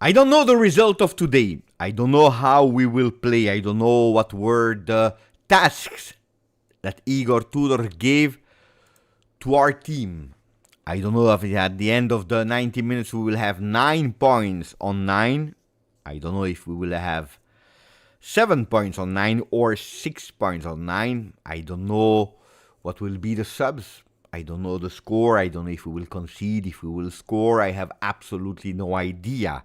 I don't know the result of today. I don't know how we will play. I don't know what were the tasks that Igor Tudor gave to our team. I don't know if at the end of the 90 minutes we will have 9 points on 9. I don't know if we will have 7 points on 9 or 6 points on 9. I don't know what will be the subs. I don't know the score. I don't know if we will concede, if we will score. I have absolutely no idea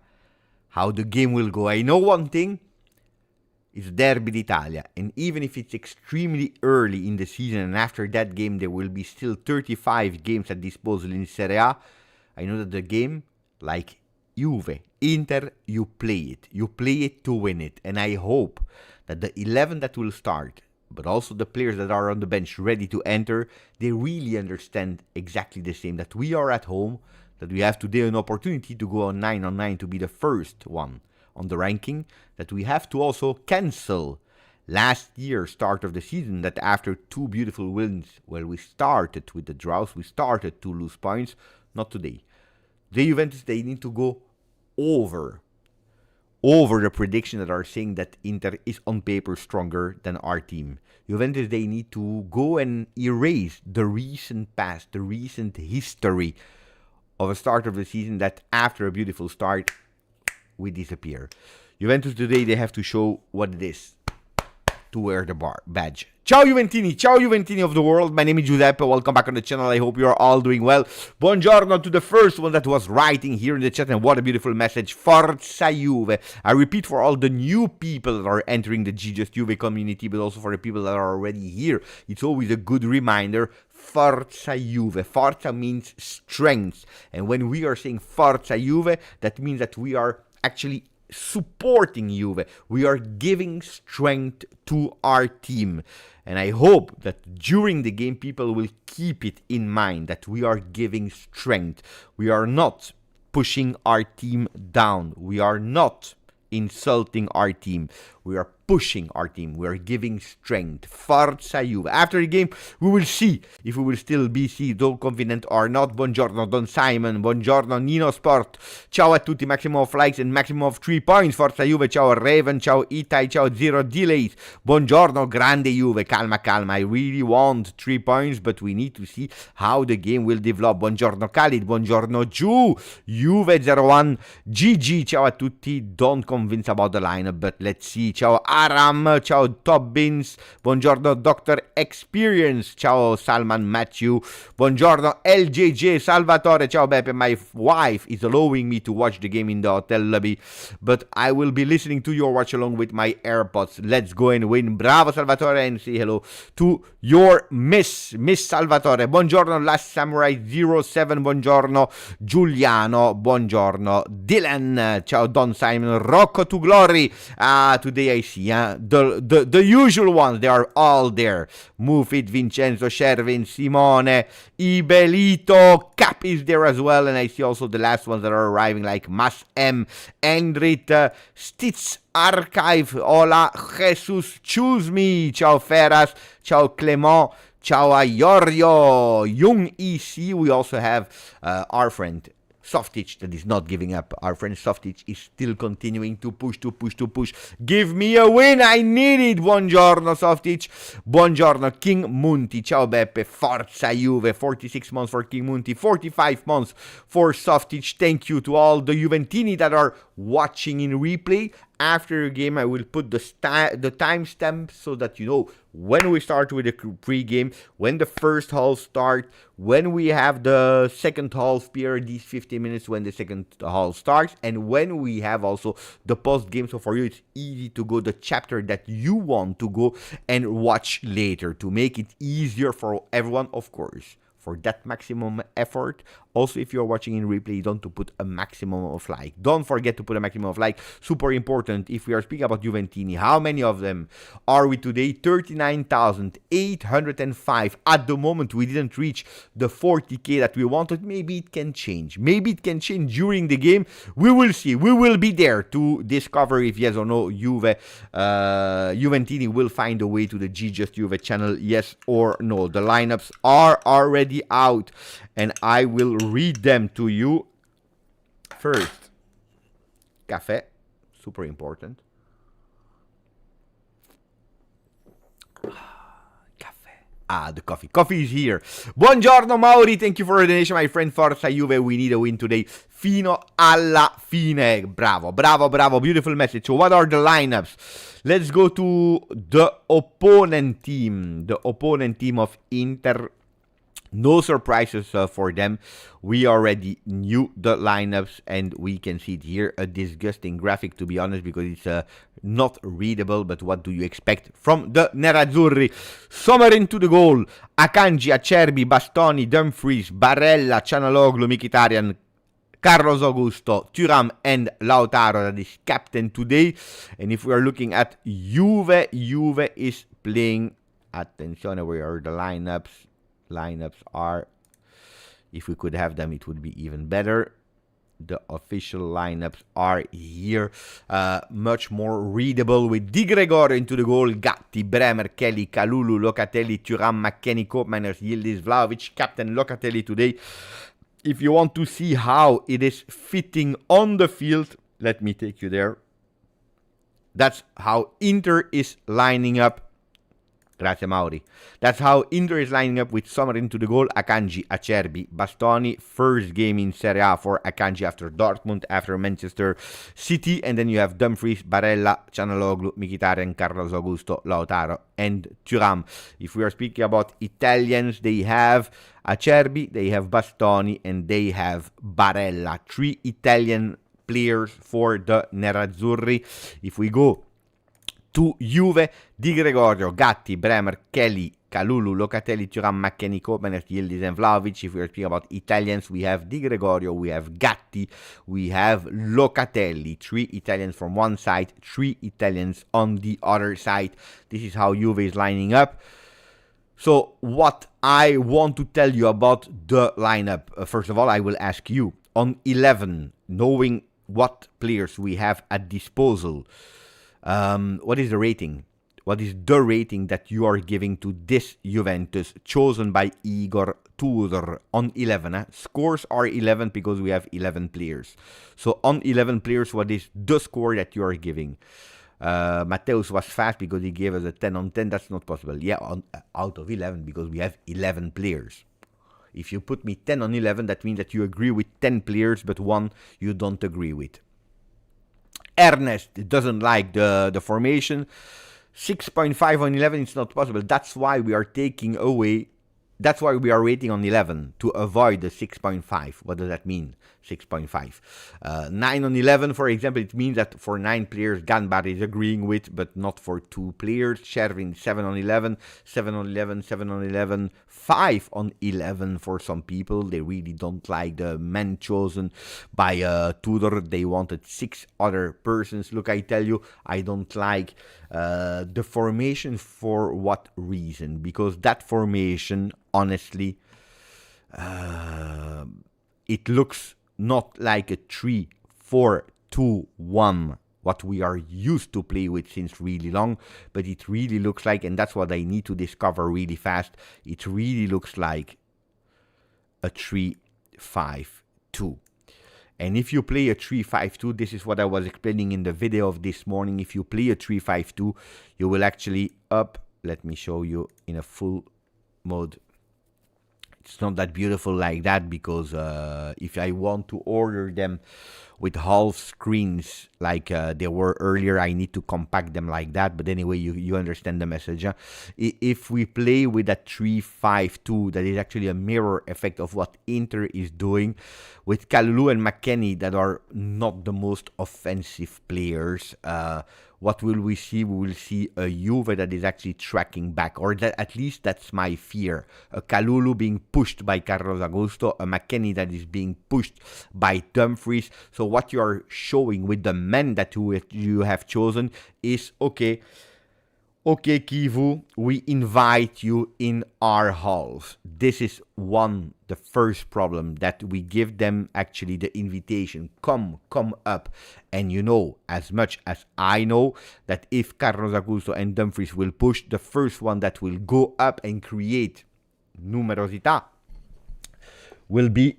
how the game will go. I know one thing. It's Derby d'Italia. And even if it's extremely early in the season and after that game there will be still 35 games at disposal in Serie A, I know that the game, like Juve, Inter, you play it. You play it to win it. And I hope that the 11 that will start, but also the players that are on the bench ready to enter, they really understand exactly the same, that we are at home, that we have today an opportunity to go on 9 to be the first one on the ranking, that we have to also cancel last year's start of the season, that after 2 beautiful wins, well, we started with the draws, we started to lose points, not today. The Juventus, they need to go over the prediction that are saying that Inter is on paper stronger than our team. Juventus, they need to go and erase the recent past, the recent history of a start of the season that after a beautiful start, we disappear. Juventus today, they have to show what it is to wear the badge. Ciao Juventini of the world. My name is Giuseppe. Welcome back on the channel. I hope you are all doing well. Buongiorno to the first one that was writing here in the chat, and what a beautiful message. Forza Juve. I repeat, for all the new people that are entering the GJustjuve community, but also for the people that are already here, it's always a good reminder. Forza Juve. Forza means strength. And when we are saying Forza Juve, that means that we are actually supporting Juve. We are giving strength to our team. And I hope that during the game, people will keep it in mind that we are giving strength. We are not pushing our team down. We are not insulting our team. We are pushing our team. We are giving strength. Forza Juve. After the game, we will see if we will still be so confident or not. Buongiorno Don Simon. Buongiorno Nino Sport. Ciao a tutti. Maximum of likes and maximum of 3 points. Forza Juve. Ciao Raven. Ciao Itai. Ciao Zero Delays. Buongiorno Grande Juve. Calma, calma. I really want 3 points, but we need to see how the game will develop. Buongiorno Khalid. Buongiorno Ju. Juve 01. GG. Ciao a tutti. Don't convince about the lineup, but let's see. Ciao Aram, ciao Tobbins, buongiorno Dr. Experience, ciao Salman Matthew, buongiorno LJJ Salvatore, ciao Beppe, my wife is allowing me to watch the game in the hotel lobby, but I will be listening to your watch along with my AirPods. Let's go and win. Bravo Salvatore, and say hello to your Miss Salvatore. Buongiorno Last Samurai 07, buongiorno Giuliano, buongiorno Dylan, ciao Don Simon, Rocco to Glory. Today I see the usual ones, they are all there. Mufit, Vincenzo, Shervin, Simone, Ibelito, Cap is there as well, and I see also the last ones that are arriving like Mas M, Endrit, Stitz Archive, Hola, Jesus, Choose Me, ciao Ferras, ciao Clement, ciao Ayorio, Young EC. We also have our friend Softic that is not giving up. Our friend Softic is still continuing to push. Give me a win, I need it. Buongiorno Softic. Buongiorno King Munti. Ciao Beppe. Forza Juve. 46 months for King Munti. 45 months for Softic. Thank you to all the Juventini that are watching in replay. After the game, I will put the timestamp so that you know when we start with the pre-game, when the first half starts, when we have the second half period, these 50 minutes when the second half starts, and when we have also the post-game. So for you, it's easy to go the chapter that you want to go and watch later to make it easier for everyone, of course. For that maximum effort. Also, if you're watching in replay, you don't to put a maximum of like. Don't forget to put a maximum of like. Super important. If we are speaking about Juventini, how many of them are we today? 39,805. At the moment, we didn't reach the 40k that we wanted. Maybe it can change. Maybe it can change during the game. We will see. We will be there to discover if yes or no Juventini will find a way to the GJustjuve channel. Yes or no. The lineups are already out, and I will read them to you. First, cafe, super important. The coffee. Coffee is here. Buongiorno Mauri, thank you for the donation, my friend. Forza Juve, we need a win today. Fino alla fine. Bravo. Beautiful message. So what are the lineups? Let's go to the opponent team. The opponent team of Inter. No surprises for them. We already knew the lineups, and we can see it here. A disgusting graphic, to be honest, because it's not readable. But what do you expect from the Nerazzurri? Sommer into the goal. Akanji, Acerbi, Bastoni, Dumfries, Barella, Cianaloglu, Mkhitaryan, Carlos Augusto, Thuram, and Lautaro, that is captain today. And if we are looking at Juve, Juve is playing. Attenzione, where are the lineups? Lineups are, if we could have them, it would be even better. The official lineups are here, much more readable, with Di Gregorio into the goal, Gatti, Bremer, Kelly, Kalulu, Locatelli, Thuram, McKennie, Koopmeiners, Yildiz, Vlahovic, captain Locatelli today. If you want to see how it is fitting on the field, let me take you there. That's how Inter is lining up. Grazie Mauri. That's how Inter is lining up, with Sommer into the goal, Akanji, Acerbi, Bastoni. First game in Serie A for Akanji after Dortmund, after Manchester City. And then you have Dumfries, Barella, Cianaloglu, Mkhitaryan, Carlos Augusto, Lautaro, and Thuram. If we are speaking about Italians, they have Acerbi, they have Bastoni, and they have Barella. 3 Italian players for the Nerazzurri. If we go to Juve, Di Gregorio, Gatti, Bremer, Kelly, Kalulu, Locatelli, Thuram, McKennie, Koopman, Yildiz, and Vlahovic. If we are speaking about Italians, we have Di Gregorio, we have Gatti, we have Locatelli. 3 Italians from one side, 3 Italians on the other side. This is how Juve is lining up. So what I want to tell you about the lineup, first of all, I will ask you, on 11, knowing what players we have at disposal, what is the rating? What is the rating that you are giving to this Juventus chosen by Igor Tudor on 11? Scores are 11 because we have 11 players. So on 11 players, what is the score that you are giving? Matteus was fast because he gave us a 10 on 10. That's not possible. Yeah, out of 11 because we have 11 players. If you put me 10 on 11, that means that you agree with 10 players, but 1 you don't agree with. Ernest doesn't like the formation. 6.5 on 11, it's not possible. That's why we are taking away. That's why we are rating on 11, to avoid the 6.5. What does that mean? 6.5. 9 on 11, for example, it means that for 9 players, Ganbar is agreeing with, but not for 2 players. Shervin, 7 on 11, 7 on 11, 7 on 11, 5 on 11 for some people. They really don't like the men chosen by Tudor. They wanted 6 other persons. Look, I tell you, I don't like the formation. For what reason? Because that formation, honestly, it looks not like a 3-4-2-1, what we are used to play with since really long, but it really looks like, and that's what I need to discover really fast, it really looks like a 3-5-2. And if you play a 3-5-2, this is what I was explaining in the video of this morning. If you play a 3-5-2, you will actually let me show you in a full mode. It's not that beautiful like that because if I want to order them with half screens like they were earlier, I need to compact them like that. But anyway, you understand the message. Huh? If we play with a 3-5-2, that is actually a mirror effect of what Inter is doing with Kalulu and McKennie that are not the most offensive players. What will we see? We will see a Juve that is actually tracking back, or that at least that's my fear. A Kalulu being pushed by Carlos Augusto, a McKennie that is being pushed by Dumfries. So what you are showing with the men that you have chosen is, okay, Kivu, we invite you in our halls. This is the first problem, that we give them actually the invitation. Come up. And you know, as much as I know, that if Carlos Augusto and Dumfries will push, the first one that will go up and create numerosità will be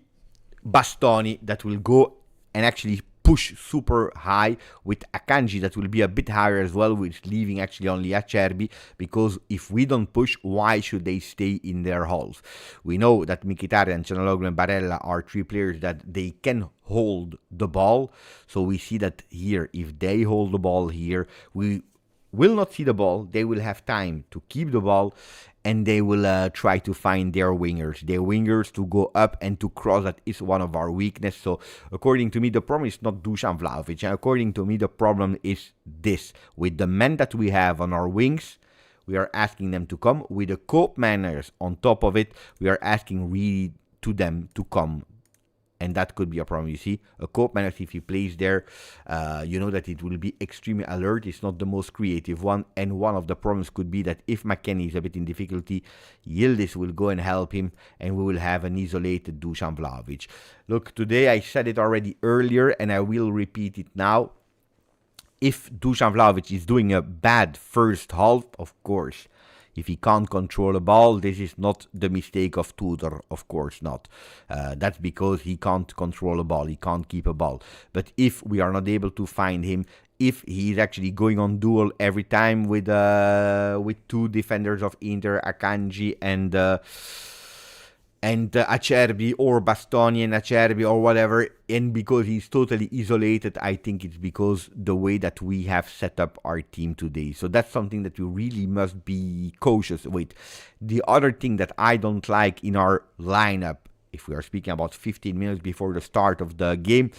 Bastoni, that will go and actually push super high, with Akanji that will be a bit higher as well, with leaving actually only Acerbi, because if we don't push, why should they stay in their halls? We know that Mkhitaryan, Çalhanoğlu and Barella are 3 players that they can hold the ball, so we see that here, if they hold the ball here, we will not see the ball, they will have time to keep the ball, and they will try to find their wingers to go up and to cross. That is one of our weaknesses. So according to me, the problem is not Dusan Vlahovic. And according to me, the problem is this. With the men that we have on our wings, we are asking them to come. With the Koopmanners on top of it, we are asking really to them to come. And that could be a problem. You see, a Koopmanners, if he plays there, you know that it will be extremely alert. It's not the most creative one. And one of the problems could be that if McKennie is a bit in difficulty, Yildiz will go and help him, and we will have an isolated Dusan Vlahovic. Look, today I said it already earlier, and I will repeat it now. If Dusan Vlahovic is doing a bad first half, of course, if he can't control a ball, this is not the mistake of Tudor, of course not. That's because he can't control a ball, he can't keep a ball. But if we are not able to find him, if he's actually going on duel every time with 2 defenders of Inter, Akanji and Acerbi, or Bastoni and Acerbi, or whatever, and because he's totally isolated, I think it's because the way that we have set up our team today. So that's something that we really must be cautious with. The other thing that I don't like in our lineup, if we are speaking about 15 minutes before the start of the game,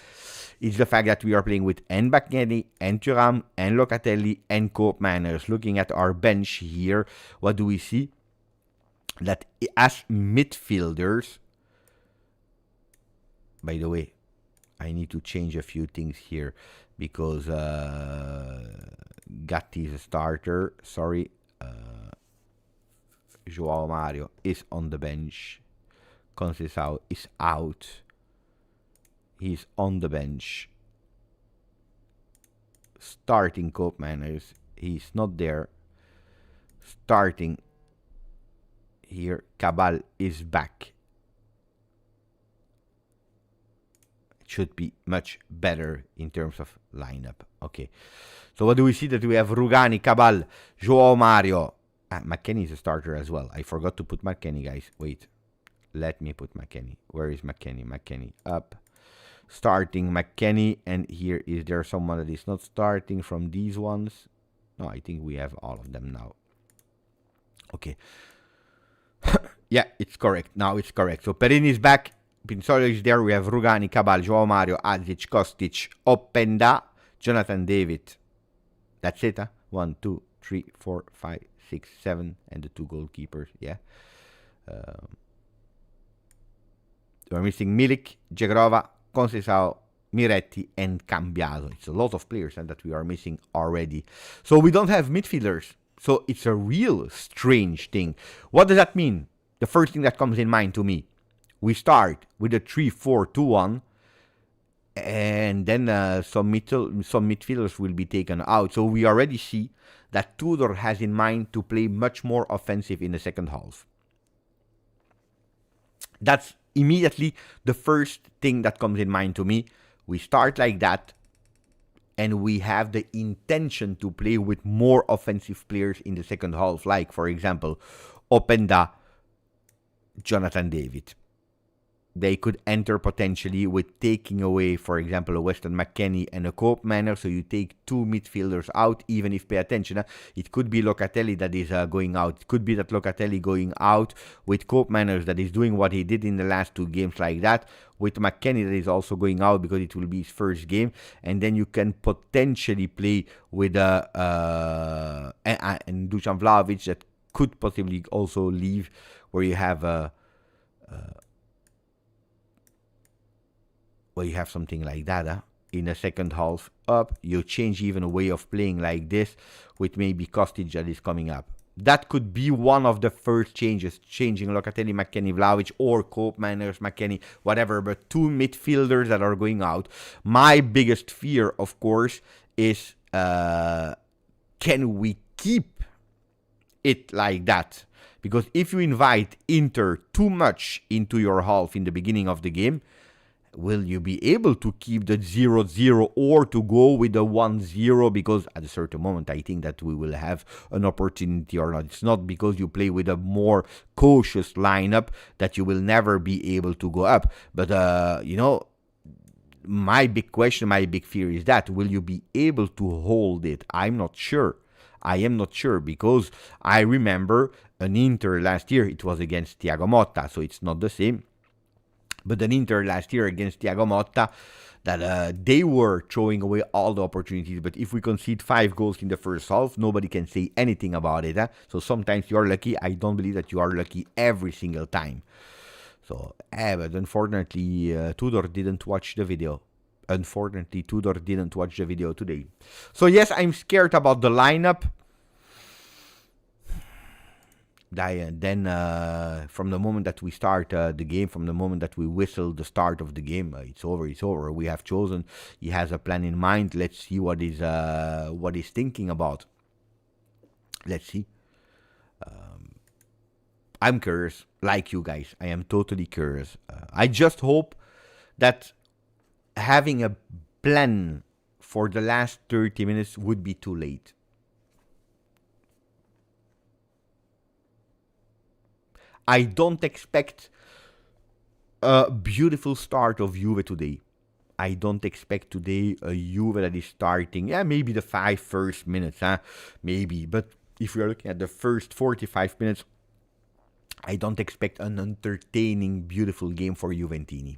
is the fact that we are playing with McKennie and Thuram and Locatelli and Koopmanners. Looking at our bench here, what do we see? that as midfielders, by the way, I need to change a few things here because Gatti is a starter. Sorry. Joao Mario is on the bench. Conceição is out. He's on the bench. Starting Cope Manners. He's not there. Starting here. Cabal is back. It should be much better in terms of lineup. Okay. So what do we see? That we have Rugani, Cabal, Joao Mario. McKennie is a starter as well. I forgot to put McKennie, guys. Wait. Let me put McKennie. Where is McKennie? McKennie up. Starting McKennie. And here is there someone that is not starting from these ones? No, I think we have all of them now. Okay. Yeah, it's correct. Now it's correct. So Perini is back. Pinzolo is there. We have Rugani, Cabal, Joao Mario, Adzic, Kostic, Openda, Jonathan David. That's it, huh? 1, 2, 3, 4, 5, 6, 7, and the 2 goalkeepers. Yeah. We're missing Milik, Jagrova, Conceição, Miretti, and Cambiaso. It's a lot of players that we are missing already. So we don't have midfielders. So it's a real strange thing. What does that mean? The first thing that comes in mind to me. We start with a 3-4-2-1. And then some midfielders will be taken out. So we already see that Tudor has in mind to play much more offensive in the second half. That's immediately the first thing that comes in mind to me. We start like that, and we have the intention to play with more offensive players in the second half, like, for example, Openda, Jonathan David. They could enter potentially with taking away, for example, a Weston McKennie and a Cope Manor. So you take 2 midfielders out, even if, pay attention, it could be Locatelli that is going out. It could be that Locatelli going out with Cope Manners that is doing what he did in the last 2 games like that. With McKennie that is also going out because it will be his first game. And then you can potentially play with and Dusan Vlahovic that could possibly also leave, where you have something like that, in the second half up. You change even a way of playing like this with maybe Kostic that is coming up. That could be one of the first changes, changing Locatelli, McKennie, Vlahovic, or Cope Manners, McKennie, whatever, but 2 midfielders that are going out. My biggest fear, of course, is can we keep it like that? Because if you invite Inter too much into your half in the beginning of the game, will you be able to keep the 0-0 or to go with the 1-0? Because at a certain moment, I think that we will have an opportunity or not. It's not because you play with a more cautious lineup that you will never be able to go up. But, my big question, my big fear is that, will you be able to hold it? I'm not sure. I am not sure, because I remember an Inter last year, it was against Thiago Motta, so it's not the same. But an Inter last year against Thiago Motta, that they were throwing away all the opportunities. But if we concede 5 goals in the first half, nobody can say anything about it. So sometimes you are lucky. I don't believe that you are lucky every single time. So, but unfortunately, Tudor didn't watch the video. Unfortunately, Tudor didn't watch the video today. So yes, I'm scared about the lineup. Then from the moment that we start the game, from the moment that we whistle the start of the game, it's over. We have chosen. He has a plan in mind. Let's see what he's thinking about. Let's see. I'm curious, like you guys. I am totally curious. I just hope that having a plan for the last 30 minutes would be too late. I don't expect a beautiful start of Juve today. I don't expect today a Juve that is starting, maybe the 5 first minutes, maybe. But if we are looking at the first 45 minutes, I don't expect an entertaining, beautiful game for Juventini.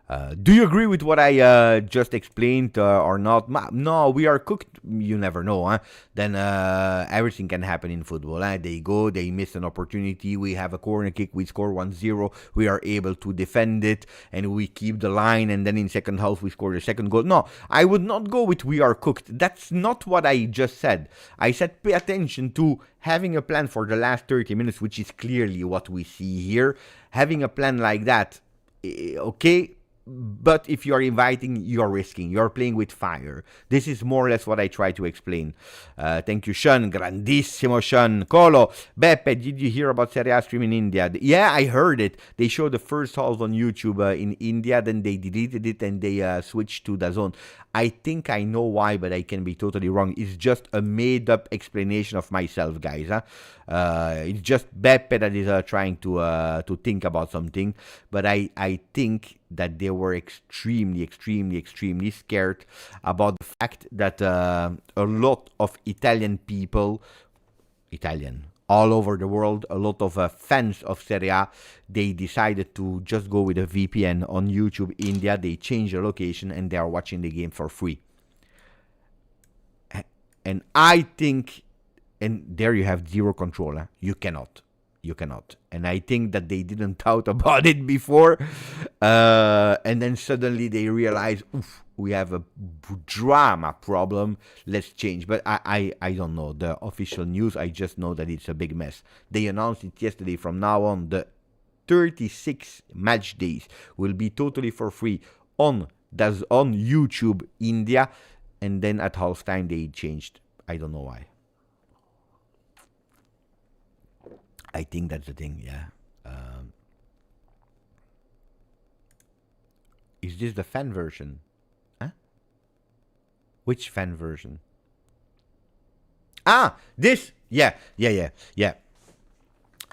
Do you agree with what I just explained or not? No, we are cooked. You never know. Huh? Then everything can happen in football. Huh? They go, they miss an opportunity. We have a corner kick. We score 1-0. We are able to defend it and we keep the line. And then in second half, we score the second goal. No, I would not go with we are cooked. That's not what I just said. I said pay attention to having a plan for the last 30 minutes, which is clearly what we see here. Having a plan like that, okay. But if you are inviting, you're risking. You're playing with fire. This is more or less what I try to explain. Thank you, Sean. Grandissimo, Sean. Colo. Beppe, did you hear about Serie A stream in India? Yeah, I heard it. They showed the first half on YouTube in India, then they deleted it and they switched to DAZN. I think I know why, but I can be totally wrong. It's just a made-up explanation of myself, guys. Huh? It's just Beppe that is trying to think about something. But I think that they were extremely scared about the fact that a lot of Italian people, all over the world, a lot of fans of Serie A, they decided to just go with a VPN on YouTube India. They changed the location and they are watching the game for free. And I think, and there you have zero control. Huh? You cannot. And I think that they didn't thought about it before. And then suddenly they realize, oof, we have a drama problem. Let's change. But I don't know the official news. I just know that it's a big mess. They announced it yesterday. From now on, the 36 match days will be totally for free on YouTube India. And then at halftime they changed. I don't know why. I think that's the thing, yeah. Is this the fan version? Huh? Which fan version? Ah, this! Yeah.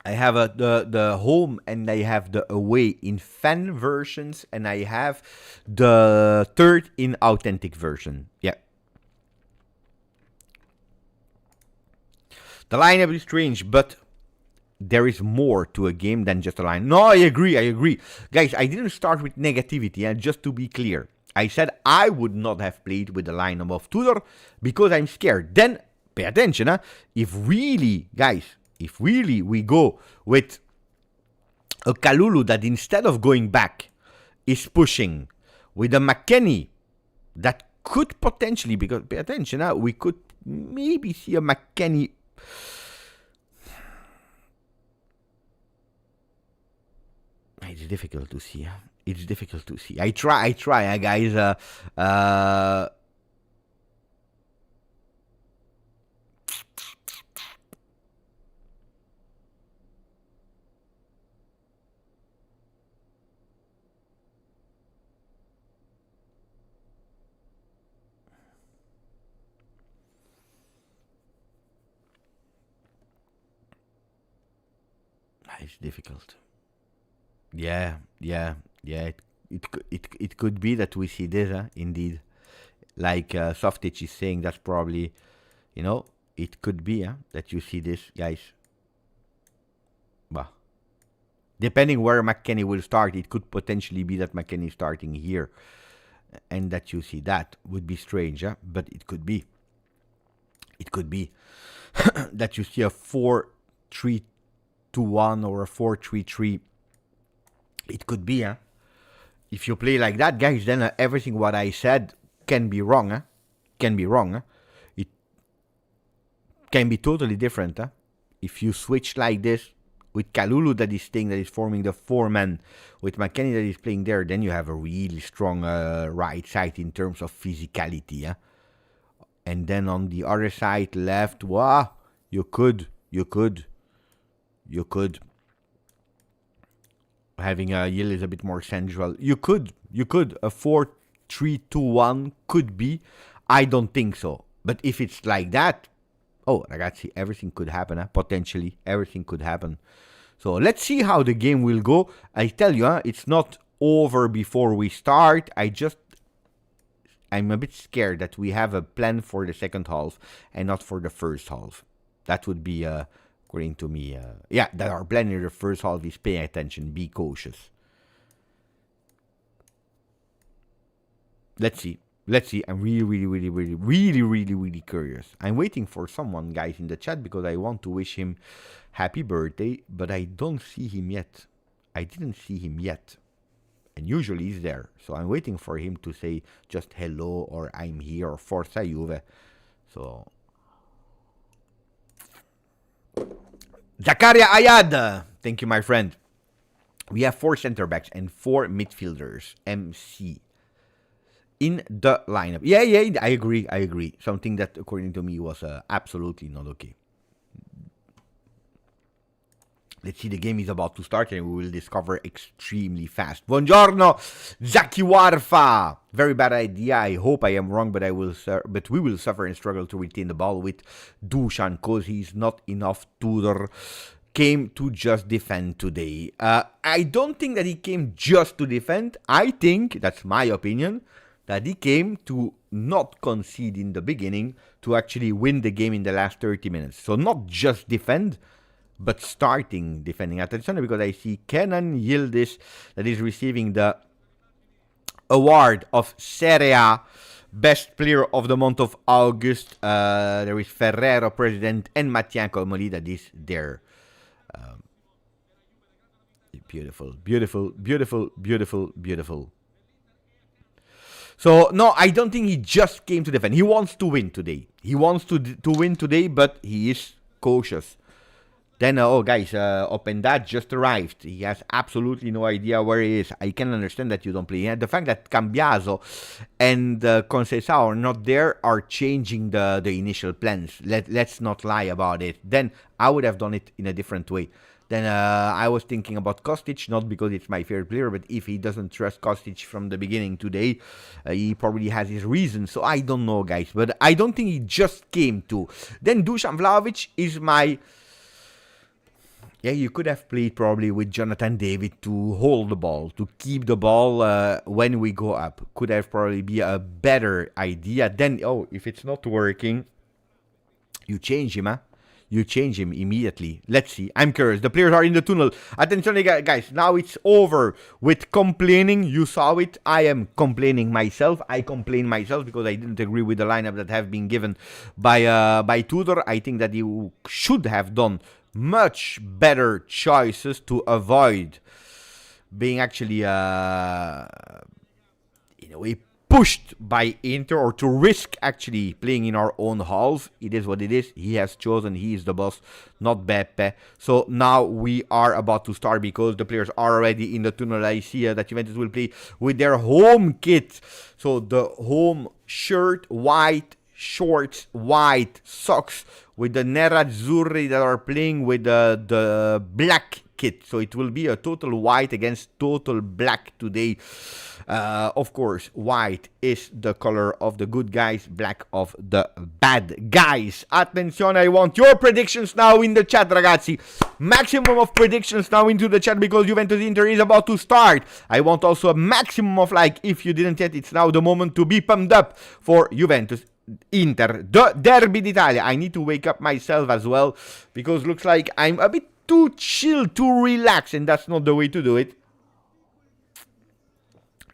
I have the home and I have the away in fan versions and I have the third in authentic version. Yeah. The lineup is strange, but there is more to a game than just a line. No, I agree. Guys, I didn't start with negativity, and just to be clear. I said I would not have played with the lineup of Tudor because I'm scared. Then, pay attention, huh? If really we go with a Kalulu that instead of going back is pushing, with a McKennie that could potentially, because pay attention, huh? We could maybe see a McKennie. It's difficult to see. I try, guys. It's difficult. Yeah. It could be that we see this, indeed. Like Softic is saying, that's probably, it could be that you see this, guys. Bah. Depending where McKennie will start, it could potentially be that McKennie is starting here. And that you see that would be strange, but it could be. It could be that you see a 4-3-2-1 or a 4-3-3. It could be, if you play like that, guys, then everything what I said can be wrong, It can be totally different, If you switch like this, with Kalulu that is staying, that is forming the 4-man, with McKennie that is playing there, then you have a really strong right side in terms of physicality, And then on the other side, left, wow, you could. Having a Yil is a bit more central. You could. A 4-3-2-1 could be. I don't think so. But if it's like that, oh, ragazzi, everything could happen. Potentially, everything could happen. So let's see how the game will go. I tell you, it's not over before we start. I'm a bit scared that we have a plan for the second half and not for the first half. That would be... according to me, that our plan in the first half is pay attention, be cautious. Let's see. Let's see. I'm really curious. I'm waiting for someone, guys, in the chat because I want to wish him happy birthday, but I don't see him yet. I didn't see him yet. And usually he's there. So I'm waiting for him to say just hello or I'm here or Forza Juve. So Zakaria Ayad. Thank you, my friend. We have 4 center backs and 4 midfielders. MC. In the lineup. Yeah, I agree. Something that, according to me, was absolutely not okay. Let's see, the game is about to start and we will discover extremely fast. Buongiorno, Zaki Warfa. Very bad idea. I hope I am wrong, but we will suffer and struggle to retain the ball with Dusan because he's not enough. Tudor came to just defend today. I don't think that he came just to defend. I think, that's my opinion, that he came to not concede in the beginning, to actually win the game in the last 30 minutes. So not just defend, but starting defending. Attention, because I see Kenan Yildiz that is receiving the award of Serie A Best Player of the month of August. There is Ferrero, President, and Mattianco Moli that is there. Beautiful. So, no, I don't think he just came to defend. He wants to win today. He wants to win today, but he is cautious. Then, guys, Openda just arrived. He has absolutely no idea where he is. I can understand that you don't play. And the fact that Cambiaso and Conceição are not there are changing the initial plans. Let's not lie about it. Then I would have done it in a different way. Then I was thinking about Kostic, not because it's my favorite player, but if he doesn't trust Kostic from the beginning today, he probably has his reasons. So I don't know, guys. But I don't think he just came to. Then Dusan Vlahovic is my... Yeah, you could have played probably with Jonathan David to hold the ball, to keep the ball when we go up. Could have probably be a better idea. Then, if it's not working, you change him, huh? You change him immediately. Let's see. I'm curious. The players are in the tunnel. Attention, guys. Now it's over with complaining. You saw it. I am complaining myself. I complain myself because I didn't agree with the lineup that have been given by Tudor. I think that you should have done much better choices to avoid being actually, in a way, pushed by Inter, or to risk actually playing in our own halls. It is what it is. He has chosen. He is the boss, not Beppe. So now we are about to start because the players are already in the tunnel. I see that Juventus will play with their home kit. So the home shirt, white shorts, white socks, with the Nerazzurri that are playing with the black kit. So it will be a total white against total black today. Of course, white is the color of the good guys, black of the bad guys. Attenzione, I want your predictions now in the chat, ragazzi. Maximum of predictions now into the chat because Juventus Inter is about to start. I want also a maximum of like. If you didn't yet, it's now the moment to be pumped up for Juventus Inter, the Derby d'Italia. I need to wake up myself as well because looks like I'm a bit too chill, too relaxed, and that's not the way to do it.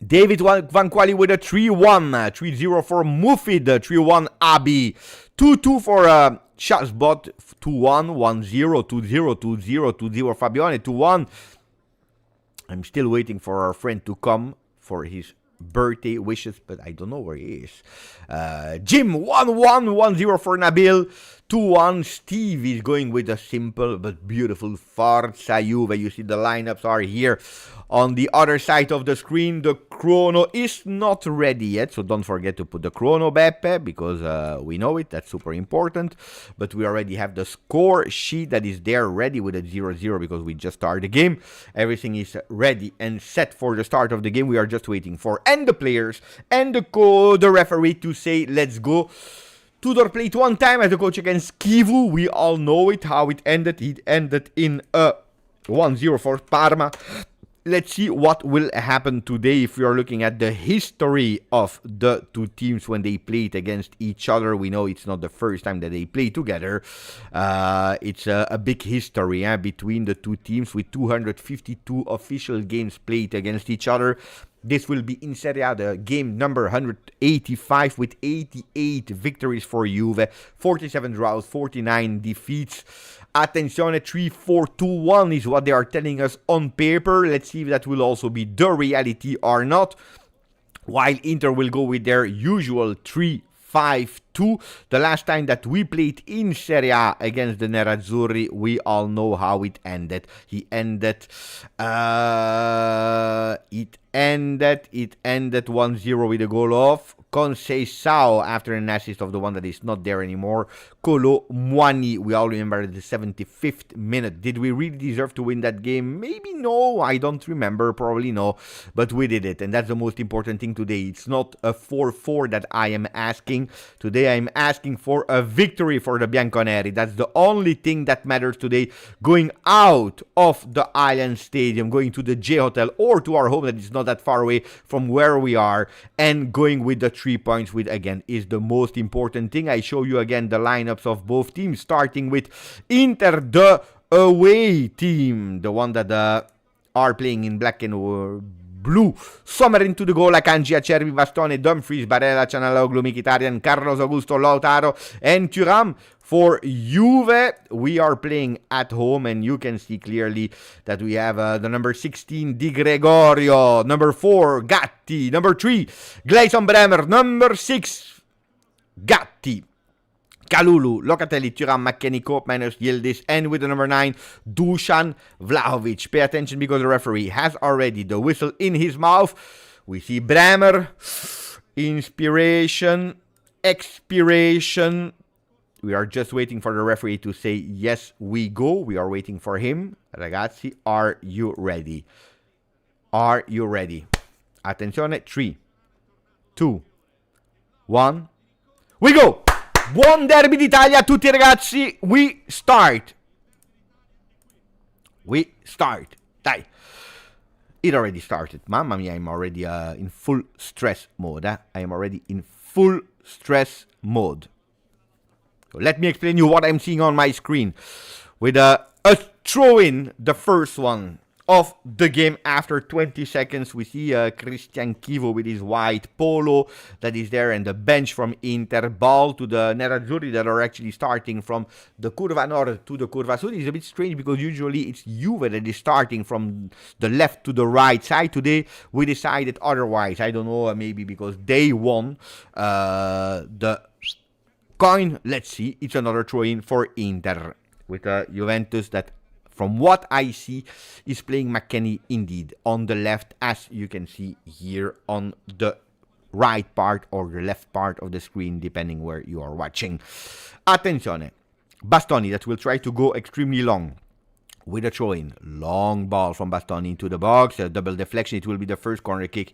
David Vanquali with a 3-1, 3-0 for Mufid, 3-1 Abi, 2-2 for Shazbot, 2-1, 1-0, 2-0, 2-0, 2-0 Fabione, 2-1. I'm still waiting for our friend to come for his birthday wishes, but I don't know where he is. Jim, 1-1, 1-0 for Nabil, 2-1. Steve is going with a simple but beautiful Forza Juve. You see the lineups are here on the other side of the screen. The chrono is not ready yet, so don't forget to put the chrono, Beppe, because we know it. That's super important. But we already have the score sheet that is there ready with a 0-0 because we just started the game. Everything is ready and set for the start of the game. We are just waiting for the players and the referee to say let's go. Tudor played one time as a coach against Kivu. We all know it, how it ended. It ended in a 1-0 for Parma. Let's see what will happen today if we are looking at the history of the two teams when they played against each other. We know it's not the first time that they play together. It's a big history between the two teams with 252 official games played against each other. This will be in Serie A, the game number 185 with 88 victories for Juve, 47 draws, 49 defeats. Attenzione, 3-4-2-1 is what they are telling us on paper. Let's see if that will also be the reality or not. While Inter will go with their usual 3-5-2. The last time that we played in Serie A against the Nerazzurri, we all know how it ended. It ended 1-0 with a goal of Conceição after an assist of the one that is not there anymore, Kolo Muani. We all remember the 75th minute. Did we really deserve to win that game? Maybe no, I don't remember, probably no, but we did it, and that's the most important thing today. It's not a 4-4 that I am asking. Today I am asking for a victory for the Bianconeri. That's the only thing that matters today. Going out of the Island Stadium, going to the J Hotel or to our home that is not that far away from where we are, and going with the 3 points, with again is the most important thing. I show you again the lineups of both teams, starting with Inter, the away team, the one that are playing in black and blue. Sommer into the goal, Akanji, Acerbi, Bastoni, Dumfries, Barella, Cianaloglu, Mkhitaryan, Carlos Augusto, Lautaro, and Thuram. For Juve, we are playing at home, and you can see clearly that we have the number 16, Di Gregorio, number 4, Gatti, number 3, Gleison Bremer, number 6, Gatti, Kalulu, Locatelli, Thuram, McKennie, Koopmeiners, Yildiz, and with the number 9, Dusan Vlahovic. Pay attention because the referee has already the whistle in his mouth. We see Bremer, inspiration, expiration. We are just waiting for the referee to say, yes, we go. We are waiting for him. Ragazzi, are you ready? Are you ready? Attenzione, 3, 2, 1. We go! Buon derby d'Italia a tutti ragazzi. We start. We start. Dai. It already started. Mamma mia, I'm already in full stress mode. I am already in full stress mode. So let me explain you what I'm seeing on my screen. With a throw-in, the first one of the game after 20 seconds. We see Christian Chivo with his white polo that is there, and the bench from Inter. Ball to the Nerazzurri that are actually starting from the Curva Nord to the Curva Sud. It's a bit strange because usually it's Juve that is starting from the left to the right side. Today we decided otherwise. I don't know, maybe because they won the coin. Let's see. It's another throw-in for Inter with Juventus that, from what I see, is playing McKennie indeed on the left, as you can see here on the right part or the left part of the screen, depending where you are watching. Attenzione. Bastoni that will try to go extremely long with a throw-in. Long ball from Bastoni into the box. A double deflection. It will be the first corner kick.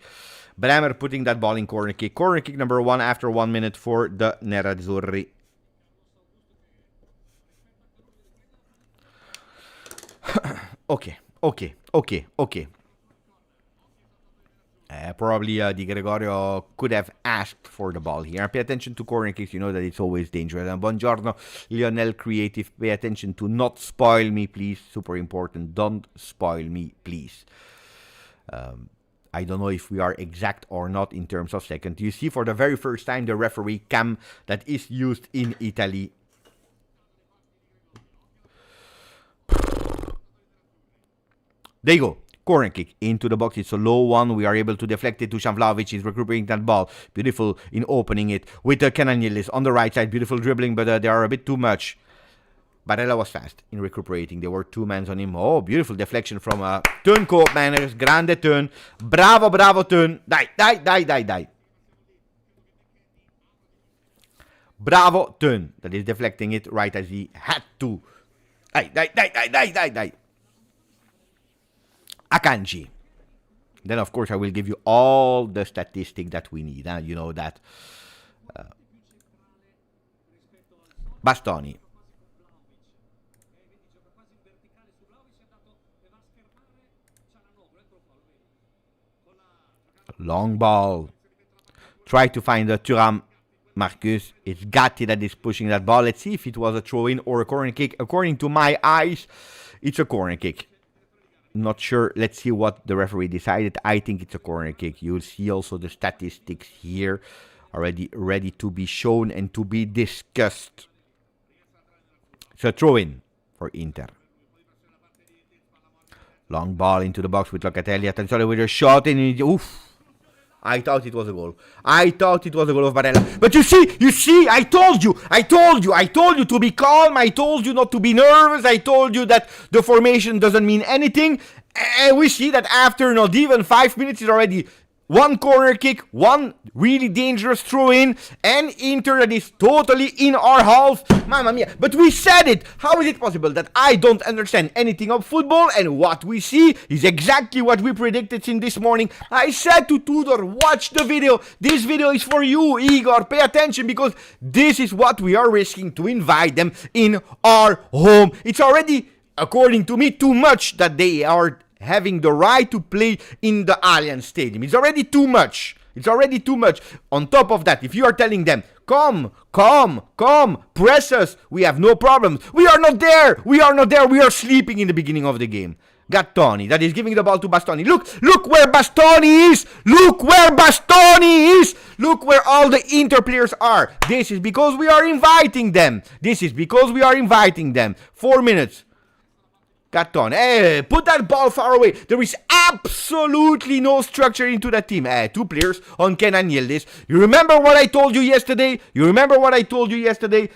Bremer putting that ball in corner kick. Corner kick number 1 after 1 minute for the Nerazzurri. Okay. Probably Di Gregorio could have asked for the ball here. Pay attention to corner kicks. You know that it's always dangerous. And buongiorno, Lionel Creative. Pay attention to not spoil me, please. Super important. Don't spoil me, please. I don't know if we are exact or not in terms of second. You see for the very first time the referee cam that is used in Italy. There you go. Corner kick into the box. It's a low one. We are able to deflect it to Vlahovic. He's recuperating that ball. Beautiful in opening it with the Cananilis on the right side. Beautiful dribbling, but they are a bit too much. Barella was fast in recuperating. There were 2 men on him. Oh, beautiful deflection from Teun Koopmeiners. Grande Teun. Bravo Teun. Dai. Bravo Teun. That is deflecting it right as he had to. Dai. Akanji. Then, of course, I will give you all the statistics that we need. You know that. Bastoni. Long ball. Try to find the Thuram. Marcus. It's Gatti that is pushing that ball. Let's see if it was a throw-in or a corner kick. According to my eyes, it's a corner kick. Not sure. Let's see what the referee decided. I think it's a corner kick. You'll see also the statistics here already ready to be shown and to be discussed. So throw in for Inter. Long ball into the box with Locatelli. Attenzione with a shot in. Oof. I thought it was a goal. I thought it was a goal of Barella. But you see, I told you to be calm. I told you not to be nervous. I told you that the formation doesn't mean anything. And we see that after not even 5 minutes, it's already one corner kick, one really dangerous throw-in, and Inter that is totally in our half. Mamma mia. But we said it. How is it possible that I don't understand anything of football, and what we see is exactly what we predicted since this morning? I said to Tudor, watch the video. This video is for you, Igor. Pay attention, because this is what we are risking to invite them in our home. It's already, according to me, too much that they are having the right to play in the Allianz Stadium. It's already too much. It's already too much. On top of that, if you are telling them, come, press us, we have no problems. We are not there. We are sleeping in the beginning of the game. Gattoni, that is giving the ball to Bastoni. Look where Bastoni is. Look where all the Inter players are. This is because we are inviting them. 4 minutes. Gattoni, hey, put that ball far away. There is absolutely no structure into that team. Two players on Kenan Yildiz. You remember what I told you yesterday?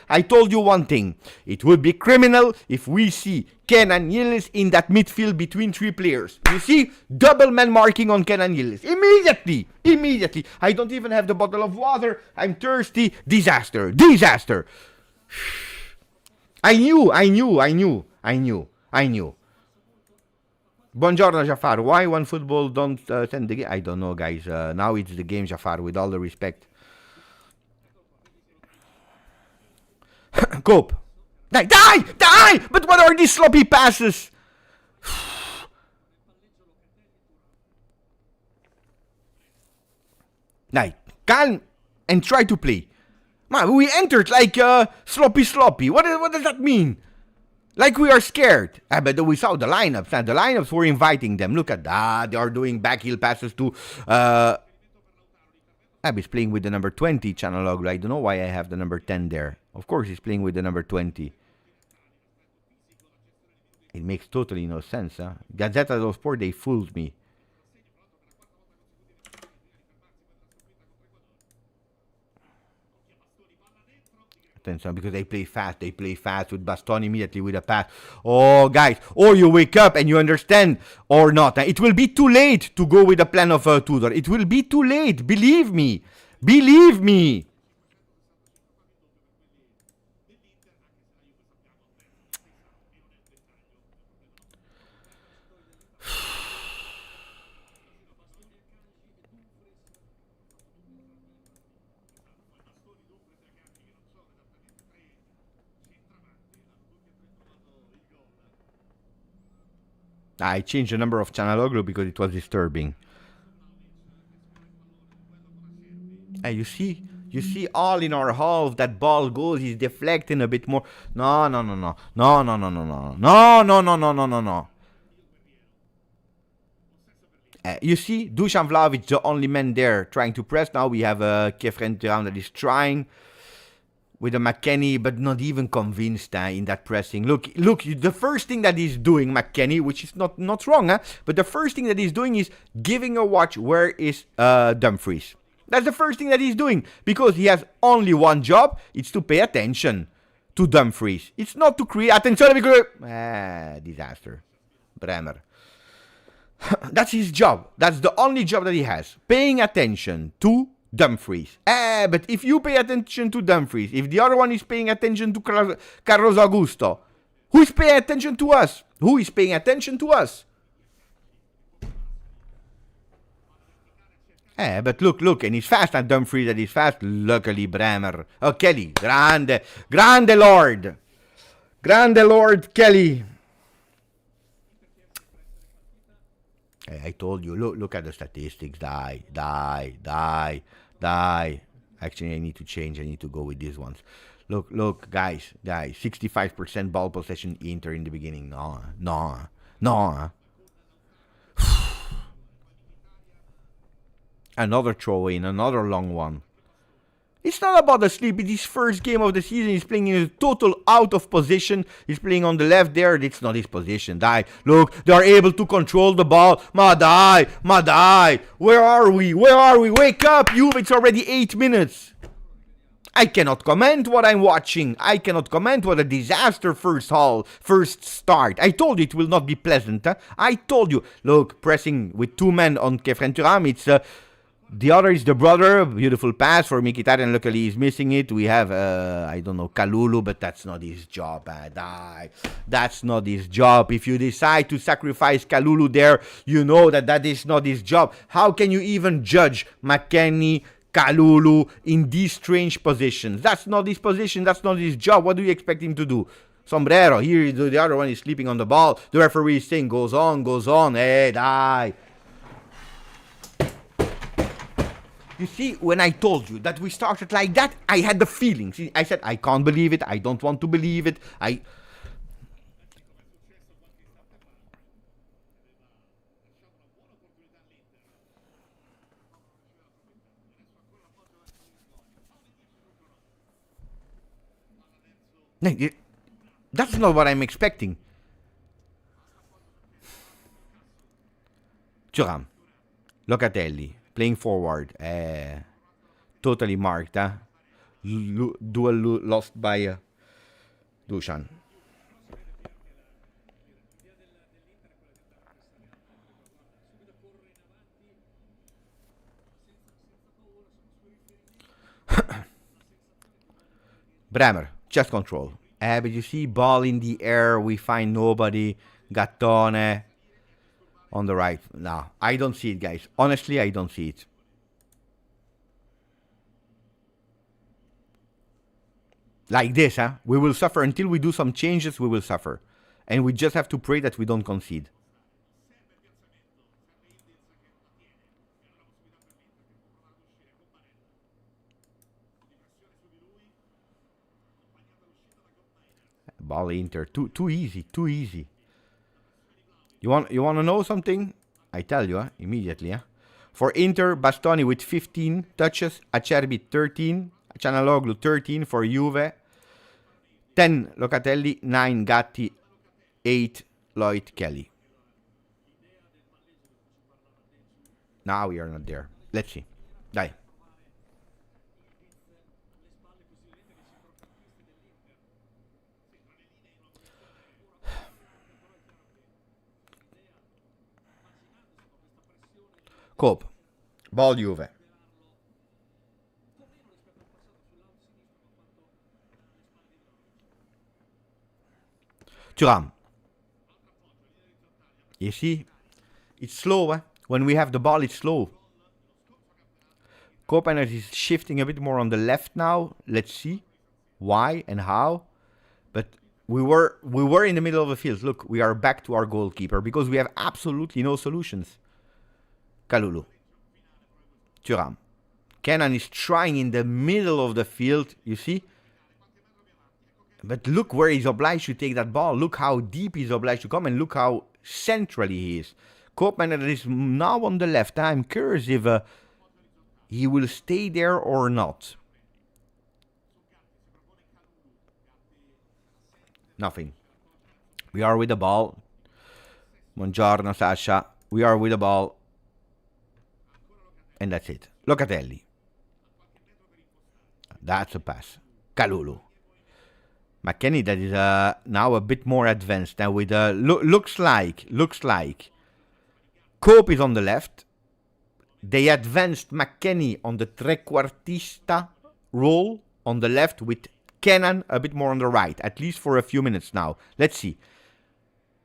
I told you one thing. It would be criminal if we see Kenan Yildiz in that midfield between three players. You see? Double man marking on Kenan Yildiz. Immediately. I don't even have the bottle of water. I'm thirsty. Disaster. I knew. Buongiorno, Jafar. Why one football don't send the game? I don't know, guys. Now it's the game, Jafar, with all the respect. Cope. Die! But what are these sloppy passes? Calm and try to play. Man, we entered like sloppy. What does that mean? Like we are scared. But we saw the lineups. And the lineups were inviting them. Look at that. They are doing backheel passes to... He's playing with the number 20, Chanaloglu. I don't know why I have the number 10 there. Of course he's playing with the number 20. It makes totally no sense. Gazzetta dello Sport, they fooled me. Because they play fast with Bastoni immediately with a pass. Oh, guys, or you wake up and you understand or not. It will be too late to go with the plan of Tudor. It will be too late. Believe me. I changed the number of Chanaloglu because it was disturbing. You see all in our half, that ball goes, he's deflecting a bit more. No. You see, Dusan Vlahovic, the only man there trying to press. Now we have Kefren Turam that is trying with a McKennie, but not even convinced in that pressing. Look, the first thing that he's doing, McKennie, which is not wrong, but the first thing that he's doing is giving a watch where is Dumfries. That's the first thing that he's doing, because he has only one job, it's to pay attention to Dumfries. It's not to create attention because... disaster. Bremer. That's his job. That's the only job that he has. Paying attention to Dumfries. But if you pay attention to Dumfries, if the other one is paying attention to Carlos Augusto, who is paying attention to us? But look, and he's fast, and Dumfries that is fast. Luckily, Bremer. Oh, Kelly. Grande Lord, Kelly. I told you, look at the statistics. Die. Actually, I need to change. I need to go with these ones. Look, guys. 65% ball possession Inter in the beginning. No. Another throw in, another long one. It's not about the sleep. It's his first game of the season. He's playing in a total out of position. He's playing on the left there. It's not his position. Die. Look, they are able to control the ball. Madai. Where are we? Wake up, Juve. It's already 8 minutes. I cannot comment what I'm watching. I cannot comment what a disaster first start. I told you it will not be pleasant. Huh? I told you. Look, pressing with 2 men on Kefren Thuram. It's the other is the brother. Beautiful pass for Mkhitaryan. Luckily, he's missing it. We have, I don't know, Kalulu, but that's not his job. That's not his job. If you decide to sacrifice Kalulu there, you know that is not his job. How can you even judge McKennie, Kalulu in these strange positions? That's not his position. That's not his job. What do you expect him to do? Sombrero. Here, the other one is sleeping on the ball. The referee is saying, goes on. Hey, die. You see, when I told you that we started like that, I had the feeling. See, I said, I can't believe it. I don't want to believe it. That's not what I'm expecting. Thuram. Locatelli. Playing forward. Totally marked. Duel lost by Dusan. Bremer. Chest control. But you see, ball in the air. We find nobody. Gattone. On the right. No, I don't see it, guys. Honestly, I don't see it. Like this, huh? We will suffer. Until we do some changes, we will suffer. And we just have to pray that we don't concede. Ball Inter. Too easy. You want to know something? I tell you, immediately. For Inter, Bastoni with 15 touches, Acerbi 13, Cianaloglu 13 for Juve, 10 Locatelli, 9 Gatti, 8 Lloyd Kelly. Now we are not there. Let's see. Dai. Cope. Ball Juve. Thuram. You see? It's slow, When we have the ball, it's slow. Kopenhagen is shifting a bit more on the left now. Let's see why and how. But we were in the middle of the field. Look, we are back to our goalkeeper because we have absolutely no solutions. Kalulu. Thuram. Kenan is trying in the middle of the field, you see? But look where he's obliged to take that ball. Look how deep he's obliged to come and look how centrally he is. Koopman is now on the left. I'm curious if he will stay there or not. Nothing. We are with the ball. Buongiorno, Sasha. We are with the ball. And that's it. Locatelli. That's a pass. Kalulu. McKennie, that is now a bit more advanced. Now with looks like Cope is on the left. They advanced McKennie on the trequartista role on the left with Kenan a bit more on the right, at least for a few minutes now. Let's see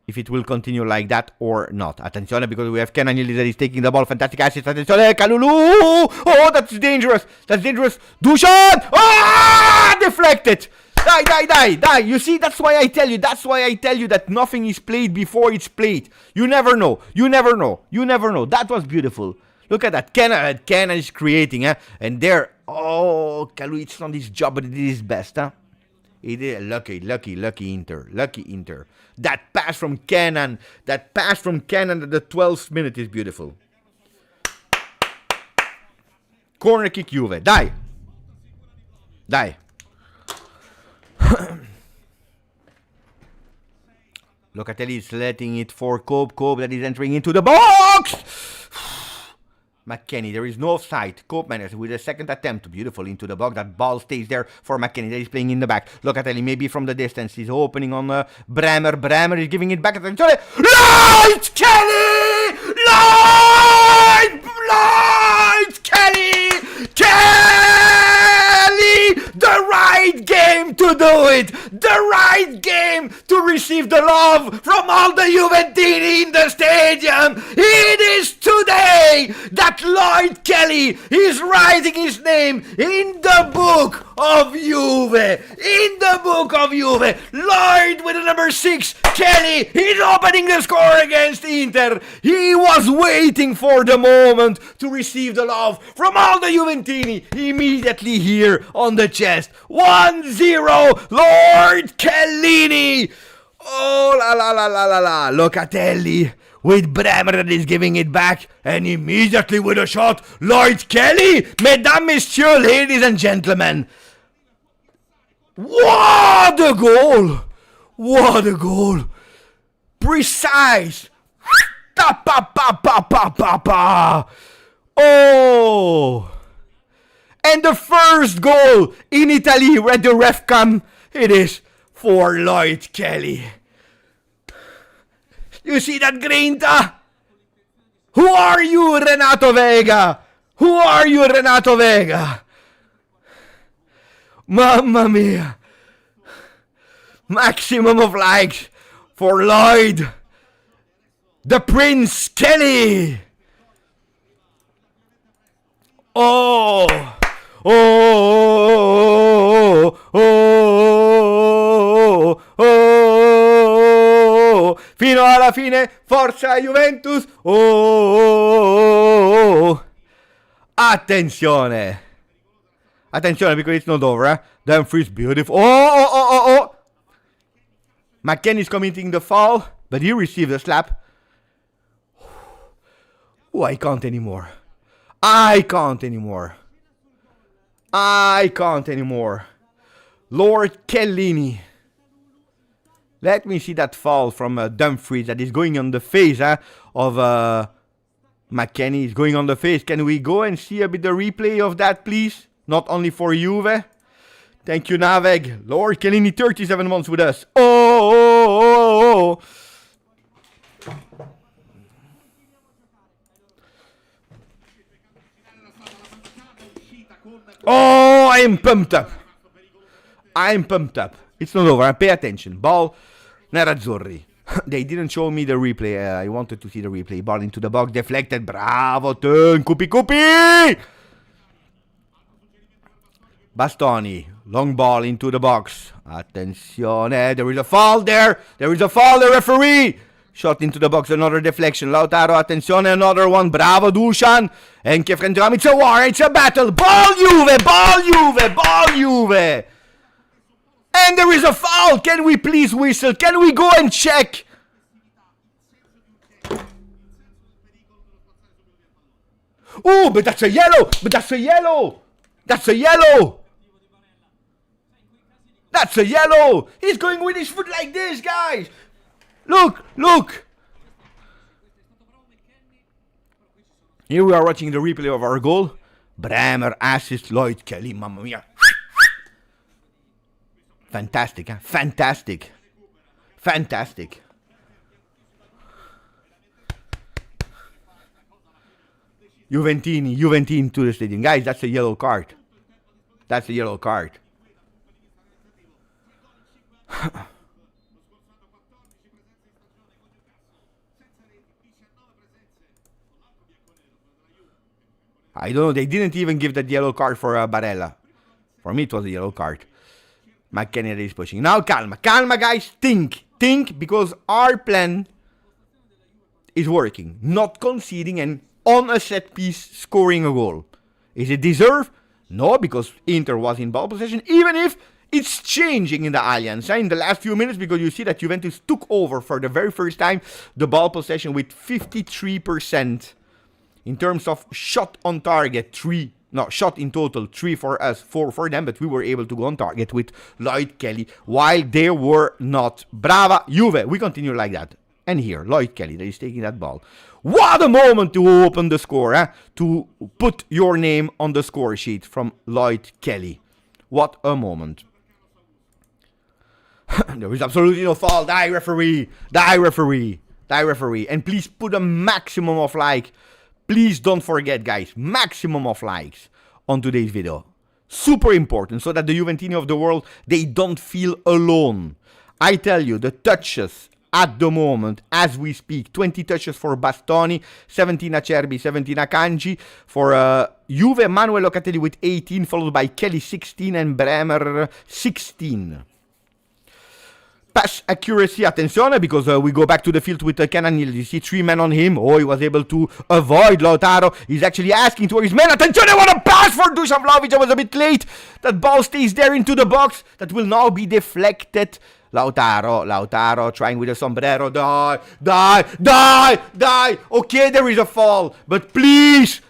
if it will continue like that or not. Attenzione, because we have Kenan that is taking the ball. Fantastic assist. Attenzione, Kalulu. Oh, that's dangerous. That's dangerous. Dusan. Ah, deflected. Die. You see, that's why I tell you that nothing is played before it's played. You never know. That was beautiful. Look at that. Kenan is creating, and there, Kalulu, it's not his job, but it is his best, It is lucky Inter. That pass from Kenan at the 12th minute is beautiful. Corner kick Juve. Dai. Dai. Locatelli is letting it for Cope. Cope that is entering into the box. McKennie, there is no offside. Cope manages with a second attempt. Beautiful into the box. That ball stays there for McKennie. That is playing in the back. Locatelli, maybe from the distance. He's opening on Bremer. Bremer is giving it back. Lloyd Kelly! Lloyd Kelly! Kelly! The right game to do it! The right game to receive the love from all the Juventini in the stadium! It is today that Lloyd Kelly is writing his name in the book of Juve! In the book of Juve! Lloyd with the number 6, Kelly is opening the score against Inter! He was waiting for the moment to receive the love from all the Juventini immediately here on the chest. 1-0, Lord Kellini! Oh la la la la la la, Locatelli with Bremer that is giving it back, and immediately with a shot, Lloyd Kelly! Mesdames, Messieurs, ladies and gentlemen. What a goal! What a goal! Precise! Pa pa pa pa pa pa pa! Oh! And the first goal in Italy where the ref come, it is for Lloyd Kelly. You see that grinta? Who are you, Renato Vega? Who are you, Renato Vega? Mamma mia. Maximum of likes for Lloyd. The Prince Kelly. Oh. Oh, oh, oh, oh, fino alla fine, forza Juventus, oh, attenzione, attenzione because it's not over, Dumfries, beautiful, oh, McKennie is committing the foul, but he received a slap. Oh, I can't anymore. Lord Kellini. Let me see that foul from Dumfries that is going on the face of McKennie. Is going on the face. Can we go and see a bit the replay of that, please? Not only for Juve. Thank you, Naveg. Lord Kellini, 37 months with us. Oh. Oh, I'm pumped up. It's not over. Pay attention. Ball, Nerazzurri. They didn't show me the replay. I wanted to see the replay. Ball into the box. Deflected. Bravo, turn. Cupi. Bastoni. Long ball into the box. Attenzione. There is a foul there. The referee. Shot into the box, another deflection. Lautaro, attenzione, another one. Bravo, Dusan. And Kefrendrami, it's a war, it's a battle. Ball Juve. And there is a foul. Can we please whistle? Can we go and check? Oh, but that's a yellow. He's going with his foot like this, guys. Look! Here we are watching the replay of our goal. Bremer assist Lloyd Kelly, mamma mia. Fantastic, huh? Fantastic. Juventini to the stadium. Guys, that's a yellow card. I don't know, they didn't even give that yellow card for Barella. For me, it was a yellow card. McKennie is pushing. Now, calma, guys. Think, because our plan is working. Not conceding and on a set piece scoring a goal. Is it deserved? No, because Inter was in ball possession, even if it's changing in the Allianz in the last few minutes, because you see that Juventus took over for the very first time the ball possession with 53%. In terms of shot on target, 3 No, shot in total, 3 for us, 4 for them, but we were able to go on target with Lloyd Kelly, while they were not. Brava Juve, we continue like that. And here, Lloyd Kelly, that is taking that ball. What a moment to open the score, to put your name on the score sheet from Lloyd Kelly. What a moment. There is absolutely no foul. Die referee, die referee, die referee. And please put a maximum of like. Please don't forget, guys, maximum of likes on today's video. Super important, so that the Juventini of the world, they don't feel alone. I tell you, the touches at the moment, as we speak, 20 touches for Bastoni, 17 Acerbi, 17 Akanji. For Juve, Manuel Locatelli with 18, followed by Kelly 16 and Bremer 16. Pass accuracy, attenzione, because we go back to the field with Kenan. You see 3 men on him. Oh, he was able to avoid Lautaro. He's actually asking to his men. Attenzione, what a pass for Dusan Vlahovic. I was a bit late. That ball stays there into the box. That will now be deflected. Lautaro trying with a sombrero. Die. Okay, there is a fall. But please,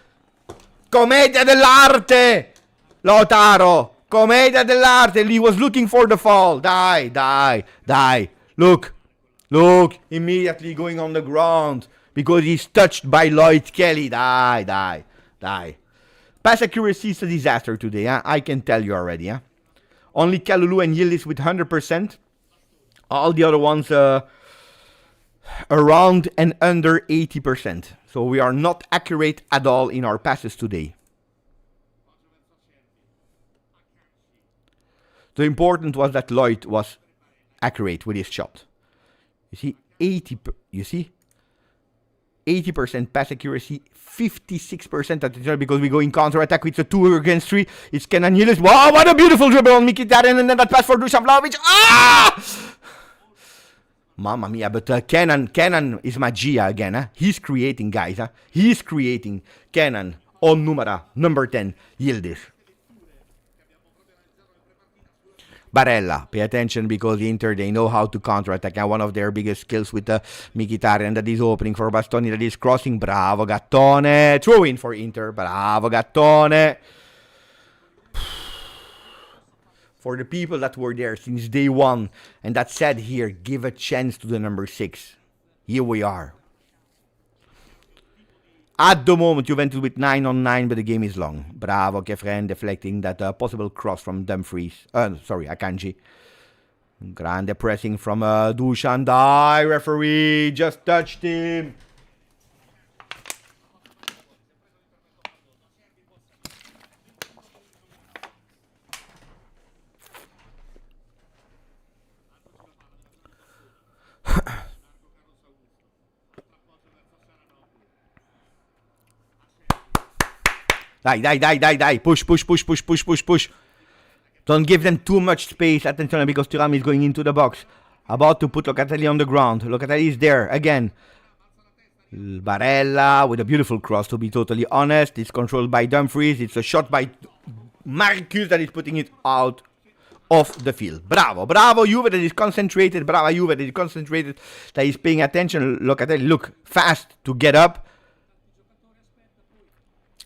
commedia dell'arte. Lautaro. Commedia dell'arte, he was looking for the fall. Die. Look, immediately going on the ground because he's touched by Lloyd Kelly. Die. Pass accuracy is a disaster today, I can tell you already. Only Kalulu and Yildiz with 100%. All the other ones around and under 80%. So we are not accurate at all in our passes today. The important was that Lloyd was accurate with his shot. You see, 80% pass accuracy, 56% attention because we go in counter-attack with a 2 against 3. It's Kenan Yildiz. Wow, what a beautiful dribble on Mkhitaryan, and then that pass for Dusan Vlahovic. Mamma mia, but Kenan is magia again. He's creating, guys. He's creating. Kenan on number 10, Yildiz. Barella, pay attention because Inter, they know how to counter-attack. And one of their biggest skills with Mkhitaryan, that is opening for Bastoni, that is crossing. Bravo, Gattone. Throw in for Inter. Bravo, Gattone. For the people that were there since day one and that said here, give a chance to the number 6. Here we are. At the moment, Juventus with 9 on 9, but the game is long. Bravo, Kefren deflecting that possible cross from Dumfries. Akanji. Grande pressing from Dusan. Die, referee. Just touched him. Die. Push. Don't give them too much space. Attention, because Thuram is going into the box. About to put Locatelli on the ground. Locatelli is there again. Barella with a beautiful cross, to be totally honest. It's controlled by Dumfries. It's a shot by Marcus that is putting it out of the field. Bravo, Juve that is concentrated. Bravo, Juve that is concentrated. That is paying attention. Locatelli, look, fast to get up.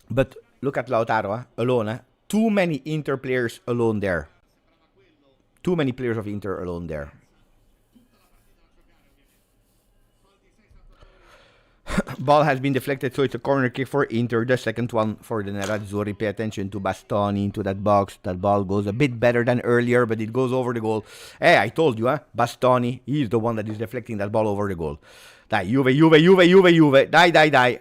But look at Lautaro, alone. Too many Inter players alone there. Too many players of Inter alone there. Ball has been deflected, so it's a corner kick for Inter. The second one for the Nerazzurri. Pay attention to Bastoni into that box. That ball goes a bit better than earlier, but it goes over the goal. Hey, I told you, Bastoni, he's the one that is deflecting that ball over the goal. Die, Juve. Die.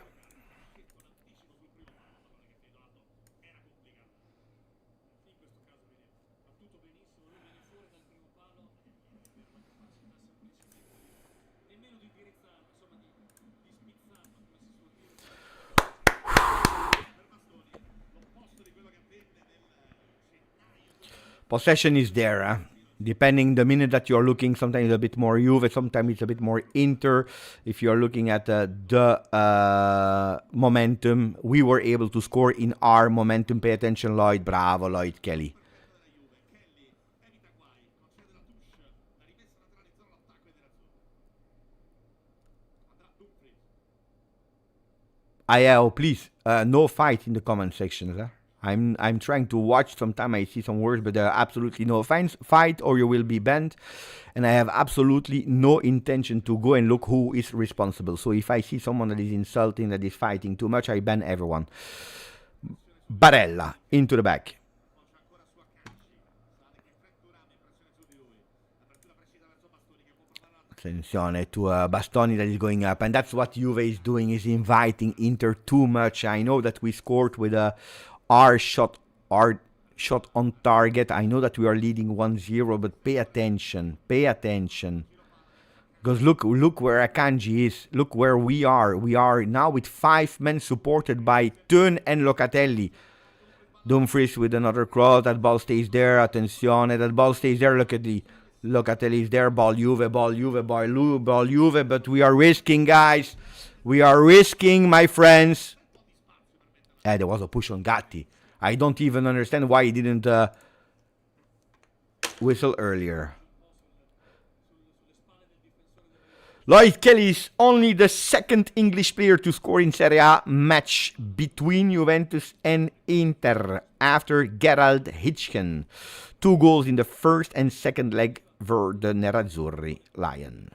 Possession is there, depending the minute that you're looking. Sometimes it's a bit more Juve, sometimes it's a bit more Inter. If you're looking at the momentum, we were able to score in our momentum. Pay attention, Lloyd. Bravo, Lloyd Kelly. Please, no fight in the comment sections. I'm trying to watch. Sometimes I see some words, but there are absolutely no offense. Fight or you will be banned. And I have absolutely no intention to go and look who is responsible. So if I see someone that is insulting, that is fighting too much, I ban everyone. Barella into the back. Attenzione to Bastoni that is going up, and that's what Juve is doing, is inviting Inter too much. I know that we scored with our shot on target. I know that we are leading 1-0, but pay attention. Because look where Akanji is. Look where we are. We are now with 5 men supported by Tun and Locatelli. Dumfries with another cross. That ball stays there. Attenzione. That ball stays there. Locatelli is there. Ball Juve. But we are risking, guys. We are risking, my friends. There was a push on Gatti. I don't even understand why he didn't whistle earlier. Lloyd Kelly is only the second English player to score in Serie A match between Juventus and Inter after Gerald Hitchken. 2 goals in the first and second leg for the Nerazzurri Lion.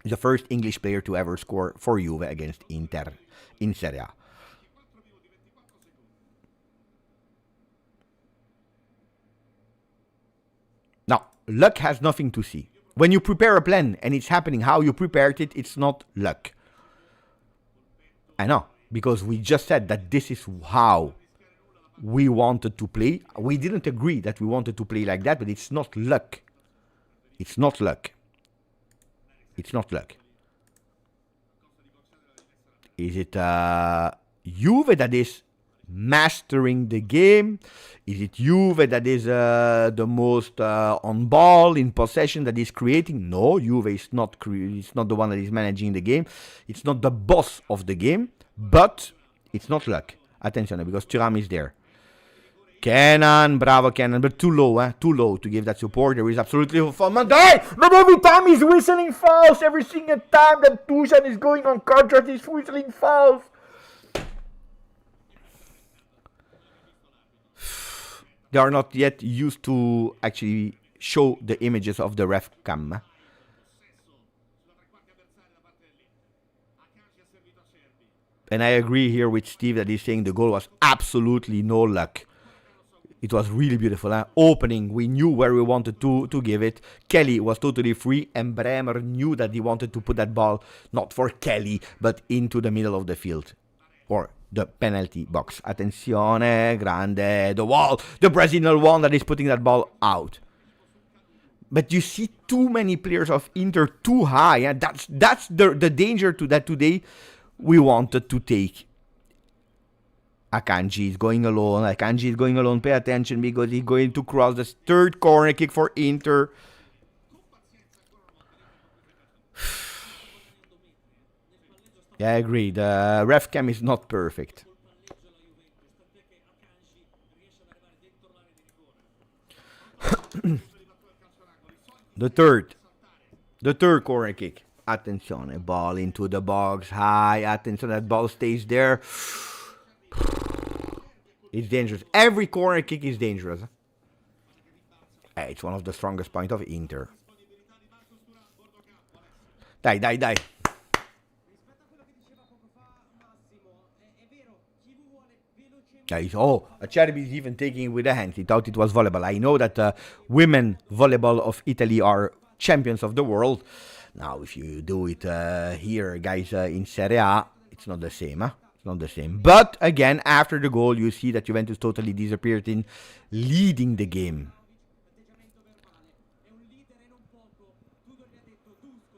He's the first English player to ever score for Juve against Inter in Serie A. Now, luck has nothing to see. When you prepare a plan and it's happening how you prepared it, it's not luck. I know, because we just said that this is how we wanted to play. We didn't agree that we wanted to play like that, but it's not luck. It's not luck. It's not luck. Is it Juve that is mastering the game? Is it Juve that is the most on ball, in possession, that is creating? No, Juve is not it's not the one that is managing the game. It's not the boss of the game, but it's not luck. Attention, because Thuram is there. Kenan, bravo Kenan, but too low to give that support. There is absolutely no fun. Mandai! But every time he's whistling fouls, every single time that Dusan is going on contract, he's whistling fouls. They are not yet used to actually show the images of the ref cam. And I agree here with Steve that he's saying the goal was absolutely no luck. It was really beautiful. Opening, we knew where we wanted to give it. Kelly was totally free, and Bremer knew that he wanted to put that ball, not for Kelly, but into the middle of the field. Or the penalty box. Attenzione, grande, the wall. The Brazilian one that is putting that ball out. But you see too many players of Inter too high. And that's the danger to that today we wanted to take. Akanji is going alone. Pay attention, because he's going to cross the third corner kick for Inter. Yeah, I agree. The ref cam is not perfect. The third corner kick. Attenzione, ball into the box, high. Attention, that ball stays there. It's dangerous. Every corner kick is dangerous. It's one of the strongest points of Inter. Dai. Acerbi is even taking it with the hands. He thought it was volleyball. I know that women volleyball of Italy are champions of the world. Now, if you do it here, guys, in Serie A, it's not the same, huh? It's not the same. But, again, after the goal, you see that Juventus totally disappeared in leading the game.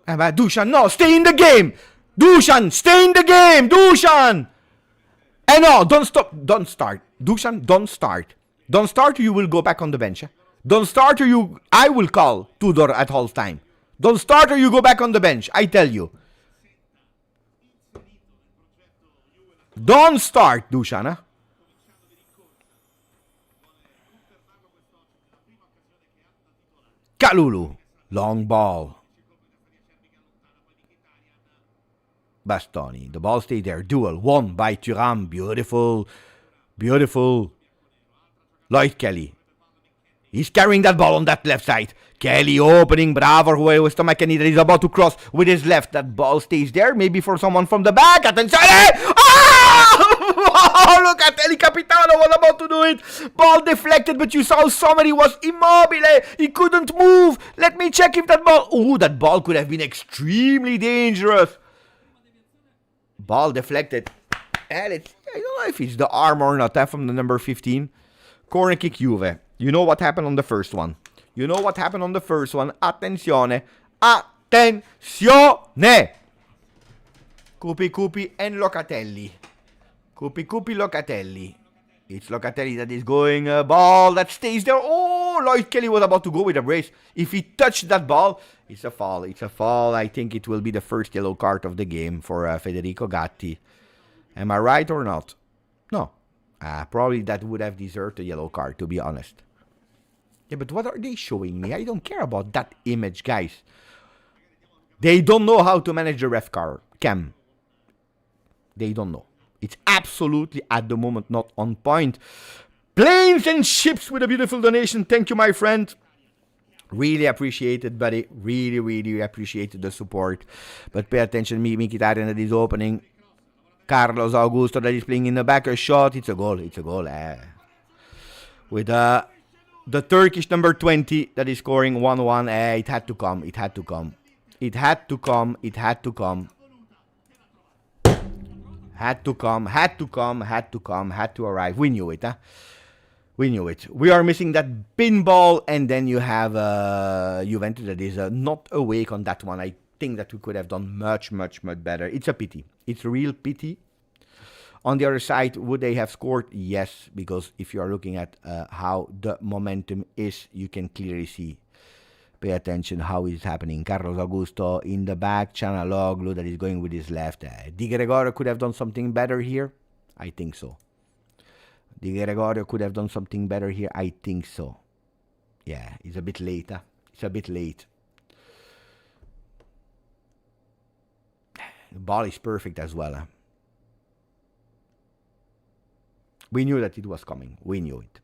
Dusan, no, stay in the game! Dusan, stay in the game! Dusan! No, don't stop. Don't start. Dusan, don't start. Don't start or you will go back on the bench. Don't start or I will call Tudor at half time. Don't start or you go back on the bench. I tell you. Don't start, Dusan. Kalulu. Long ball. Bastoni. The ball stays there. Duel won by Thuram. Beautiful. Beautiful. Lloyd Kelly. He's carrying that ball on that left side. Kelly opening. Bravo with the McKennie that is about to cross with his left. That ball stays there. Maybe for someone from the back. Attenzione! Oh, look at El Capitano was about to do it. Ball deflected, but you saw somebody was immobile. He couldn't move. Let me check if that ball... Ooh, that ball could have been extremely dangerous. Ball deflected. And I don't know if it's the arm or not from the number 15. Corner kick Juve. You know what happened on the first one. You know what happened on the first one. Attenzione. Attenzione. Cupi and Locatelli. Cupi Locatelli. It's Locatelli that is going. Ball that stays there. Oh, Lloyd Kelly was about to go with a brace. If he touched that ball, it's a foul. It's a foul. I think it will be the first yellow card of the game for Federico Gatti. Am I right or not? No. Probably that would have deserved a yellow card, to be honest. Yeah, but what are they showing me? I don't care about that image, guys. They don't know how to manage the ref cam. They don't know. It's absolutely, at the moment, not on point. Planes and ships with a beautiful donation. Thank you, my friend. Really appreciated, buddy. Really appreciated the support. But pay attention, Mkhitaryan that is opening. Carlos Augusto that is playing in the back. A shot. It's a goal. It's a goal. With the Turkish number 20 that is scoring 1-1. It had to come. It had to come. It had to come. It had to come. Had to come. Had to come. Had to come. Had to arrive. We knew it, huh? We knew it. We are missing that pinball, and then you have Juventus that is not awake on that one. I think that we could have done much better. It's a pity. It's a real pity. On the other side, would they have scored? Yes, because if you are looking at how the momentum is, you can clearly see. Pay attention how it's happening. Carlos Augusto in the back. Çalhanoğlu that is going with his left. Di Gregorio could have done something better here. I think so. Di Gregorio could have done something better here. I think so. Yeah, it's a bit late. Huh? It's a bit late. The ball is perfect as well. Huh? We knew that it was coming. We knew it.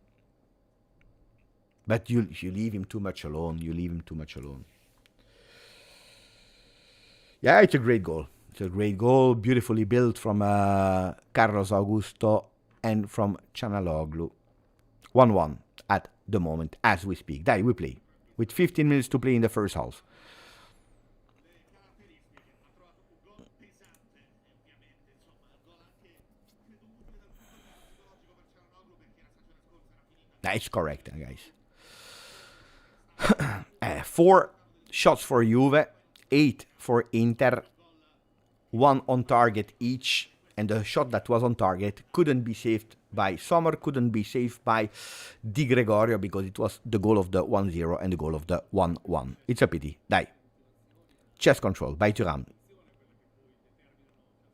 But you leave him too much alone. You leave him too much alone. Yeah, it's a great goal. It's a great goal. Beautifully built from Carlos Augusto and from Çalhanoğlu. 1-1 at the moment as we speak. Dai, we play. With 15 minutes to play in the first half. That's correct, guys. 4 shots for Juve, 8 for Inter, 1 on target each, and the shot that was on target couldn't be saved by Sommer, couldn't be saved by Di Gregorio because it was the goal of the 1-0 and the goal of the 1-1. It's a pity. Dai. Chest control by Thuram.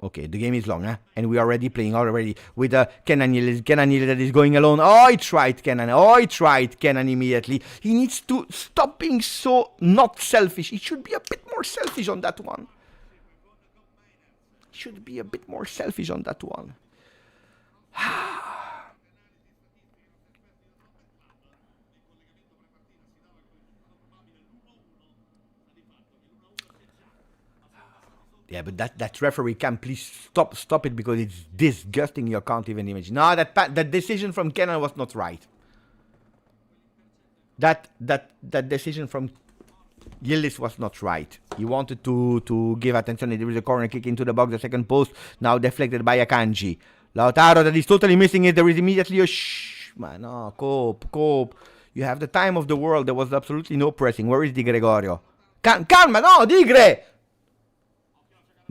Okay, the game is long, huh? And we are already playing with Kenan that is going alone. Oh, he tried Kenan. Oh, he tried Kenan immediately. He needs to stop being so not selfish. He should be a bit more selfish on that one. He should be a bit more selfish on that one. Yeah, but that referee can please stop it because it's disgusting. You can't even imagine. No, that decision from Kenan was not right. That decision from Yildiz was not right. He wanted to give attention. There was a corner kick into the box, the second post, now deflected by Akanji. Lautaro that is totally missing it. There is immediately a man. No, cope. You have the time of the world. There was absolutely no pressing. Where is Di Gregorio? Calma, no, Digre!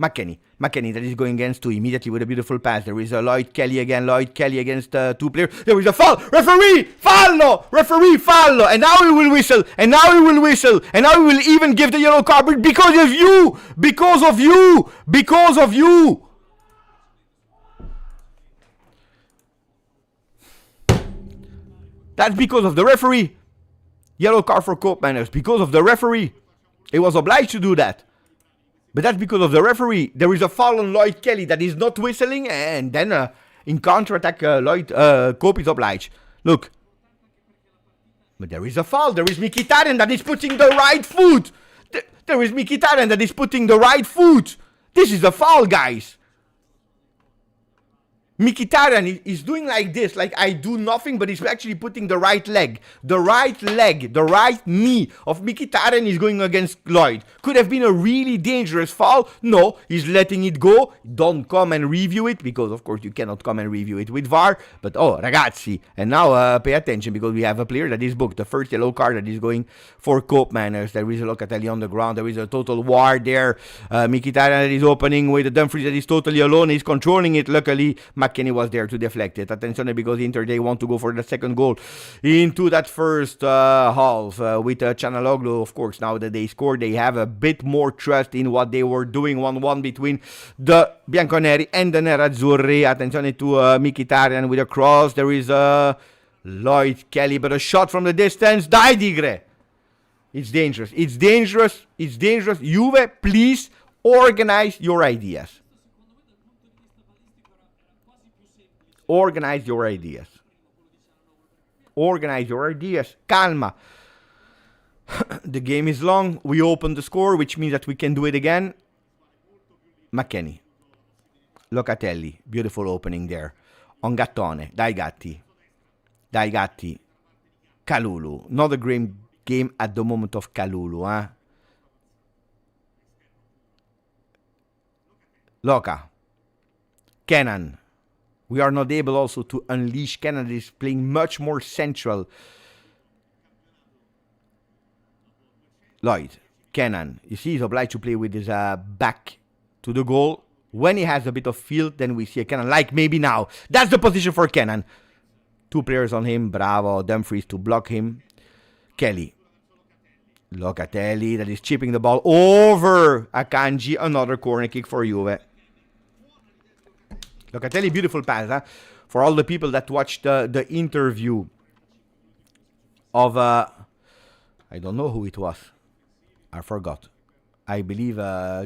McKennie that is going against 2 immediately with a beautiful pass. There is a Lloyd Kelly against 2 players. There is a foul. Referee fallo. And now he will whistle. And now he will even give the yellow card because of you. That's because of the referee. Yellow card for Cope Manners because of the referee. He was obliged to do that. But that's because of the referee. There is a foul on Lloyd Kelly that is not whistling, and then in counter-attack, Cope is obliged. Look. But there is a foul. There is Mkhitaryan that is putting the right foot. There is Mkhitaryan that is putting the right foot. This is a foul, guys. Mkhitaryan is doing like this, like I do nothing, but he's actually putting the right leg. The right knee of Mkhitaryan is going against Lloyd. Could have been a really dangerous foul. No, he's letting it go. Don't come and review it, because of course you cannot come and review it with VAR. But oh, ragazzi, and now pay attention, because we have a player that is booked. The first yellow card that is going for Cope Manners. There is a Locatelli on the ground. There is a total war there. Mkhitaryan that is opening with a Dumfries that is totally alone. He's controlling it. Luckily, McKennie was there to deflect it. Attention, because Inter, they want to go for the second goal into that first half with Çalhanoğlu. Of course, now that they scored, they have a bit more trust in what they were doing. 1-1 between the Bianconeri and the Nerazzurri. Attention to Mkhitaryan with a cross. There is Lloyd Kelly, but a shot from the distance. Dai Tigre! It's dangerous. It's dangerous. It's dangerous. Juve, please organize your ideas. Organize your ideas. Organize your ideas. Calma. The game is long. We open the score, which means that we can do it again. McKennie. Locatelli. Beautiful opening there. On Gattone. Dai Gatti. Dai Gatti. Kalulu. Not a great game at the moment of Kalulu. Loca. Kenan. We are not able also to unleash Kenan. Is playing much more central. Lloyd. Kenan. You see, he's obliged to play with his back to the goal. When he has a bit of field, then we see a Kenan. Like maybe now. That's the position for Kenan. Two players on him. Bravo. Dumfries to block him. Kelly. Locatelli that is chipping the ball over Akanji. Another corner kick for Juve. Locatelli, beautiful pass, for all the people that watched the interview of, I don't know who it was. I forgot. I believe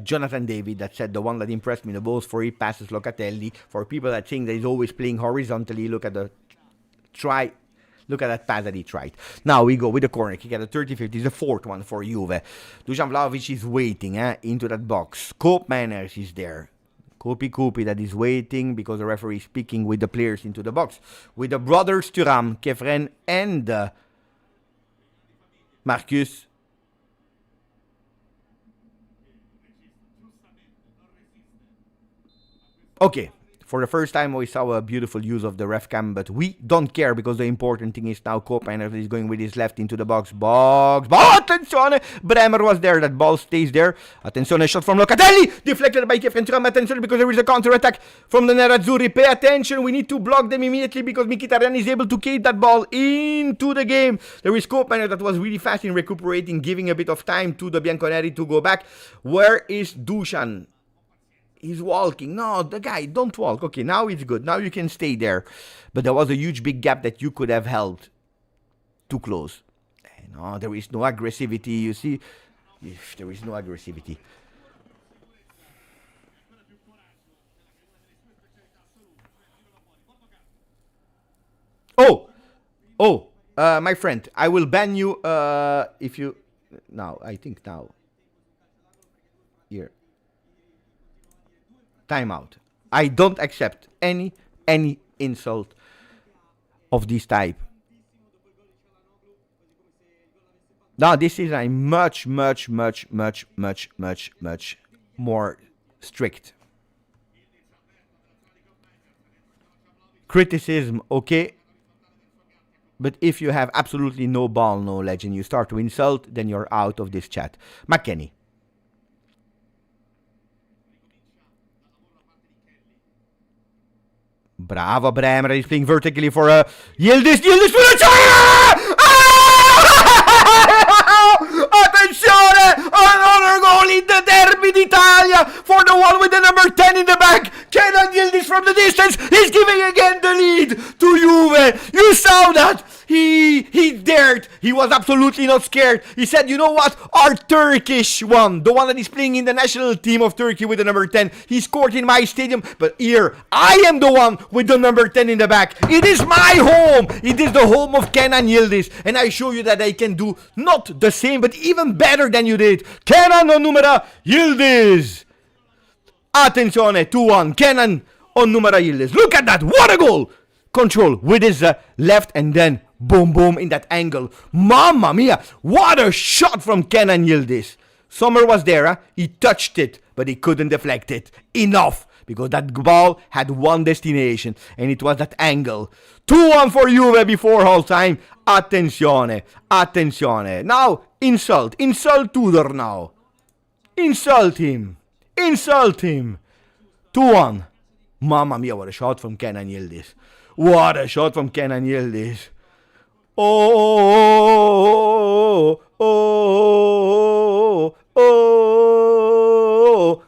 Jonathan David that said the one that impressed me the most for he passes Locatelli. For people that think that he's always playing horizontally, look at the try. Look at that pass that he tried. Now we go with the corner kick at the 35th. It's the fourth one for Juve. Dusan Vlahovic is waiting into that box. Cope Manners is there. Kopi that is waiting because the referee is speaking with the players into the box. With the brothers Thuram, Kefren and Marcus. Okay. For the first time, we saw a beautiful use of the ref cam, but we don't care because the important thing is now Cope is going with his left into the box. Attenzione! Bremer was there. That ball stays there. Attenzione, shot from Locatelli! Deflected by Kefren Thuram. Attention, because there is a counter-attack from the Nerazzurri. Pay attention. We need to block them immediately because Mkhitaryan is able to keep that ball into the game. There is Cope that was really fast in recuperating, giving a bit of time to the Bianconeri to go back. Where is Dusan? He's walking. No, the guy, don't walk. Okay, now it's good. Now you can stay there. But there was a huge big gap that you could have held too close. No, there is no aggressivity. You see, there is no aggressivity. My friend, I will ban you if you... Now, I think now. Here. Timeout. I don't accept any insult of this type. Now this is a much more strict. Criticism, okay. But if you have absolutely no ball knowledge and you start to insult, then you're out of this chat. McKennie. Bravo Bremer, he's playing vertically for Yildiz for the shot! Attenzione! Another goal in the Derby d'Italia for the one with the number 10 in the back. Kenan Yildiz from the distance. He's giving again the lead to Juve. You saw that. He dared. He was absolutely not scared. He said, you know what? Our Turkish one, the one that is playing in the national team of Turkey with the number 10, he scored in my stadium. But here, I am the one with the number 10 in the back. It is my home. It is the home of Kenan Yildiz. And I show you that I can do not the same, but even better than you did. Kenan on numero Yildiz. Attenzione, 2-1. Kenan on numero Yildiz. Look at that. What a goal. Control with his left and then boom, boom in that angle. Mamma mia. What a shot from Kenan Yildiz. Sommer was there. He touched it, but he couldn't deflect it. Enough. Because that ball had one destination. And it was that angle. 2-1 for Juve before half time. Attenzione. Attenzione. Now, insult. Insult Tudor now. Insult him. Insult him. 2-1. Mamma mia, what a shot from Kenan Yildiz. What a shot from Kenan Yildiz. Oh, oh, oh, oh.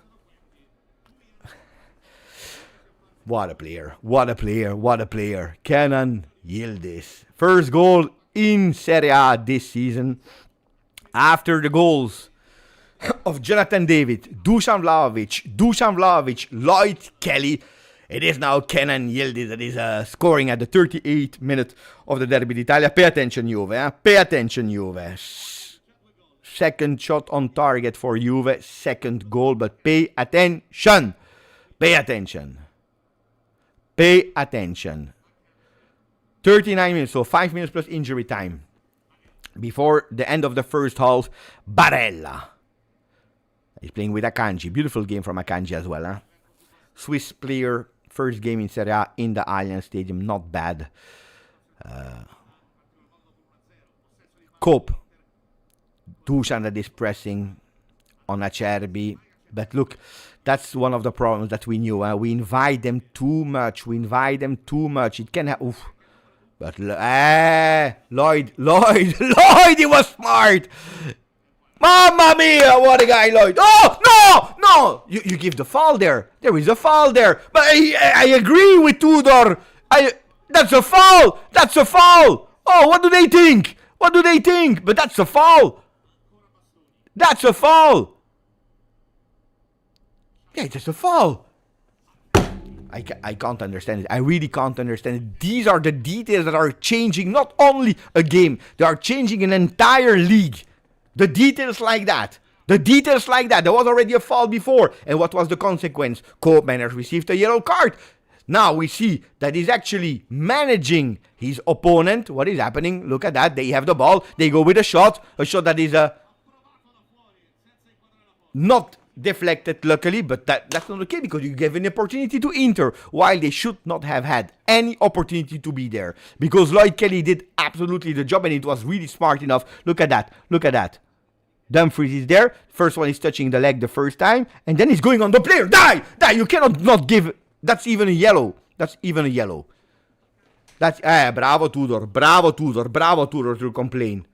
What a player. What a player. What a player. Kenan Yildiz. First goal in Serie A this season. After the goals of Jonathan David, Dusan Vlahovic, Lloyd Kelly. It is now Kenan Yildiz that is scoring at the 38th minute of the Derby d'Italia. Pay attention, Juve. Pay attention, Juve. Second shot on target for Juve. Second goal, but pay attention. Pay attention. Pay attention. 39 minutes, so 5 minutes plus injury time. Before the end of the first half, Barella. He's playing with Akanji. Beautiful game from Akanji as well. Swiss player, first game in Serie A in the Allianz Stadium. Not bad. Cope. Dusan that is pressing on Acerbi. But look, that's one of the problems that we knew. We invite them too much. It can have... Oof. But Lloyd, he was smart. Mamma mia, what a guy, Lloyd. Oh, no. You give the foul there. There is a foul there. But I agree with Tudor. That's a foul. Oh, what do they think? But that's a foul. Yeah, it's just a foul. I can't understand it. I really can't understand it. These are the details that are changing not only a game. They are changing an entire league. The details like that. There was already a foul before. And what was the consequence? Koopman has received a yellow card. Now we see that he's actually managing his opponent. What is happening? Look at that. They have the ball. They go with a shot. A shot that is not deflected, luckily, but that's not okay because you gave an opportunity to Inter, while they should not have had any opportunity to be there because Lloyd Kelly did absolutely the job and it was really smart enough. Look at that. Dumfries is there. First one is touching the leg the first time, and then he's going on the player. Die! You cannot not give. That's even a yellow. That's bravo Tudor to complain.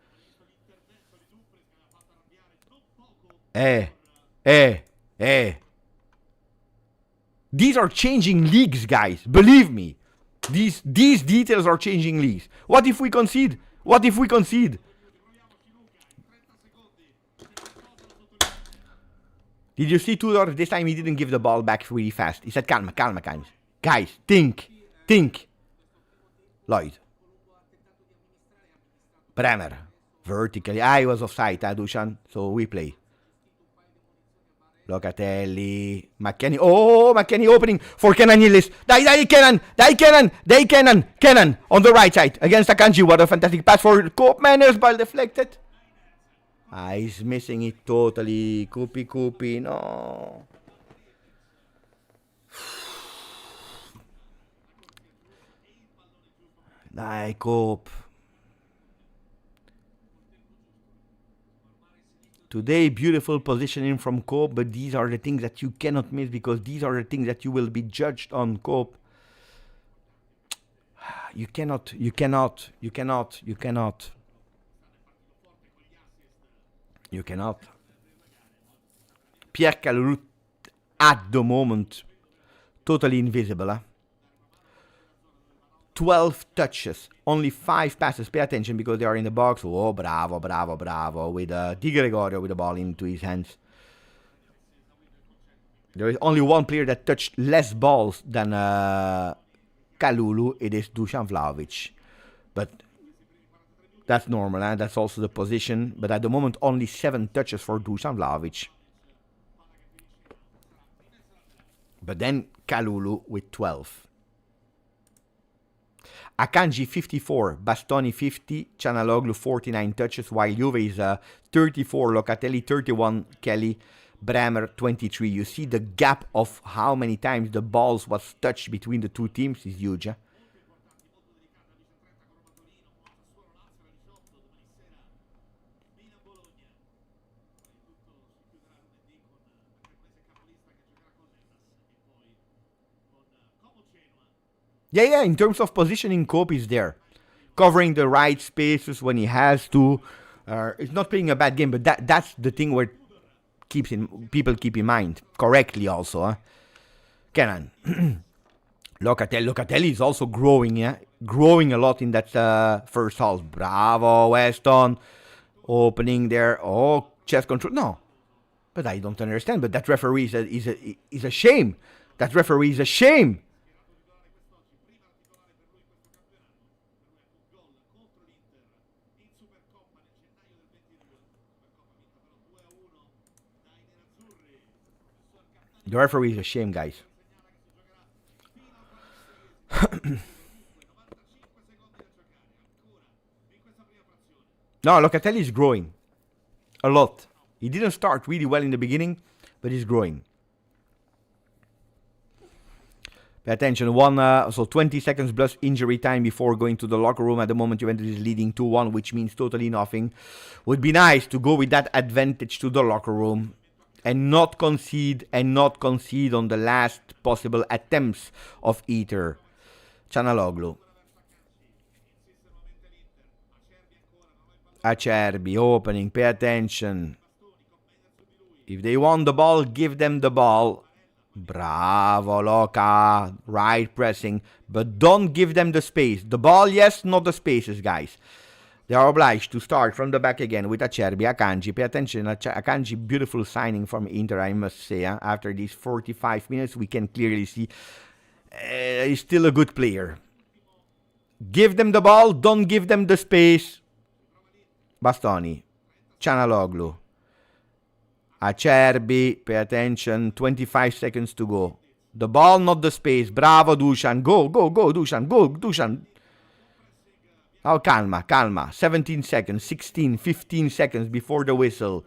These are changing leagues, guys. Believe me. These details are changing leagues. What if we concede? Did you see Tudor? This time he didn't give the ball back really fast. He said, calma. Guys, think. Lloyd. Bremer. Vertically. He was offside, Dusan. So we play. Locatelli, McKennie. Oh, McKennie opening for Kenan Yildiz. Kenan on the right side against Akanji. What a fantastic pass for Koopmanners, ball deflected. He's missing it totally. Kupi, no. Coop. Today, beautiful positioning from Cope, but these are the things that you cannot miss because these are the things that you will be judged on, Cope. You cannot. Pierre Calrout, at the moment, totally invisible. 12 touches, only 5 passes. Pay attention because they are in the box. Oh, bravo, bravo, bravo. With Di Gregorio with the ball into his hands. There is only one player that touched less balls than Kalulu. It is Dusan Vlahovic. But that's normal, eh? That's also the position. But at the moment, only 7 touches for Dusan Vlahovic. But then Kalulu with 12. Akanji 54, Bastoni 50, Çalhanoğlu 49 touches, while Juve is 34, Locatelli 31, Kelly, Bremer 23. You see the gap of how many times the balls was touched between the two teams is huge. Eh? Yeah, in terms of positioning, Cope is there. Covering the right spaces when he has to. It's not playing a bad game, but that's the thing where people keep in mind. Correctly also. Huh? Kenan. Locatelli is also growing, yeah? Growing a lot in that first half. Bravo, Weston. Opening there. Oh, chest control. No. But I don't understand. But that referee is a shame. That referee is a shame. The referee is a shame, guys. No, Locatelli is growing. A lot. He didn't start really well in the beginning, but he's growing. Pay attention, so 20 seconds plus injury time before going to the locker room. At the moment, Juventus is leading 2-1, which means totally nothing. Would be nice to go with that advantage to the locker room. And not concede on the last possible attempts of either. Çalhanoğlu. Acerbi opening, pay attention. If they want the ball, give them the ball. Bravo, Loca. Right pressing. But don't give them the space. The ball, yes, not the spaces, guys. They are obliged to start from the back again with Acerbi, Akanji. Pay attention, Akanji, beautiful signing from Inter, I must say. After these 45 minutes, we can clearly see he's still a good player. Give them the ball, don't give them the space. Bastoni, Çalhanoğlu, Acerbi, pay attention, 25 seconds to go. The ball, not the space. Bravo, Dusan. Go, Dusan. Go, Dusan. Oh, calma. 17 seconds, 16, 15 seconds before the whistle.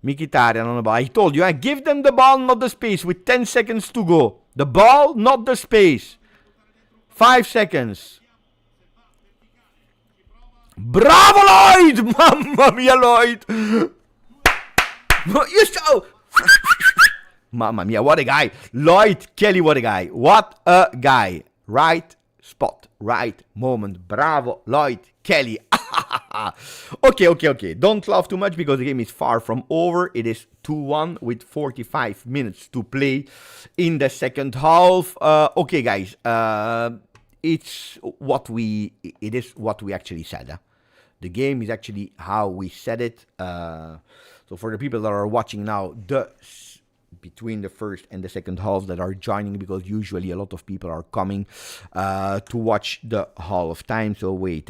Mkhitaryan on the ball. I told you, give them the ball, not the space, with 10 seconds to go. The ball, not the space. 5 seconds. Bravo, Lloyd! Mamma mia, Lloyd! Mamma mia, what a guy. Lloyd Kelly, what a guy. What a guy. Right spot, right moment. Bravo, Lloyd Kelly. Okay. Don't laugh too much because the game is far from over. It is 2-1 with 45 minutes to play in the second half. Okay, guys. It is what we actually said. The game is actually how we said it. So for the people that are watching now, between the first and the second half that are joining, because usually a lot of people are coming to watch the half time. So wait,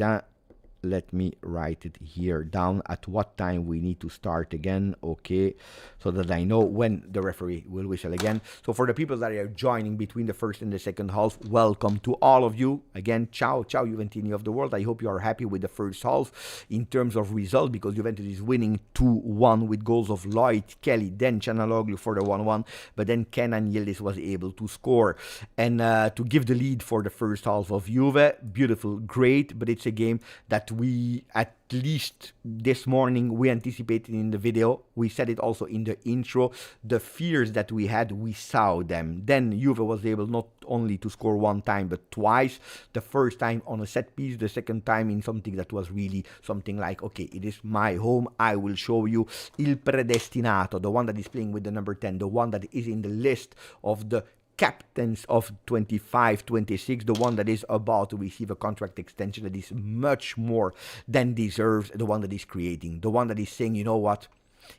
let me write it here down at what time we need to start again. Okay, so that I know when the referee will whistle again. So for the people that are joining between the first and the second half, welcome to all of you. Again, ciao Juventini of the world. I hope you are happy with the first half in terms of result, because Juventus is winning 2-1 with goals of Lloyd Kelly, then Çalhanoğlu for the 1-1, but then Kenan Yildiz was able to score and to give the lead for the first half of Juve. Beautiful, great, but it's a game that we, at least this morning, we anticipated in the video. We said it also in the intro. The fears that we had, we saw them. Then Juve was able not only to score one time, but twice. The first time on a set piece, the second time in something that was really something like, okay, it is my home. I will show you Il Predestinato, the one that is playing with the number 10, the one that is in the list of the captains of 25-26, the one that is about to receive a contract extension that is much more than deserves, the one that is creating, the one that is saying, you know what,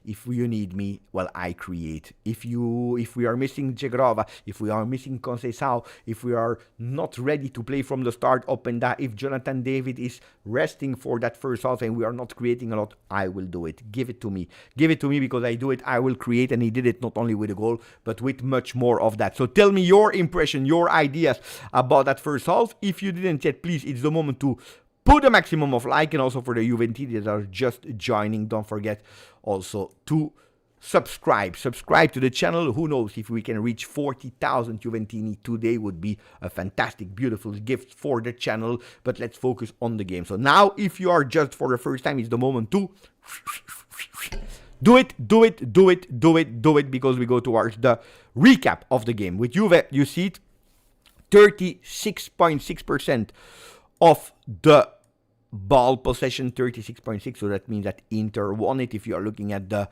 if you need me, well, I create. If we are missing Jegrova, if we are missing Conceição, if we are not ready to play from the start up and down, if Jonathan David is resting for that first half and we are not creating a lot, I will do it. Give it to me. Give it to me because I do it. I will create, and he did it not only with a goal, but with much more of that. So tell me your impression, your ideas about that first half. If you didn't yet, please, it's the moment to put a maximum of like, and also for the Juventini that are just joining, don't forget also to subscribe to the channel. Who knows, if we can reach 40,000 Juventini today would be a fantastic, beautiful gift for the channel. But let's focus on the game. So now, if you are just for the first time, it's the moment to do it, because we go towards the recap of the game. With Juve, you see it, 36.6% of the ball possession, 36.6, so that means that Inter won it. If you are looking at the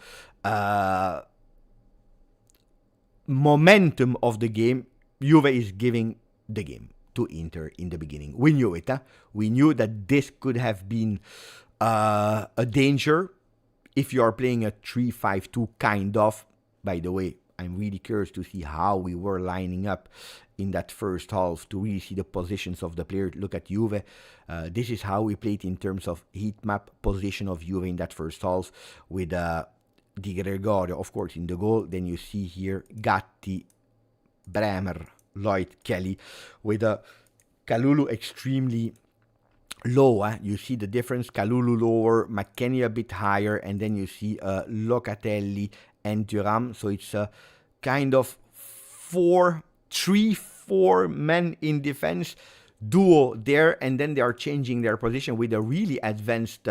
momentum of the game, Juve is giving the game to Inter in the beginning. We knew it. We knew that this could have been a danger if you are playing a 3-5-2 kind of. By the way, I'm really curious to see how we were lining up in that first half to really see the positions of the players. Look at Juve. This is how we played in terms of heat map position of Juve in that first half, with Di Gregorio, of course, in the goal. Then you see here Gatti, Bremer, Lloyd, Kelly, with Kalulu extremely low. You see the difference. Kalulu lower, McKennie a bit higher, and then you see Locatelli and Thuram. So it's a kind of 3-4 men in defense duo there, and then they are changing their position with a really advanced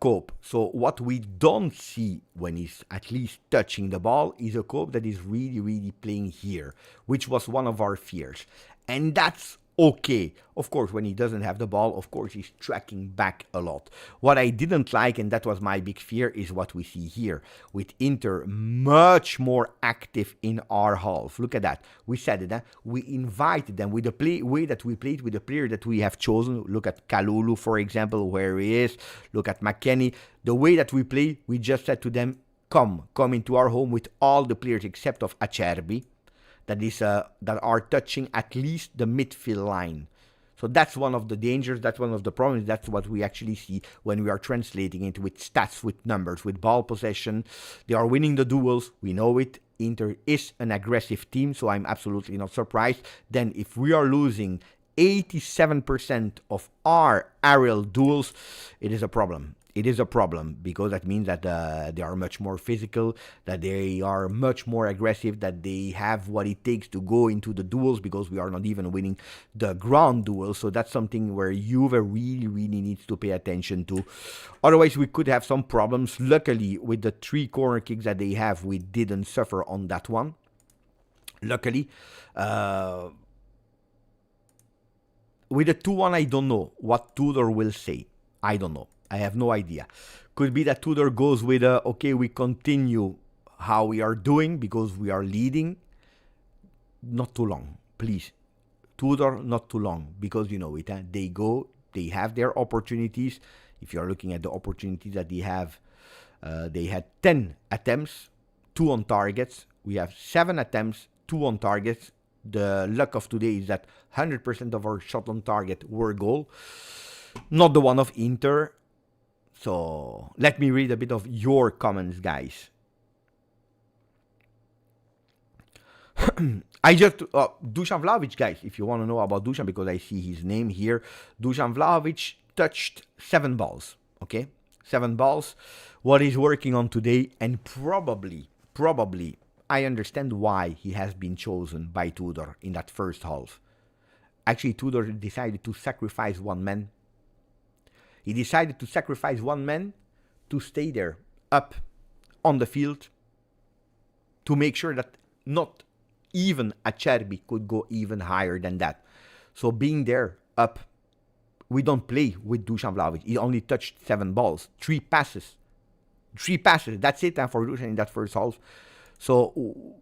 Cope. So what we don't see when he's at least touching the ball is a Cope that is really playing here, which was one of our fears. And that's okay. Of course, when he doesn't have the ball, of course, he's tracking back a lot. What I didn't like, and that was my big fear, is what we see here, with Inter much more active in our half. Look at that. We said it, we invited them with the way that we played with the player that we have chosen. Look at Kalulu, for example, where he is. Look at McKennie. The way that we play, we just said to them, come into our home with all the players except of Acerbi, that are touching at least the midfield line. So that's one of the dangers, that's one of the problems, that's what we actually see when we are translating it with stats, with numbers, with ball possession. They are winning the duels, we know it. Inter is an aggressive team, so I'm absolutely not surprised. Then if we are losing 87% of our aerial duels, it is a problem. It is a problem, because that means that they are much more physical, that they are much more aggressive, that they have what it takes to go into the duels, because we are not even winning the ground duels. So that's something where Juve really needs to pay attention to. Otherwise, we could have some problems. Luckily, with the 3 corner kicks that they have, we didn't suffer on that one. Luckily. With the 2-1, I don't know what Tudor will say. I don't know. I have no idea. Could be that Tudor goes with okay, we continue how we are doing because we are leading. Not too long, please. Tudor, not too long, because you know it. They have their opportunities. If you are looking at the opportunities that they had 10 attempts, 2 on targets. We have 7 attempts, 2 on targets. The luck of today is that 100% of our shot on target were goal. Not the one of Inter. So let me read a bit of your comments, guys. Dusan Vlahovic, guys, if you want to know about Dusan, because I see his name here. Dusan Vlahovic touched 7 balls, okay? 7 balls. What he's working on today, and probably, I understand why he has been chosen by Tudor in that first half. Actually, Tudor decided to sacrifice 1 man. He decided to sacrifice 1 man to stay there, up on the field, to make sure that not even Acerbi could go even higher than that. So being there, up, we don't play with Dusan Vlahovic. He only touched 7 balls, 3 passes. 3 passes, that's it for Dusan in that first half. So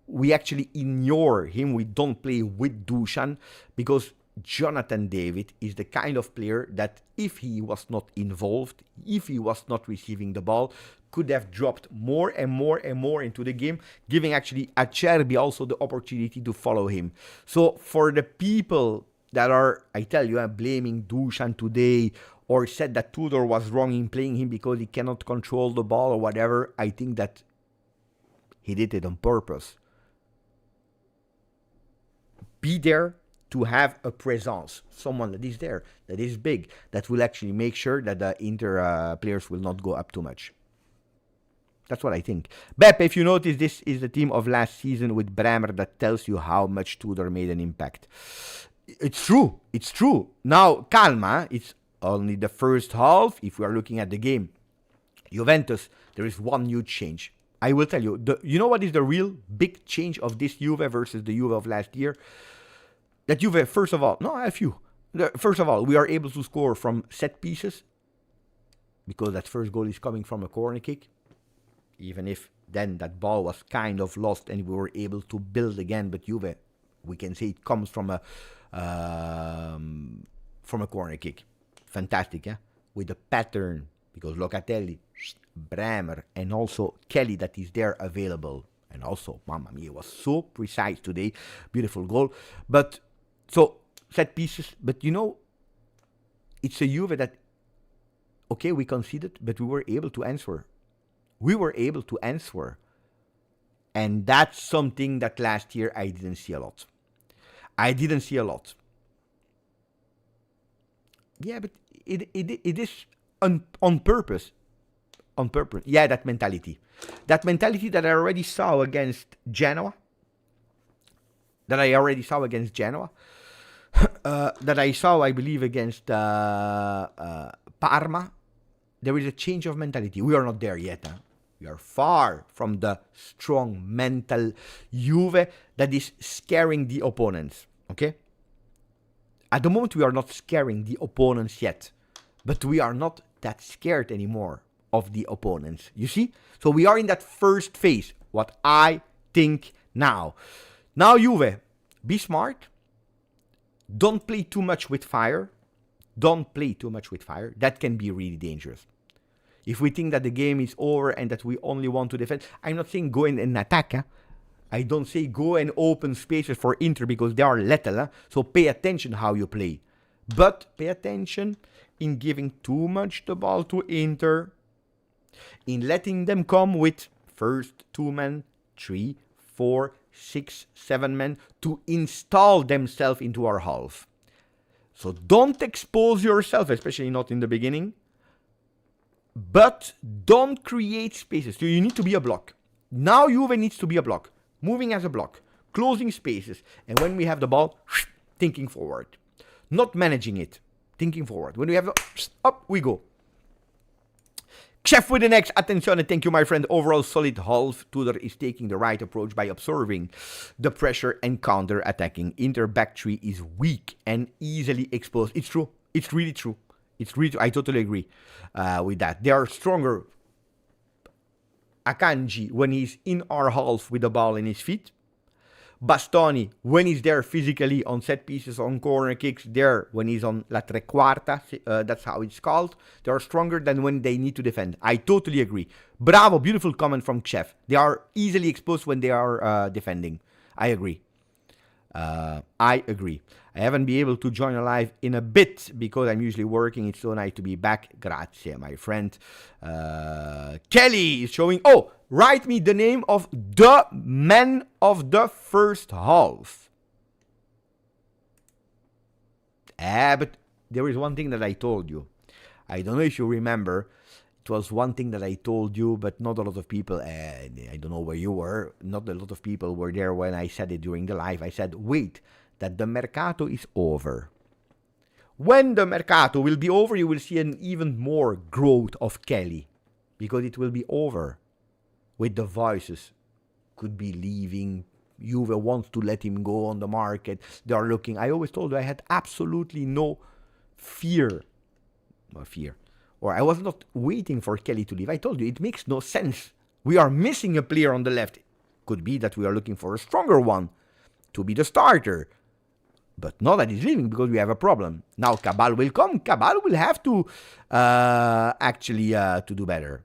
we actually ignore him. We don't play with Dusan because Jonathan David is the kind of player that if he was not involved, if he was not receiving the ball, could have dropped more and more and more into the game, giving actually Acerbi also the opportunity to follow him. So for the people that are, I tell you, blaming Dusan today or said that Tudor was wrong in playing him because he cannot control the ball or whatever, I think that he did it on purpose. Be there to have a presence, someone that is there, that is big, that will actually make sure that the Inter players will not go up too much. That's what I think. Beppe, if you notice, this is the team of last season with Bremer that tells you how much Tudor made an impact. It's true. It's true. Now, calma. It's only the first half. If we are looking at the game, Juventus, there is one huge change. I will tell you. You know what is the real big change of this Juve versus the Juve of last year? That Juve, first of all, no, a few. First of all, we are able to score from set pieces because that first goal is coming from a corner kick. Even if then that ball was kind of lost and we were able to build again, but Juve, we can say it comes from a corner kick. Fantastic, yeah? With the pattern, because Locatelli, Bremer, and also Kelly that is there available. And also, mamma mia, it was so precise today. Beautiful goal. But, so, set pieces. But, you know, it's a Juve that, okay, we conceded, but we were able to answer. We were able to answer. And that's something that last year I didn't see a lot. Yeah, but it is on purpose. On purpose. Yeah, that mentality. That mentality that I already saw against Genoa. That I saw, I believe, against Parma. There is a change of mentality. We are not there yet. Huh? We are far from the strong mental Juve that is scaring the opponents. Okay? At the moment, we are not scaring the opponents yet. But we are not that scared anymore of the opponents. You see? So we are in that first phase. What I think now. Now, Juve, be smart. Don't play too much with fire. That can be really dangerous. If we think that the game is over and that we only want to defend, I'm not saying go in and attack. Huh? I don't say go and open spaces for Inter because they are lethal. Huh? So pay attention how you play. But pay attention in giving too much the ball to Inter. In letting them come with first 2 men, 3, 4, 6, 7 men to install themselves into our half. So don't expose yourself, especially not in the beginning. But don't create spaces. So you need to be a block. Now Juve needs to be a block. Moving as a block. Closing spaces. And when we have the ball, thinking forward. Not managing it. Thinking forward. When we have up, we go. Chef with the next. Attention and thank you, my friend. Overall solid half. Tudor is taking the right approach by observing the pressure and counter-attacking. Inter back three is weak and easily exposed. It's true. It's really true. I totally agree with that. They are stronger. Akanji, when he's in our half with the ball in his feet. Bastoni, when he's there physically on set pieces, on corner kicks, there when he's on la tre quarta, that's how it's called. They are stronger than when they need to defend. I totally agree. Bravo, beautiful comment from Chef. They are easily exposed when they are defending. I agree. I haven't been able to join live in a bit because I'm usually working. It's so nice to be back. Grazie, my friend. Kelly is showing. Oh, write me the name of the man of the first half. But there is one thing that I told you. I don't know if you remember. It was one thing that I told you, but not a lot of people, I don't know where you were, not a lot of people were there when I said it during the live. I said, wait, that the Mercato is over. When the Mercato will be over, you will see an even more growth of Kelly. Because it will be over. With the voices. Could be leaving. Juve wants to let him go on the market. They are looking. I always told you I had absolutely no fear. Or I was not waiting for Kelly to leave. I told you, it makes no sense. We are missing a player on the left. Could be that we are looking for a stronger one to be the starter. But now that he's leaving because we have a problem. Now Cabal will come. Cabal will have to to do better.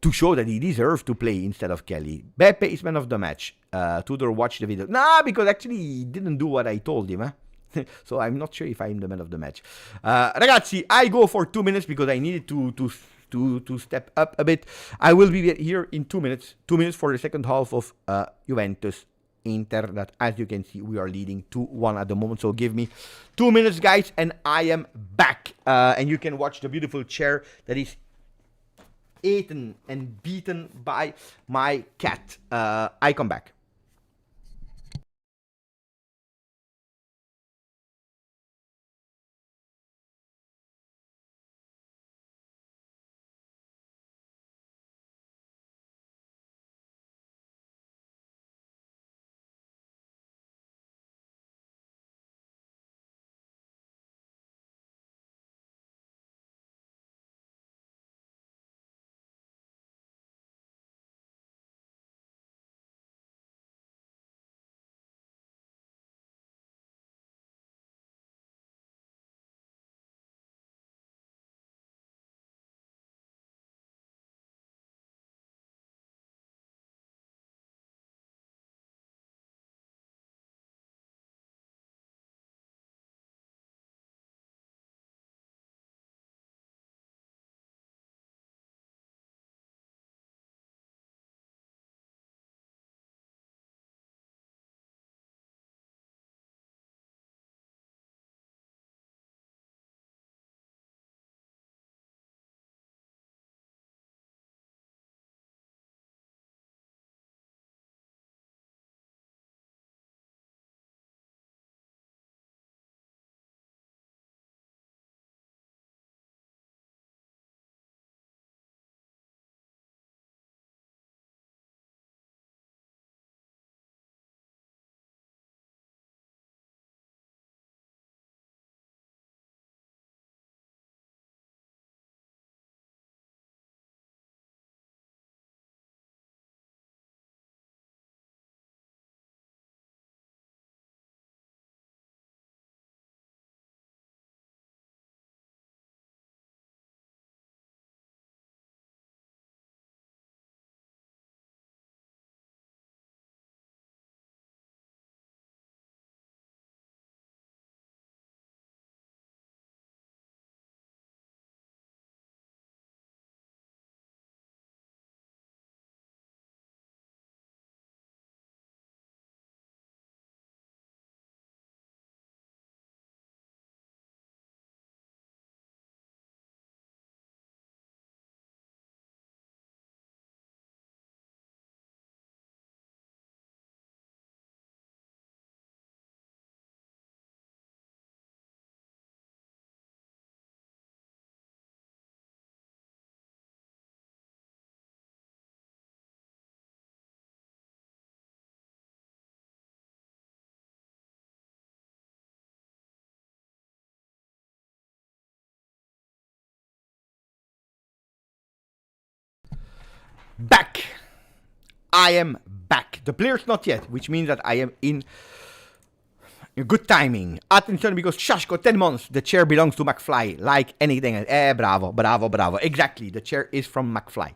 To show that he deserves to play instead of Kelly. Beppe is man of the match. Tudor watched the video. Nah, because actually he didn't do what I told him. So I'm not sure if I'm the man of the match. Ragazzi, I go for 2 minutes because I needed to step up a bit. I will be here in 2 minutes. 2 minutes for the second half of Juventus Inter, that as you can see we are leading 2-1 at the moment. So give me 2 minutes, guys, and I am back. And you can watch the beautiful chair that is eaten and beaten by my cat. I come back. Back. I am back. The player's not yet, which means that I am in good timing. Attention, because Shashko, 10 months. The chair belongs to McFly. Like anything. Bravo, bravo, bravo. Exactly. The chair is from McFly.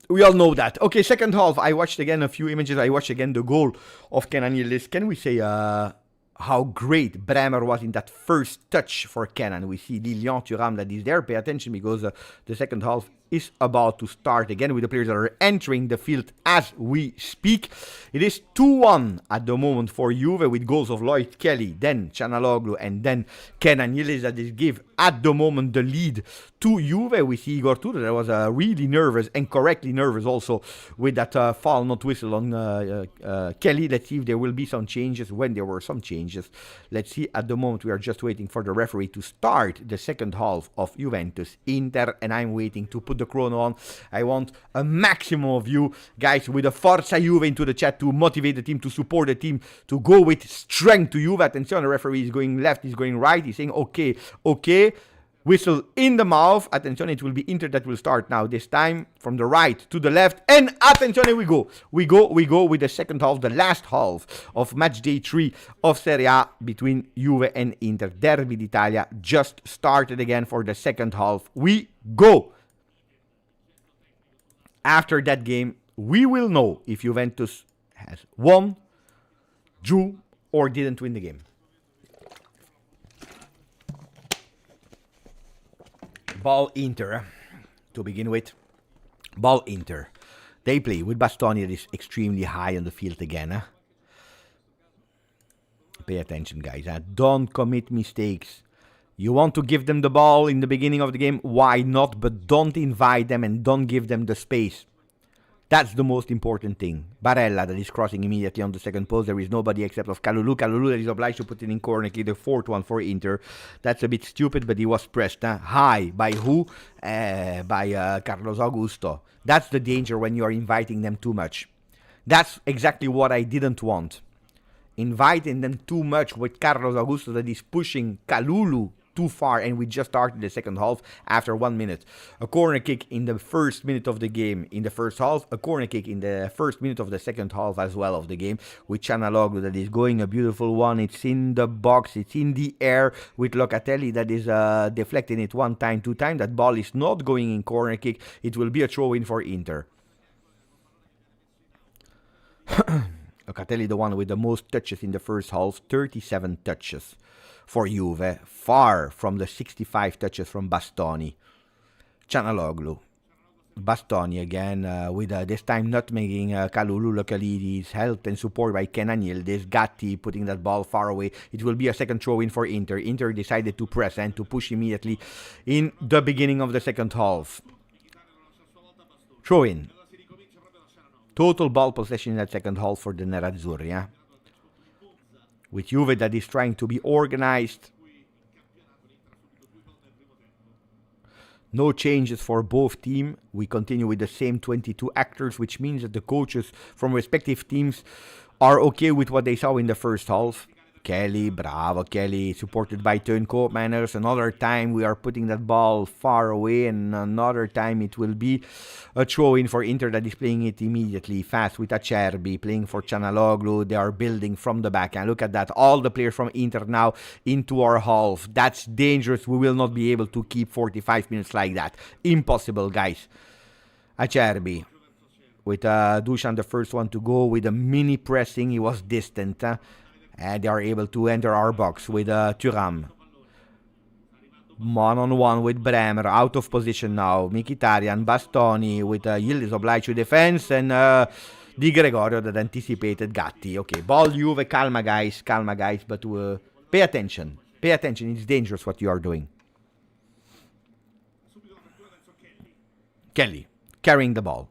We all know that. Okay, second half. I watched again a few images. I watched again the goal of Kenan Yildiz. Can we say how great Bremer was in that first touch for Kenan? We see Lilian Thuram that is there. Pay attention because the second half is about to start again with the players that are entering the field as we speak. It is 2-1 at the moment for Juve with goals of Lloyd Kelly, then Çalhanoğlu, and then Kenan Yildiz that is give at the moment the lead to Juve. We see Igor Tudor that was really nervous and correctly nervous also with that foul not whistle on Kelly. Let's see if there will be some changes, when there were some changes. Let's see. At the moment we are just waiting for the referee to start the second half of Juventus Inter, and I'm waiting to put the chrono on. I want a maximum of you guys with a Forza Juve into the chat to motivate the team, to support the team, to go with strength to Juve. Attention, the referee is going left, he's going right, he's saying okay, okay. Whistle in the mouth. Attention, it will be Inter that will start now. This time from the right to the left. And attention, we go. We go with the second half, the last half of match day 3 of Serie A between Juve and Inter. Derby d'Italia just started again for the second half. We go. After that game, we will know if Juventus has won, drew, or didn't win the game. Ball Inter, to begin with. Ball Inter. They play with Bastoni that is extremely high on the field again. Pay attention, guys. Don't commit mistakes. You want to give them the ball in the beginning of the game, why not? But don't invite them and don't give them the space. That's the most important thing. Barella that is crossing immediately on the second post. There is nobody except of Kalulu. Kalulu that is obliged to put it in corner kick, the fourth one for Inter. That's a bit stupid, but he was pressed high. By who? By Carlos Augusto. That's the danger when you are inviting them too much. That's exactly what I didn't want. Inviting them too much with Carlos Augusto that is pushing Kalulu too far, and we just started the second half after 1 minute. A corner kick in the first minute of the game in the first half, a corner kick in the first minute of the second half as well of the game, with Cianaloglu that is going a beautiful one. It's in the box, it's in the air, with Locatelli that is deflecting it 1 time, 2 times. That ball is not going in corner kick. It will be a throw-in for Inter. Locatelli, the one with the most touches in the first half, 37 touches for Juve, far from the 65 touches from Bastoni. Cianaloglu. Bastoni again, with this time not making Kalulu. Luckily, he's helped and supported by Kenan Yildiz. Gatti putting that ball far away. It will be a second throw-in for Inter. Inter decided to press and to push immediately in the beginning of the second half. Throw-in. Total ball possession in that second half for the Nerazzurri. With Juve that is trying to be organized. No changes for both teams. We continue with the same 22 actors, which means that the coaches from respective teams are okay with what they saw in the first half. Kelly, bravo Kelly, supported by Teun Koopmeiners. Another time we are putting that ball far away, and another time it will be a throw-in for Inter that is playing it immediately fast with Acerbi, playing for Cianaloglu. They are building from the back, and look at that, all the players from Inter now into our half. That's dangerous. We will not be able to keep 45 minutes like that. Impossible, guys. Acerbi with Dusan, the first one to go with a mini pressing. He was distant. And they are able to enter our box with Thuram. One-on-one with Bremer. Out of position now. Mkhitaryan, Bastoni with Yildiz obliged to defense. And Di Gregorio that anticipated Gatti. Okay, ball Juve. Calma, guys. Calma, guys. But pay attention. Pay attention. It's dangerous what you are doing. Kelly carrying the ball.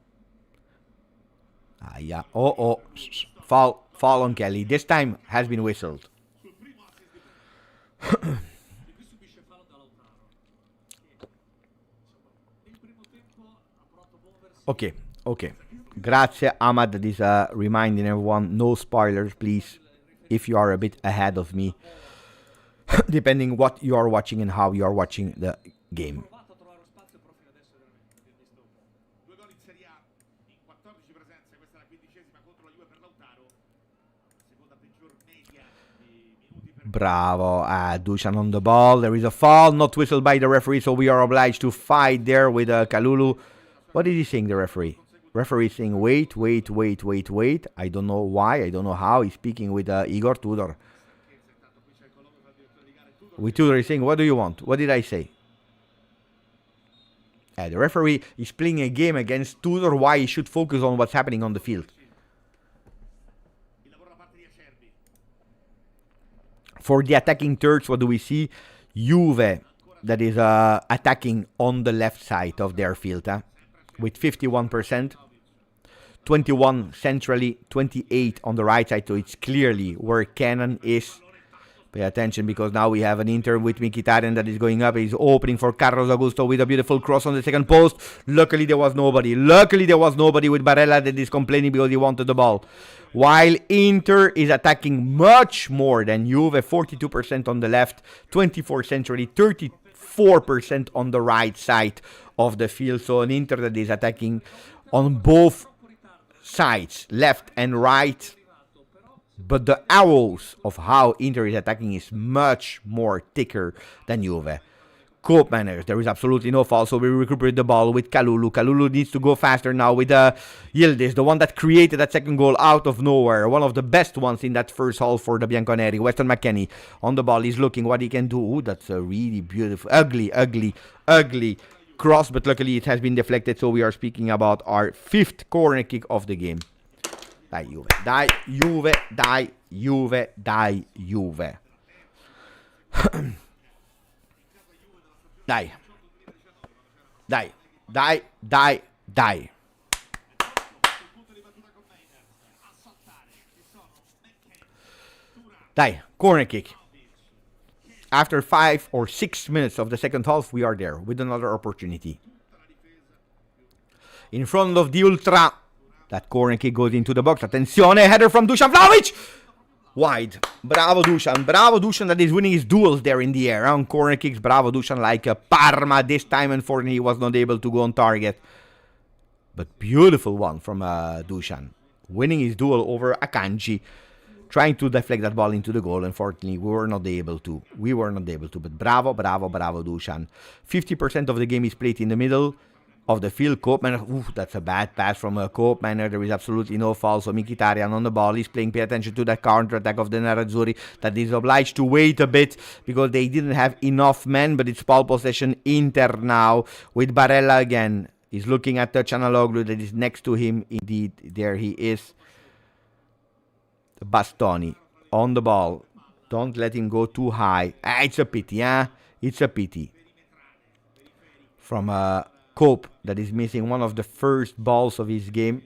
Yeah. Oh. Foul. Foul on Kelly. This time has been whistled. Okay. Grazie, Ahmad, that is reminding everyone, no spoilers, please, if you are a bit ahead of me, depending what you are watching and how you are watching the game. Bravo, Dusan on the ball. There is a foul, not whistled by the referee, so we are obliged to fight there with Kalulu. What is he saying, the referee? Referee saying, wait. I don't know why, I don't know how. He's speaking with Igor Tudor. With Tudor, he's saying, what do you want? What did I say? The referee is playing a game against Tudor, why he should focus on what's happening on the field. For the attacking thirds, what do we see? Juve, that is attacking on the left side of their field, with 51%. 21 centrally, 28 on the right side, so it's clearly where Kenan is. Pay attention, because now we have an Inter with Mkhitaryan that is going up. He's opening for Carlos Augusto with a beautiful cross on the second post. Luckily, there was nobody. With Barella that is complaining because he wanted the ball. While Inter is attacking much more than Juve, 42% on the left, 24 centrally, 34 4% on the right side of the field. So an Inter that is attacking on both sides, left and right. But the arrows of how Inter is attacking is much more thicker than Juve. Cope manners, there is absolutely no foul, so we recuperate the ball with Kalulu. Kalulu needs to go faster now with Yildiz, the one that created that second goal out of nowhere. One of the best ones in that first half for the Bianconeri. Weston McKennie on the ball, he's looking what he can do. Ooh, that's a really beautiful, ugly cross, but luckily it has been deflected, so we are speaking about our 5th corner kick of the game. Dai Juve, dai Juve, dai Juve, dai Juve. Dai. Dai, dai, dai, dai. Dai, corner kick. After 5 or 6 minutes of the second half, we are there with another opportunity. In front of the Ultra. That corner kick goes into the box. Attenzione, header from Dusan Vlahovic. Wide. Bravo Dusan. Bravo Dusan that is winning his duels there in the air. On corner kicks, bravo Dusan like Parma. This time, unfortunately, he was not able to go on target. But beautiful one from Dusan. Winning his duel over Akanji. Trying to deflect that ball into the goal. Unfortunately, we were not able to. But bravo Dusan. 50% of the game is played in the middle of the field. Koopmanner, that's a bad pass from Koopmanner. There is absolutely no foul. So Mkhitaryan on the ball. He's playing. Pay attention to that counter-attack of the Nerazzurri that is obliged to wait a bit because they didn't have enough men. But it's ball possession Inter now with Barella again. He's looking at the Çalhanoğlu that is next to him. Indeed, there he is. Bastoni on the ball. Don't let him go too high. It's a pity, It's a pity. From Cope that is missing one of the first balls of his game.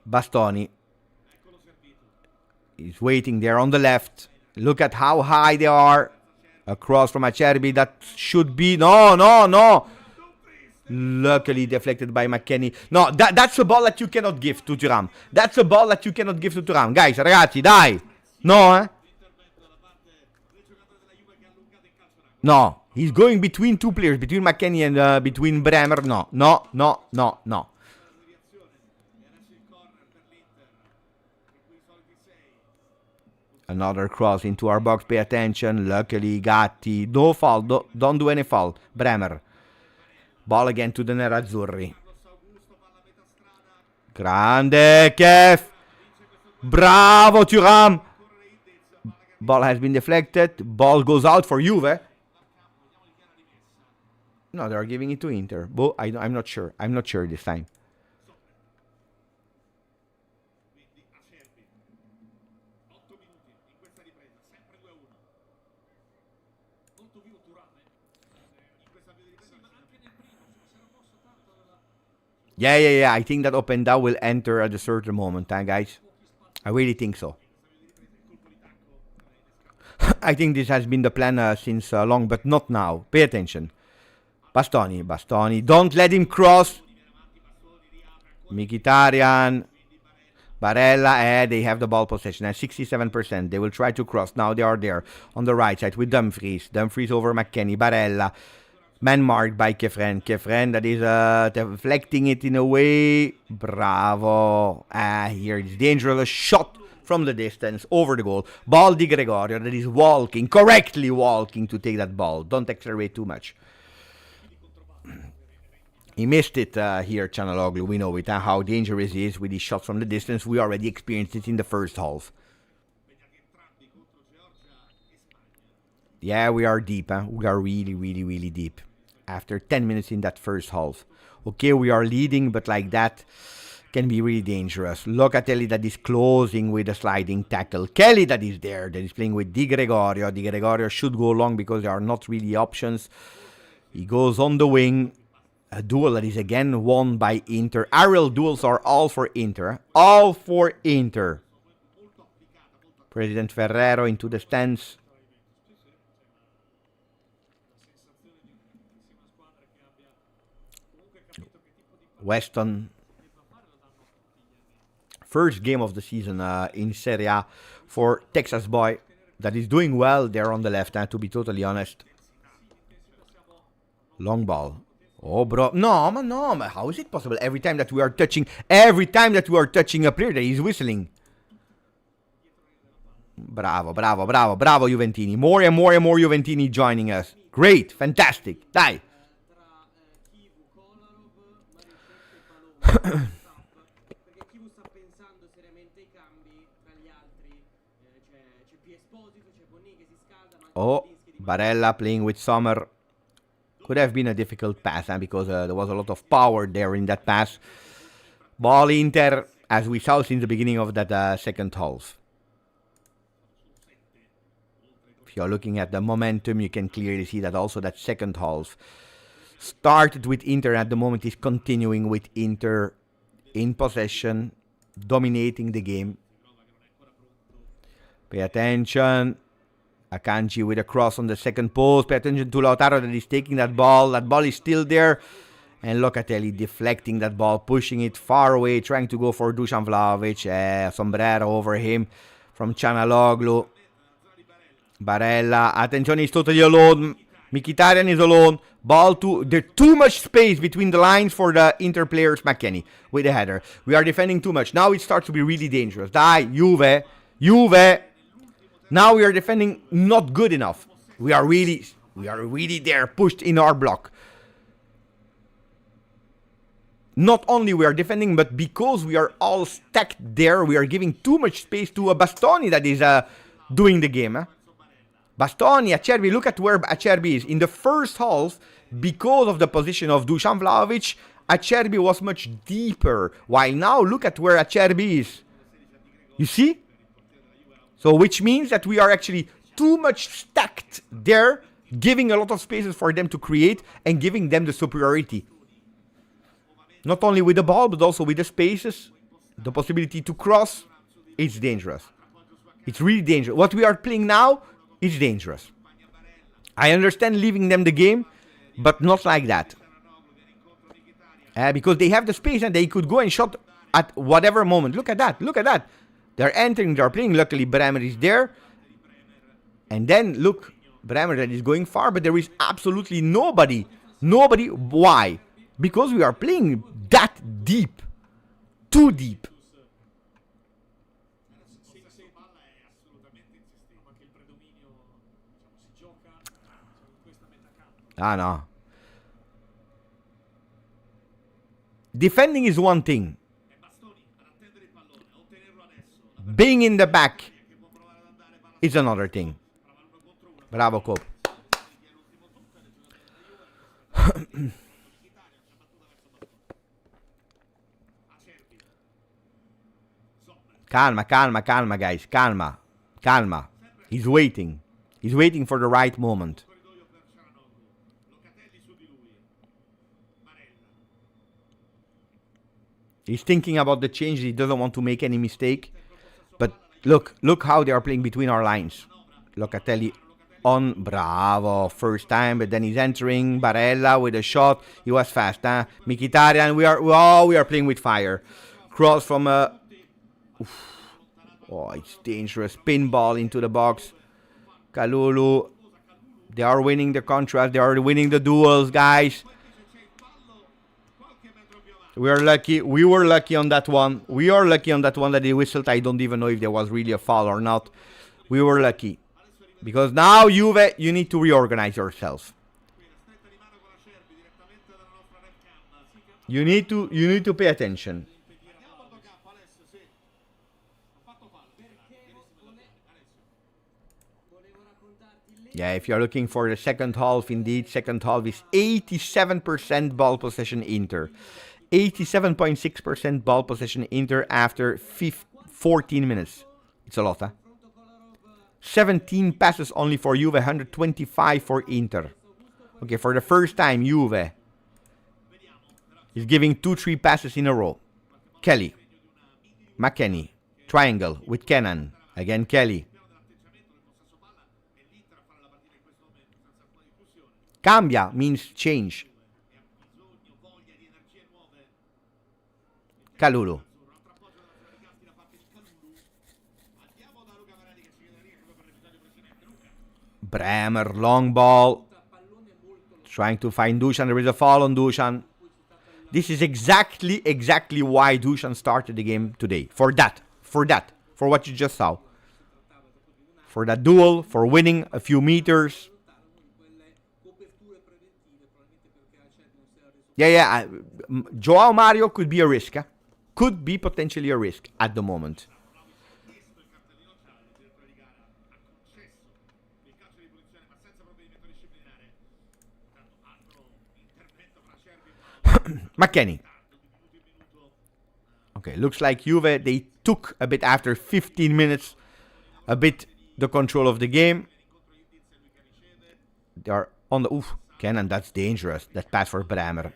Bastoni is waiting there on the left. Look at how high they are. A cross from Acerbi that should be... No. Luckily deflected by McKennie. No, that's a ball that you cannot give to Thuram. That's a ball that you cannot give to Thuram. Guys, ragazzi, dai. No, No. He's going between two players, between McKennie and between Bremer. No. Another cross into our box. Pay attention. Luckily, Gatti. No foul. Don't do any foul. Bremer. Ball again to the Nerazzurri. Grande Kef. Bravo, Thuram. Ball has been deflected. Ball goes out for Juve. No, they are giving it to Inter. But I'm not sure. I'm not sure this time. Yeah. I think that Openda will enter at a certain moment, guys. I really think so. I think this has been the plan since long, but not now. Pay attention. Bastoni. Don't let him cross. Mkhitaryan. Barella. They have the ball possession at 67%. They will try to cross. Now they are there on the right side with Dumfries. Dumfries over McKennie. Barella. Man marked by Kefren. Kefren that is deflecting it in a way. Bravo. Here it's dangerous. A shot from the distance over the goal. Ball Di Gregorio that is correctly walking to take that ball. Don't accelerate too much. He missed it here, Çalhanoğlu. We know it, how dangerous he is with his shots from the distance. We already experienced it in the first half. Yeah, we are deep. We are really deep. After 10 minutes in that first half. Okay, we are leading, but like that can be really dangerous. Locatelli that is closing with a sliding tackle. Kelly that is there, that is playing with Di Gregorio. Di Gregorio should go long because there are not really options. He goes on the wing. A duel that is again won by Inter. Aerial duels are all for Inter. All for Inter. President Ferrero into the stands. Weston. First game of the season in Serie A for Texas boy. that is doing well there on the left, to be totally honest. Long ball. Oh, bro. No, man, how is it possible? Every time that we are touching a player, that he's whistling. Bravo, Juventini. More and more Juventini joining us. Great, fantastic. Dai. Oh, Barella playing with Sommer. Could have been a difficult pass, because there was a lot of power there in that pass. Ball Inter, as we saw since the beginning of that second half. If you're looking at the momentum, you can clearly see that also that second half started with Inter, at the moment is continuing with Inter in possession, dominating the game. Pay attention. Akanji with a cross on the second post. Pay attention to Lautaro that is taking that ball. That ball is still there. And Locatelli deflecting that ball, pushing it far away, trying to go for Dusan Vlahovic. Sombrero over him from Çalhanoğlu. Barella. Attention, he's totally alone. Mkhitaryan is alone. Ball to... There's too much space between the lines for the Inter players. McKennie with the header. We are defending too much. Now it starts to be really dangerous. Juve. Now we are defending not good enough. We are really there, pushed in our block. Not only we are defending, but because we are all stacked there, we are giving too much space to a Bastoni that is doing the game. Bastoni, Acerbi, look at where Acerbi is. In the first half, because of the position of Dusan Vlahovic, Acerbi was much deeper. While now, look at where Acerbi is. You see? So, which means that we are actually too much stacked there, giving a lot of spaces for them to create and giving them the superiority. Not only with the ball, but also with the spaces, the possibility to cross. It's dangerous. It's really dangerous. What we are playing now is dangerous. I understand leaving them the game, but not like that. Because they have the space and they could go and shot at whatever moment. Look at that. Look at that. They're entering, they're playing. Luckily, Bremer is there. And then, look, Bremer that is going far, but there is absolutely nobody. Nobody. Why? Because we are playing that deep. Too deep. No. Defending is one thing. Being in the back is another thing. Bravo, Cope. Calma, guys. Calma. He's waiting. He's waiting for the right moment. He's thinking about the change. He doesn't want to make any mistake. But look how they are playing between our lines. Locatelli on. Bravo. First time, but then he's entering. Barella with a shot. He was fast, huh? Mkhitaryan, we are playing with fire. Cross from a... Oh, it's dangerous. Pinball into the box. Kalulu. They are winning the contrast. They are winning the duels, guys. We are lucky. We were lucky on that one. We are lucky on that one that he whistled. I don't even know if there was really a foul or not. We were lucky. Because now, Juve, you need to reorganize yourself. You need to pay attention. Yeah, if you're looking for the second half, indeed, second half is 87% ball possession Inter. 87.6% ball possession Inter after 14 minutes. It's a lot, huh? 17 passes only for Juve, 125 for Inter. Okay, for the first time, Juve is giving 2-3 passes in a row. Kelly. McKennie. Triangle with Kenan. Again, Kelly. Cambia means change. Kalulu. Bremer, long ball. Trying to find Dusan. There is a foul on Dusan. This is exactly why Dusan started the game today. For what you just saw. For that duel, for winning a few meters. Yeah. Joao Mario could be a risk. Could be potentially a risk at the moment. McKennie. Okay, looks like Juve, they took a bit after 15 minutes, the control of the game. They are on the... Oof, Kenan, that's dangerous. That pass for Bremer.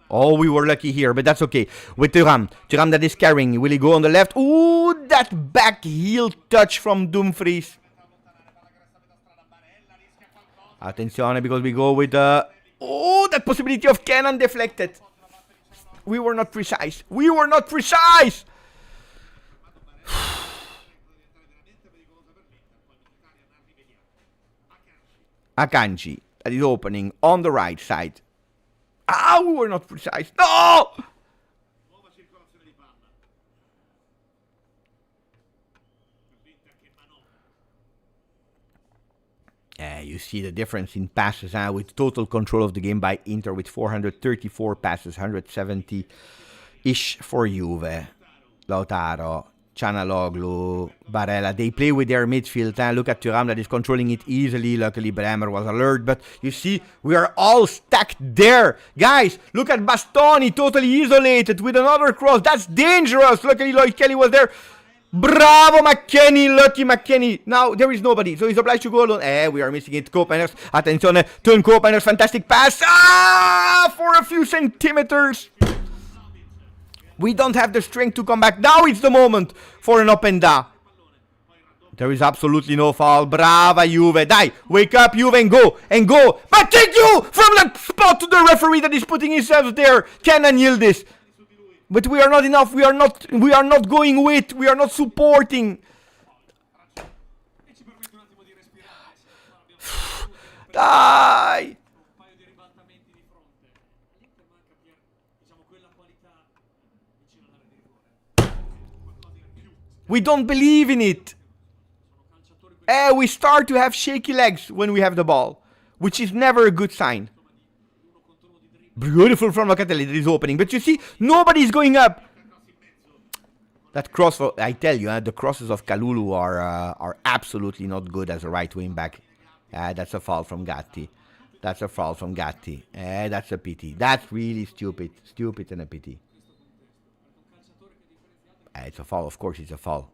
Oh, we were lucky here, but that's okay. With Thuram. Thuram that is carrying. Will he go on the left? Ooh, that back heel touch from Dumfries. Attenzione, because we go with the... Oh, that possibility of Kenan deflected. We were not precise. Akanji. That is opening on the right side. We were not precise. No! You see the difference in passes with total control of the game by Inter with 434 passes, 170-ish for Juve. Lautaro, Çalhanoğlu, Barella. They play with their midfield. Look at Thuram that is controlling it easily. Luckily, Bremer was alert. But you see, we are all stacked there. Guys, look at Bastoni, totally isolated with another cross. That's dangerous. Luckily, Lloyd Kelly was there. Bravo, McKennie. Lucky McKennie. Now, there is nobody. So he's obliged to go alone. We are missing it. Koopmeiners. Attenzione. Turn Koopmeiners. Fantastic pass. For a few centimeters. We don't have the strength to come back. Now it's the moment for an up and down. There is absolutely no foul. Brava, Juve. Dai. Wake up, Juve, and go. But thank you from the spot to the referee that is putting himself there. Kenan Yildiz. But we are not enough. We are not going with. We are not supporting. Die. We don't believe in it. We start to have shaky legs when we have the ball, which is never a good sign. Beautiful from Locatelli that is opening. But you see, nobody's going up. That cross, I tell you, the crosses of Kalulu are absolutely not good as a right wing back. That's a foul from Gatti. That's a pity. That's really stupid. Stupid and a pity. It's a foul. Of course it's a foul.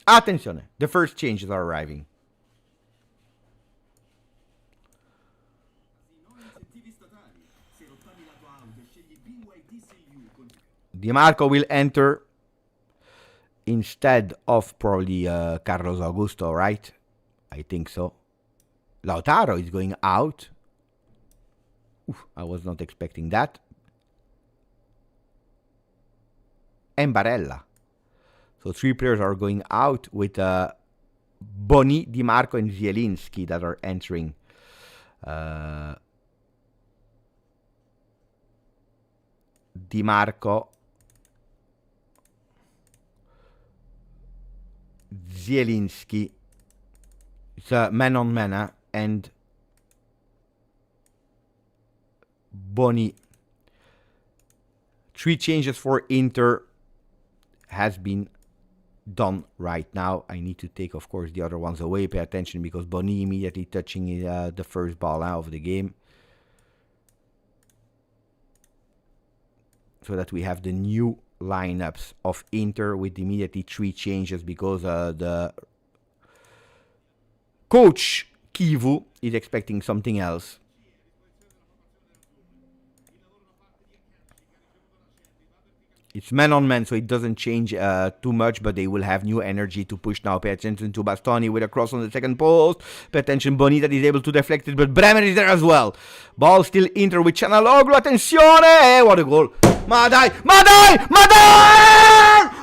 Attenzione. The first changes are arriving. Di Marco will enter instead of probably Carlos Augusto, right? I think so. Lautaro is going out. Oof, I was not expecting that. And Barella. So 3 players are going out with Boni, Di Marco, and Zielinski that are entering. Di Marco, Zielinski, it's a man-on-man, and Boni. 3 changes for Inter has been done right now. I need to take, of course, the other ones away. Pay attention because Boni immediately touching the first ball out of the game. So that we have the new lineups of Inter with immediately 3 changes because the coach Kivu is expecting something else. It's man on man, so it doesn't change too much, but they will have new energy to push now. Pay attention to Bastoni with a cross on the second post. Pay attention, Boni that is able to deflect it, but Bremer is there as well. Ball still Inter with Çalhanoğlu. Attenzione! What a goal! Ma dai!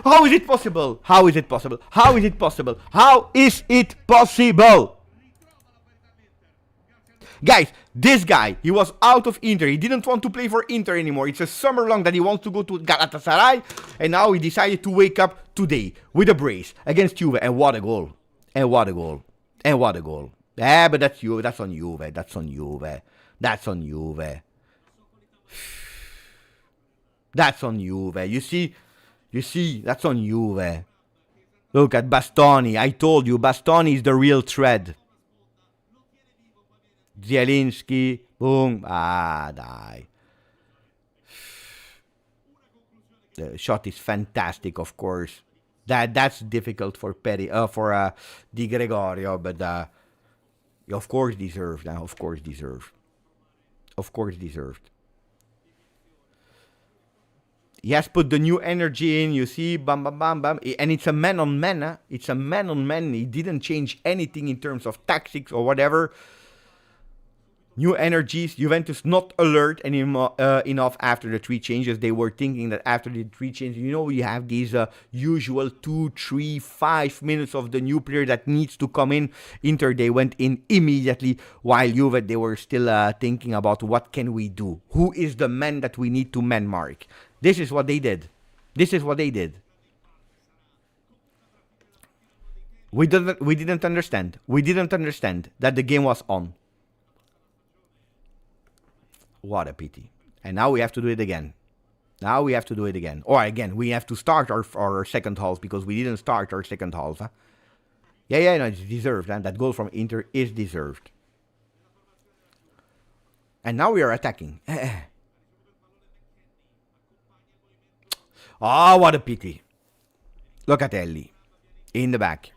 How is it possible? How is it possible? How is it possible? How is it possible? Guys, this guy, he was out of Inter. He didn't want to play for Inter anymore. It's a summer long that he wants to go to Galatasaray. And now he decided to wake up today with a brace against Juve. And what a goal. And what a goal. And what a goal. Yeah, but that's Juve. That's on Juve. That's on Juve. That's on Juve. That's on Juve. You see, that's on Juve. Look at Bastoni. I told you, Bastoni is the real thread. Zielinski, boom. Ah, die. The shot is fantastic, of course. That's difficult for Di Gregorio, but of course deserved. Of course deserved. Of course deserved. He has put the new energy in, you see, bam, bam, bam, bam. And it's a man on man. It's a man on man. He didn't change anything in terms of tactics or whatever. New energies. Juventus not alert anymore, enough after the 3 changes. They were thinking that after the 3 changes, you have these usual 2, 3, 5 minutes of the new player that needs to come in. Inter, they went in immediately, while Juve, they were still thinking about what can we do? Who is the man that we need to man mark? This is what they did. This is what they did. We didn't understand. We didn't understand that the game was on. What a pity. And now we have to do it again. Now we have to do it again. Or again, we have to start our second half because we didn't start our second half. Huh? Yeah, no, it's deserved. And that goal from Inter is deserved. And now we are attacking. Oh, what a pity. Locatelli. In the back.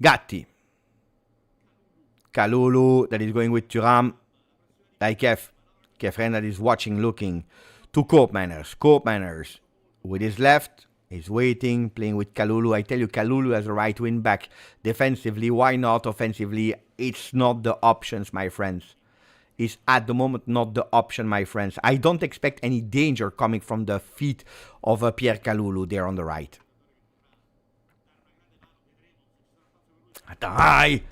Gatti. Kalulu that is going with Thuram. Kef that is watching, looking to Koopmeiners. Koopmeiners with his left. He's waiting, playing with Kalulu. I tell you, Kalulu as a right wing back defensively. Why not offensively? It's not the options, my friends. Is at the moment not the option, my friends. I don't expect any danger coming from the feet of Pierre Kalulu there on the right. Die!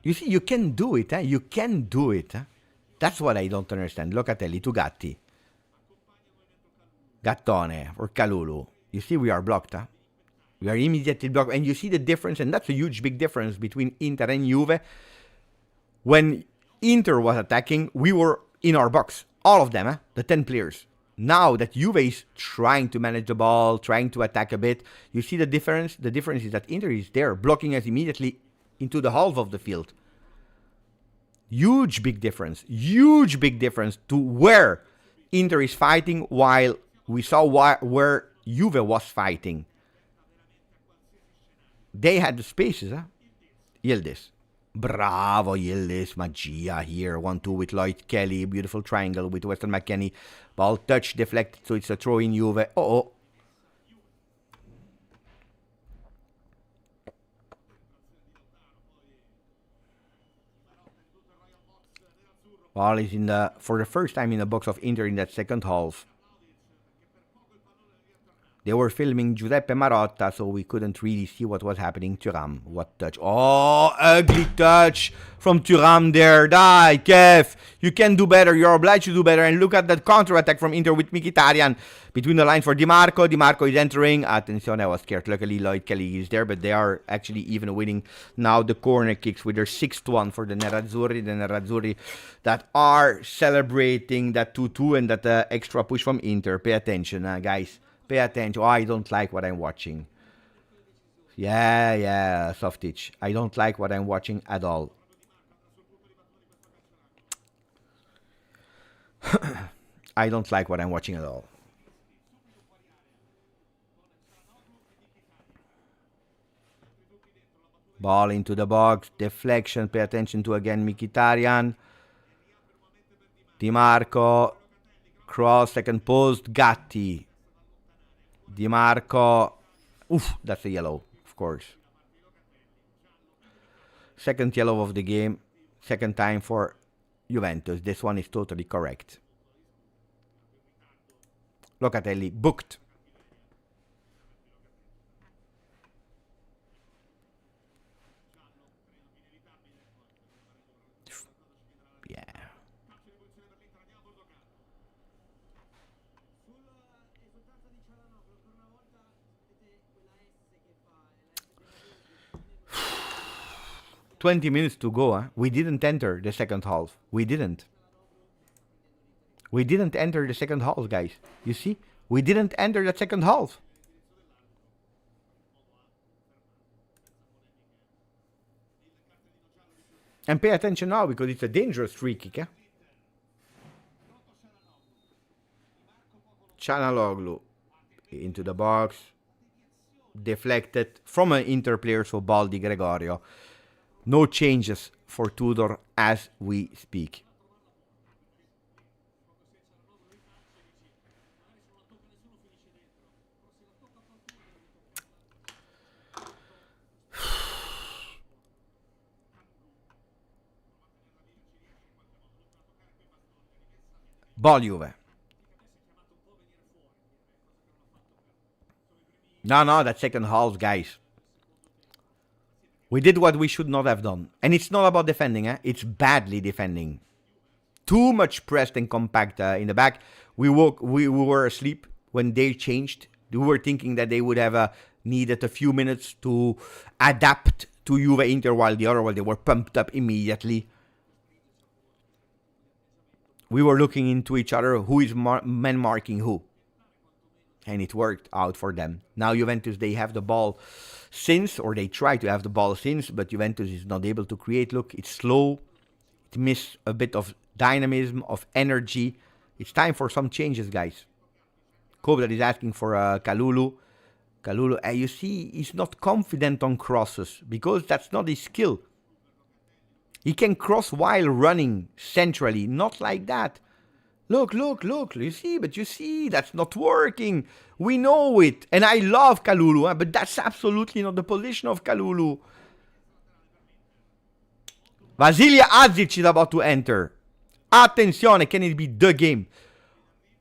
You see, you can do it, eh? You can do it. Eh? That's what I don't understand. Locatelli to Gatti. Gattone for Kalulu. You see, we are blocked, huh? We are immediately blocked. And you see the difference, and that's a huge, big difference between Inter and Juve. When Inter was attacking, we were in our box. All of them, eh? The 10 players. Now that Juve is trying to manage the ball, trying to attack a bit, you see the difference? The difference is that Inter is there, blocking us immediately into the half of the field. Huge big difference to where Inter is fighting, while we saw where Juve was fighting. They had the spaces, huh? Yildiz. Bravo, Yildiz. Magia here. 1-2 with Lloyd Kelly. Beautiful triangle with Weston McKennie. Ball touch deflected, so it's a throw in Juve. Oh. Ball is for the first time in the box of Inter in that second half. They were filming Giuseppe Marotta, so we couldn't really see what was happening. Thuram, what touch? Oh, ugly touch from Thuram there. Die, Kef. You can do better. You're obliged to do better. And look at that counter-attack from Inter with Mkhitaryan. Between the lines for Di Marco. Di Marco is entering. Attenzione, I was scared. Luckily, Lloyd Kelly is there, but they are actually even winning now the corner kicks with their 6-1 for the Nerazzurri. The Nerazzurri that are celebrating that 2-2 and that extra push from Inter. Pay attention, guys. Pay attention. Oh, I don't like what I'm watching. Yeah, soft itch. I don't like what I'm watching at all. I don't like what I'm watching at all. Ball into the box. Deflection. Pay attention to again Mkhitaryan. Di Marco. Cross. Second post. Gatti. Di Marco. Oof, that's a yellow, of course. Second yellow of the game. Second time for Juventus. This one is totally correct. Locatelli booked. Yeah. "20 minutes to go, huh? We didn't enter the second half. We didn't. We didn't enter the second half, guys. You see? We didn't enter the second half. And pay attention now because it's a dangerous free kick, eh? Çalhanoğlu into the box. Deflected from an Inter player, so ball di Gregorio. No changes for Tudor as we speak. Ball Juve. No, that second half, guys. We did what we should not have done. And it's not about defending, eh? It's badly defending. Too much pressed and compact in the back. We were asleep when they changed. We were thinking that they would have needed a few minutes to adapt to Juve Inter, while they were pumped up immediately. We were looking into each other, who is man marking who. And it worked out for them. Now Juventus, they have the ball since, or they try to have the ball since, but Juventus is not able to create. Look, it's slow. It missed a bit of dynamism, of energy. It's time for some changes, guys. Kobe that is asking for Kalulu. Kalulu, you see, he's not confident on crosses because that's not his skill. He can cross while running centrally, not like that. Look, you see, that's not working. We know it. And I love Kalulu, but that's absolutely not the position of Kalulu. Vasilija Adzic is about to enter. Attenzione, can it be the game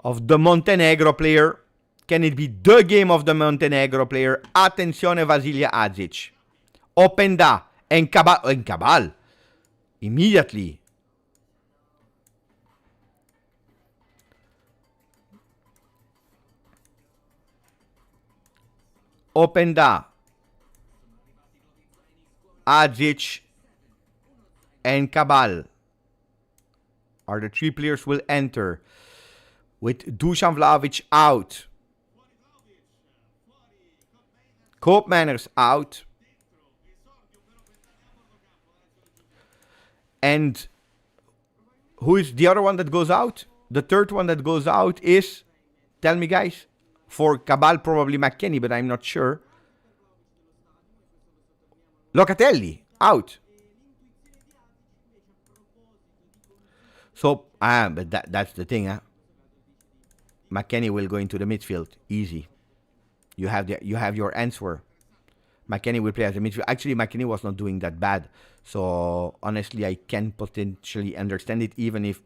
of the Montenegro player? Can it be the game of the Montenegro player? Attenzione, Vasilija Adzic. Openda and Cabal. Immediately. Openda, Adzic, and Cabal are the three players will enter. With Dusan Vlahovic out. Koopmeiners out. And who is the other one that goes out? The third one that goes out is, tell me guys, for Cabal probably McKennie, but I'm not sure. Locatelli, out. So, but that's the thing, huh? McKennie will go into the midfield, easy. You have your answer. McKennie will play as a midfield. Actually, McKennie was not doing that bad. So, honestly, I can potentially understand it, even if...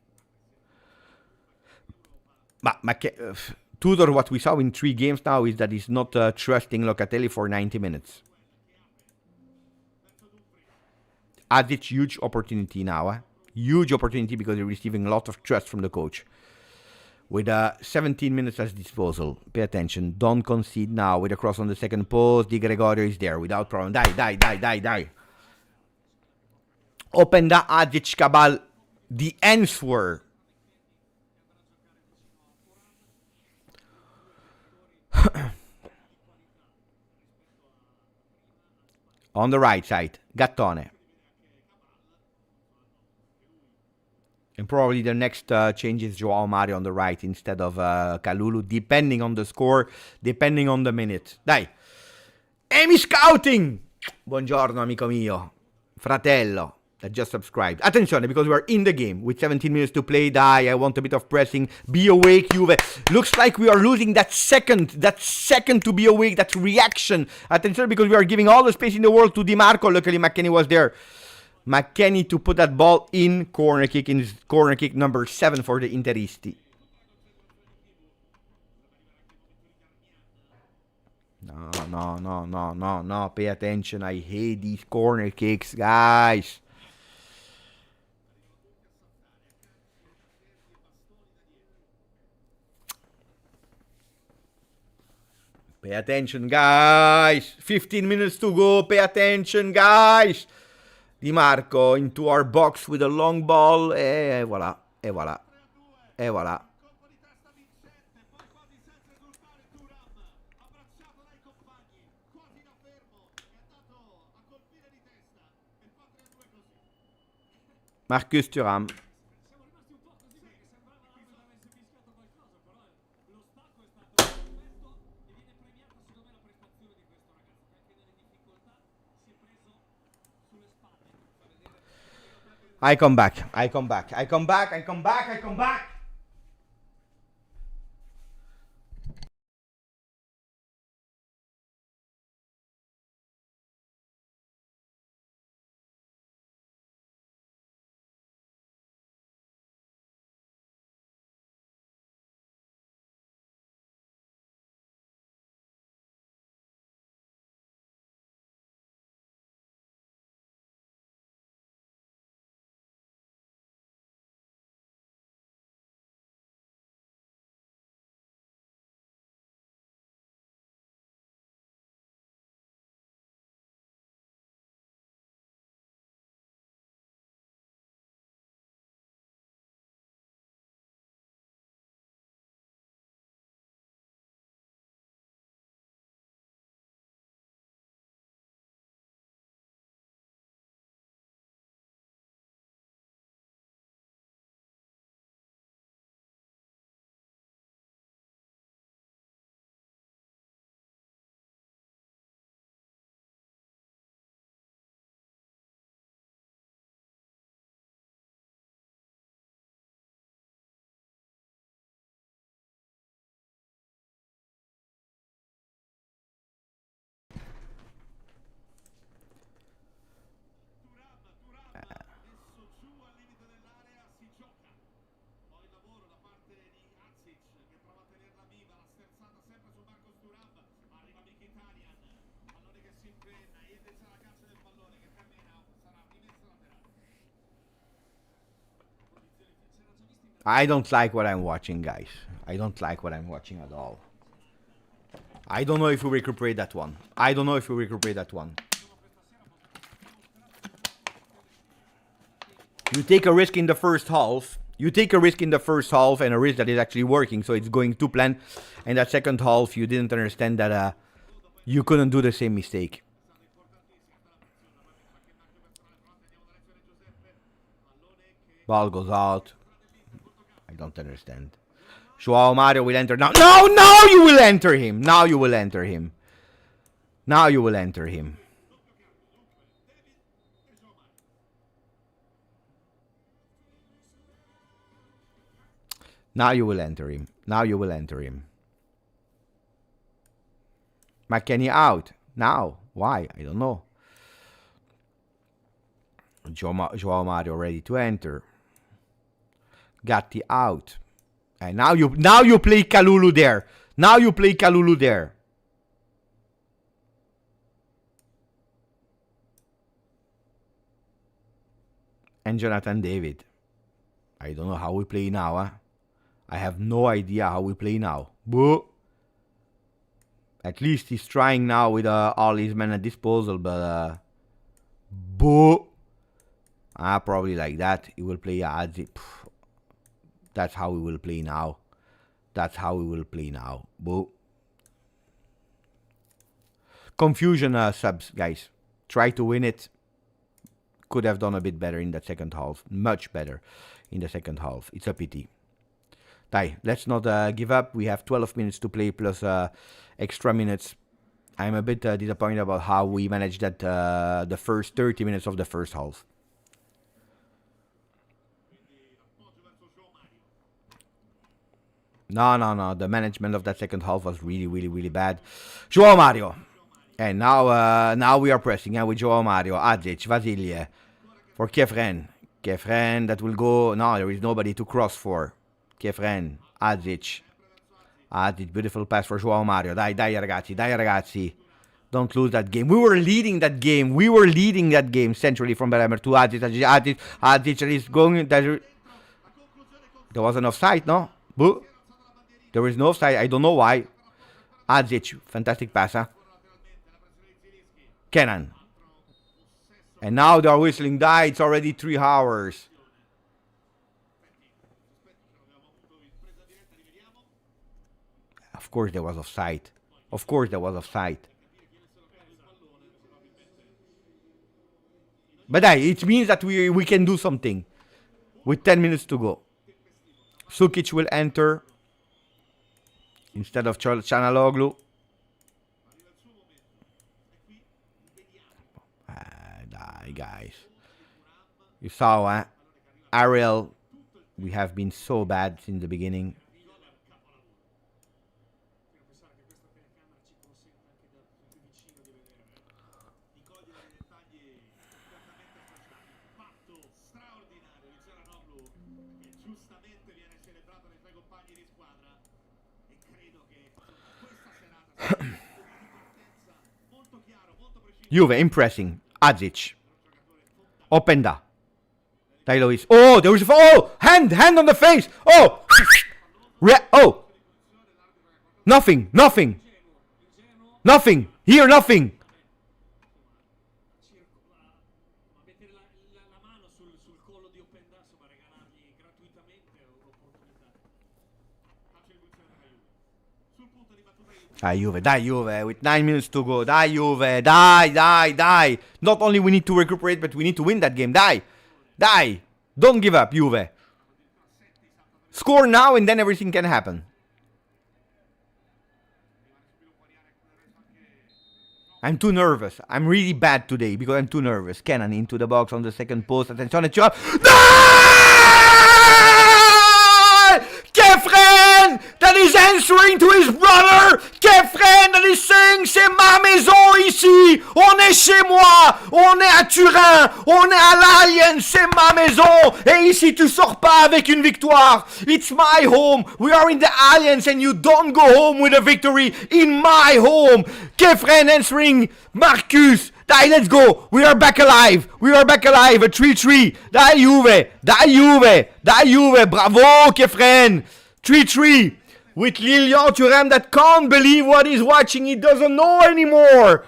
Tudor, what we saw in 3 games now is that he's not trusting Locatelli for 90 minutes. Adzic, huge opportunity now. Huge opportunity because he's receiving a lot of trust from the coach. With 17 minutes at his disposal. Pay attention. Don't concede now. With a cross on the second post. Di Gregorio is there without problem. Die. Openda, Adzic, Cabal. The answer. On the right side, Gattone. And probably the next change is Joao Mario on the right instead of Kalulu, depending on the score, depending on the minute. Dai! Amy Scouting! Buongiorno, amico mio. Fratello. That just subscribed. Attenzione, because we are in the game with 17 minutes to play. Dai, I want a bit of pressing. Be awake, Juve. Looks like we are losing that second to be awake, that reaction. Attenzione, because we are giving all the space in the world to Di Marco. Luckily, McKennie was there. McKennie to put that ball in corner kick number 7 for the Interisti. No. Pay attention. I hate these corner kicks, guys. Pay attention, guys. 15 minutes to go. Pay attention, guys. Di Marco into our box with a long ball. E voilà. E voilà. E voilà. Marcus Thuram. I come back. I don't like what I'm watching, guys. I don't like what I'm watching at all. I don't know if we recuperate that one. You take a risk in the first half. And a risk that is actually working, so it's going to plan. And that second half, you didn't understand that you couldn't do the same mistake. Ball goes out. I don't understand. Joao Mario will enter now. No, you will enter him. Now you will enter him. Now you will enter him. McKennie out. Now. Why? I don't know. Joao Mario ready to enter. Gatti out. And now you play Kalulu there. And Jonathan David. I don't know how we play now, huh? I have no idea how we play now. Boo. At least he's trying now with all his men at disposal, but boo. Probably like that. He will play Adzi. That's how we will play now. Boo. Confusion subs, guys. Try to win it. Could have done a bit better in that second half. Much better in the second half. It's a pity. Let's not give up. We have 12 minutes to play plus extra minutes. I'm a bit disappointed about how we managed that the first 30 minutes of the first half. No. The management of that second half was really bad. Joao Mario. And now we are pressing with Joao Mario. Adzic, Vasilije. For Kefren. That will go. No, there is nobody to cross for. Kefren. Adzic. Adzic, beautiful pass for Joao Mario. Dai ragazzi. Don't lose that game. We were leading that game. Centrally from Bremer to Adzic. Adzic is going. There was an offside, no? Boo. There is no offside. I don't know why. Adzic, fantastic pass, huh? Kenan. And now they are whistling. Die. It's already 3 hours. Of course there was offside. But it means that we can do something. With 10 minutes to go. Sukic will enter. Instead of Çalhanoğlu. Guys. You saw, Ariel. We have been so bad since the beginning. Juve impressing. Adzic. Openda. Dai Luis. Oh, there was a hand on the face. Oh. Nothing. Here, nothing. Dai Juve, with 9 minutes to go. Dai Juve, die. Not only we need to recuperate, but we need to win that game. Die. Don't give up, Juve. Score now and then everything can happen. I'm too nervous. I'm really bad today because I'm too nervous. Kenan into the box on the second post. Attention, Kefren that is answering to his brother. Kefren that is saying c'est ma maison ici. On est chez moi. On est à Turin. On est à l'Alliance. C'est ma maison. Et ici tu sors pas avec une victoire. It's my home. We are in the Alliance and you don't go home with a victory in my home. Kefren answering Marcus. Dai, let's go. We are back alive. A 3-3. Dai Juve. Bravo, Kefren. 3-3. With Lilian Thuram that can't believe what he's watching. He doesn't know anymore.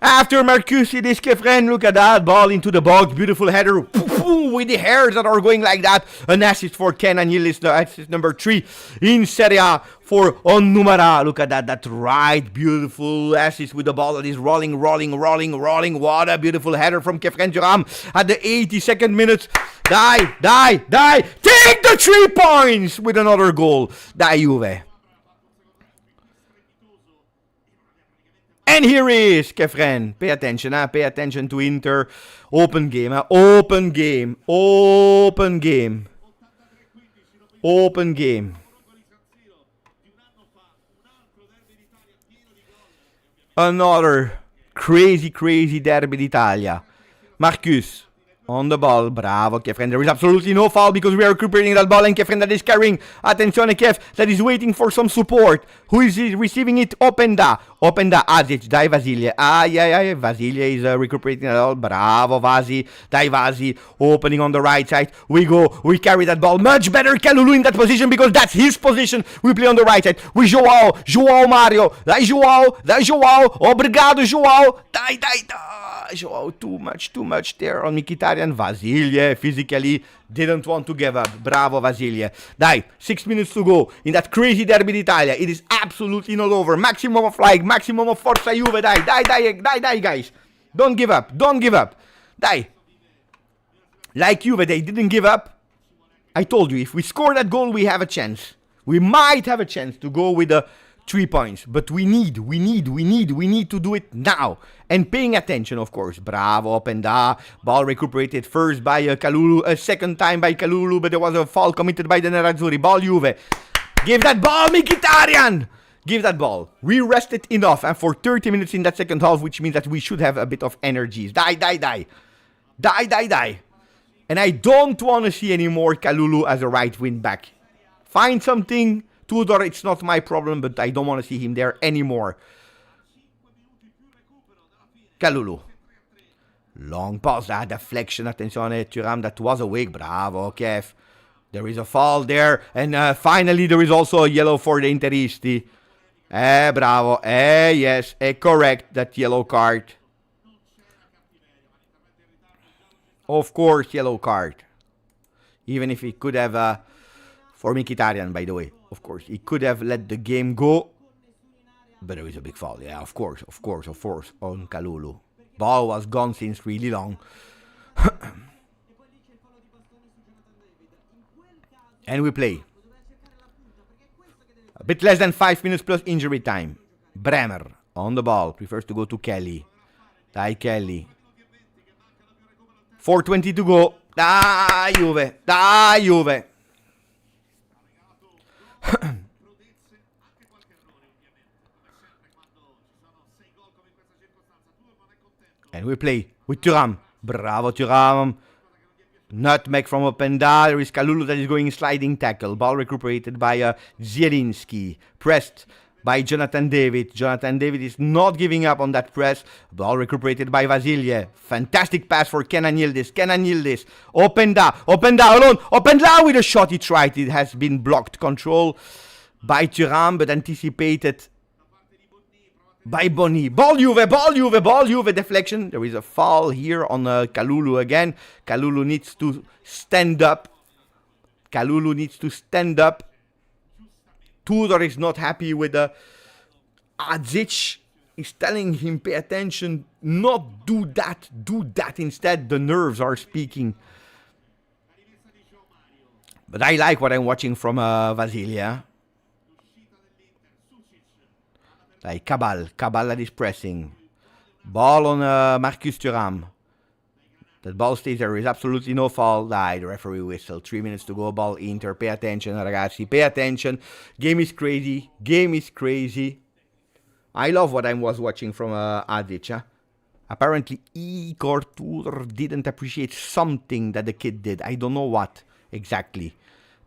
After Marcus, it is Kefren. Look at that. Ball into the box. Beautiful header. With the hairs that are going like that. An assist for Kenan Yildiz. Assist number 3 in Serie A for Onnumara. Look at that. That right. Beautiful assist with the ball that is rolling. What a beautiful header from Kefren Thuram at the 82nd minute. Die. Take the 3 points with another goal. Dai Juve. And here is Kefren. Pay attention to Inter. Open game. Another crazy derby d'Italia. Marcus. On the ball, bravo Kefren. There is absolutely no foul because we are recuperating that ball and Kefren that is carrying. Attenzione Kef that is waiting for some support. Who is receiving it? Openda, Azic, dai Vasilje. Vasilje is recuperating that ball. Bravo Vasi, dai Vasi. Opening on the right side. We carry that ball. Much better Kalulu in that position because that's his position. We play on the right side. With Joao Mario. Dai Joao. Obrigado Joao. Dai. Joao, too much there on Mkhitaryan. Vasilje physically didn't want to give up. Bravo Vasilje. Dai, 6 minutes to go in that crazy derby d'Italia. It is absolutely not over. Maximum of like, maximum of Forza Juve. Die, guys. Don't give up. Die. Like Juve, they didn't give up. I told you, if we score that goal, we have a chance. We might have a chance to go with the 3 points, but we need to do it now. And paying attention, of course. Bravo, Openda. Ball recuperated first by Kalulu, a second time by Kalulu, but there was a foul committed by the Nerazzurri. Ball Juve. Give that ball, Mkhitaryan. Give that ball. We rested enough and for 30 minutes in that second half, which means that we should have a bit of energies. Die. And I don't want to see any more Kalulu as a right wing back. Find something to Tudor, it's not my problem, but I don't want to see him there anymore. Kalulu. Long pass, deflection, attenzione, Thuram, that was awake, bravo, Kev. There is a foul there, and finally there is also a yellow for the Interisti. Bravo, yes, correct, that yellow card. Of course, yellow card. Even if he could have, for Mkhitaryan, by the way, of course, he could have let the game go. But there is a big foul, yeah, of course, on Kalulu. Ball was gone since really long. And we play. A bit less than 5 minutes plus injury time. Bremer on the ball. Prefers to go to Kelly. Dai Kelly. 4:20 to go. Dai Juve. Dai Juve. And we play with Thuram. Bravo Thuram. Nutmeg from up and down. There is Kalulu that is going sliding tackle. Ball recuperated by Zielinski. Pressed by Jonathan David. Jonathan David is not giving up on that press. Ball recuperated by Vasilje. Fantastic pass for Kenan Yildiz. Kenan Yildiz. Openda alone. Openda with a shot he tried. It has been blocked. Control by Thuram, but anticipated by Boni. Ball Juve, deflection. There is a foul here on Kalulu again. Kalulu needs to stand up. Tudor is not happy with Adzic. He's telling him, pay attention, not do that instead. The nerves are speaking. But I like what I'm watching from Vasilje. Like Cabal that is pressing. Ball on Marcus Thuram. That ball stays there. Is absolutely no foul. The referee whistle. 3 minutes to go. Ball Inter. Pay attention, ragazzi. Pay attention. Game is crazy. I love what I was watching from Adic. Apparently, Igor Tudor didn't appreciate something that the kid did. I don't know what exactly.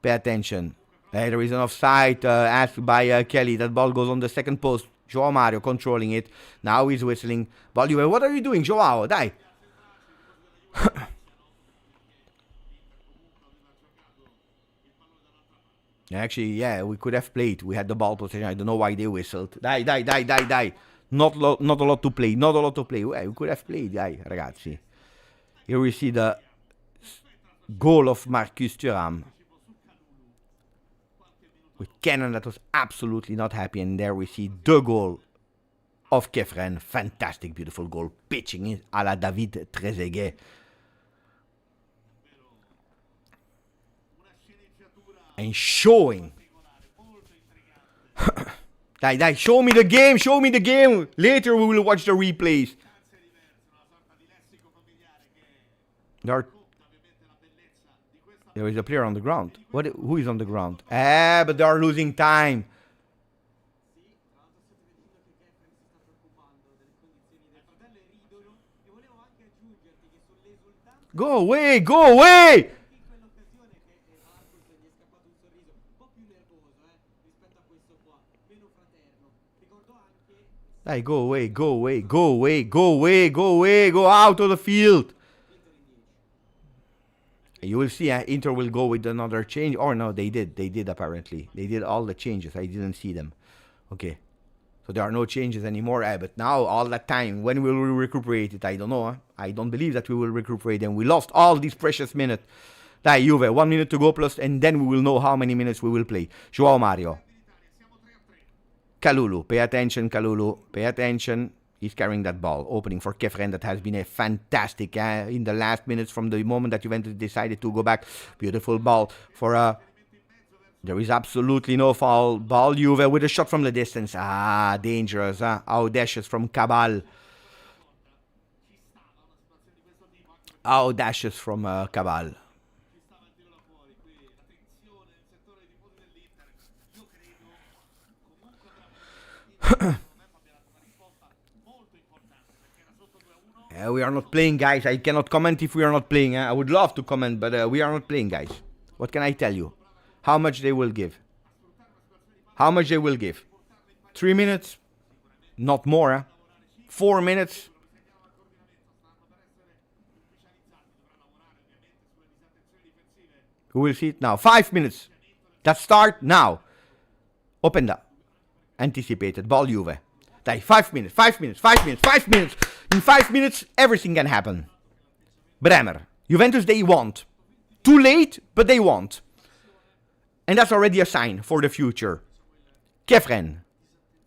Pay attention. There is an offside asked by Kelly. That ball goes on the second post. Joao Mario controlling it. Now he's whistling. Ball, what are you doing, Joao? Die. Actually, yeah, we could have played. We had the ball possession. I don't know why they whistled. Die. Not a lot to play. We could have played, ragazzi. Here we see the goal of Marcus Thuram. With Kenan that was absolutely not happy. And there we see the goal of Kefren. Fantastic, beautiful goal. Pitching it a la David Trezeguet. And showing. Show me the game. Later we will watch the replays. There is a player on the ground. Who is on the ground? But they are losing time. Go away! Dai, go away. Go out of the field. You will see, Inter will go with another change. Or no, they did apparently. They did all the changes. I didn't see them. Okay. So there are no changes anymore. But now, all that time, when will we recuperate it? I don't know. I don't believe that we will recuperate them. We lost all these precious minutes. Dai, Juve, 1 minute to go plus, and then we will know how many minutes we will play. Joao Mario. Kalulu. Pay attention, Kalulu. Pay attention. He's carrying that ball. Opening for Kefren. That has been a fantastic in the last minutes from the moment that Juventus decided to go back. Beautiful ball for there is absolutely no foul. Ball Juve with a shot from the distance. Dangerous. Audacious from Cabal. Audacious from Cabal. We are not playing, guys. I cannot comment if we are not playing. I would love to comment, but we are not playing, guys. What can I tell you? How much they will give? How much they will give? 3 minutes? Not more, eh? 4 minutes? We will see it now. 5 minutes. That start now. Open up. Anticipated. Ball Juve. Dai, 5 minutes, 5 minutes, 5 minutes, 5 minutes. In 5 minutes, everything can happen. Bremer. Juventus, they want. Too late, but they want. And that's already a sign for the future. Kefren.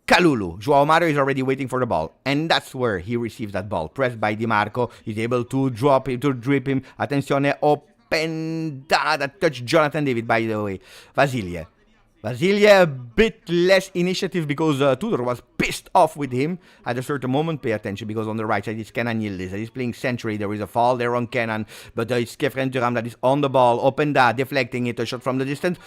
Kalulu. Joao Mario is already waiting for the ball. And that's where he receives that ball. Pressed by Di Marco. He's able to drop him, to drip him. Attenzione, open. That touched Jonathan David, by the way. Vasile. Vasile, a bit less initiative because Tudor was pissed off with him at a certain moment. Pay attention because on the right side is Kenan Yildiz. He's playing century. There is a foul there on Kenan. But it's Kefren Thuram that is on the ball. Open that, deflecting it. A shot from the distance.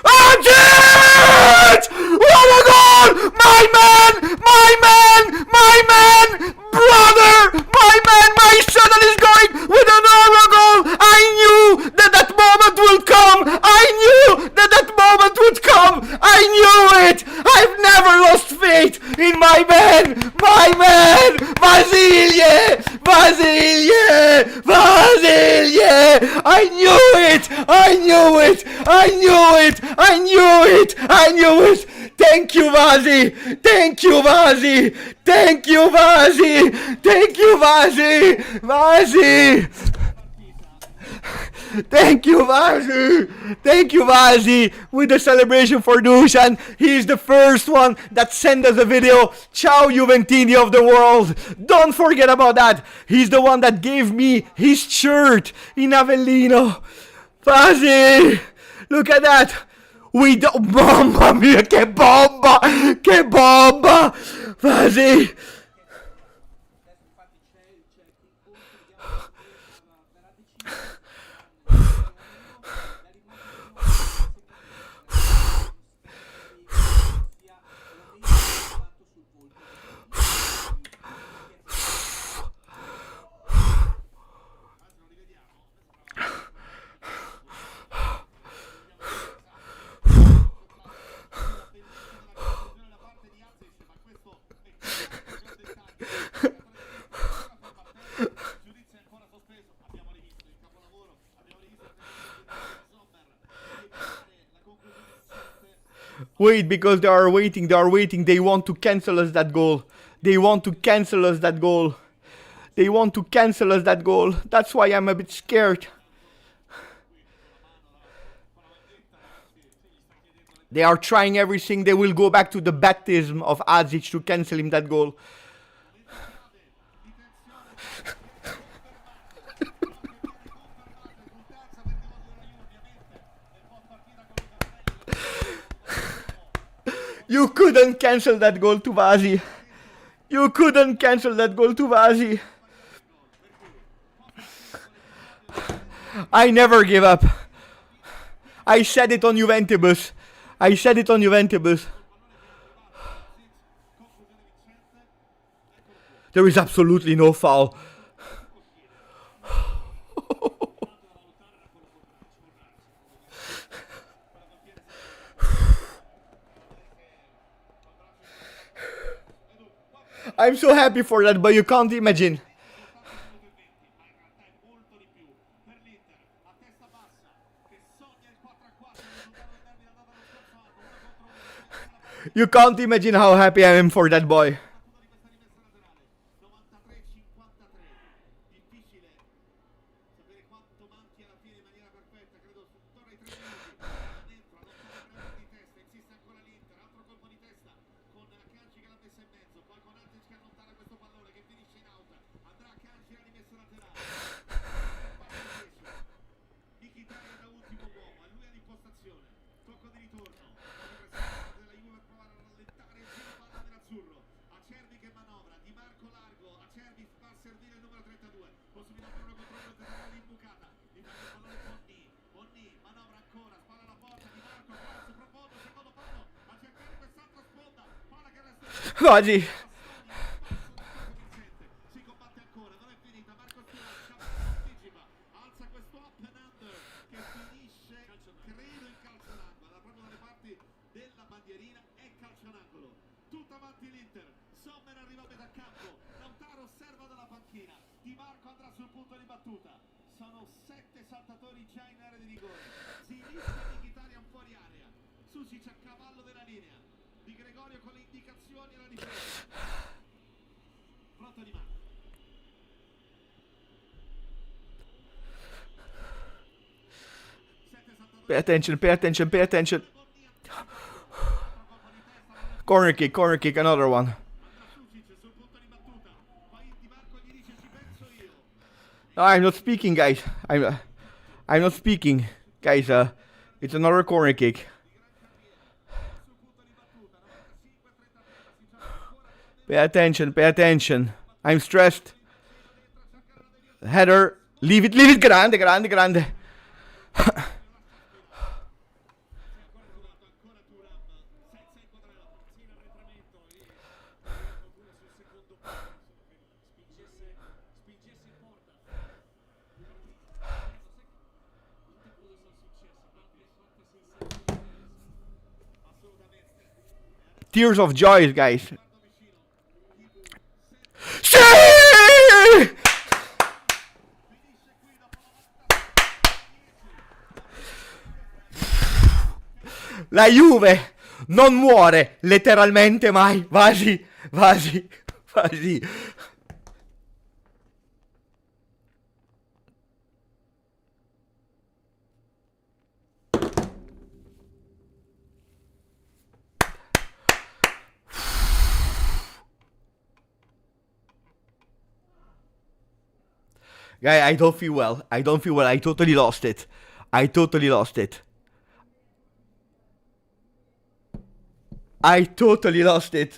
And it! What a goal! My man! My man! My man! Brother! My man! My son that is going with an aura goal! I knew that that moment will come! I knew that that moment would come! I knew it! I've never lost faith in my man! My man! Vasile! Vasile! Vasile! I knew it! I knew it! I knew it! I knew it! I knew it! Thank you, Vasi! Thank you, Vasi! Thank you, Vasi! Thank you, Vasi! Vasi! Thank you, Vasi! Thank you, Vasi! With the celebration for Dusan. He's the first one that sent us a video. Ciao Juventini of the world. Don't forget about that. He's the one that gave me his shirt in Avellino. Vasi! Look at that! We don't... Bomba mia, che bomba! Che bomba! Vasi! Wait, because they are waiting, they want to cancel us that goal. They want to cancel us that goal. They want to cancel us that goal. That's why I'm a bit scared. They are trying everything. They will go back to the baptism of Azic to cancel him that goal. You couldn't cancel that goal to Vasi. You couldn't cancel that goal to Vasi. I never give up. I said it on Juventus. I said it on Juventus. There is absolutely no foul. I'm so happy for that, but you can't imagine. You can't imagine how happy I am for that boy. Vasi. Pay attention, pay attention, pay attention. Corner kick, another one. No, I'm not speaking, guys. I'm not speaking, guys. It's another corner kick. Pay attention, pay attention. I'm stressed. Header. Leave it, grande, grande, grande. Tears of joy, guys. La Juve non muore letteralmente mai. Vasi, vasi, vasi. Guy, I don't feel well. I don't feel well. I totally lost it. I totally lost it. I totally lost it.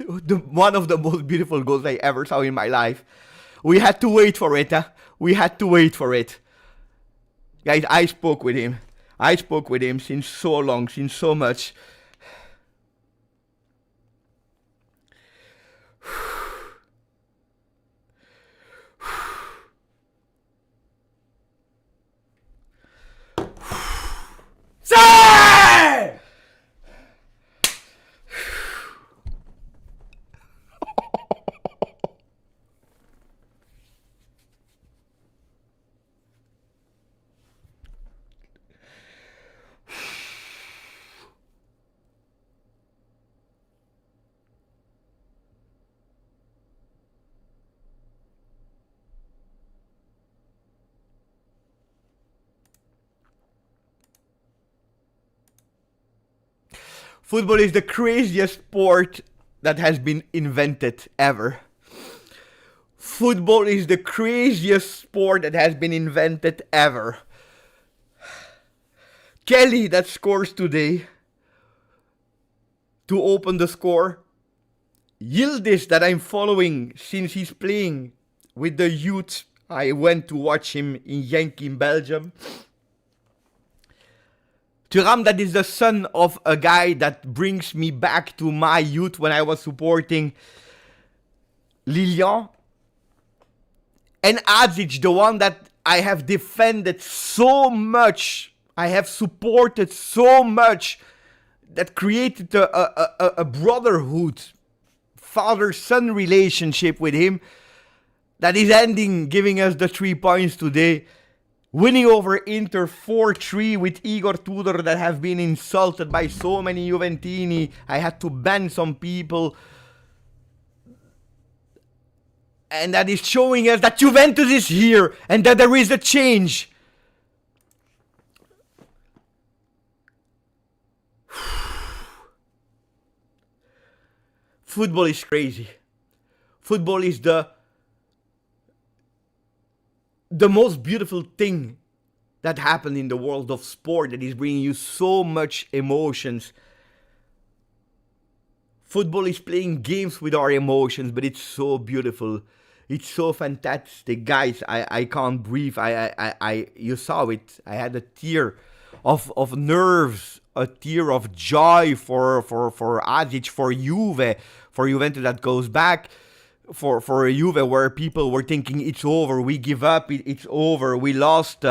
One of the most beautiful goals I ever saw in my life. We had to wait for it. We had to wait for it. Guys, I spoke with him. I spoke with him since so long, since so much. Football is the craziest sport that has been invented ever. Football is the craziest sport that has been invented ever. Kelly that scores today to open the score. Yildiz that I'm following since he's playing with the youth. I went to watch him in Genk in Belgium. Thuram, that is the son of a guy that brings me back to my youth when I was supporting Lilian. And Azic, the one that I have defended so much, I have supported so much, that created a brotherhood, father-son relationship with him, that is ending, giving us the 3 points today. Winning over Inter 4-3 with Igor Tudor that have been insulted by so many Juventini. I had to ban some people. And that is showing us that Juventus is here and that there is a change. Football is crazy. Football is the most beautiful thing that happened in the world of sport, that is bringing you so much emotions. Football is playing games with our emotions, but it's so beautiful. It's so fantastic. Guys, I can't breathe. You saw it. I had a tear of nerves, a tear of joy for Azic, for Juve, for Juventus that goes back. For Juve, where people were thinking it's over, we give up, it's over, we lost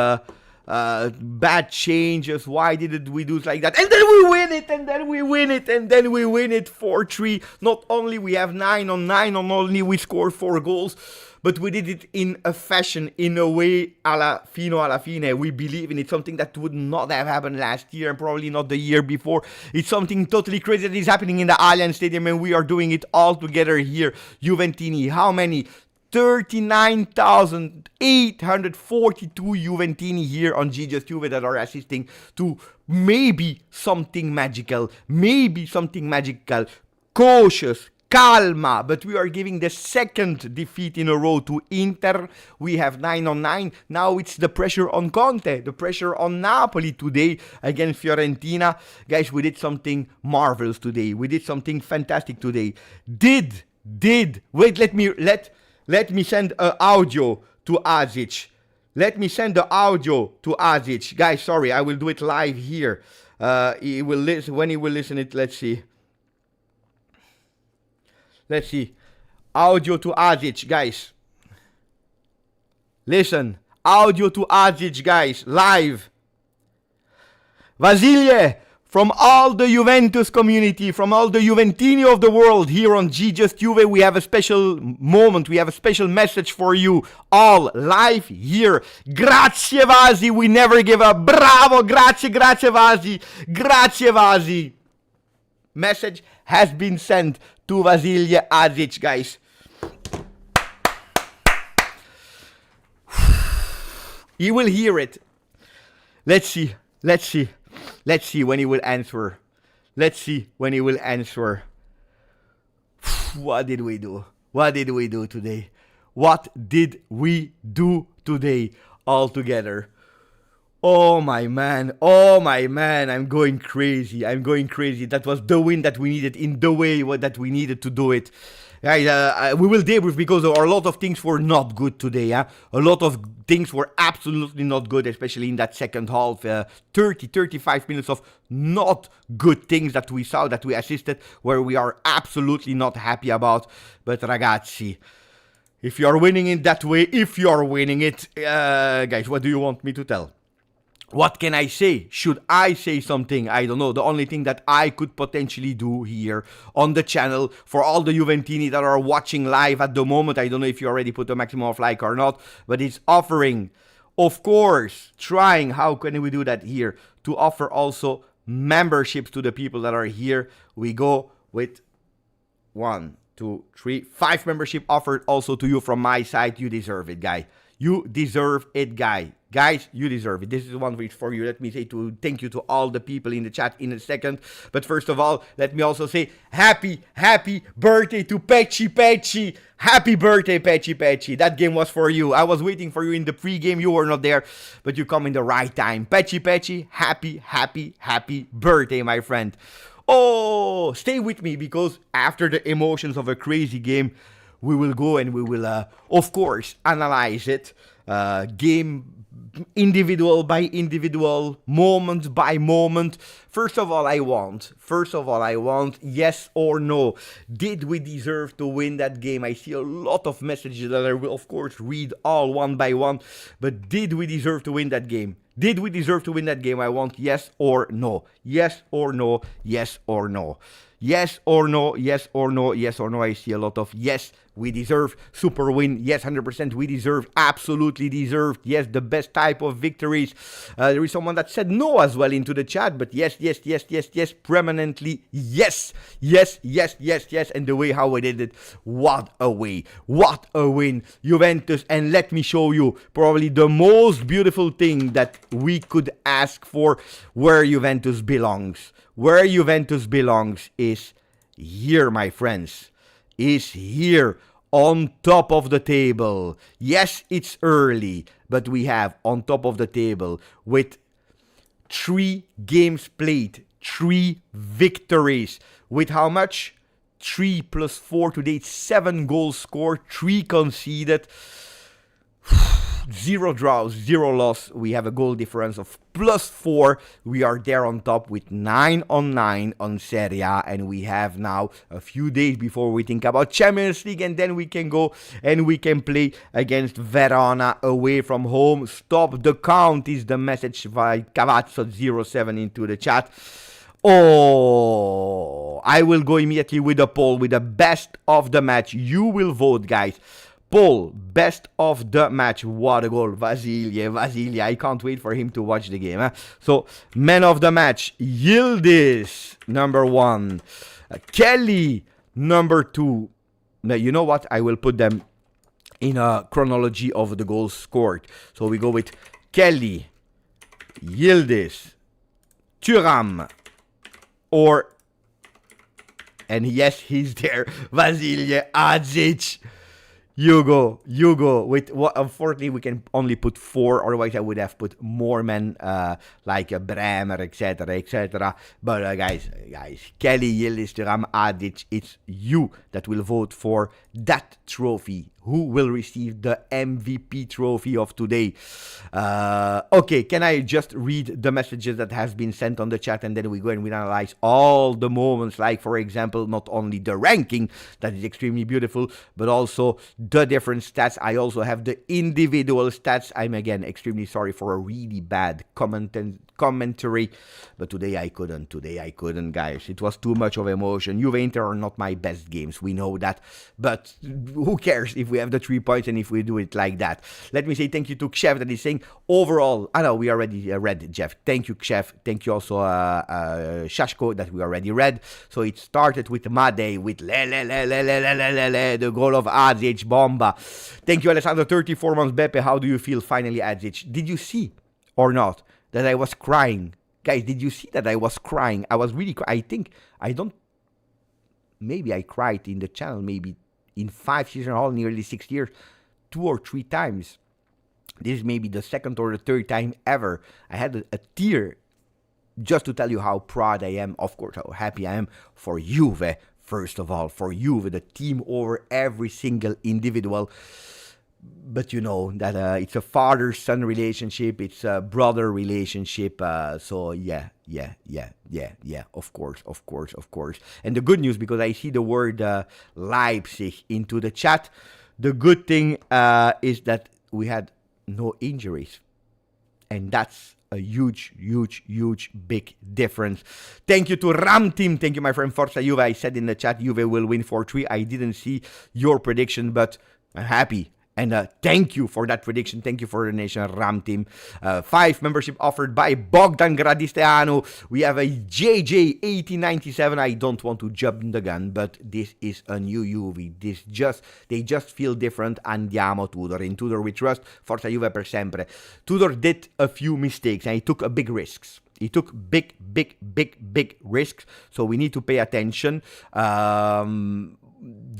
bad changes. Why did we do it like that? And then we win it, and then we win it, and then we win it 4-3. Not only we have 9 on 9, not only we scored 4 goals, but we did it in a fashion, in a way, alla fine. We believe in it, something that would not have happened last year and probably not the year before. It's something totally crazy that is happening in the Allianz Stadium, and we are doing it all together here. Juventini, how many? 39,842 Juventini here on GJustjuve that are assisting to maybe something magical. Cautious, calma, but we are giving the second defeat in a row to Inter. We have 9 on 9. Now it's the pressure on Conte, the pressure on Napoli today against Fiorentina. Guys, we did something marvelous today. We did something fantastic today. Wait, let me send an audio to Azic. Guys, sorry, I will do it live here. He will listen. When he will listen it, let's see. Audio to Azic, guys. Listen. Audio to Azic, guys. Live. Vasile, from all the Juventus community, from all the Juventini of the world here on GJustjuve, we have a special moment, we have a special message for you all live here. Grazie Vasi, we never give up. Bravo, grazie Vasi. Message has been sent to Vasilije Azic, guys. He will hear it. Let's see when he will answer. What did we do today? All together? Oh my man, I'm going crazy. That was the win that we needed in the way that we needed to do it. Guys, we will debrief because a lot of things were not good today. A lot of things were absolutely not good, especially in that second half. 35 minutes of not good things that we saw, that we assisted, where we are absolutely not happy about. But ragazzi, if you are winning it that way, guys, what do you want me to tell? What can I say? Should I say something? I don't know. The only thing that I could potentially do here on the channel for all the Juventini that are watching live at the moment, I don't know if you already put a maximum of like or not, but it's offering, of course, trying, how can we do that here, to offer also memberships to the people that are here. We go with 1, 2, 3, 5 membership offered also to you from my side. You deserve it, guy. You deserve it, guy. Guys, you deserve it. This is one which for you. Let me say thank you to all the people in the chat in a second. But first of all, let me also say happy birthday to Pecci. Happy birthday, Pecci. That game was for you. I was waiting for you in the pre-game. You were not there, but you come in the right time. Pecci, happy birthday, my friend. Oh, stay with me, because after the emotions of a crazy game, we will go and we will, of course, analyze it. Game individual by individual, moment by moment. First of all, I want, yes or no. Did we deserve to win that game? I see a lot of messages that I will, of course, read all one by one. But did we deserve to win that game? I want yes or no. Yes or no. Yes or no. Yes or no. Yes or no. Yes or no. I see a lot of yes. We deserve super win. Yes, 100% we deserve. Absolutely deserved. Yes, the best type of victories. There is someone that said no as well into the chat. But yes. Permanently yes. Yes. And the way how I did it. What a way. What a win. Juventus. And let me show you probably the most beautiful thing that we could ask for, where Juventus belongs. Where Juventus belongs is here, my friends. Is here on top of the table. Yes, it's early, but we have on top of the table with 3 games played, 3 victories. With how much? 3 + 4 today, 7 goals scored, 3 conceded. 0 draws, 0 loss. We have a goal difference of +4. We are there on top with 9 on 9 on Serie A, and we have now a few days before we think about Champions League, and then we can go and we can play against Verona away from home. Stop the count is the message by Cavazzo07 into the chat. Oh, I will go immediately with a poll with the best of the match. You will vote, guys. Poll, best of the match. What a goal. Vasilije. I can't wait for him to watch the game. Huh? So, man of the match. Yildiz, number 1. Kelly, number 2. Now, you know what? I will put them in a chronology of the goals scored. So, we go with Kelly, Yildiz, Thuram, and yes, he's there, Vasilije Adzic. Hugo, with what? Unfortunately, we can only put 4. Otherwise, I would have put more men like Bremer, etc. But guys, Kelly, Yildiz, Thuram, Adic, it's you that will vote for that trophy. Who will receive the MVP trophy of today? Okay, can I just read the messages that has been sent on the chat, and then we go and we analyze all the moments, like for example, not only the ranking that is extremely beautiful, but also the different stats. I also have the individual stats. I'm again extremely sorry for a really bad commentary, but today I couldn't, guys. It was too much of emotion. Juve Inter are not my best games, we know that, but who cares if we have the 3 points and if we do it like that. Let me say thank you to Chef that is saying overall, I know we already read Jeff. Thank you, Chef. Thank you also Shashko that we already read. So it started with Made with the goal of Adzic Bomba. Thank you, Alessandro. 34 months Beppe. How do you feel finally, Adzic? Did you see or not that I was crying? Guys, did you see that I was crying? I was really maybe I cried in the channel, maybe in 5 seasons, all nearly 6 years, 2 or 3 times. This is maybe the 2nd or the 3rd time ever. I had a tear just to tell you how proud I am, of course, how happy I am for Juve, first of all, for Juve, the team over every single individual. But you know that it's a father-son relationship, it's a brother relationship, so yeah, of course. And the good news, because I see the word Leipzig into the chat, the good thing is that we had no injuries, and that's a huge, big difference. Thank you to Ram Team. Thank you, my friend Forza Juve. I said in the chat, Juve will win 4-3. I didn't see your prediction, but I'm happy. And thank you for that prediction. Thank you for the nation, Ram Team. 5 membership offered by Bogdan Gradisteanu. We have a JJ1897. I don't want to jump the gun, but this is a new Juve. They just feel different. Andiamo Tudor. In Tudor we trust. Forza Juve per sempre. Tudor did a few mistakes and he took big risks. He took big risks. So we need to pay attention.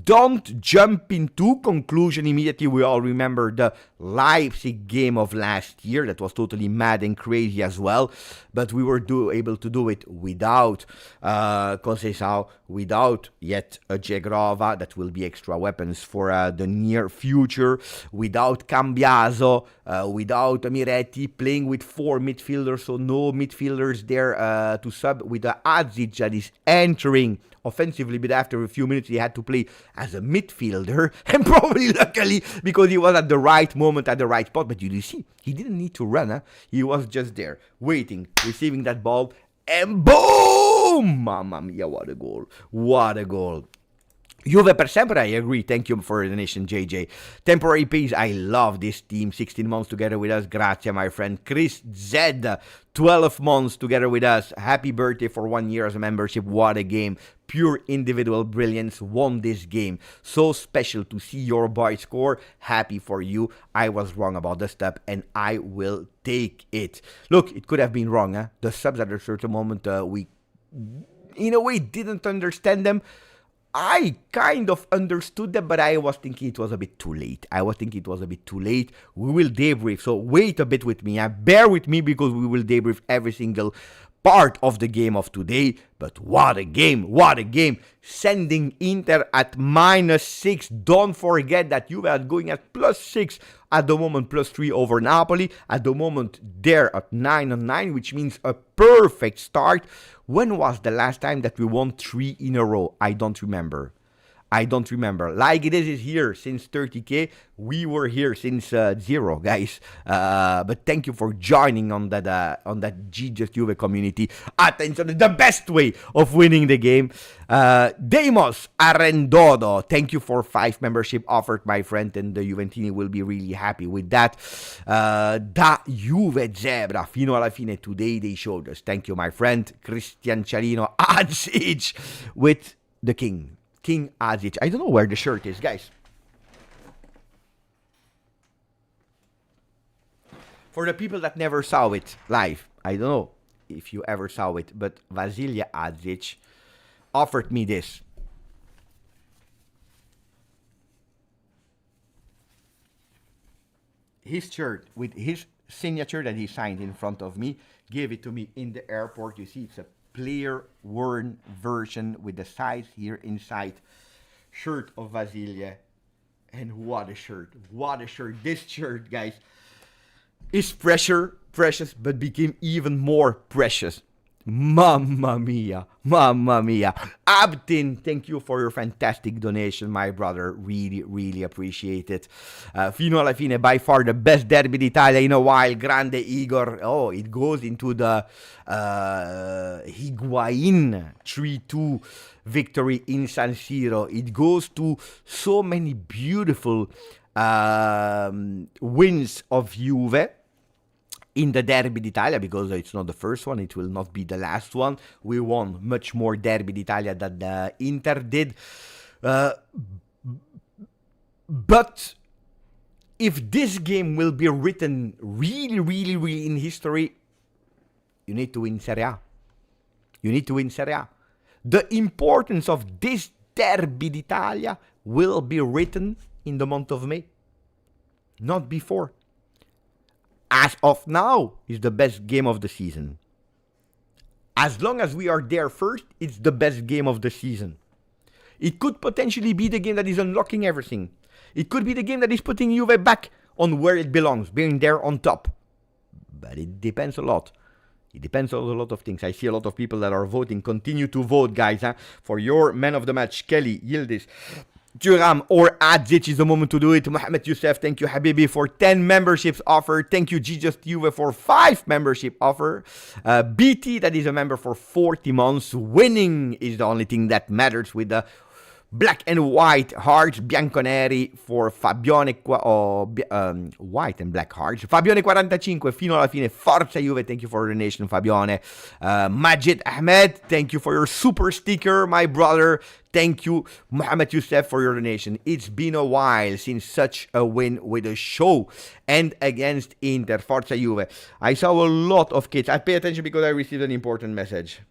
Don't jump into conclusion immediately. We all remember the Leipzig game of last year. That was totally mad and crazy as well. But we were able to do it without Conceição, without yet a Jegrova. That will be extra weapons for the near future. Without Cambiaso, without Miretti, playing with 4 midfielders. So no midfielders there to sub. With the Adzic that is entering offensively, but after a few minutes he had to play as a midfielder, and probably luckily because he was at the right moment at the right spot. But you see, he didn't need to run, huh? He was just there waiting, receiving that ball, and boom! Mamma mia, what a goal. Juve per sempre, I agree. Thank you for the donation, JJ. Temporary peace, I love this team. 16 months together with us. Grazie, my friend. Chris Z, 12 months together with us. Happy birthday for 1 year as a membership. What a game. Pure individual brilliance. Won this game. So special to see your boy score. Happy for you. I was wrong about the step, and I will take it. Look, it could have been wrong. Huh? The subs at a certain moment, we, in a way, didn't understand them. I kind of understood them, but I was thinking it was a bit too late. We will debrief, so wait a bit with me. Bear with me because we will debrief every single part of the game of today, but what a game, what a game. Sending Inter at -6. Don't forget that Juve are going at +6 at the moment, +3 over Napoli. At the moment, they're at 9-9, which means a perfect start. When was the last time that we won 3 in a row? I don't remember. I don't remember. Like it is here since 30K. We were here since 0, guys. But thank you for joining on that GJustjuve community. Attention, the best way of winning the game. Demos Arendodo, thank you for 5 membership offered, my friend, and the Juventini will be really happy with that. Da Juve Zebra, fino alla fine today they showed us. Thank you, my friend. Cristian Cialino Adzic with the king. King Azic. I don't know where the shirt is, guys. For the people that never saw it live, I don't know if you ever saw it, but Vasilija Azic offered me this. His shirt with his signature that he signed in front of me, gave it to me in the airport. You see, it's a player worn version with the size here inside. Shirt of Vasilija, and what a shirt, what a shirt. This shirt, guys, is precious, but became even more precious. Mamma mia, mamma mia. Abdin, thank you for your fantastic donation, my brother. Really, really appreciate it. Fino alla fine, by far the best derby d'Italia in a while. Grande Igor. Oh, it goes into the Higuain 3-2 victory in San Siro. It goes to so many beautiful wins of Juve in the Derby d'Italia, because it's not the first one, it will not be the last one. We won much more Derby d'Italia than the Inter did. But if this game will be written really, really, really in history, you need to win Serie A. You need to win Serie A. The importance of this Derby d'Italia will be written in the month of May, not before. As of now, it's the best game of the season. As long as we are there first, it's the best game of the season. It could potentially be the game that is unlocking everything. It could be the game that is putting Juve back on where it belongs, being there on top. But it depends a lot. It depends on a lot of things. I see a lot of people that are voting. Continue to vote, guys, for your man of the match. Kelly, Yildiz, Thuram or Adzic is the moment to do it. Mohamed Youssef, thank you. Habibi for 10 memberships offered. Thank you, GJustjuve, for 5 membership offer. BT, that is a member for 40 months. Winning is the only thing that matters with the black and white hearts. Bianconeri for Fabione, white and black hearts. Fabione 45, fino alla fine. Forza Juve, thank you for the donation, Fabione. Majid Ahmed, thank you for your super sticker, my brother. Thank you, Mohamed Youssef, for your donation. It's been a while since such a win with a show and against Inter. Forza Juve. I saw a lot of kids. I pay attention because I received an important message.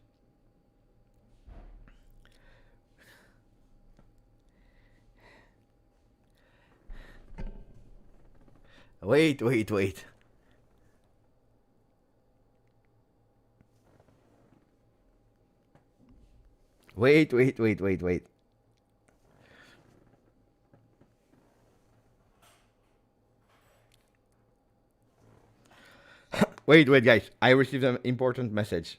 Wait. Wait. Wait, guys. I received an important message.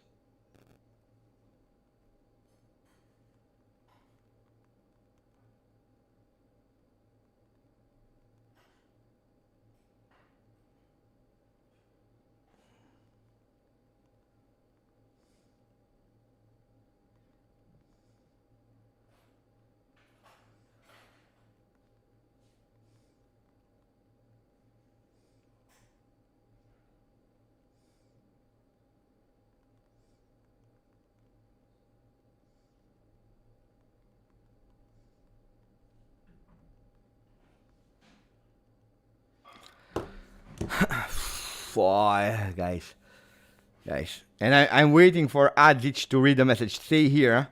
Guys. And I'm waiting for Adzic to read the message. Stay here.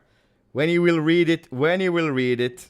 When he will read it. When he will read it.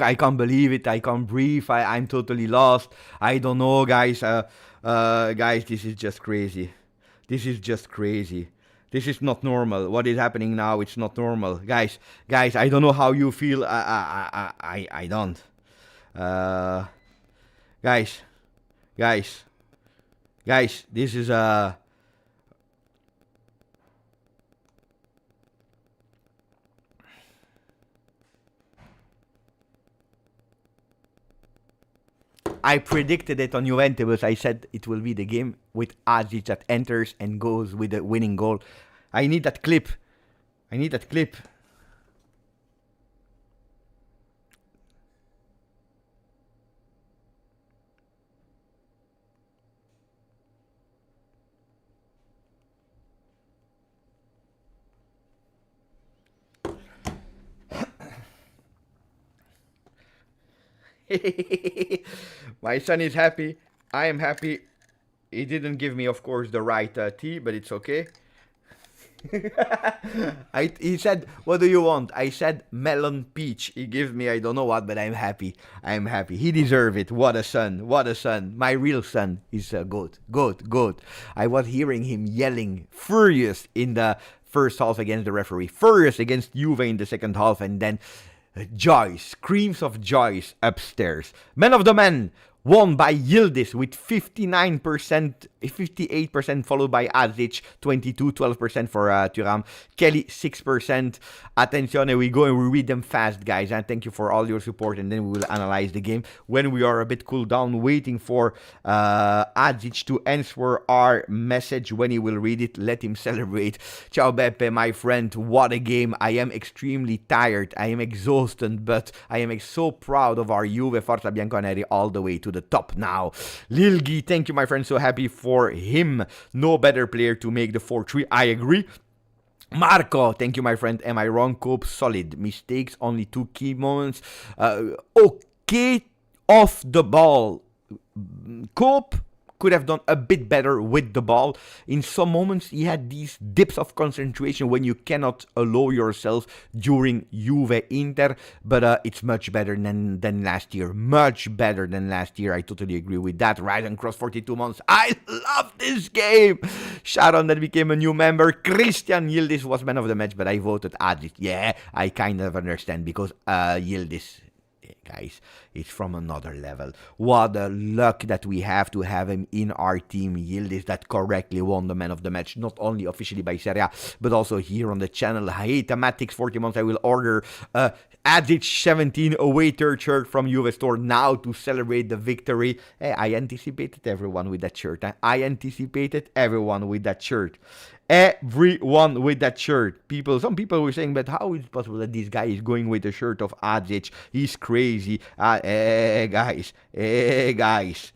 I can't believe it. I can't breathe. I'm totally lost. I don't know, guys. Guys, this is just crazy. This is just crazy. This is not normal. What is happening now? It's not normal, guys. Guys, I don't know how you feel. I don't. Guys, guys, guys. This is I predicted it on Juventus. I said it will be the game with Azic that enters and goes with the winning goal. I need that clip. I need that clip. My son is happy. I am happy. He didn't give me, of course, the right tea, but it's okay. He said, what do you want? I said melon peach. He gives me I don't know what, but I'm happy. I'm happy. He deserves it. What a son. What a son. My real son is good. Good. Good. I was hearing him yelling furious in the first half against the referee. Furious against Juve in the second half. And then joy. Screams of joy upstairs. Man of the man. Won by Yildiz with 59%, 58%, followed by Azic, 12% for Thuram. Kelly, 6%. Attenzione, we go and we read them fast, guys. And thank you for all your support, and then we will analyze the game. When we are a bit cooled down, waiting for Azic to answer our message. When he will read it, let him celebrate. Ciao Beppe, my friend. What a game. I am extremely tired. I am exhausted, but I am so proud of our Juve. Forza Bianconeri all the way to the top now. Lilgi, thank you, my friend. So happy for him. No better player to make the 4-3. I agree. Marco, thank you, my friend. Am I wrong? Cope, solid. Mistakes, only 2 key moments. Okay, off the ball. Cope could have done a bit better with the ball. In some moments, he had these dips of concentration when you cannot allow yourself during Juve Inter, but it's much better than last year. Much better than last year. I totally agree with that. Right and cross 42 months. I love this game. Sharon that became a new member. Christian Yildiz was man of the match, but I voted Azic. Yeah, I kind of understand because Yildiz, guys, it's from another level. What a luck that we have to have him in our team. Yildiz that correctly won the man of the match, not only officially by Serie A, but also here on the channel. Hey, Thematics 40 months. I will order Azic 17 away third shirt from Juve store now to celebrate the victory. Hey, I anticipated everyone with that shirt. I anticipated everyone with that shirt. Everyone with that shirt. Some people were saying, but how is it possible that this guy is going with the shirt of Azic? He's crazy. Guys.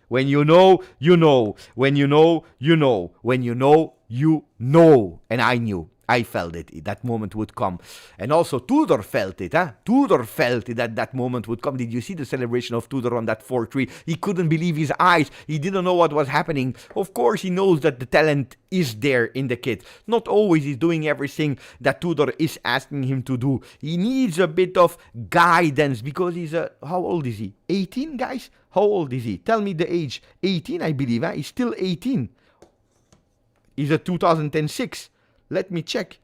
When you know, you know. When you know, you know. When you know, you know. And I knew. I felt it. That moment would come. And also Tudor felt it. Tudor felt it that moment would come. Did you see the celebration of Tudor on that 4-3? He couldn't believe his eyes. He didn't know what was happening. Of course, he knows that the talent is there in the kid. Not always he's doing everything that Tudor is asking him to do. He needs a bit of guidance because he's how old is he? 18, guys? How old is he? Tell me the age. 18, I believe. He's still 18. He's a 2006. Let me check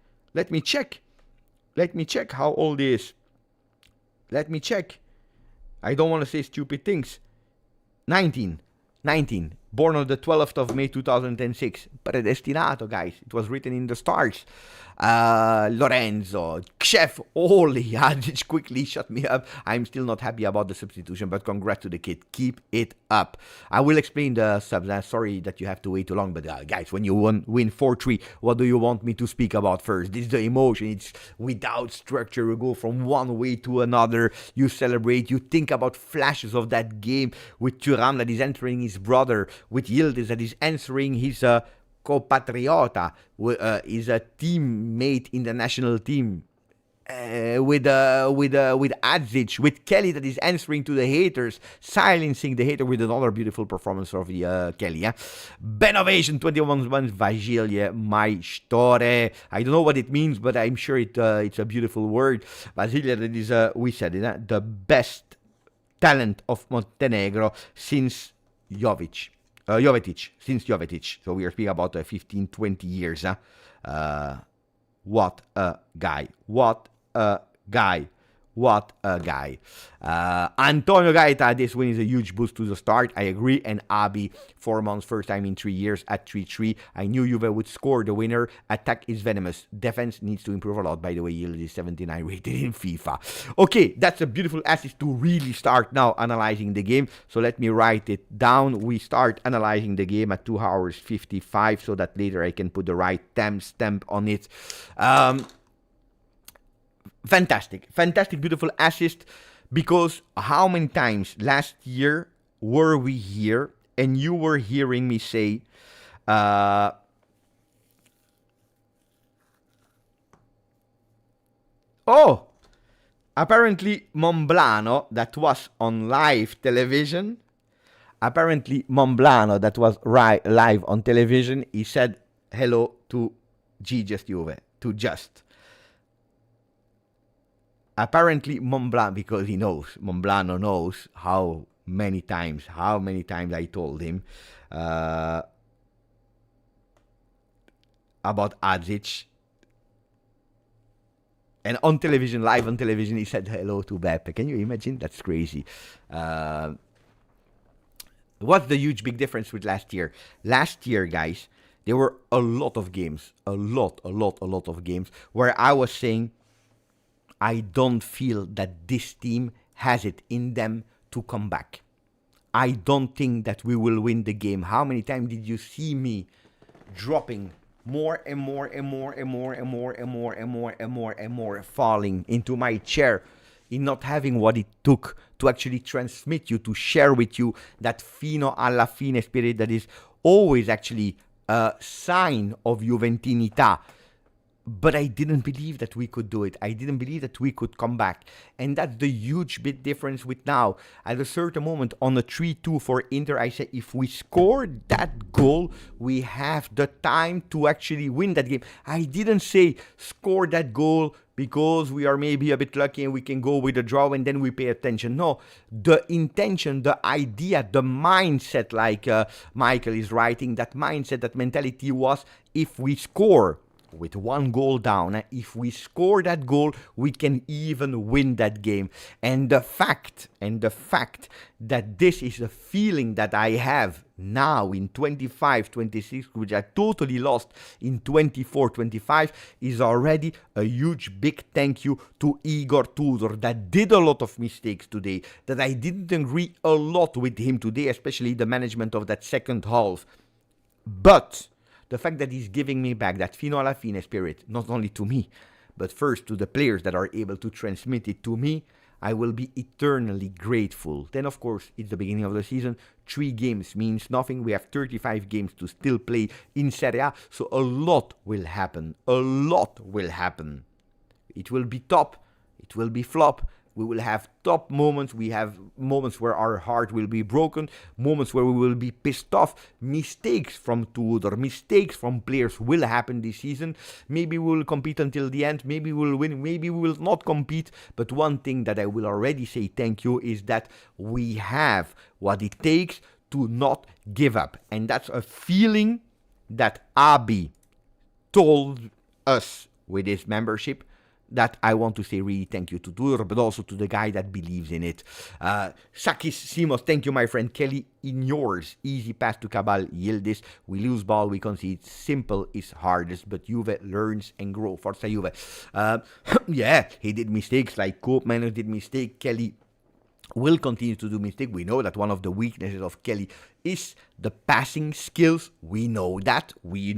how old he is. Let me check. I don't want to say stupid things. 19. Born on the 12th of May 2006. Predestinato, guys. It was written in the stars. Lorenzo. Chef. Holy. Azic quickly shut me up. I'm still not happy about the substitution, but congrats to the kid. Keep it up. I will explain the subs. Sorry that you have to wait too long, but guys, when you win 4-3, what do you want me to speak about first? This is the emotion. It's without structure. You go from one way to another. You celebrate. You think about flashes of that game with Thuram that is entering his brother, with Yildiz that is answering his compatriota, is a teammate in the national team. with Adzic, with Kelly that is answering to the haters, silencing the hater with another beautiful performance of the Kelly. Benovation 21 months, Vasilie mai store. I don't know what it means, but I'm sure it's a beautiful word. Vasilie, that is, we said it, the best talent of Montenegro since Jovetic, since Jovetic. So we are speaking about 15, 20 years. What a guy. What a guy. What a guy. Antonio Gaeta, this win is a huge boost to the start. I agree. And Abi, 4 months, first time in 3 years at 3-3. I knew Juve would score the winner. Attack is venomous. Defense needs to improve a lot. By the way, Yield is 79 rated in FIFA. Okay, that's a beautiful assist to really start now analyzing the game. So let me write it down. We start analyzing the game at 2 hours 55 so that later I can put the right timestamp on it. Fantastic, beautiful assist, because how many times last year were we here and you were hearing me say, apparently Monblano, that was on live television, live on television, he said hello to GJustjuve, to Just. Apparently Monblano, because Monblano knows how many times I told him about Adzic. And on television, live on television, he said hello to Beppe. Can you imagine? That's crazy. What's the huge big difference with last year? Last year, guys, there were a lot of games, a lot of games where I was saying, I don't feel that this team has it in them to come back. I don't think that we will win the game. How many times did you see me dropping more and more, falling into my chair, in not having what it took to actually transmit you, to share with you that fino alla fine spirit that is always actually a sign of Juventinità. But I didn't believe that we could do it. I didn't believe that we could come back. And that's the huge big difference with now. At a certain moment on a 3-2 for Inter, I said, if we score that goal, we have the time to actually win that game. I didn't say score that goal because we are maybe a bit lucky and we can go with a draw and then we pay attention. No, the intention, the idea, the mindset, like Michael is writing, that mindset, that mentality was, if we score with 1 goal down, if we score that goal, we can even win that game. And the fact that this is a feeling that I have now in 25-26, which I totally lost in 24-25, is already a huge big thank you to Igor Tudor, that did a lot of mistakes today, that I didn't agree a lot with him today, especially the management of that second half. But the fact that he's giving me back that fino alla fine spirit, not only to me, but first to the players that are able to transmit it to me, I will be eternally grateful. Then, of course, it's the beginning of the season. 3 games means nothing. We have 35 games to still play in Serie A, so a lot will happen. A lot will happen. It will be top. It will be flop. We will have top moments. We have moments where our heart will be broken, moments where we will be pissed off. Mistakes from Tudor, mistakes from players will happen this season. Maybe we will compete until the end. Maybe we will win. Maybe we will not compete. But one thing that I will already say thank you is that we have what it takes to not give up. And that's a feeling that Abi told us with his membership, that I want to say really thank you to Tudor, but also to the guy that believes in it. Sakis Simos, thank you, my friend. Kelly, in yours. Easy pass to Cabal, Yildiz. We lose ball, we concede. Simple is hardest, but Juve learns and grow. Forza Juve. Yeah, he did mistakes, like Koopman did mistake. Kelly will continue to do mistakes. We know that one of the weaknesses of Kelly is the passing skills. We know that. We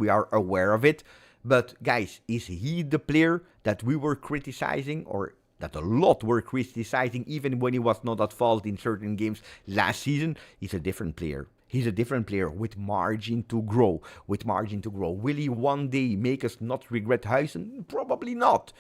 are aware of it. But guys, is he the player that we were criticizing, or that a lot were criticizing even when he was not at fault in certain games last season? He's a different player. He's a different player with margin to grow. Will he one day make us not regret Huijsen? Probably not.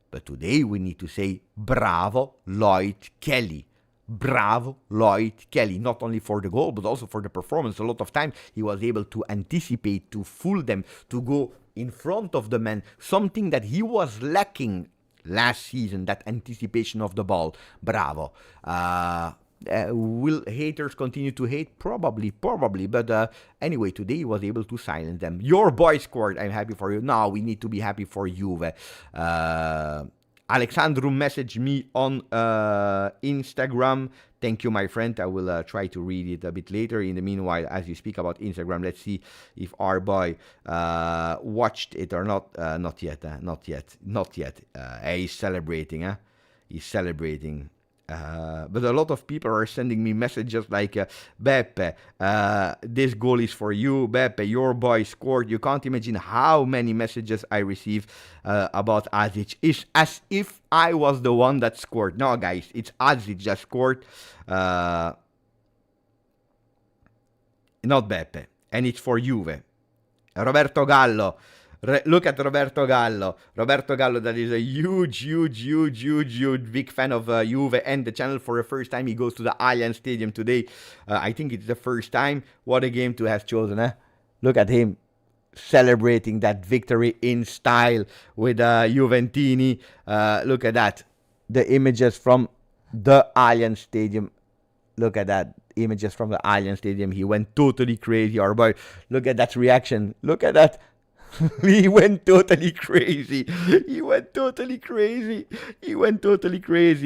But today we need to say bravo Lloyd Kelly. Bravo Lloyd Kelly, not only for the goal but also for the performance. A lot of times he was able to anticipate, to fool them, to go in front of the man, something that he was lacking last season, that anticipation of the ball. Bravo. Will haters continue to hate? Probably. But anyway, today he was able to silence them. Your boy scored. I'm happy for you. Now we need to be happy for Juve. Alexandru messaged me on Instagram. Thank you, my friend. I will try to read it a bit later. In the meanwhile, as you speak about Instagram, let's see if our boy watched it or not. Not yet. He's celebrating. He's celebrating. But a lot of people are sending me messages like, Beppe, this goal is for you. Beppe, your boy scored. You can't imagine how many messages I receive about Azic. It's as if I was the one that scored. No, guys, it's Azic that scored. Not Beppe. And it's for Juve. Roberto Gallo. Look at Roberto Gallo. Roberto Gallo, that is a huge big fan of Juve and the channel. For the first time, he goes to the Allianz Stadium today. I think it's the first time. What a game to have chosen, eh? Look at him celebrating that victory in style with Juventini. Look at that. The images from the Allianz Stadium. Look at that. Images from the Allianz Stadium. He went totally crazy, our boy. Look at that reaction. Look at that. He went totally crazy.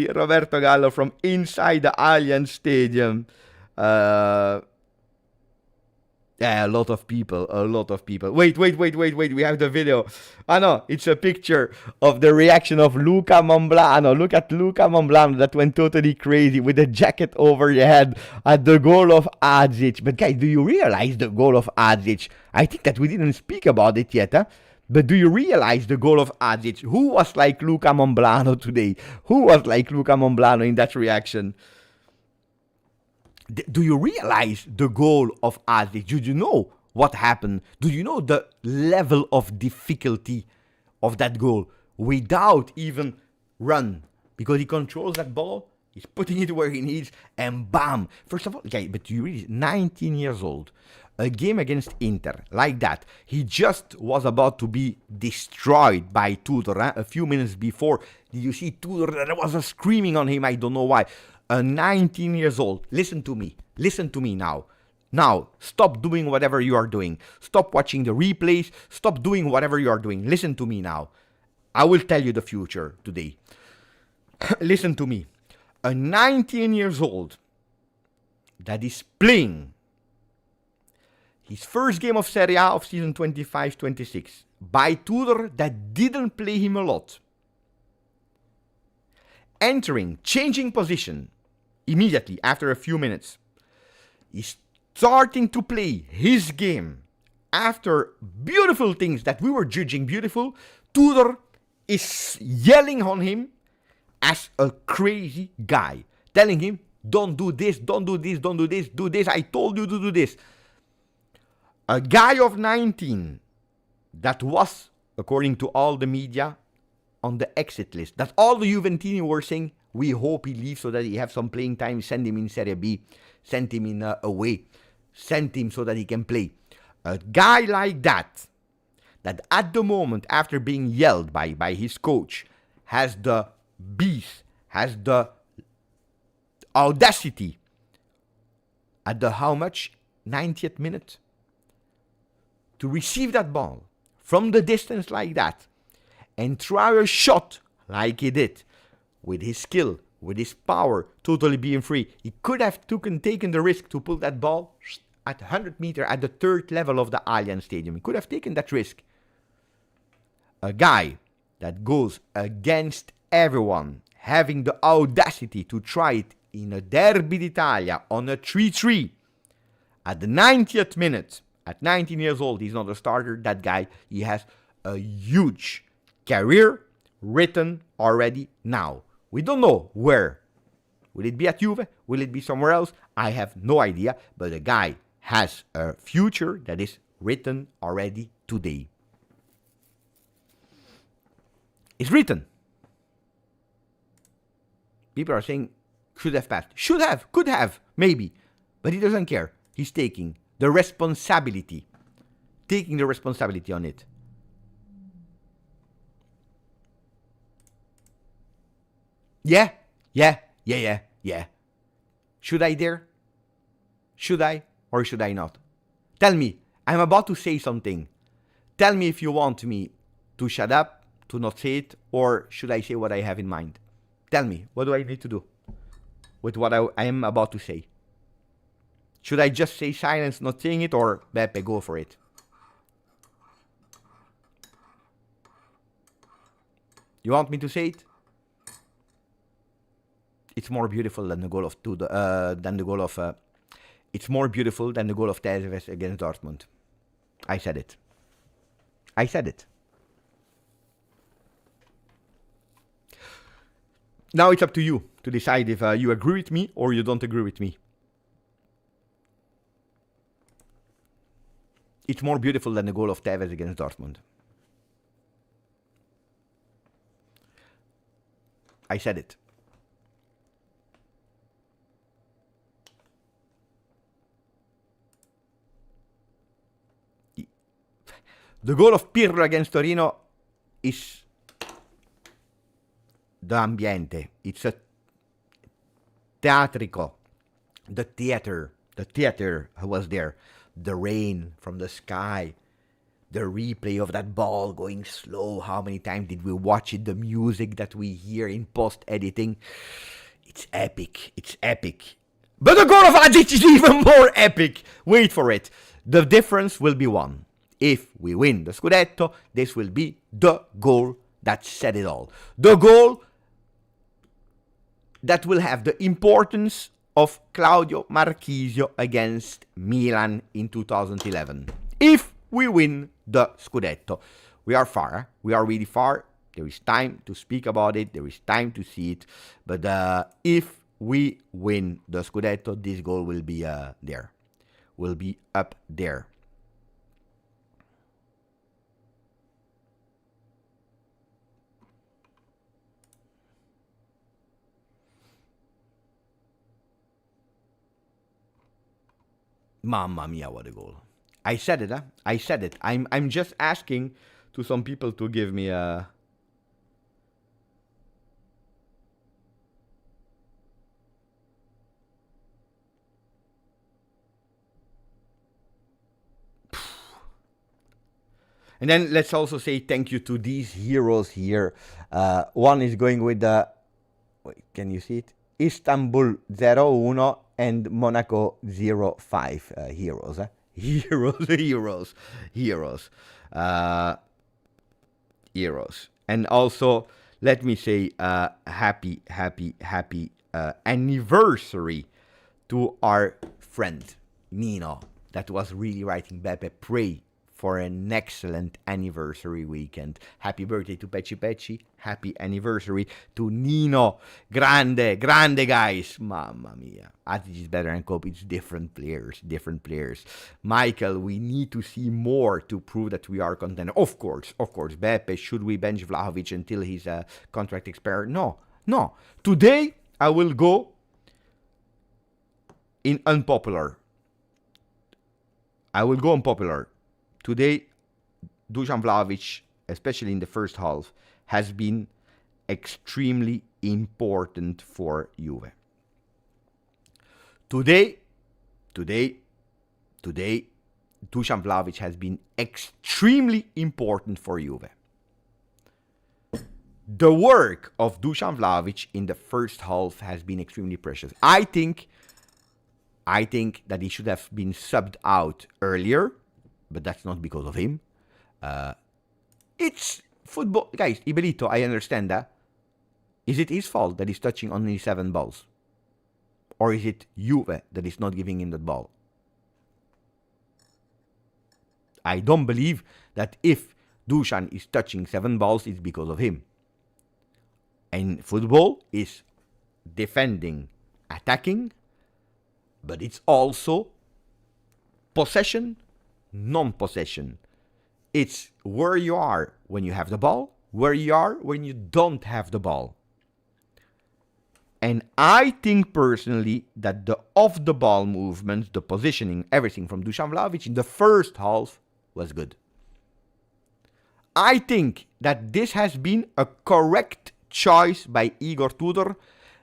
Roberto Gallo from inside the Allianz Stadium. Yeah, a lot of people. Wait. We have the video. No, it's a picture of the reaction of Luca Momblano. Look at Luca Momblano that went totally crazy with the jacket over the head at the goal of Azic. But guys, do you realize the goal of Azic? I think that we didn't speak about it yet, huh? But do you realize the goal of Azic? Who was like Luca Momblano today? Who was like Luca Momblano in that reaction? Do you realize the goal of Azic? Do you know what happened? Do you know the level of difficulty of that goal without even run? Because he controls that ball, he's putting it where he needs, and bam! First of all, okay, but do you realize, 19 years old, a game against Inter, like that, he just was about to be destroyed by Tudor, a few minutes before. Did you see Tudor? There was a screaming on him, I don't know why. 19 years old. Listen to me now. Now, stop doing whatever you are doing. Stop watching the replays. Stop doing whatever you are doing. Listen to me now. I will tell you the future today. Listen to me. A 19 years old that is playing his first game of Serie A of season 25-26 by Tudor that didn't play him a lot. Entering, changing position immediately after a few minutes. He's starting to play his game after beautiful things that we were judging beautiful. Tudor is yelling on him as a crazy guy, telling him, don't do this, do this, I told you to do this. A guy of 19 that was, according to all the media, on the exit list, that all the Juventini were saying, we hope he leaves so that he have some playing time, send him in Serie B, send him in away, send him so that he can play. A guy like that at the moment, after being yelled by his coach, has the beast, has the audacity at the how much? 90th minute? To receive that ball from the distance like that and try a shot like he did, with his skill, with his power, totally being free. He could have taken the risk to pull that ball at 100 meters at the third level of the Allianz Stadium. He could have taken that risk. A guy that goes against everyone, having the audacity to try it in a Derby d'Italia on a 3-3 at the 90th minute, at 19 years old, he's not a starter. That guy, he has a huge career written already now. We don't know where Will it be at Juve? Will it be somewhere else? I have no idea, but the guy has a future that is written already today. It's written. People are saying, should have passed. Should have, could have, maybe. But he doesn't care. He's taking the responsibility. Taking the responsibility on it. Yeah. Should I dare? Should I or should I not? Tell me. I'm about to say something. Tell me if you want me to shut up, to not say it, or should I say what I have in mind? Tell me, what do I need to do with what I am about to say? Should I just say silence, not saying it, or Beppe, go for it? You want me to say it? It's more beautiful than the goal of it's more beautiful than the goal of Tevez against Dortmund. I said it. I said it. Now it's up to you to decide if you agree with me or you don't agree with me. It's more beautiful than the goal of Tevez against Dortmund. I said it. The goal of Pirlo against Torino is the ambiente. It's a teatrico. The theater was there. The rain from the sky. The replay of that ball going slow. How many times did we watch it? The music that we hear in post-editing. It's epic. It's epic. But the goal of Agic is even more epic. Wait for it. The difference will be one. If we win the Scudetto, this will be the goal that said it all. The goal that will have the importance of Claudio Marchisio against Milan in 2011. If we win the Scudetto. We are far. We are really far. There is time to speak about it. There is time to see it. But if we win the Scudetto, this goal will be there. Will be up there. Mamma mia, what a goal. I said it, huh? I said it. I'm just asking to some people to give me a... And then let's also say thank you to these heroes here. One is going with the... Wait, can you see it? Istanbul 01 and Monaco 05 heroes. Heroes. And also, let me say happy anniversary to our friend Nino that was really writing Beppe. Pray for an excellent anniversary weekend. Happy birthday to Pecci. Happy anniversary to Nino. Grande guys. Mamma mia. Atic is better than Cope. It's different players. Michael, we need to see more to prove that we are contender. Of course. Beppe, should we bench Vlahovic until his contract expires? No. Today, I will go in unpopular. Today, Dusan Vlahovic, especially in the first half, has been extremely important for Juve. Today, Dusan Vlahovic has been extremely important for Juve. The work of Dusan Vlahovic in the first half has been extremely precious. I think that he should have been subbed out earlier, but that's not because of him. It's football. Guys, Ibelito, I understand that. Is it his fault that he's touching only 7 balls? Or is it Juve that is not giving him that ball? I don't believe that if Dusan is touching 7 balls, it's because of him. And football is defending attacking, but it's also possession, non-possession. It's where you are when you have the ball, where you are when you don't have the ball. And I think personally that the off-the-ball movements, the positioning, everything from Dusan Vlahovic in the first half was good. I think that this has been a correct choice by Igor Tudor,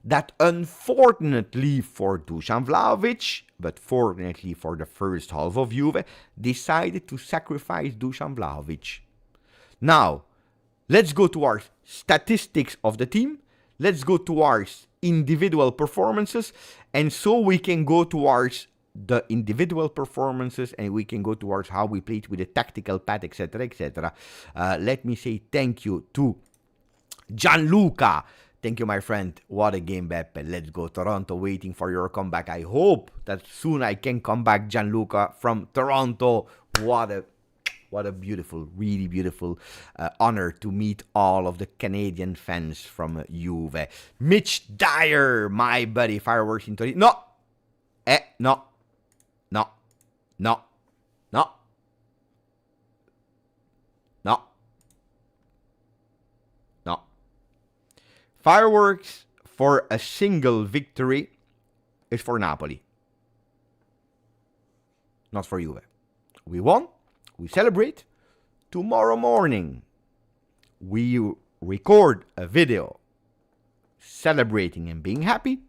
that unfortunately for Dusan Vlahovic, but fortunately for the first half of Juve, decided to sacrifice Dusan Vlahovic. Now, let's go to our statistics of the team. Let's go towards individual performances, and so we can go towards the individual performances and we can go towards how we played with the tactical pad, etc., etc. Let me say thank you to Gianluca. Thank you, my friend. What a game, Beppe. Let's go. Toronto, waiting for your comeback. I hope that soon I can come back, Gianluca, from Toronto. What a beautiful, really beautiful honor to meet all of the Canadian fans from Juve. Mitch Dyer, my buddy, fireworks in Torino. No. Fireworks for a single victory is for Napoli, not for Juve. We won. We celebrate. Tomorrow morning, we record a video celebrating and being happy.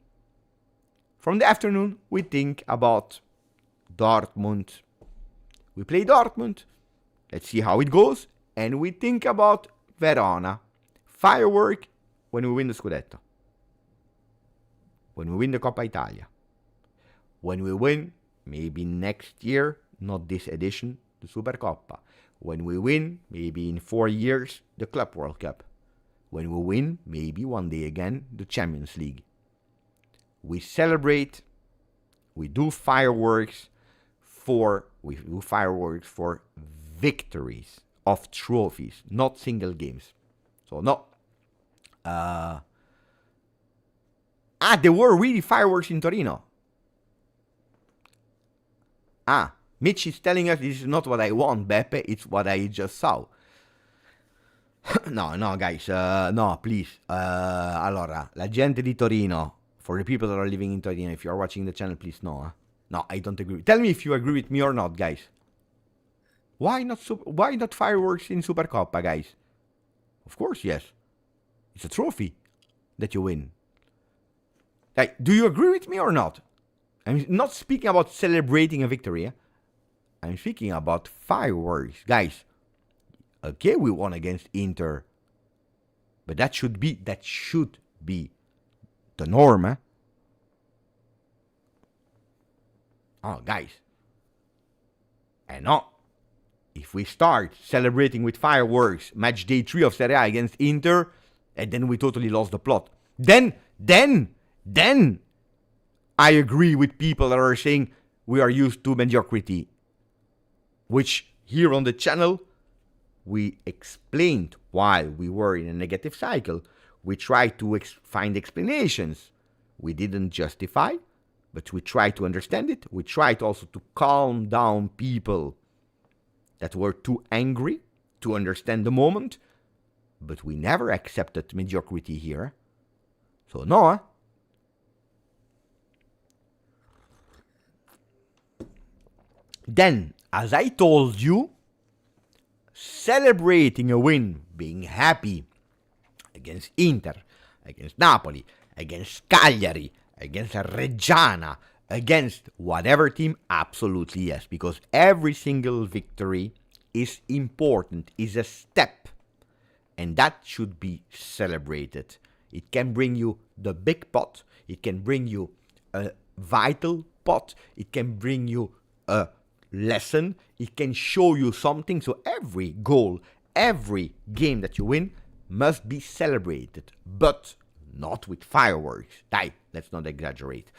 From the afternoon, we think about Dortmund. We play Dortmund. Let's see how it goes. And we think about Verona. Firework when we win the Scudetto. When we win the Coppa Italia. When we win, maybe next year, not this edition, the Supercoppa. When we win, maybe in 4 years, the Club World Cup. When we win, maybe one day again, the Champions League. We celebrate, we do fireworks for victories of trophies, not single games. So no. There were really fireworks in Torino. Mitch is telling us this is not what I want, Beppe, it's what I just saw. No, guys, no, please. Allora, la gente di Torino, for the people that are living in Torino, if you are watching the channel, please no. No, I don't agree. Tell me if you agree with me or not, guys. Why not fireworks in Supercoppa, guys? Of course, yes. It's a trophy that you win. Hey, do you agree with me or not? I'm not speaking about celebrating a victory. I'm speaking about fireworks. Guys, okay, we won against Inter. But that should be the norm. Oh, guys. And no. If we start celebrating with fireworks, match day 3 of Serie A against Inter, and then we totally lost the plot. Then I agree with people that are saying we are used to mediocrity. Which here on the channel, we explained while we were in a negative cycle. We tried to find explanations. We didn't justify, but we tried to understand it. We tried also to calm down people that were too angry to understand the moment. But we never accepted mediocrity here. So no, Then, as I told you, celebrating a win, being happy against Inter, against Napoli, against Cagliari, against Reggiana, against whatever team, absolutely yes, because every single victory is important, is a step, and that should be celebrated. It can bring you the big pot, it can bring you a vital pot, it can bring you a lesson, it can show you something. So every goal, every game that you win must be celebrated, but not with fireworks. Dai, let's not exaggerate.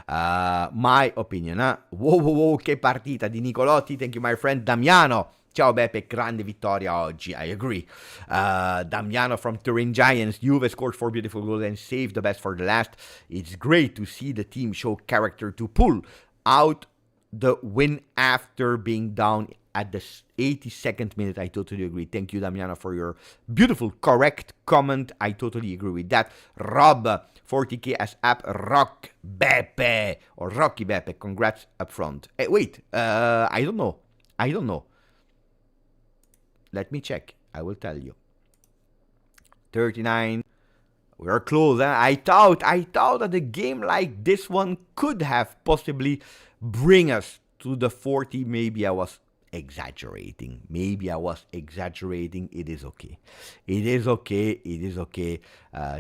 My opinion, Whoa, che partita di Nicolotti. Thank you, my friend Damiano. Ciao Beppe, grande vittoria oggi, I agree. Damiano from Turin Giants, Juve scored 4 beautiful goals and saved the best for the last. It's great to see the team show character to pull out the win after being down at the 82nd minute. I totally agree. Thank you, Damiano, for your beautiful, correct comment. I totally agree with that. Rob, 40k as app, Rock Beppe, or Rocky Beppe, congrats up front. Wait, I don't know. Let me check. I will tell you. 39. We are close. I thought that a game like this one could have possibly bring us to the 40. Maybe I was exaggerating. It is okay.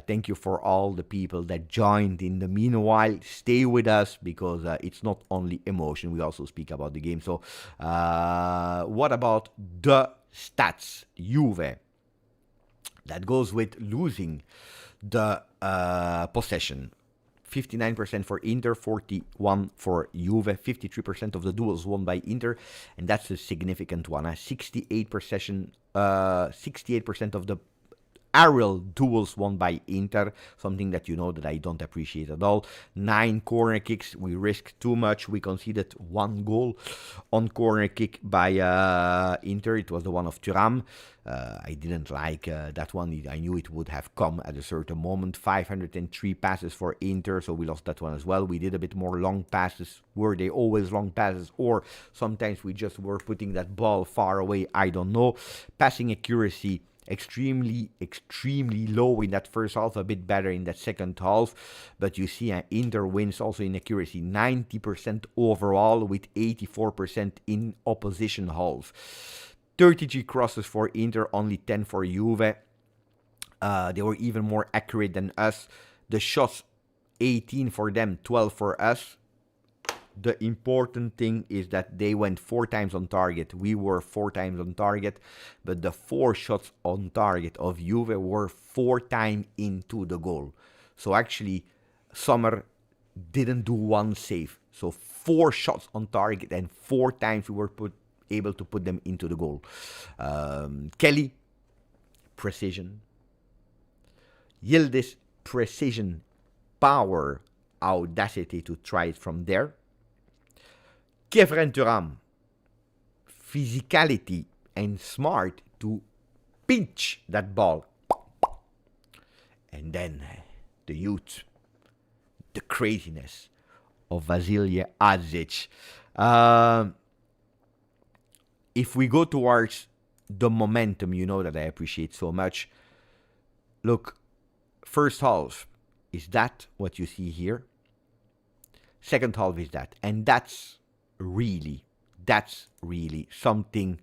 Thank you for all the people that joined in the meanwhile. Stay with us because it's not only emotion. We also speak about the game. So what about the stats? Juve. That goes with losing the possession. 59% for Inter, 41% for Juve, 53% of the duels won by Inter, and that's a significant one. 68% of the aerial duels won by Inter, something that you know that I don't appreciate at all. 9 corner kicks, we risked too much. We conceded 1 goal on corner kick by Inter. It was the one of Thuram. I didn't like that one. I knew it would have come at a certain moment. 503 passes for Inter, so we lost that one as well. We did a bit more long passes. Were they always long passes, or sometimes we just were putting that ball far away? I don't know. Passing accuracy extremely low in that first half, a bit better in that second half, but you see Inter wins also in accuracy, 90% overall with 84% in opposition half. 33 crosses for Inter, only 10 for Juve. They were even more accurate than us. The shots, 18 for them, 12 for us. The important thing is that they went 4 times on target. We were 4 times on target, but the 4 shots on target of Juve were 4 times into the goal. So actually, Sommer didn't do 1 save. So 4 shots on target and 4 times we were able to put them into the goal. Kelly, precision. Yildiz, precision, power, audacity to try it from there. Kefren Thuram, physicality and smart to pinch that ball. And then the youth, the craziness of Vasilije Adzic. If we go towards the momentum, you know that I appreciate so much. Look, first half, is that what you see here? Second half is that. And that's really something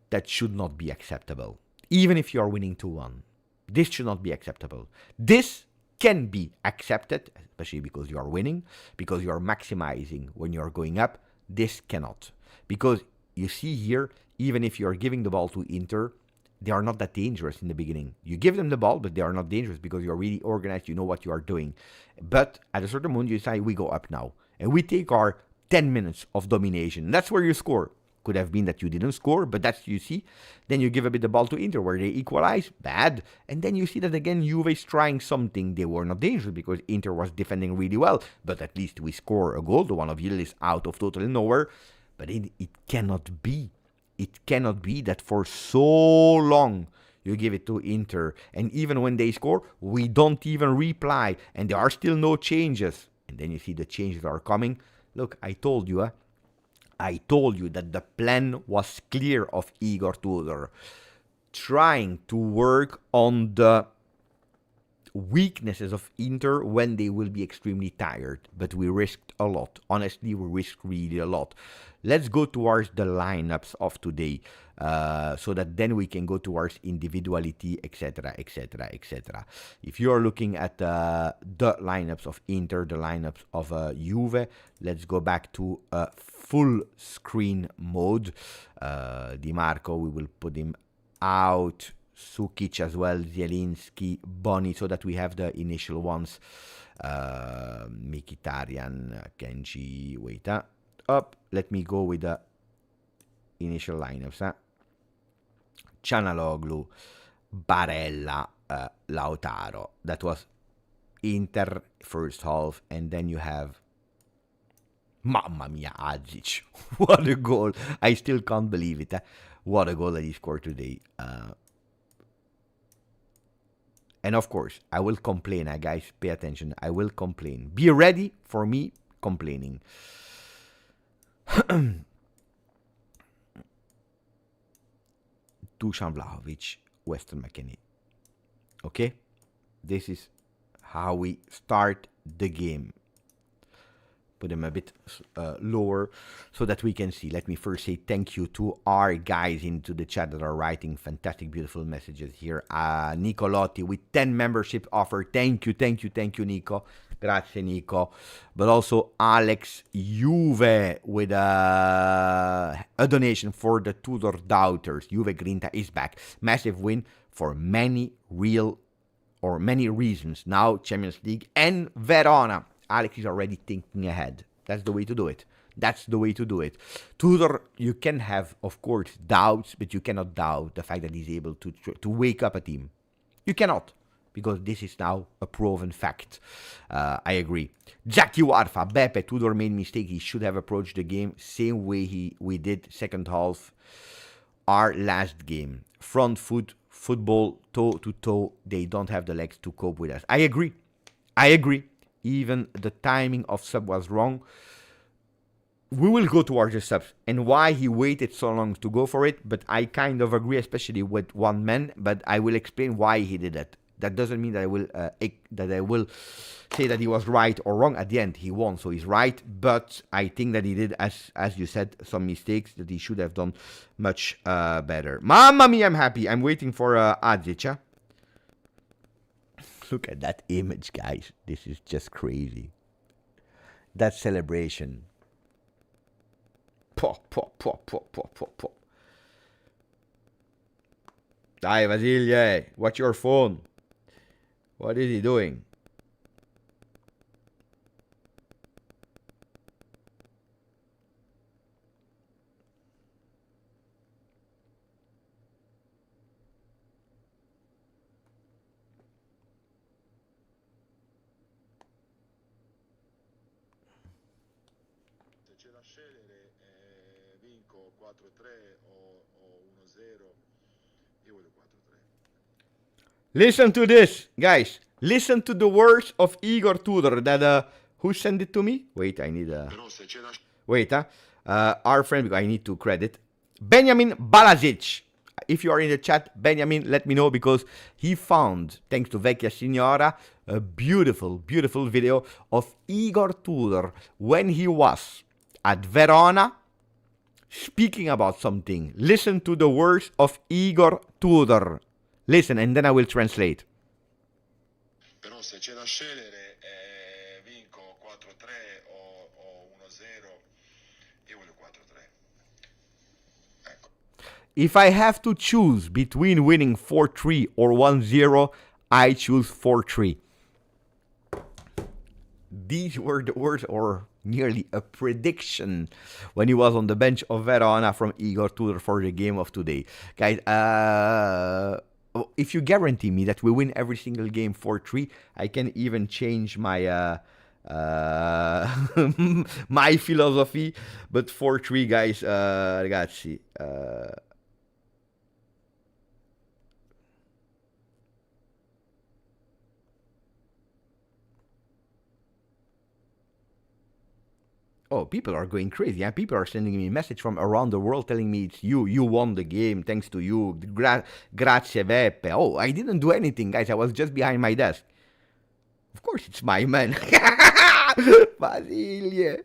that should not be acceptable. Even if you are winning 2-1, this should not be acceptable. This can be accepted, especially because you are winning, because you are maximizing when you are going up. This cannot. Because you see here, even if you are giving the ball to Inter, they are not that dangerous in the beginning. You give them the ball, but they are not dangerous because you are really organized, you know what you are doing. But at a certain moment, you decide, we go up now. And we take our 10 minutes of domination. That's where you score. Could have been that you didn't score, but that's, you see. Then you give a bit the ball to Inter, where they equalize. Bad. And then you see that again, Juve is trying something. They were not dangerous because Inter was defending really well. But at least we score a goal. The one of Yildiz out of totally nowhere. But it cannot be. It cannot be that for so long you give it to Inter. And even when they score, we don't even reply. And there are still no changes. And then you see the changes are coming. Look, I told you that the plan was clear of Igor Tudor. Trying to work on the weaknesses of Inter when they will be extremely tired. But we risked a lot. Honestly, we risked really a lot. Let's go towards the lineups of today, so that then we can go towards individuality, etc., etc., etc. If you are looking at the lineups of Inter, the lineups of Juve, let's go back to full screen mode. Di Marco, we will put him out. Sukic as well, Zielinski, Boni, so that we have the initial ones. Mkhitaryan, Kenji, wait, up. Let me go with the initial lineups. Cianaloglu, Barella, Lautaro. That was Inter first half, and then you have, mamma mia, Adzic. What a goal. I still can't believe it. What a goal that he scored today. And of course, I will complain. Guys, pay attention. I will complain. Be ready for me complaining. Dusan Vlahovic, Western McKinney. Okay? This is how we start the game. Put them a bit lower so that we can see. Let me first say thank you to our guys into the chat that are writing fantastic, beautiful messages here. Nicolotti with 10 membership offer. Thank you, Nico. Grazie, Nico. But also Alex Juve with a donation for the Tudor doubters. Juve Grinta is back. Massive win for many reasons. Now Champions League and Verona. Alex is already thinking ahead. That's the way to do it. Tudor, you can have, of course, doubts, but you cannot doubt the fact that he's able to wake up a team. You cannot, because this is now a proven fact. I agree. Jackie Warfa, Beppe, Tudor made mistake. He should have approached the game same way we did second half. Our last game. Front foot, football, toe to toe. They don't have the legs to cope with us. I agree. Even the timing of sub was wrong. We will go towards the subs and why he waited so long to go for it, but I kind of agree, especially with one man, but I will explain why he did that. That doesn't mean that I will say that he was right or wrong. At the end, he won, so he's right, but I think that he did, as you said, some mistakes that he should have done much better. Mamma mia, I'm happy. I'm waiting for Adzic. Look at that image, guys. This is just crazy. That celebration. Po. Dai, Vasile, watch your phone. What is he doing? Vinco 4-3 o 1-0. Io voglio 4-3. Listen to this, guys. Listen to the words of Igor Tudor. That who sent it to me? Wait, I need wait, our friend, because I need to credit Benjamin Balazic. If you are in the chat, Benjamin, let me know, because he found, thanks to Vecchia Signora, a beautiful video of Igor Tudor when he was at Verona speaking about something. Listen to the words of Igor Tudor. Listen, and then I will translate. Però se c'è da scegliere, vinco 4-3 o 1-0, io voglio 4-3. Ecco. If I have to choose between winning 4-3 or 1-0, I choose 4-3. These were the words, or nearly a prediction, when he was on the bench of Verona from Igor Tudor for the game of today. Guys, if you guarantee me that we win every single game 4-3, I can even change my my philosophy. But 4-3, guys, ragazzi, oh, people are going crazy. Yeah? People are sending me a message from around the world telling me it's you. You won the game. Thanks to you. Grazie, Beppe. Oh, I didn't do anything, guys. I was just behind my desk. Of course, it's my man. Basile.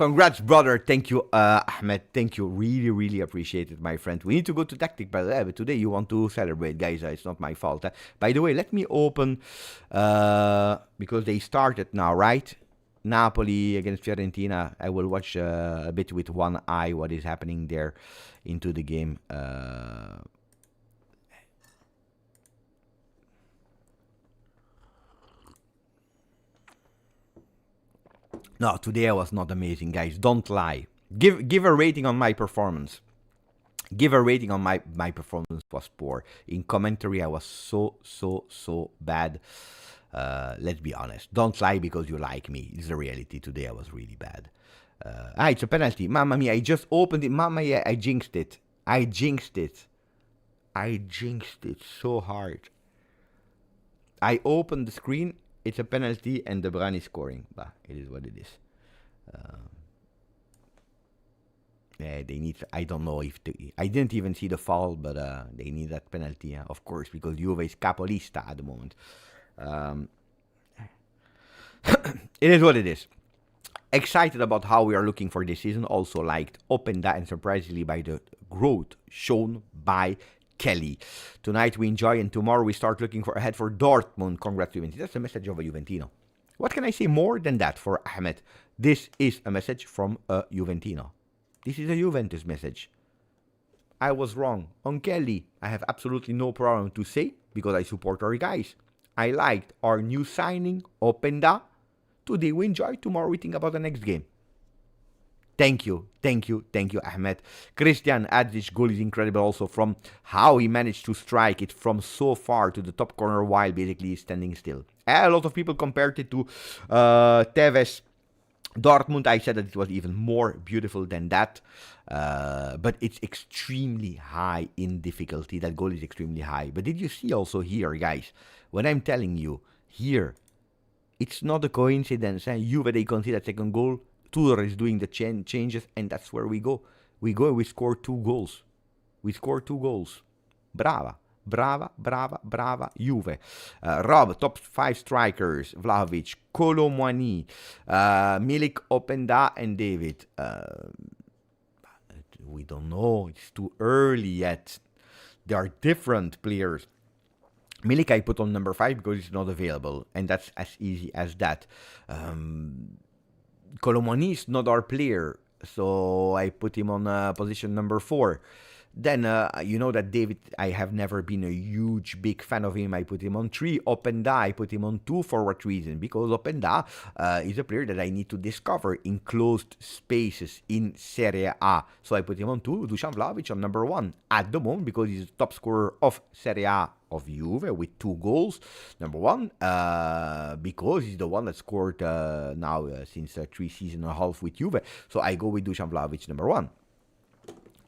Congrats, brother. Thank you, Ahmed. Thank you. Really, really appreciate it, my friend. We need to go to tactic, but today you want to celebrate, guys. It's not my fault. By the way, let me open, because they started now, right? Napoli against Fiorentina. I will watch a bit with one eye what is happening there into the game. No, today I was not amazing, guys. Don't lie. Give a rating on my performance. Give a rating on my performance was poor. In commentary, I was so bad. Let's be honest. Don't lie because you like me. It's the reality. Today I was really bad. It's a penalty. Mamma mia, I just opened it. Mamma mia, I jinxed it. I jinxed it so hard. I opened the screen. It's a penalty and De Bruyne is scoring. Bah, it is what it is. Yeah, they need. I don't know if I didn't even see the foul, but they need that penalty, of course, because Juve is capolista at the moment. It is what it is. Excited about how we are looking for this season. Also liked Openda and surprisingly by the growth shown by Kelly. Tonight we enjoy and tomorrow we start looking for ahead for Dortmund. Congrats, Juventus. That's the message of a Juventino. What can I say more than that for Ahmed? This is a message from a Juventino. This is a Juventus message. I was wrong on Kelly. I have absolutely no problem to say because I support our guys. I liked our new signing, Openda. Today we enjoy. Tomorrow we think about the next game. Thank you, Ahmed. Christian adds this goal is incredible also from how he managed to strike it from so far to the top corner while basically standing still. A lot of people compared it to Tevez Dortmund. I said that it was even more beautiful than that, but it's extremely high in difficulty. That goal is extremely high. But did you see also here, guys, when I'm telling you here, it's not a coincidence. Juve, they concede that second goal. Tudor is doing the changes, and that's where we go. We score 2 goals. Brava, Juve. Rob, top 5 strikers. Vlahovic, Colomwani, Milik, Openda, and David. We don't know. It's too early yet. There are different players. Milik I put on number 5 because it's not available, and that's as easy as that. Colomwani is not our player, so I put him on position number 4. Then, you know that David, I have never been a huge, big fan of him. I put him on 3. Openda, I put him on 2 for what reason? Because Openda is a player that I need to discover in closed spaces in Serie A. So I put him on 2. Dusan Vlahovic on number 1 at the moment because he's the top scorer of Serie A of Juve with 2 goals. Number 1, because he's the one that scored now since 3 seasons and a half with Juve. So I go with Dusan Vlahovic number 1.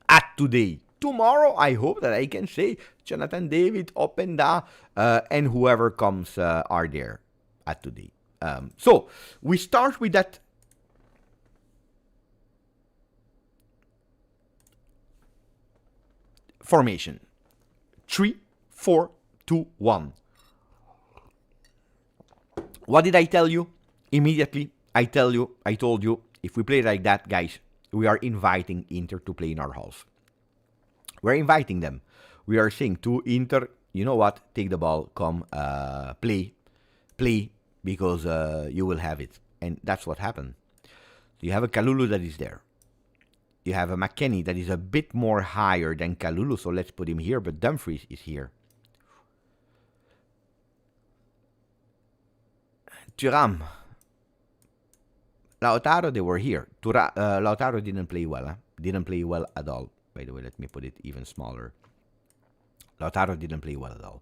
At today. Tomorrow, I hope that I can say Jonathan David, Openda, and whoever comes are there at today. So, we start with that formation. 3-4-2-1. What did I tell you? Immediately, I told you, if we play like that, guys, we are inviting Inter to play in our half. We're inviting them. We are saying to Inter, you know what? Take the ball, come, play, because you will have it. And that's what happened. You have a Kalulu that is there. You have a McKennie that is a bit more higher than Kalulu, so let's put him here, but Dumfries is here. Thuram. Lautaro, they were here. Lautaro didn't play well. Didn't play well at all. By the way, let me put it even smaller. Lautaro didn't play well at all.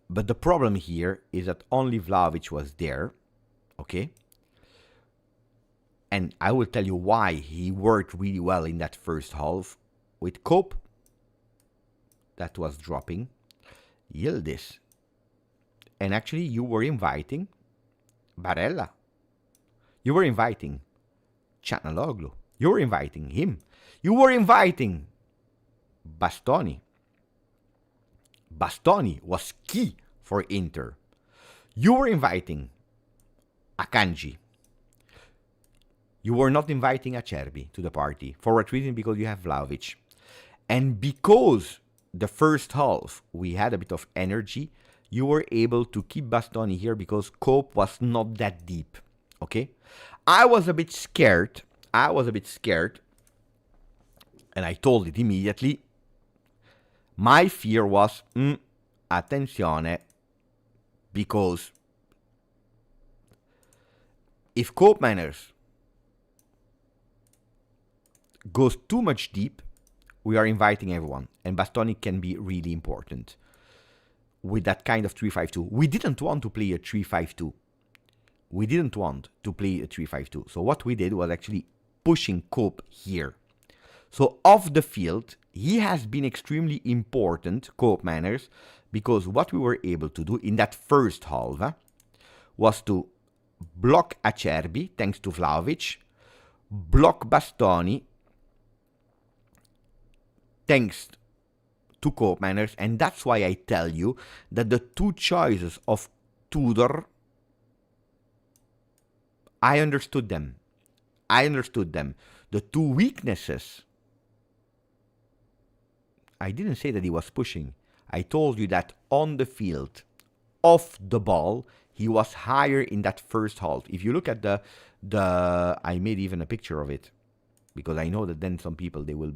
But the problem here is that only Vlahovic was there. Okay? And I will tell you why he worked really well in that first half. With Cope, that was dropping. Yildiz. And actually, you were inviting Barella. You were inviting Chanaloglu. You were inviting him. You were inviting Bastoni. Bastoni was key for Inter. You were inviting Akanji. You were not inviting Acerbi to the party. For what reason? Because you have Vlahovic. And because the first half we had a bit of energy, you were able to keep Bastoni here because Cope was not that deep. Okay? I was a bit scared. And I told it immediately. My fear was, attenzione, because if Cope Miners goes too much deep, we are inviting everyone, and Bastoni can be really important with that kind of 3-5-2. We didn't want to play a 3-5-2. So what we did was actually pushing Cope here. So off the field, he has been extremely important, Cope Manners, because what we were able to do in that first half was to block Acerbi, thanks to Vlahovic, block Bastoni, thanks to Cope Manners, and that's why I tell you that the two choices of Tudor, I understood them. The two weaknesses, I didn't say that he was pushing. I told you that on the field, off the ball, he was higher in that first half. If you look at the I made even a picture of it, because I know that then some people, they will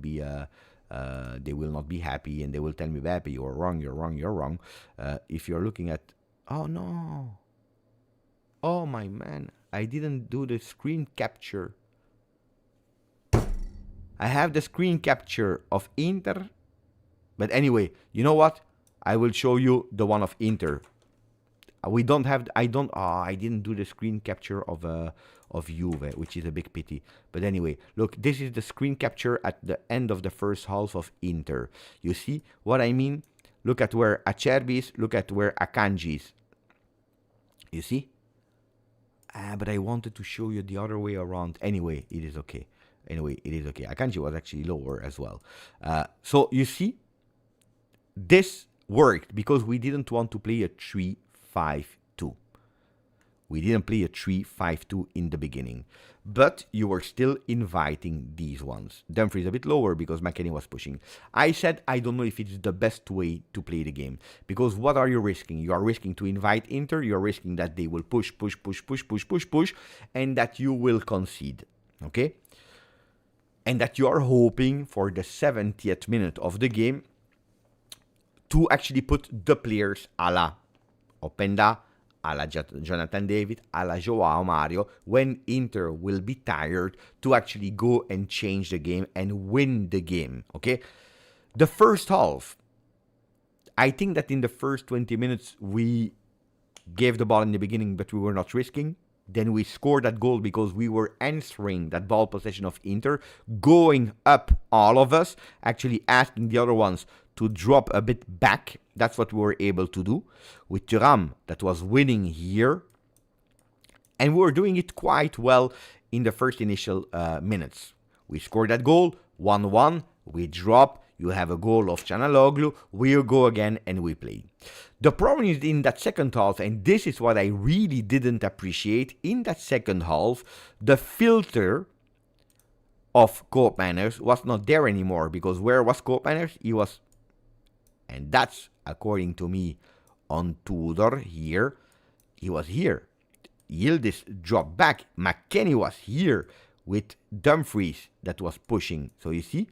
not be happy and they will tell me, Beppe, you're wrong. If you're looking at, oh no, oh my man, I didn't do the screen capture. I have the screen capture of Inter, but anyway, you know what? I will show you the one of Inter. I didn't do the screen capture of Juve, which is a big pity. But anyway, look, this is the screen capture at the end of the first half of Inter. You see what I mean? Look at where Acerbi is, look at where Akanji is. You see? But I wanted to show you the other way around. Anyway, it is okay. Akanji was actually lower as well. So you see, this worked because we didn't want to play a 3-5-2. We didn't play a 3-5-2 in the beginning. But you were still inviting these ones. Dumfries a bit lower because McKennie was pushing. I said I don't know if it's the best way to play the game. Because what are you risking? You are risking to invite Inter. You're risking that they will push. And that you will concede. Okay? And that you are hoping for the 70th minute of the game to actually put the players a la Openda, a la Jonathan David, a la Joao Mario, when Inter will be tired to actually go and change the game and win the game, okay? The first half, I think that in the first 20 minutes, we gave the ball in the beginning, but we were not risking. Then we scored that goal because we were answering that ball possession of Inter, going up, all of us, actually asking the other ones to drop a bit back. That's what we were able to do with Thuram, that was winning here. And we were doing it quite well in the first initial minutes. We scored that goal, 1-1, we drop, you have a goal of Çalhanoğlu, we'll go again and we play. The problem is in that second half, and this is what I really didn't appreciate, in that second half, the filter of Cope Manners was not there anymore, because where was Cope Manners? He was, and that's according to me, on Tudor here, he was here. Yildiz dropped back, McKennie was here with Dumfries that was pushing. So you see,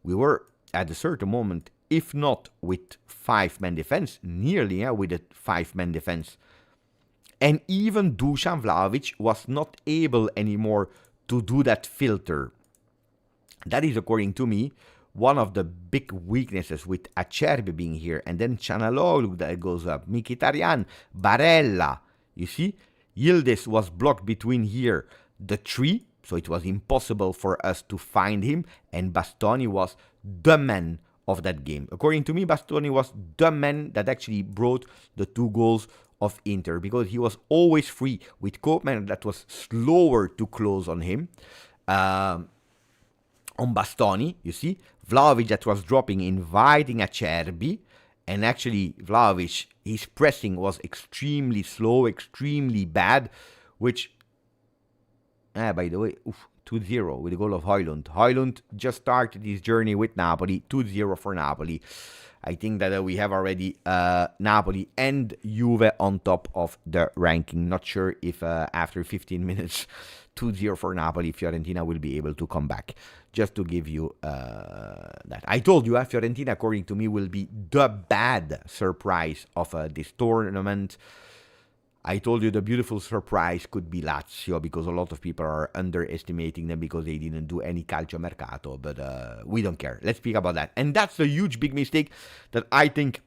we were at a certain moment, if not with 5-man defense, nearly with a 5-man defense. And even Dusan Vlahovic was not able anymore to do that filter. That is, according to me, one of the big weaknesses with Acerbi being here. And then Çalhanoğlu that goes up, Mkhitaryan, Barella. You see, Yildiz was blocked between here, the 3, so it was impossible for us to find him. And Bastoni was the man of that game. According to me, Bastoni was the man that actually brought the 2 goals of Inter, because he was always free with Koopman that was slower to close on him. On Bastoni, you see, Vlahovic that was dropping, inviting Acerbi, and actually Vlahovic, his pressing was extremely slow, extremely bad, which By the way, 2-0 with the goal of Højlund. Højlund just started his journey with Napoli. 2-0 for Napoli. I think that we have already Napoli and Juve on top of the ranking. Not sure if after 15 minutes, 2-0 for Napoli, Fiorentina will be able to come back. Just to give you that. I told you, Fiorentina, according to me, will be the bad surprise of this tournament. I told you the beautiful surprise could be Lazio, because a lot of people are underestimating them because they didn't do any calciomercato, but we don't care. Let's speak about that. And that's the huge big mistake that I think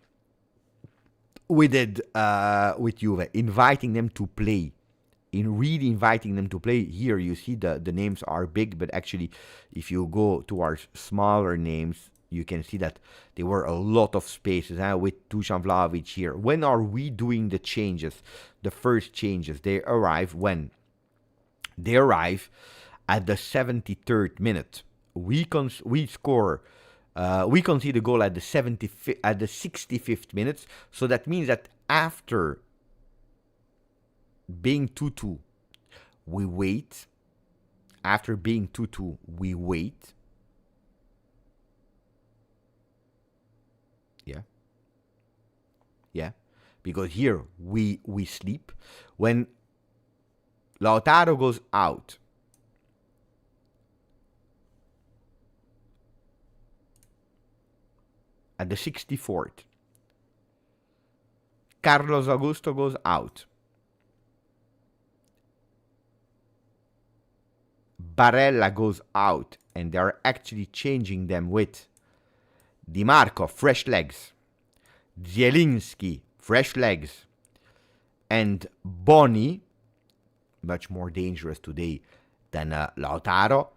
we did with Juve, inviting them to play. In really inviting them to play, here you see the names are big, but actually if you go towards smaller names, you can see that there were a lot of spaces with Dusan Vlahovic here. When are we doing the changes? The first changes, they arrive when? They arrive at the 73rd minute. We score. We concede a goal at the 65th minute. So that means that after being 2-2, we wait. After being 2-2, we wait. Yeah, because here we sleep. When Lautaro goes out, at the 64th, Carlos Augusto goes out. Barella goes out, and they are actually changing them with Di Marco, fresh legs. Zielinski, fresh legs, and Boni, much more dangerous today than Lautaro.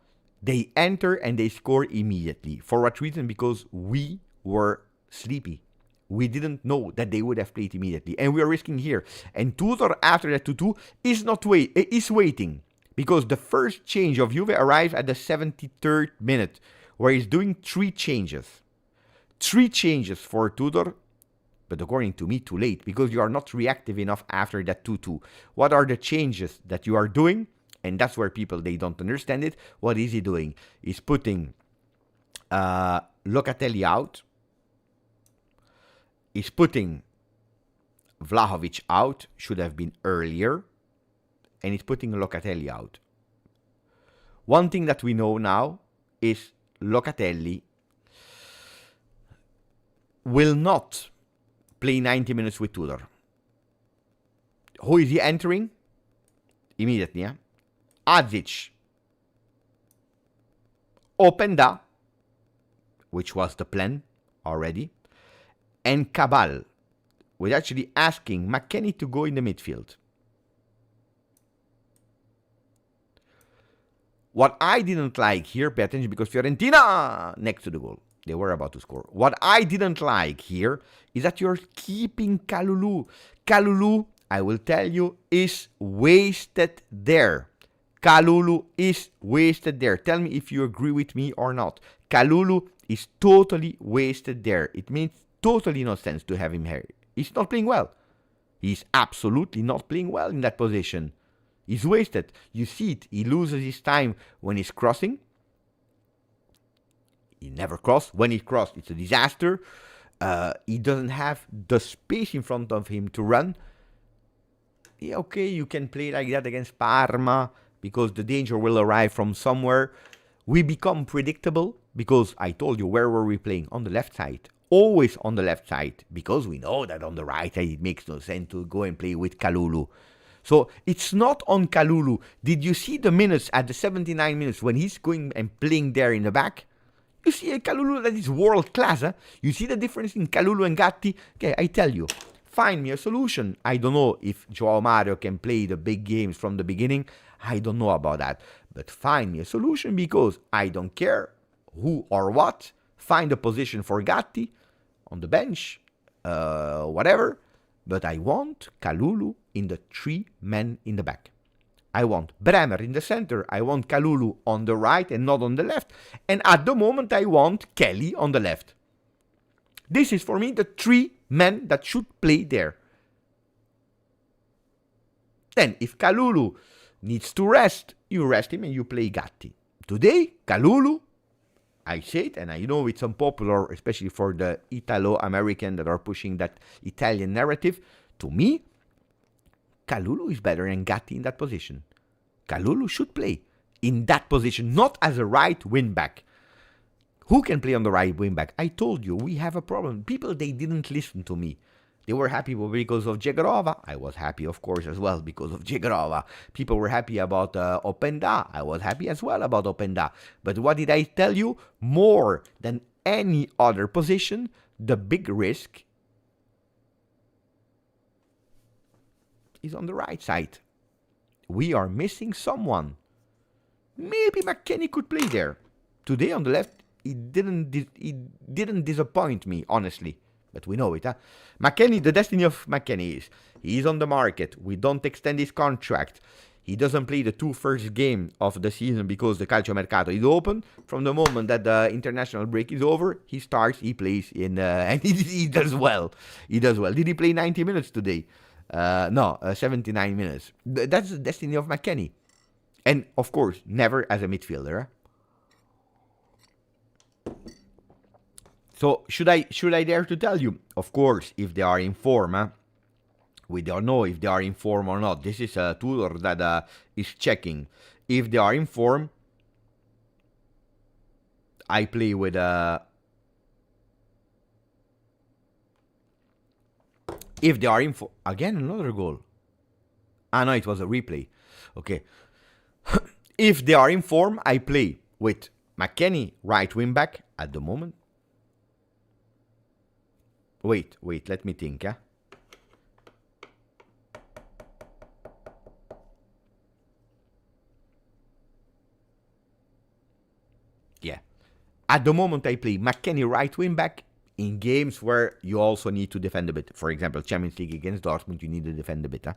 They enter and they score immediately. For what reason? Because we were sleepy. We didn't know that they would have played immediately, and we are risking here. And Tudor, after that 2-2, is waiting, because the first change of Juve arrives at the 73rd minute, where he's doing 3 changes. 3 changes for Tudor. But according to me, too late, because you are not reactive enough after that 2-2. What are the changes that you are doing? And that's where people, they don't understand it. What is he doing? He's putting Locatelli out. He's putting Vlahovic out. Should have been earlier. And he's putting Locatelli out. One thing that we know now is Locatelli will not play 90 minutes with Tudor. Who is he entering? Immediately, yeah? Adzic. Openda, which was the plan already. And Cabal, with actually asking McKennie to go in the midfield. What I didn't like here, pay attention, because Fiorentina next to the goal. They were about to score. What I didn't like here is that you're keeping Kalulu. Kalulu, I will tell you, is wasted there. Kalulu is wasted there. Tell me if you agree with me or not. Kalulu is totally wasted there. It makes totally no sense to have him here. He's not playing well. He's absolutely not playing well in that position. He's wasted. You see it. He loses his time when he's crossing. He never crossed. When he crossed, it's a disaster. He doesn't have the space in front of him to run. Yeah, okay, you can play like that against Parma because the danger will arrive from somewhere. We become predictable because I told you, where were we playing? On the left side. Always on the left side, because we know that on the right side it makes no sense to go and play with Kalulu. So it's not on Kalulu. Did you see the minutes at the 79 minutes when he's going and playing there in the back? You see a Kalulu that is world class. Huh? You see the difference in Kalulu and Gatti? Okay, I tell you, find me a solution. I don't know if Joao Mario can play the big games from the beginning. I don't know about that. But find me a solution, because I don't care who or what. Find a position for Gatti on the bench, whatever. But I want Kalulu in the 3 men in the back. I want Bremer in the center. I want Kalulu on the right and not on the left. And at the moment, I want Kelly on the left. This is for me the 3 men that should play there. Then, if Kalulu needs to rest, you rest him and you play Gatti. Today, Kalulu, I say it, and I know it's unpopular, especially for the Italo-American that are pushing that Italian narrative. To me, Kalulu is better than Gatti in that position. Kalulu should play in that position, not as a right wing-back. Who can play on the right wing-back? I told you, we have a problem. People, they didn't listen to me. They were happy because of Dzegarova. I was happy, of course, as well because of Dzegarova. People were happy about Openda. I was happy as well about Openda. But what did I tell you? More than any other position, the big risk is on the right side. We are missing someone. Maybe McKennie could play there. Today on the left, he didn't disappoint me, honestly. But we know it, huh? McKennie, the destiny of McKennie is, he is on the market. We don't extend his contract. He doesn't play the 2 first games of the season because the Calciomercato is open. From the moment that the international break is over, he starts, he plays, and he does well. He does well. Did he play 90 minutes today? No, 79 minutes. That's the destiny of McKennie. And, of course, never as a midfielder, huh? So, should I dare to tell you? Of course, if they are in form, huh? We don't know if they are in form or not. This is Tudor that is checking. If they are in form, I play with if they are in form... Again, another goal. Ah, no, it was a replay. Okay. If they are in form, I play with McKennie, right wing back at the moment. Wait, let me think, huh? Yeah. At the moment, I play McKennie right wing back in games where you also need to defend a bit. For example, Champions League against Dortmund, you need to defend a bit, huh?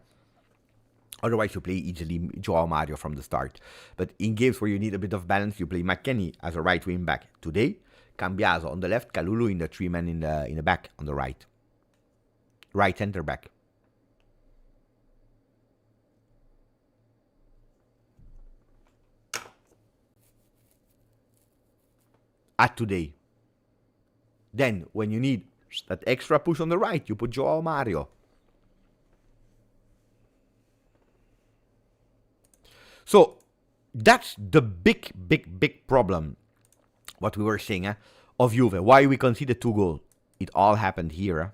Otherwise, you play easily Joao Mario from the start. But in games where you need a bit of balance, you play McKennie as a right wing back. Today, Cambiaso on the left, Kalulu in the 3-man in the back on the right. Right center back. At today. Then, when you need that extra push on the right, you put Joao Mario. So, that's the big problem, what we were saying, of Juve. Why we conceded 2 goals. It all happened here,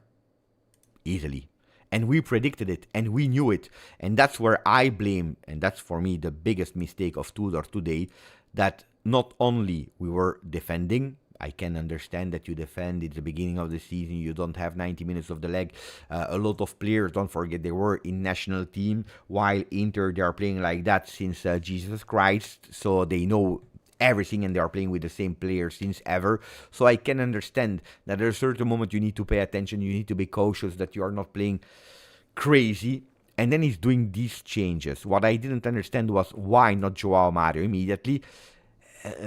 easily. And we predicted it, and we knew it. And that's where I blame, and that's for me the biggest mistake of Tudor today, that not only we were defending. I can understand that you defend. It's the beginning of the season. You don't have 90 minutes of the leg. A lot of players, don't forget, they were in national team. While Inter, they are playing like that since Jesus Christ. So they know everything and they are playing with the same players since ever. So I can understand that at a certain moment you need to pay attention. You need to be cautious that you are not playing crazy. And then he's doing these changes. What I didn't understand was why not Joao Mario immediately.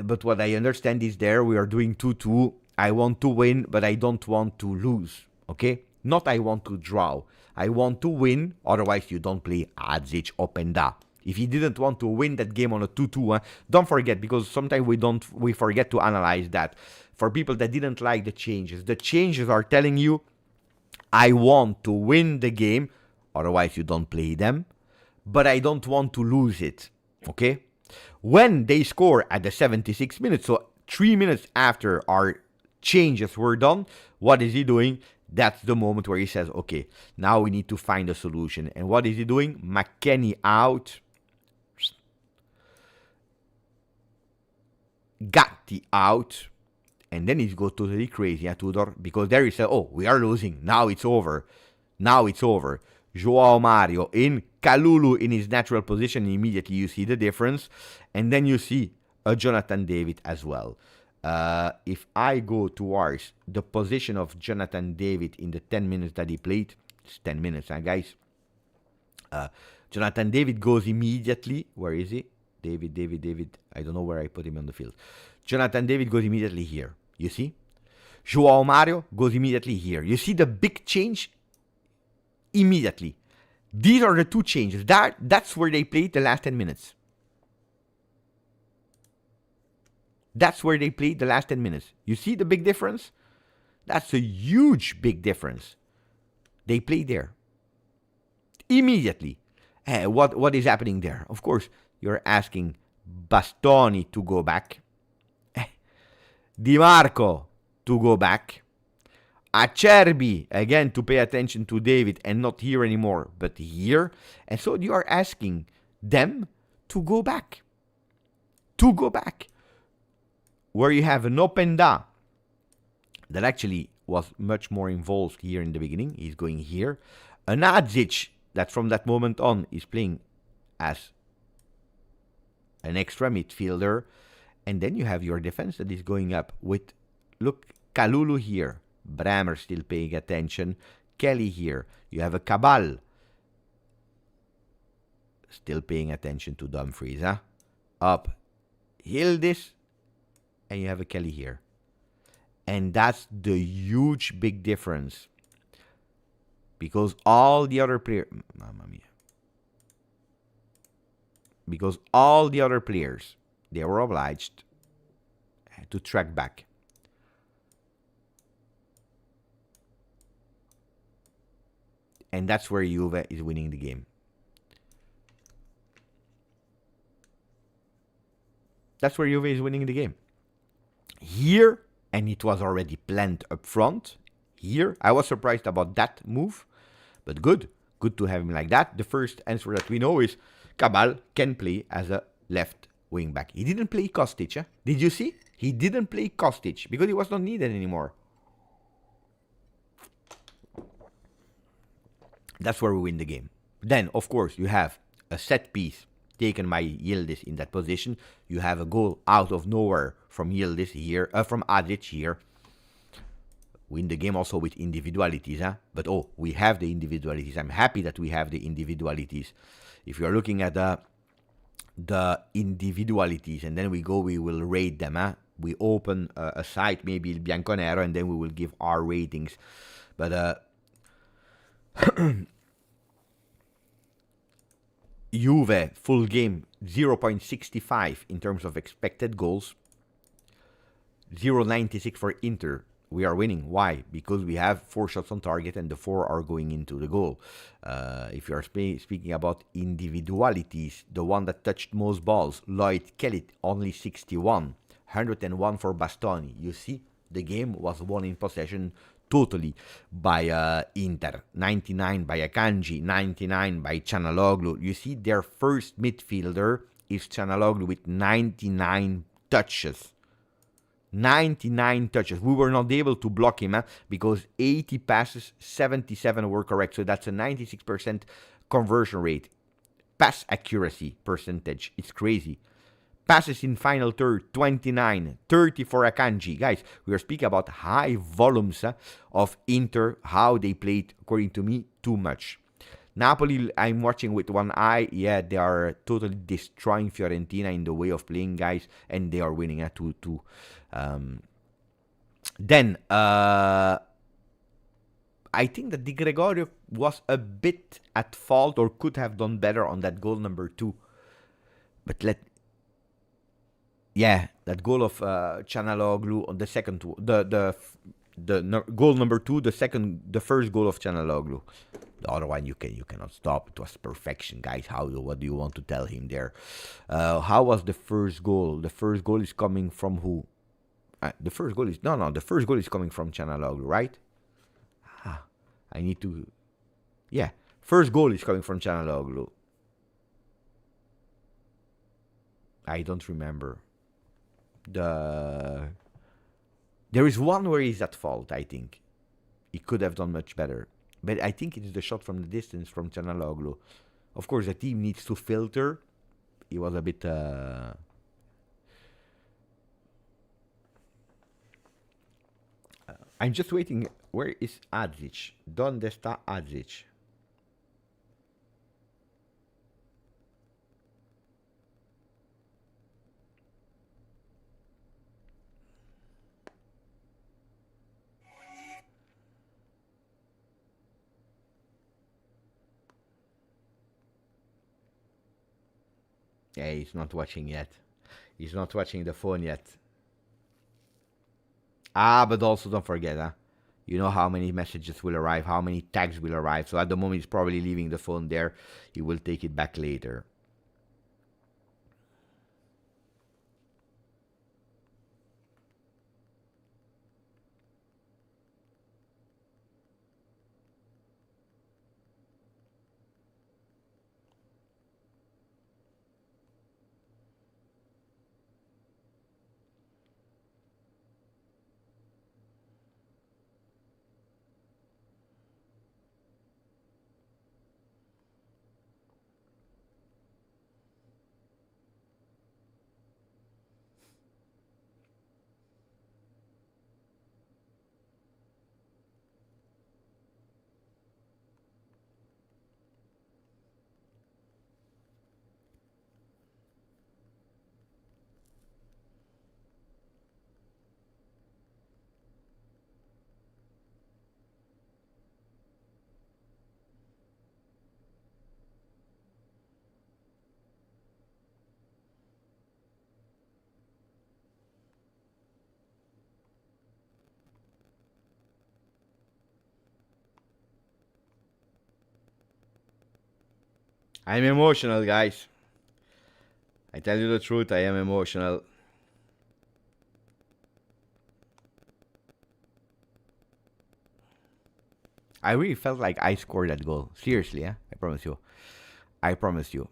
But what I understand is there we are doing 2-2. I want to win, but I don't want to lose. Okay? Not I want to draw. I want to win. Otherwise, you don't play Adzic, Openda. If you didn't want to win that game on a 2-2, don't forget, because sometimes we forget to analyze that. For people that didn't like the changes are telling you, I want to win the game. Otherwise, you don't play them. But I don't want to lose it. Okay? When they score at the 76 minutes, so 3 minutes after our changes were done, what is he doing? That's the moment where he says, okay, now we need to find a solution. And what is he doing? McKennie out. Gatti out. And then he goes totally crazy, Tudor, because there he said, oh, we are losing. Now it's over. Joao Mario in, Kalulu in his natural position. Immediately you see the difference. And then you see a Jonathan David as well. If I go towards the position of Jonathan David in the 10 minutes that he played, it's 10 minutes, guys. Jonathan David goes immediately. Where is he? David. I don't know where I put him on the field. Jonathan David goes immediately here. You see? Joao Mario goes immediately here. You see the big change? Immediately. These are the two changes. That's where they played the last 10 minutes. That's where they played the last 10 minutes. You see the big difference? That's a huge big difference. They played there. Immediately. What is happening there? Of course, you're asking Bastoni to go back. Di Marco to go back. Acerbi, again, to pay attention to David and not here anymore, but here. And so you are asking them to go back. To go back. Where you have an Openda that actually was much more involved here in the beginning. He's going here. An Adzic that from that moment on is playing as an extra midfielder. And then you have your defense that is going up with, look, Kalulu here. Brammer still paying attention. Kelly here. You have a Cabal still paying attention to Dumfries. Up Yildiz. And you have a Kelly here. And that's the huge big difference. Because all the other players... Mamma mia. Because all the other players, they were obliged to track back. And that's where Juve is winning the game. That's where Juve is winning the game. Here, and it was already planned up front. Here, I was surprised about that move. But good. Good to have him like that. The first answer that we know is Cabal can play as a left wing back. He didn't play Kostic. Did you see? He didn't play Kostic because he was not needed anymore. That's where we win the game. Then, of course, you have a set piece taken by Yildiz in that position. You have a goal out of nowhere from Yildiz here, from Adic here. Win the game also with individualities, But we have the individualities. I'm happy that we have the individualities. If you're looking at the individualities, and then we will rate them, We open a site, maybe Il Bianconero, and then we will give our ratings. But Juve, full game, 0.65 in terms of expected goals. 0.96 for Inter. We are winning. Why? Because we have 4 shots on target and the 4 are going into the goal. If you are speaking about individualities, the one that touched most balls, Lloyd Kelly, only 61. 101 for Bastoni. You see, the game was won in possession totally by Inter. 99 by Akanji, 99 by Çalhanoğlu. You see, their first midfielder is Çalhanoğlu with 99 touches. 99 touches. We were not able to block him because 80 passes, 77 were correct. So that's a 96% conversion rate. Pass accuracy percentage. It's crazy. Passes in final third, 29, 30 for Akanji. Guys, we are speaking about high volumes of Inter, how they played, according to me, too much. Napoli, I'm watching with one eye. Yeah, they are totally destroying Fiorentina in the way of playing, guys, and they are winning at 2-2. Then, I think that Di Gregorio was a bit at fault or could have done better on that goal number 2. But that goal of Çalhanoğlu on the second, goal number 2, the first goal of Çalhanoğlu. The other one you cannot stop. It was perfection, guys. What do you want to tell him there? How was the first goal? The first goal is coming from who? The first goal is the first goal is coming from Çalhanoğlu, right? I need to. Yeah, first goal is coming from Çalhanoğlu. I don't remember. There is one where he's at fault, I think. He could have done much better. But I think it's the shot from the distance from Çalhanoğlu. Of course, the team needs to filter. He was a bit... I'm just waiting. Where is Adzic? ¿Dónde está Adzic? Yeah, he's not watching yet. He's not watching the phone yet. But also don't forget, you know how many messages will arrive, how many tags will arrive. So at the moment, he's probably leaving the phone there. He will take it back later. I'm emotional, guys. I tell you the truth, I am emotional. I really felt like I scored that goal. Seriously, yeah? I promise you. I promise you.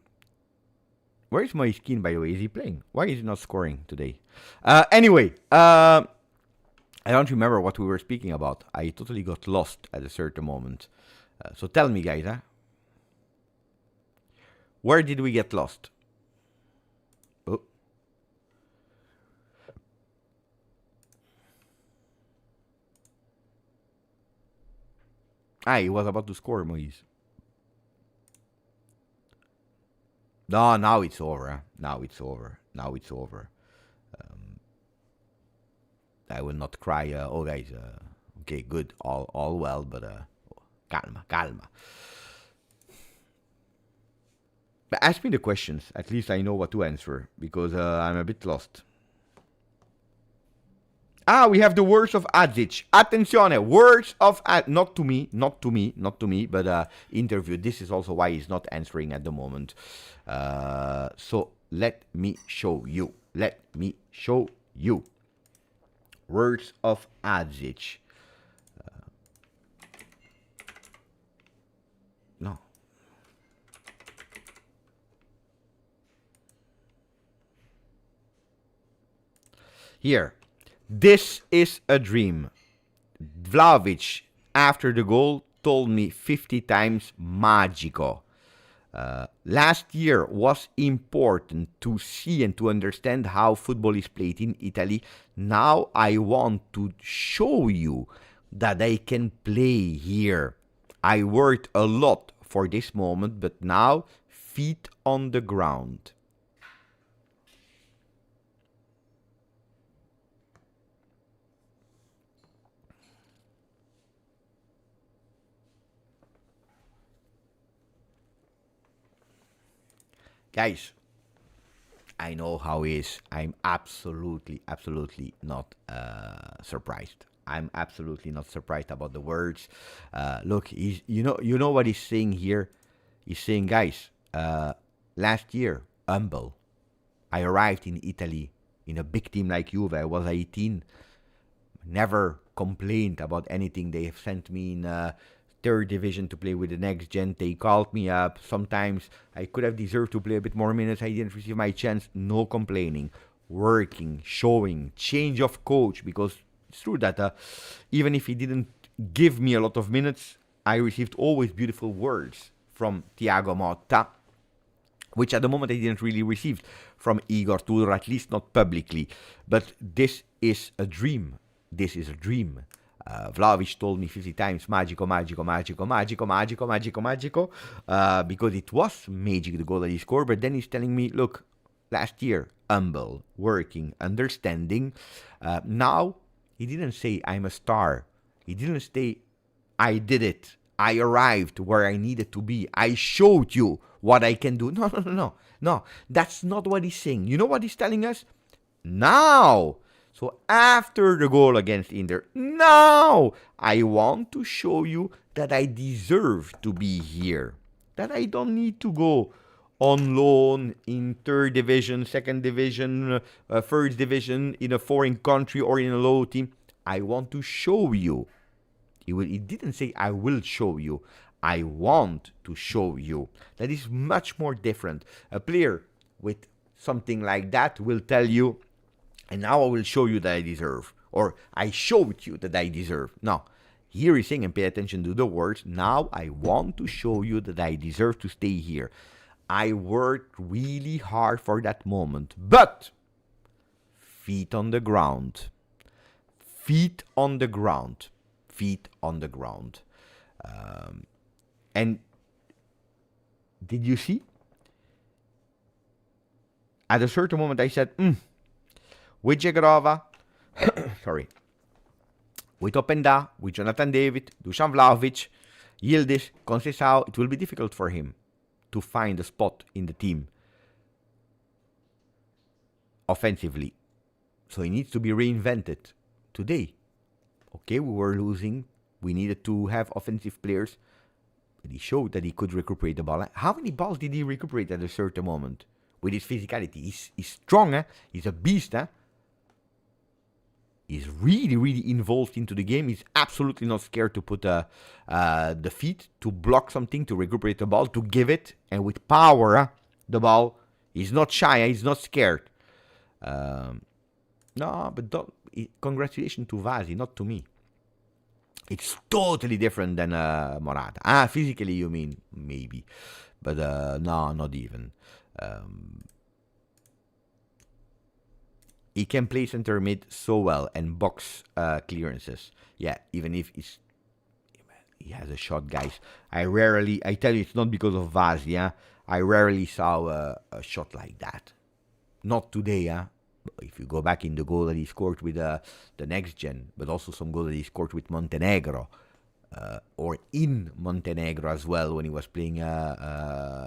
Where is my skin, by the way? Is he playing? Why is he not scoring today? Anyway, I don't remember what we were speaking about. I totally got lost at a certain moment. So tell me, guys, where did we get lost? Oh. He was about to score, Moise. No, now it's over. Now it's over. Now it's over. I will not cry. Oh, guys. Okay, good. All well, but calma, calma. But ask me the questions. At least I know what to answer because I'm a bit lost. We have the words of Adzic. Attenzione, words of not to me, but interview. This is also why he's not answering at the moment. So let me show you. Let me show you. Words of Adzic. No. Here. This is a dream. Vlahovic, after the goal, told me 50 times magico. Last year was important to see and to understand how football is played in Italy. Now I want to show you that I can play here. I worked a lot for this moment, but now feet on the ground. Guys, I know how it is. I'm absolutely not surprised. I'm absolutely not surprised about the words. Look, you know what he's saying here. He's saying, guys, last year, humble. I arrived in Italy in a big team like Juve. I was 18. Never complained about anything. They have sent me in third division to play with the next gen. They called me up. Sometimes I could have deserved to play a bit more minutes. I didn't receive my chance. No complaining. Working, showing, change of coach. Because it's true that even if he didn't give me a lot of minutes, I received always beautiful words from Thiago Motta, which at the moment I didn't really receive from Igor Tudor, at least not publicly. But this is a dream. This is a dream. Vlahovic told me 50 times, magico, because it was magic, the goal that he scored. But then he's telling me, look, last year, humble, working, understanding. Now, he didn't say, I'm a star. He didn't say, I did it. I arrived where I needed to be. I showed you what I can do. No, no, no, no. No, that's not what he's saying. You know what he's telling us? Now. So after the goal against Inter, now I want to show you that I deserve to be here. That I don't need to go on loan in third division, second division, first division, in a foreign country or in a low team. I want to show you. He didn't say, I will show you. I want to show you. That is much more different. A player with something like that will tell you, and now I will show you that I deserve. Or I showed you that I deserve. No. Here he's saying, and pay attention to the words, now I want to show you that I deserve to stay here. I worked really hard for that moment. But feet on the ground. Feet on the ground. Feet on the ground. And did you see? At a certain moment I said, with Jegrova, sorry, with Openda, with Jonathan David, Dusan Vlahovic, Yildiz, Conceição, it will be difficult for him to find a spot in the team offensively. So he needs to be reinvented today. Okay, we were losing. We needed to have offensive players. But he showed that he could recuperate the ball. How many balls did he recuperate at a certain moment? With his physicality. He's strong, eh? He's a beast, eh? He's really, really involved into the game. He's absolutely not scared to put the feet, to block something, to recuperate the ball, to give it. And with power, the ball, he's not shy, he's not scared. No, but congratulations to Vasi, not to me. It's totally different than Morata. Physically you mean? Maybe. But no, not even. He can play center mid so well and box clearances. Yeah, even if he has a shot, guys. I tell you, it's not because of Vaz, yeah? I rarely saw a shot like that. Not today, yeah? If you go back in the goal that he scored with the next gen, but also some goal that he scored with Montenegro, or in Montenegro as well when he was playing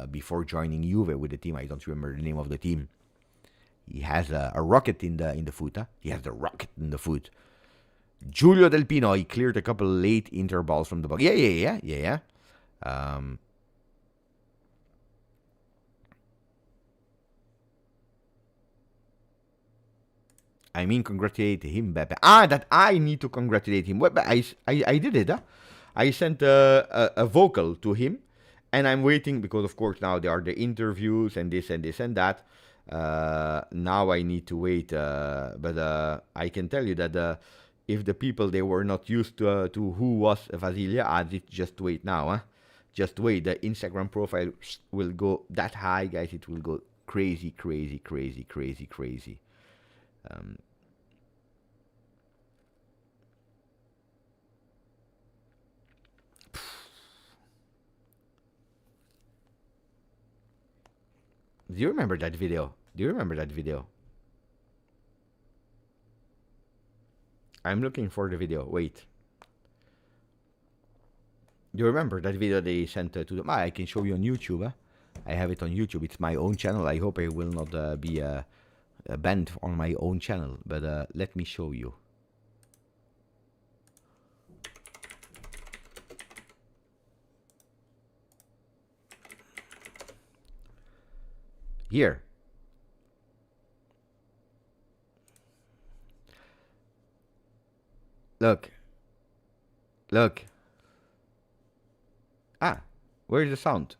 before joining Juve with the team. I don't remember the name of the team. He has a rocket in the foot. Huh? He has the rocket in the foot. Giulio Del Pino, he cleared a couple late Inter balls from the box. Yeah. I mean, congratulate him, Beppe. That I need to congratulate him. Well, I did it, huh? I sent a vocal to him, and I'm waiting, because, of course, now there are the interviews and this and this and that. Now I need to wait, but I can tell you that if the people, they were not used to who was Vasilia, just wait now, huh? Just wait. The Instagram profile will go that high, guys. It will go crazy. Do you remember that video? I'm looking for the video. Wait. Do you remember that video they sent to the... I can show you on YouTube. Huh? I have it on YouTube. It's my own channel. I hope I will not be banned on my own channel. But let me show you. Here. Look. Where's the sound?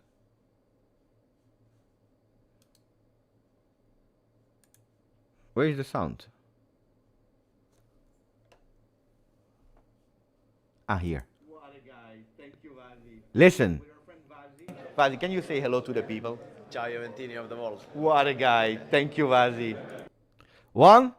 Where is the sound? Here. What a guy. Thank you, Vasi. Listen. With our friend Vasi. Vasi, can you say hello to the people? Ciao Juventini of the world. What a guy. Thank you, Vasi. One.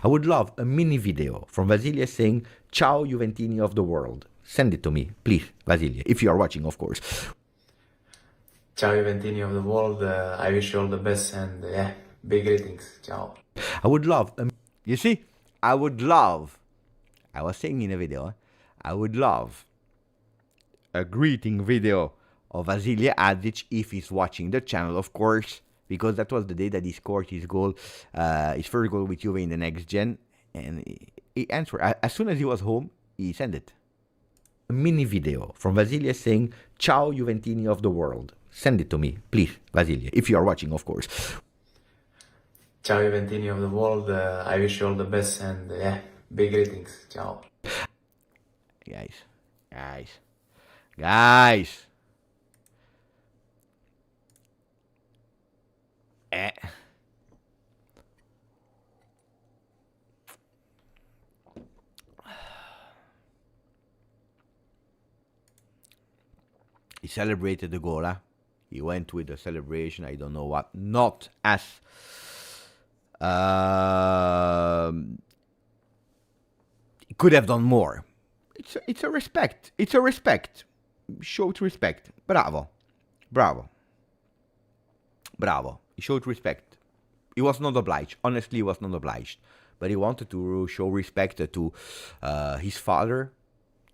I would love a mini video from Vasilia saying, Ciao Juventini of the world. Send it to me, please, Vasilia, if you are watching, of course. Ciao Juventini of the world, I wish you all the best and big greetings, ciao. I would love, you see, I would love, I was saying in a video, I would love a greeting video of Vasilije Adzic if he's watching the channel, of course, because that was the day that he scored his goal, his first goal with Juve in the next gen, and he answered. As soon as he was home, he sent it. A mini video from Vasilije saying, Ciao Juventini of the world. Send it to me, please, Vasilije, if you are watching, of course. Ciao Juventini of the world, I wish you all the best and yeah, big greetings. Ciao. Guys. He celebrated the goal, huh? He went with the celebration, I don't know what. Not as... he could have done more. It's a respect. It's a respect. Showed respect. Bravo. He showed respect. He was not obliged. Honestly, he was not obliged. But he wanted to show respect to his father,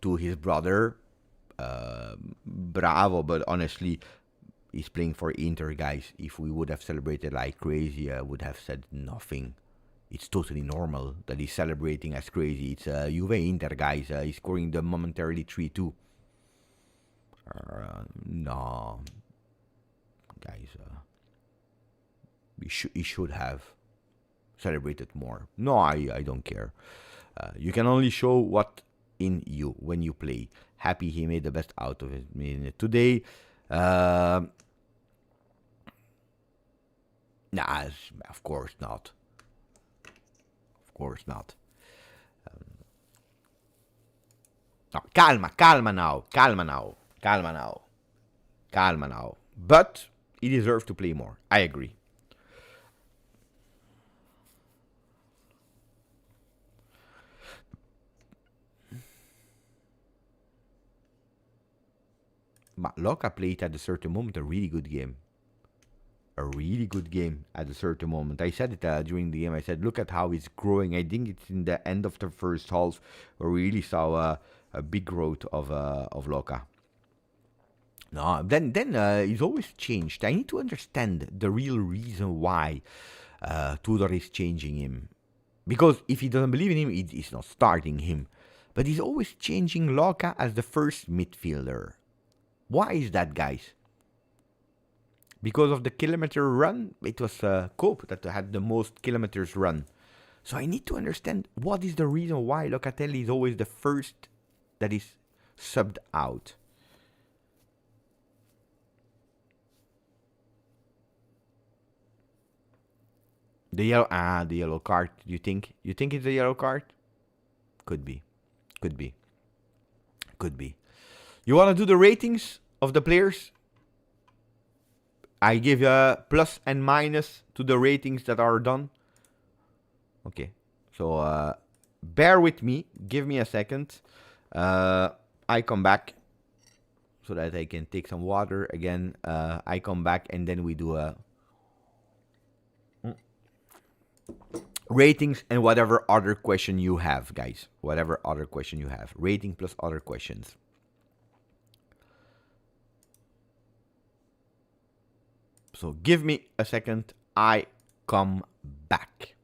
to his brother. Bravo, but honestly, he's playing for Inter, guys. If we would have celebrated like crazy, I would have said nothing. It's totally normal that he's celebrating as crazy. It's Juve Inter, guys. He's scoring the momentarily 3-2. No, guys. He should have celebrated more. No, I don't care. You can only show what in you when you play. Happy he made the best out of it today. Nah, of course not. Of course not. No, calma now. But he deserves to play more. I agree. But Loca played at a certain moment a really good game. At a certain moment. I said it during the game. I said, look at how he's growing. I think it's in the end of the first half where we really saw a big growth of Loca. No, then he's always changed. I need to understand the real reason why Tudor is changing him. Because if he doesn't believe in him, he's not starting him. But he's always changing Loca as the first midfielder. Why is that, guys? Because of the kilometer run, it was Cope that had the most kilometers run. So I need to understand what is the reason why Locatelli is always the first that is subbed out. The yellow card. You think it's a yellow card? Could be. You want to do the ratings of the players? I give a plus and minus to the ratings that are done. Okay. So, bear with me. Give me a second. I come back so that I can take some water again. I come back and then we do a ratings and whatever other question you have, guys. Whatever other question you have. Rating plus other questions. So give me a second. I come back.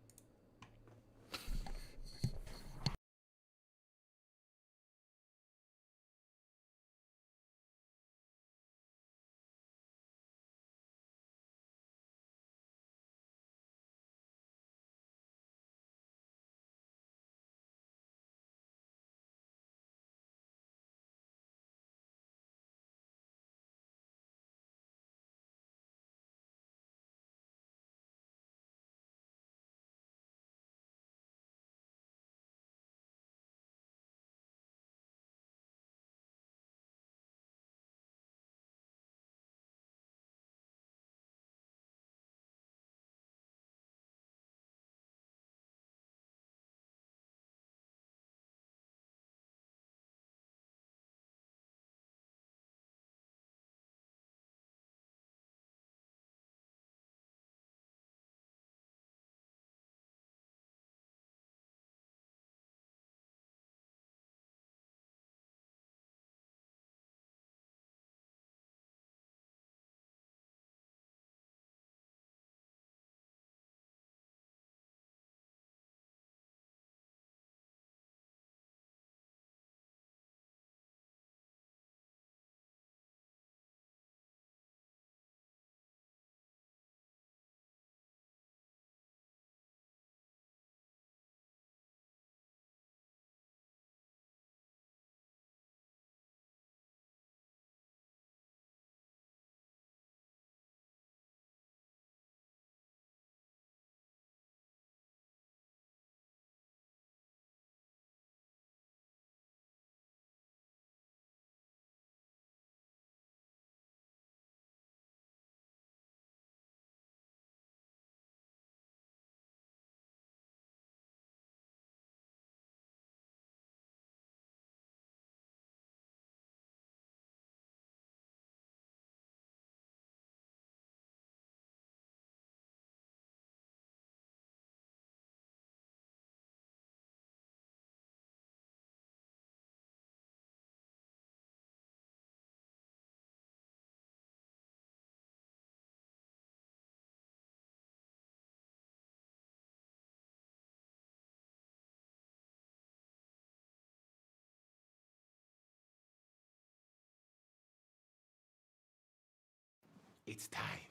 It's time.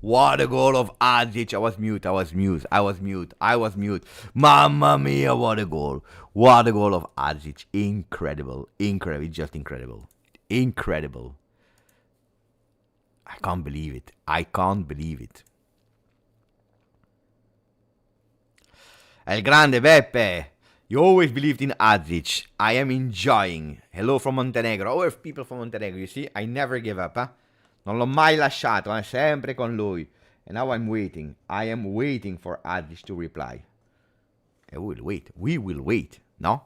What a goal of Adzic. I was mute. Mamma mia, what a goal. What a goal of Adzic. Incredible. Just incredible. Incredible. I can't believe it. El Grande Beppe. You always believed in Adzic. I am enjoying. Hello from Montenegro. Oh, if people from Montenegro, you see, I never give up, Non l'ho mai lasciato, sempre con lui. And now I'm waiting. I am waiting for Adzic to reply. And we will wait, no?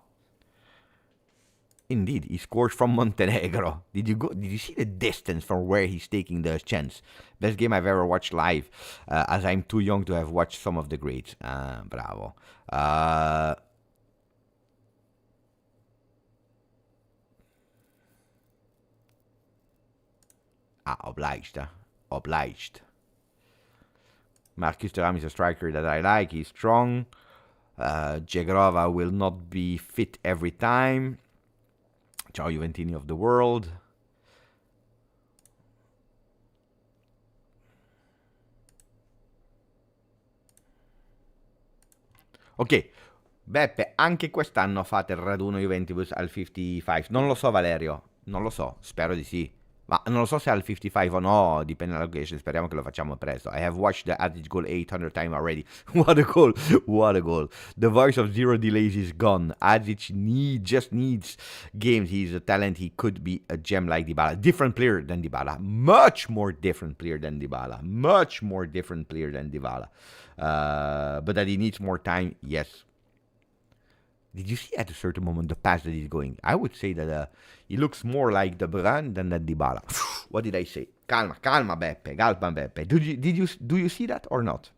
Indeed, he scores from Montenegro. Did you see the distance from where he's taking the chance? Best game I've ever watched live, as I'm too young to have watched some of the greats. Bravo. Obliged. Marcus Thuram is a striker that I like. He's strong. Jegrova will not be fit every time. Ciao Juventini of the world. Ok, Beppe, anche quest'anno fate il raduno Juventus al 55. Non lo so, Valerio. Non lo so, spero di sì. Ma non lo so se al 55 o no, dipende dalla location, speriamo che lo facciamo presto. I have watched the Adzic goal 800 times already. What a goal. The voice of zero delays is gone. Adzic just needs games. He's a talent. He could be a gem like Dybala. Different player than Dybala. Much more different player than Dybala. But that he needs more time, yes. Did you see at a certain moment the pass that he's going? I would say that he looks more like De Bruyne than that Dybala. What did I say? Calma, Beppe. Do you see that or not?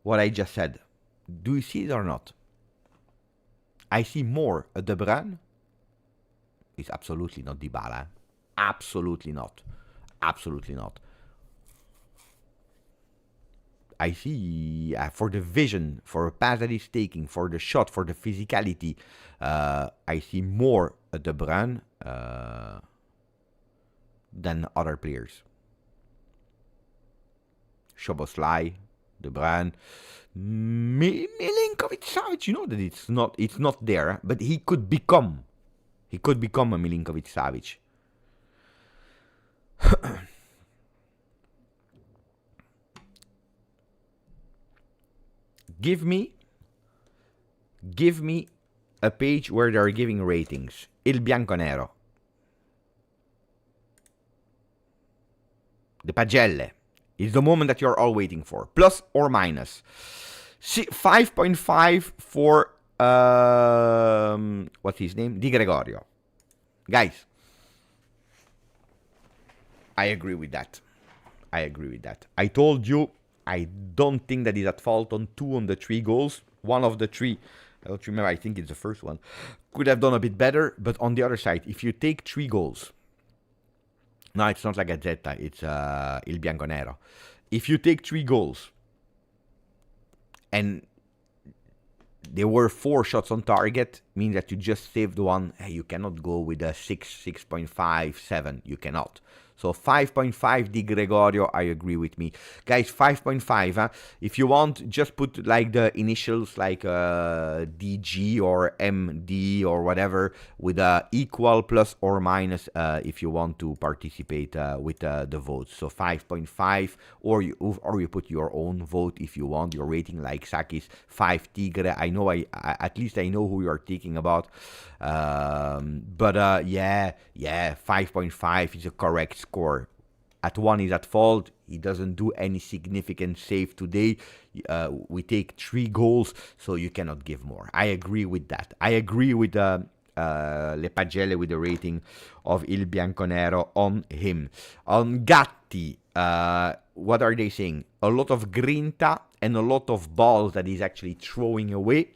What I just said. Do you see it or not? I see more a De Bruyne. It's absolutely not Dybala. Absolutely not. I see for the vision, for a pass that he's taking, for the shot, for the physicality, I see more De Bruyne than other players. Szoboszlai, De Bruyne, Milinkovic-Savic. You know that it's not there, but he could become a Milinkovic-Savic. Give me a page where they are giving ratings. Il Bianconero. The pagelle. It's the moment that you're all waiting for. Plus or minus. 5.5 for, what's his name? Di Gregorio. Guys, I agree with that. I told you, I don't think that he's at fault on 2 on the 3 goals. One of the 3, I don't remember, I think it's the first one, could have done a bit better. But on the other side, if you take 3 goals, no, it's not La Gazzetta, it's Il Bianconero. If you take 3 goals, and there were 4 shots on target, means that you just saved one. You cannot go with a 6, 6.5, 7. You cannot. So 5.5 Di Gregorio, I agree with me. Guys, 5.5, if you want, just put like the initials like DG or MD or whatever with equal, plus or minus if you want to participate with the votes. So 5.5, or you put your own vote if you want. Your rating like Sakis 5 Tigre. I know at least I know who you are thinking about. But yeah, 5.5 is a correct score. At 1 is at fault. He doesn't do any significant save today. We take 3 goals, so you cannot give more. I agree with that. I agree with Le Pagelle with the rating of Il Bianconero on him. On Gatti, what are they saying? A lot of grinta and a lot of balls that he's actually throwing away,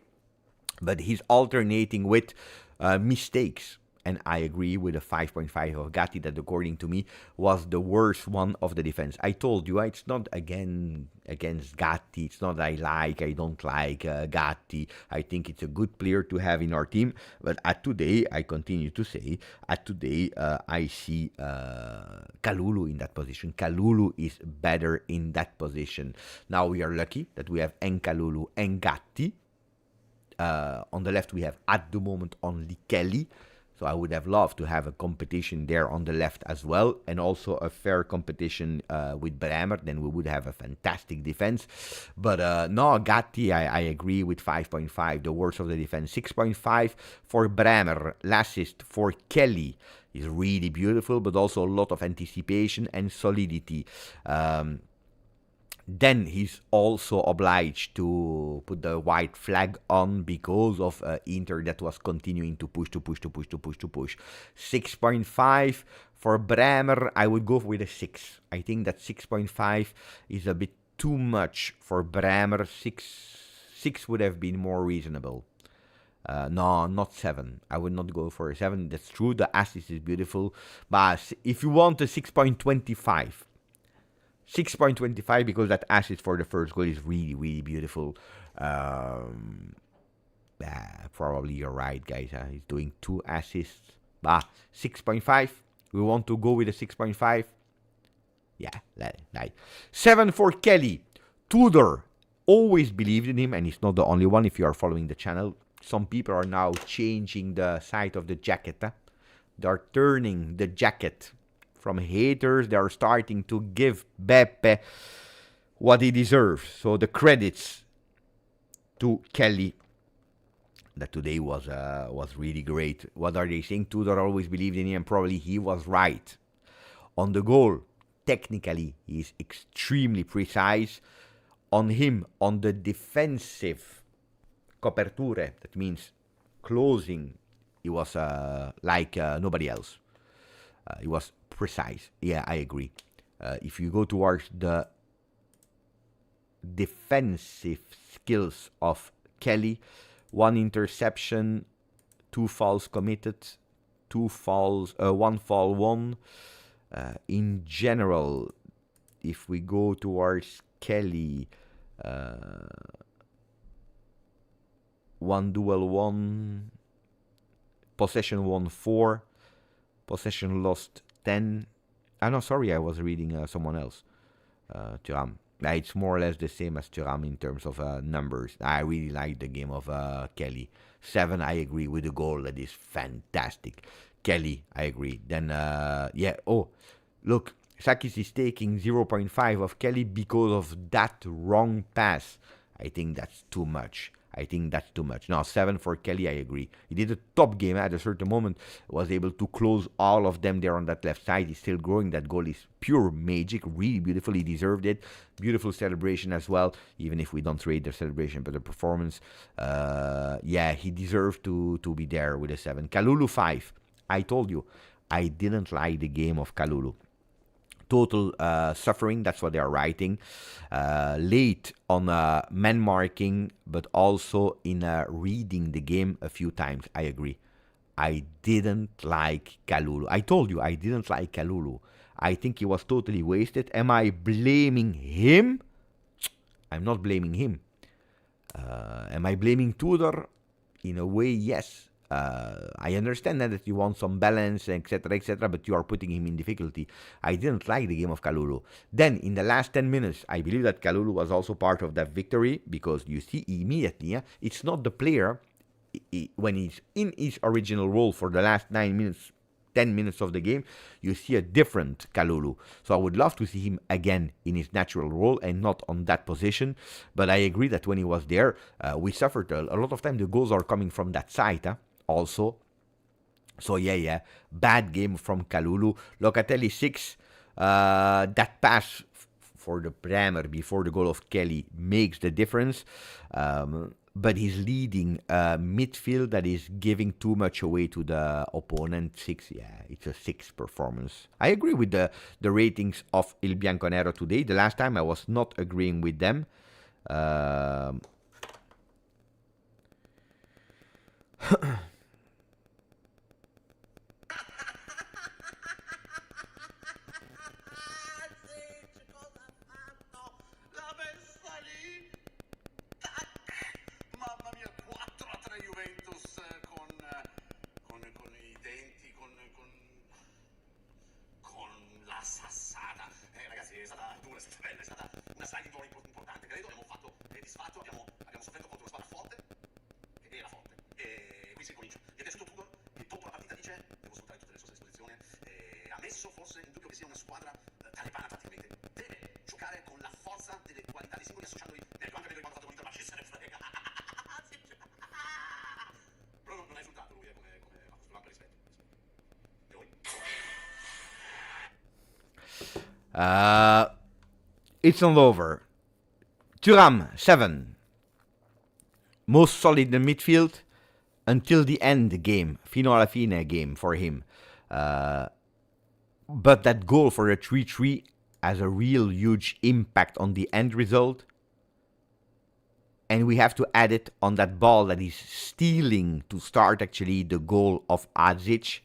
but he's alternating with mistakes. And I agree with the 5.5 of Gatti that, according to me, was the worst one of the defense. I told you, it's not against Gatti. It's not I don't like Gatti. I think it's a good player to have in our team. But at today, I continue to say, I see Kalulu in that position. Kalulu is better in that position. Now we are lucky that we have Kalulu and Gatti. On the left, we have at the moment only Kelly. So I would have loved to have a competition there on the left as well, and also a fair competition with Bremer. Then we would have a fantastic defense. But no, Gatti, I agree with 5.5, the worst of the defense. 6.5 for Bremer. L'assist for Kelly is really beautiful, but also a lot of anticipation and solidity. Then he's also obliged to put the white flag on because of Inter that was continuing to push. 6.5 for Bremer. I would go with a 6. I think that 6.5 is a bit too much for Bremer. 6 would have been more reasonable. No, not 7. I would not go for a 7. That's true. The assist is beautiful. But if you want a 6.25, 6.25, because that assist for the first goal is really, really beautiful. Probably you're right, guys. He's doing 2 assists. 6.5. We want to go with a 6.5. Yeah, like 7 for Kelly. Tudor. Always believed in him, and he's not the only one. If you are following the channel, some people are now changing the side of the jacket. They're turning the jacket. From haters, they are starting to give Beppe what he deserves. So the credits to Kelly, that today was really great. What are they saying? Tudor always believed in him, and probably he was right. On the goal, technically, he is extremely precise. On him, on the defensive coperture, that means closing, he was like nobody else. He was precise. Yeah, I agree. If you go towards the defensive skills of Kelly, 1 interception, 2 fouls committed, 1 foul won. In general, if we go towards Kelly, 1 duel won, possession won 4, possession lost 10. No, sorry, I was reading someone else. Thuram. It's more or less the same as Thuram in terms of numbers. I really like the game of Kelly. 7, I agree with the goal. That is fantastic. Kelly, I agree. Then, yeah. Oh, look. Sakis is taking 0.5 of Kelly because of that wrong pass. I think that's too much. Now, 7 for Kelly, I agree. He did a top game at a certain moment. Was able to close all of them there on that left side. He's still growing. That goal is pure magic. Really beautiful. He deserved it. Beautiful celebration as well. Even if we don't rate the celebration, but the performance. Yeah, he deserved to be there with a 7. Kalulu 5. I told you, I didn't like the game of Kalulu. Total suffering, that's what they are writing. Late on man marking, but also in reading the game a few times. I agree. I didn't like Kalulu. I told you I didn't like Kalulu. I think he was totally wasted. Am I blaming him? I'm not blaming him. Am I blaming Tudor? In a way, yes. I understand that you want some balance, etc., but you are putting him in difficulty. I didn't like the game of Kalulu. Then, in the last 10 minutes, I believe that Kalulu was also part of that victory, because you see immediately, it's not the player, when he's in his original role for the last 9 minutes, 10 minutes of the game, you see a different Kalulu. So I would love to see him again in his natural role and not on that position. But I agree that when he was there, we suffered a lot of time. The goals are coming from that side also. So yeah, bad game from Kalulu. Locatelli 6. That pass for the Bremer before the goal of Kelly makes the difference. But he's leading midfield that is giving too much away to the opponent. 6, yeah, it's a 6 performance. I agree with the ratings of Il Bianconero today. The last time I was not agreeing with them. Mamma mia, 4-3 Juventus con i denti, con la sassata. Ragazzi, è stata dura, è stata bella, è stata una sliding door importante, credo. Abbiamo fatto disfatto, abbiamo sofferto contro una squadra forte, ed era forte. E qui si comincia. Gli è piaciuto Tudor, che dopo la partita dice, devo sfruttare tutte le sue esposizioni, ha messo forse in dubbio che sia una squadra talebana praticamente. Deve giocare con la forza delle qualità dei singoli, associandoli, ecco, anche perché quando ha fatto l'Inter, ma ci se ne frega. Però non ha insultato lui, come ha fatto ampio rispetto. E voi? It's not over. Thuram 7. Most solid in midfield until the end game. Fino alla fine game for him. But that goal for the 3-3 has a real huge impact on the end result. And we have to add it on that ball that he's stealing to start actually the goal of Adzic.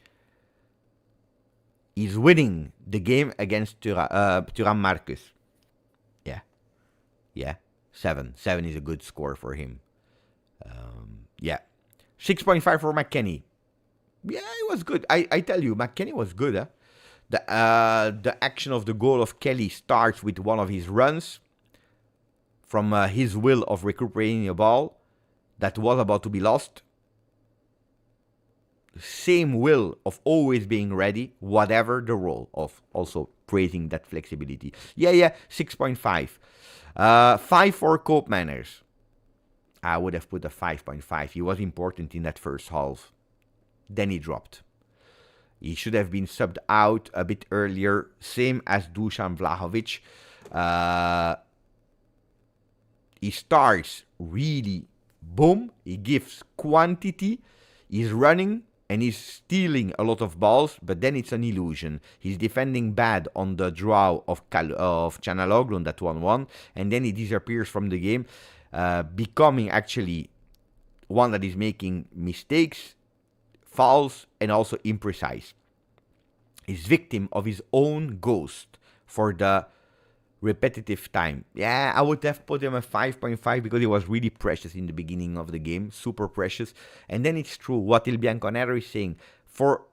He's winning the game against Thuram Marcus. Yeah. 7. 7 is a good score for him. 6.5 for McKennie. Yeah, it was good. I tell you, McKennie was good. The action of the goal of Kelly starts with one of his runs from his will of recuperating a ball that was about to be lost. Same will of always being ready, whatever the role, of also praising that flexibility. 6.5. 5 for Cope Manners. I would have put a 5.5. He was important in that first half. Then he dropped. He should have been subbed out a bit earlier, same as Dusan Vlahovic. He starts really, boom, he gives quantity, he's running, and he's stealing a lot of balls, but then it's an illusion. He's defending bad on the draw of Canaloglu on that 1-1, and then he disappears from the game, becoming actually one that is making mistakes, fouls, and also imprecise. He's victim of his own ghost for the repetitive time. Yeah, I would have put him a 5.5 because he was really precious in the beginning of the game, super precious. And then it's true what Il Bianconero is saying. For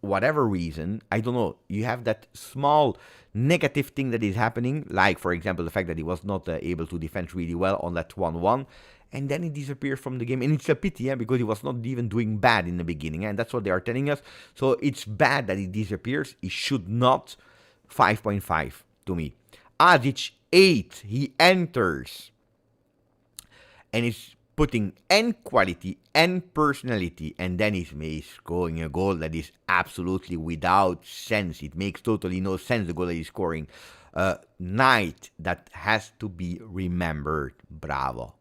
whatever reason, I don't know, you have that small negative thing that is happening, like, for example, the fact that he was not able to defend really well on that 1-1, and then he disappears from the game. And it's a pity, because he was not even doing bad in the beginning, and that's what they are telling us. So it's bad that he disappears. He should not. 5.5 to me. Adzic 8, he enters and is putting and quality and personality, and then he's scoring a goal that is absolutely without sense. It makes totally no sense, the goal that he's scoring. A night that has to be remembered. Bravo.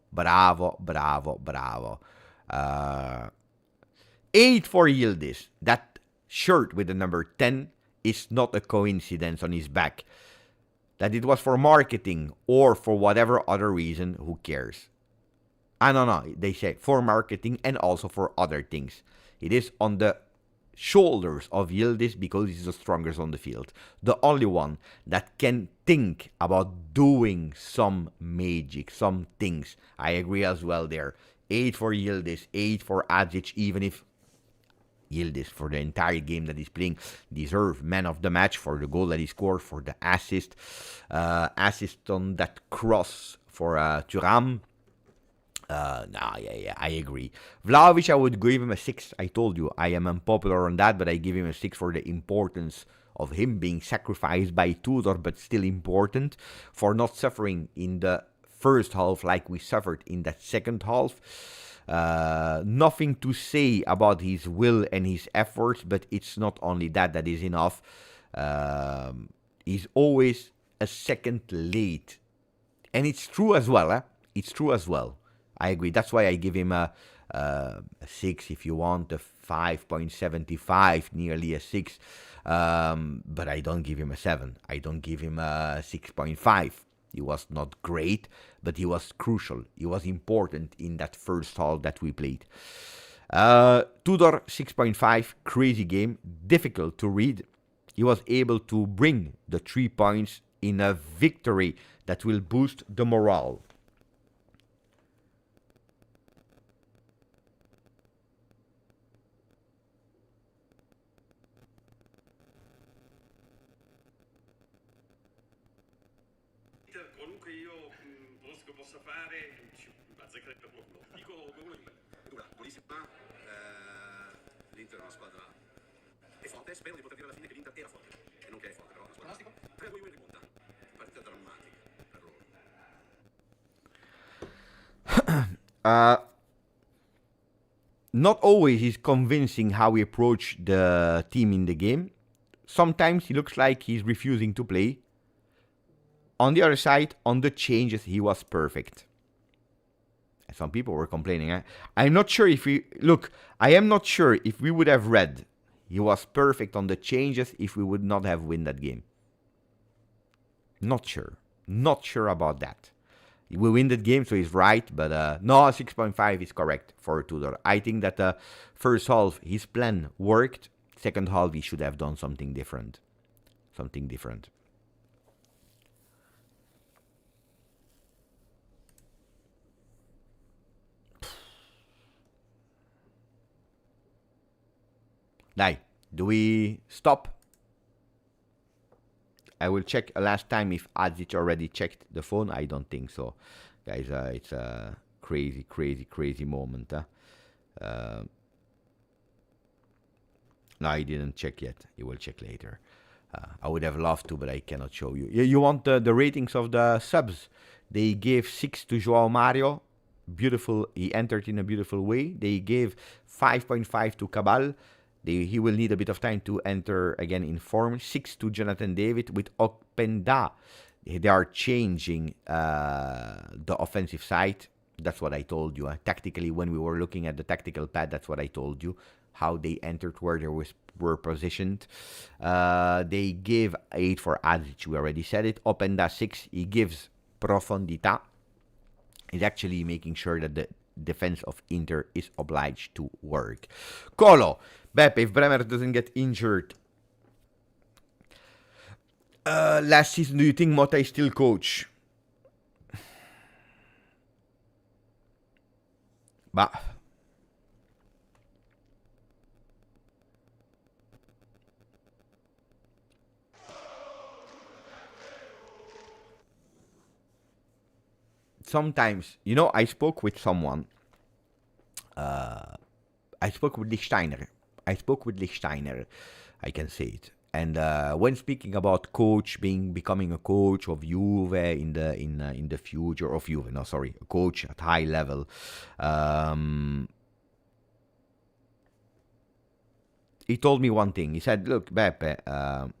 8 for Yildiz. That shirt with the number 10 is not a coincidence on his back. That it was for marketing or for whatever other reason, who cares? No, they say for marketing and also for other things. It is on the shoulders of Yildiz because he's the strongest on the field. The only one that can think about doing some magic, some things. I agree as well there. 8 for Yildiz, 8 for Adzic, even if Yildiz, for the entire game that he's playing, deserved man of the match for the goal that he scored, for the assist. Assist on that cross for Thuram. I agree. Vlahovic, I would give him a 6. I told you, I am unpopular on that, but I give him a 6 for the importance of him being sacrificed by Tudor, but still important, for not suffering in the first half like we suffered in that second half. Nothing to say about his will and his efforts, but it's not only that is enough. He's always a second late. And it's true as well. It's true as well. I agree. That's why I give him a 6 if you want, a 5.75, nearly a 6. But I don't give him a 7. I don't give him a 6.5. He was not great, but he was crucial. He was important in that first half that we played. Tudor, 6.5, crazy game, difficult to read. He was able to bring the 3 points in a victory that will boost the morale. Qualunque io possa fare, azzecca per qualcuno. Dico uno di dura, durissima. L'Inter è una squadra è forte, spero di poter dire alla fine che l'Inter era forte e non che è forte, però è una squadra. 3-2 in rimonta. Partita drammatica per loro. Not always he's convincing how he approached the team in the game. Sometimes he looks like he's refusing to play. On the other side, on the changes, he was perfect. Some people were complaining. I'm not sure if we... Look, I am not sure if we would have read he was perfect on the changes if we would not have won that game. Not sure. Not sure about that. We win that game, so he's right. But no, 6.5 is correct for Tudor. I think that the first half, his plan worked. Second half, he should have done something different. Something different. Dai, do we stop? I will check last time if Adzic already checked the phone. I don't think so. Guys, it's a crazy, crazy, crazy moment. No, he didn't check yet. He will check later. I would have loved to, but I cannot show you. You want the ratings of the subs? They gave 6 to Joao Mario. Beautiful. He entered in a beautiful way. They gave 5.5 to Cabal. He will need a bit of time to enter again in form. 6 to Jonathan David with Openda. They are changing the offensive side. That's what I told you. Tactically, when we were looking at the tactical pad, that's what I told you. How they entered, where they were positioned. They gave 8 for Adzic. We already said it. Openda 6. He gives profondità. He's actually making sure that the defense of Inter is obliged to work. Colo. Beppe, if Bremer doesn't get injured. Last season, do you think Motta is still coach? Bah. Sometimes, you know, I spoke with someone. I spoke with Lichtsteiner. I can say it. And when speaking about coach becoming a coach of Juve in the future of Juve, no, sorry, a coach at high level. He told me one thing. He said, "Look, Beppe,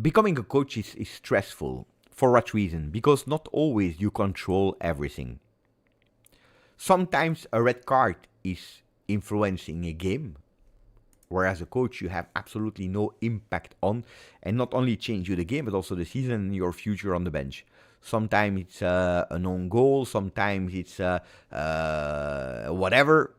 becoming a coach is stressful. For what reason? Because not always you control everything. Sometimes a red card is influencing a game, whereas a coach you have absolutely no impact on, and not only change you the game, but also the season and your future on the bench. Sometimes it's an own goal, sometimes it's whatever.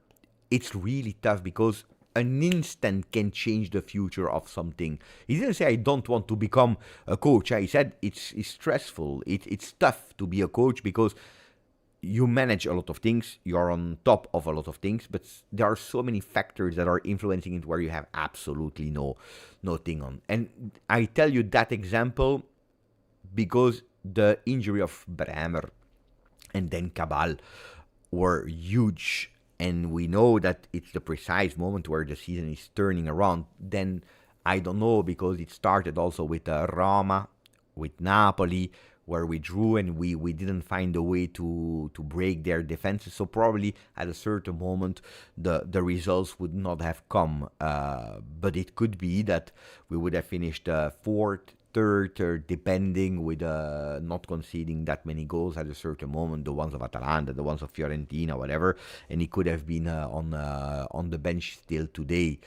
It's really tough because an instant can change the future of something. He didn't say, I don't want to become a coach. He said it's stressful. It's tough to be a coach because you manage a lot of things. You're on top of a lot of things, but there are so many factors that are influencing it where you have absolutely no thing on. And I tell you that example because the injury of Bremer and then Cabal were huge. And we know that it's the precise moment where the season is turning around. Then I don't know, because it started also with Roma, with Napoli, where we drew and we didn't find a way to break their defenses. So probably at a certain moment the results would not have come. But it could be that we would have finished fourth, third, depending, with not conceding that many goals at a certain moment, the ones of Atalanta, the ones of Fiorentina, whatever, and he could have been on the bench still today.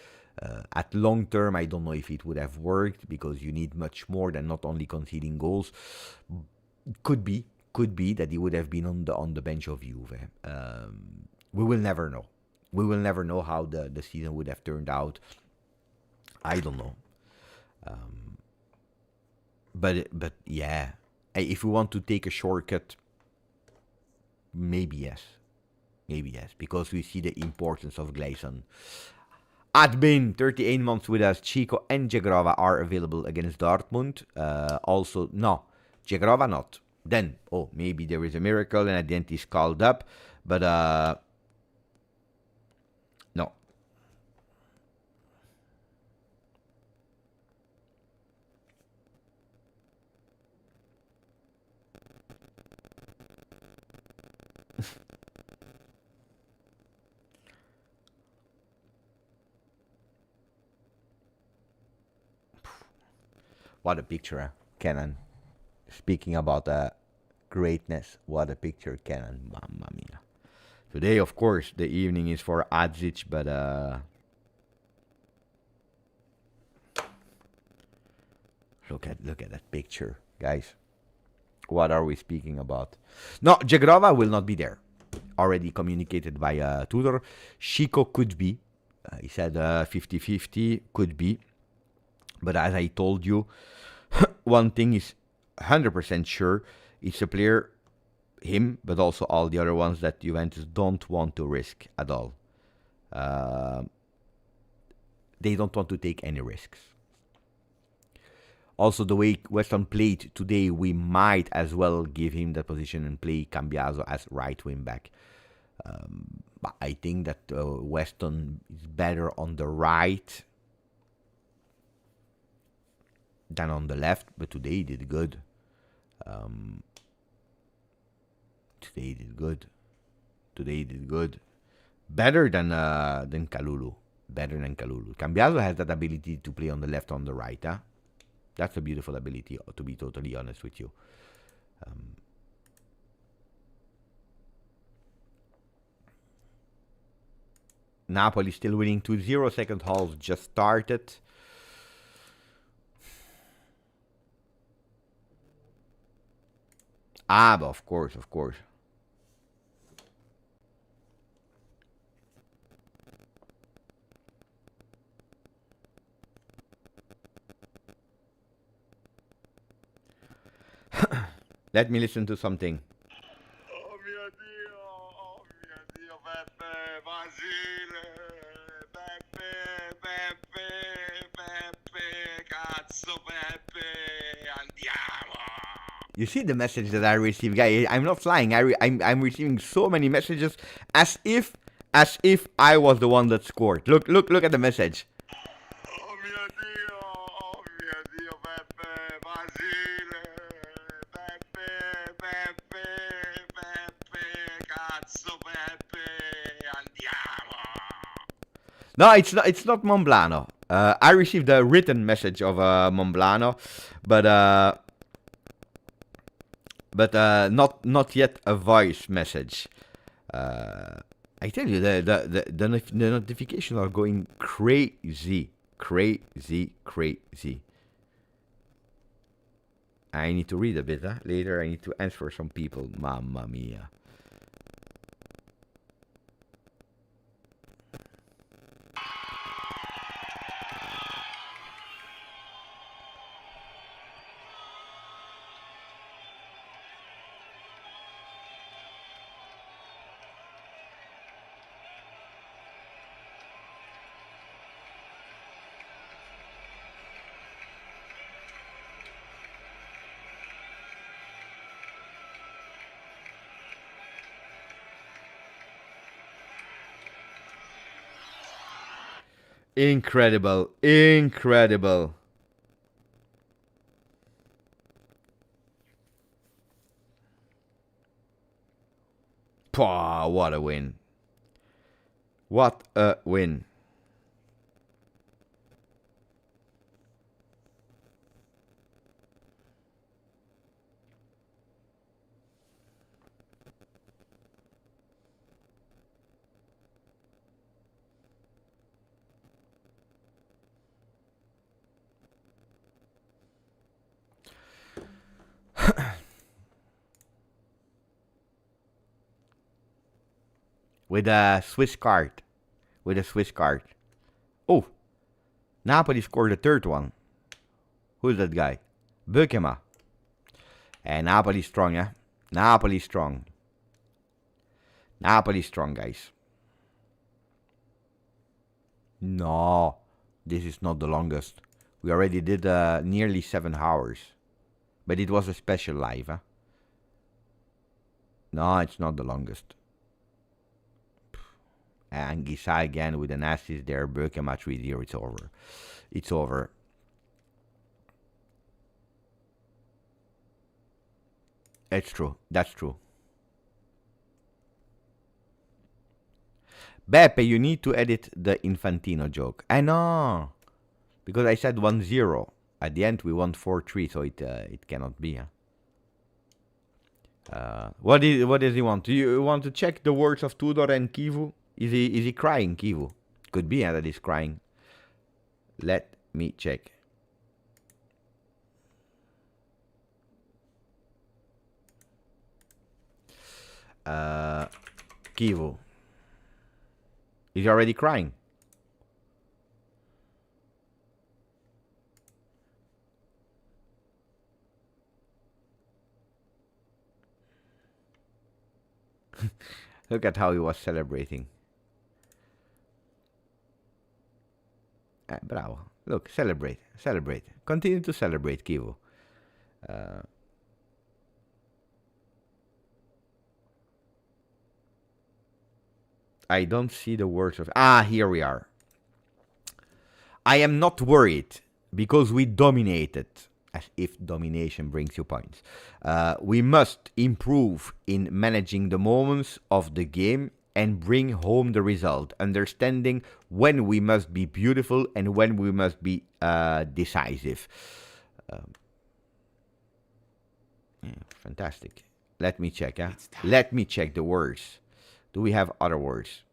At long term, I don't know if it would have worked, because you need much more than not only conceding goals. Could be that he would have been on the bench of Juve. We will never know. We will never know how the season would have turned out. I don't know. But yeah, if we want to take a shortcut, maybe yes, because we see the importance of Gleison. Adbin, 38 months with us. Chico and Jagrova are available against Dortmund. Also, no, Jagrova not. Then, maybe there is a miracle and Adent is called up, but no. What a picture, Kenan. Speaking about greatness, what a picture, Kenan. Mamma mia. Today, of course, the evening is for Adzic, but look at that picture, guys. What are we speaking about? No, Jagrova will not be there. Already communicated by Tudor. Chico could be. He said 50-50, could be. But as I told you, one thing is 100% sure. It's a player, him, but also all the other ones, that Juventus don't want to risk at all. They don't want to take any risks. Also, the way West Ham played today, we might as well give him that position and play Cambiaso as right wing back. But I think that West Ham is better on the right than on the left, but today he did good. Today he did good. Better than Kalulu. Cambiaso has that ability to play on the left, on the right. Huh? That's a beautiful ability, to be totally honest with you. Napoli still winning 2-0. Second half just started. But of course. Let me listen to something. Oh mio Dio, Peppe, Basile, Peppe, cazzo Peppe, andiamo! You see the message that I receive, guys. I'm not lying. I'm receiving so many messages as if I was the one that scored. Look at the message. Oh mio Dio, Peppe, Basile, Peppe, cazzo Peppe, andiamo! No, it's not Monblano. I received a written message of Monblano, but not yet a voice message. I tell you, the notifications are going crazy. I need to read a bit. Later, I need to answer some people. Mamma mia. Incredible. Incredible. Pah, what a win. What a win. With a Swiss card. With a Swiss card. Oh, Napoli scored the third one. Who's that guy? Bukema. And Napoli strong, yeah? Napoli strong. Napoli strong, guys. No, this is not the longest. We already did nearly 7 hours. But it was a special live, huh? No, it's not the longest. And Gisa again with an assist there. Bukema 3-0. It's over. It's over. It's true. That's true. Beppe, you need to edit the Infantino joke. I know. Because I said 1-0. At the end, we won 4-3, so it cannot be. Huh? What does he want? Do you want to check the words of Tudor and Kivu? Is he crying, Kivu? Could be that he's crying. Let me check. Kivu. Is he already crying? Look at how he was celebrating. Bravo. Look, celebrate. Celebrate. Continue to celebrate, Kivu. I don't see the words of... here we are. I am not worried because we dominated. As if domination brings you points. We must improve in managing the moments of the game and bring home the result, understanding when we must be beautiful and when we must be decisive. Fantastic. Let me check. Let me check the words. Do we have other words?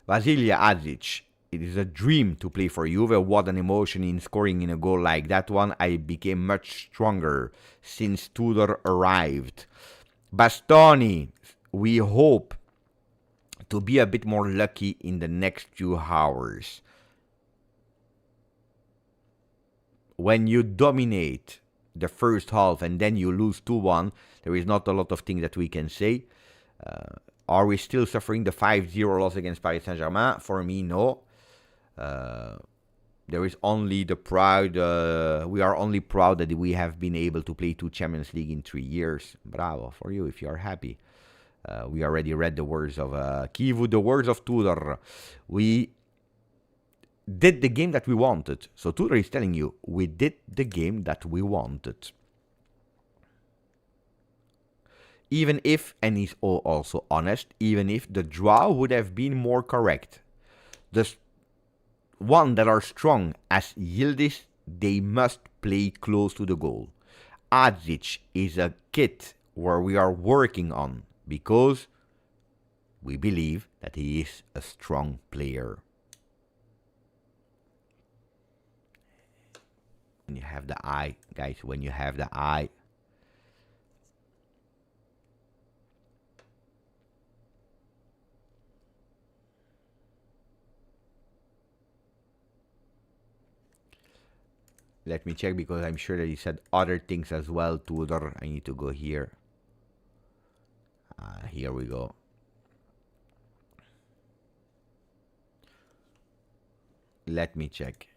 Vasilia Adzic. It is a dream to play for Juve. What an emotion in scoring in a goal like that one. I became much stronger since Tudor arrived. Bastoni, we hope to be a bit more lucky in the next few hours. When you dominate the first half and then you lose 2-1, there is not a lot of things that we can say. Are we still suffering the 5-0 loss against Paris Saint-Germain? For me, no. There is only the pride. We are only proud that we have been able to play 2 Champions League in 3 years. Bravo for you if you are happy. We already read the words of Kivu, the words of Tudor. We did the game that we wanted. So Tudor is telling you, we did the game that we wanted. Even if, and he's also honest, even if the draw would have been more correct. The one that are strong as Yildiz, they must play close to the goal. Adzic is a kid where we are working on because we believe that he is a strong player. When you have the eye, guys, when you have the eye. Let me check because I'm sure that he said other things as well, Tudor. I need to go here. Here we go. Let me check.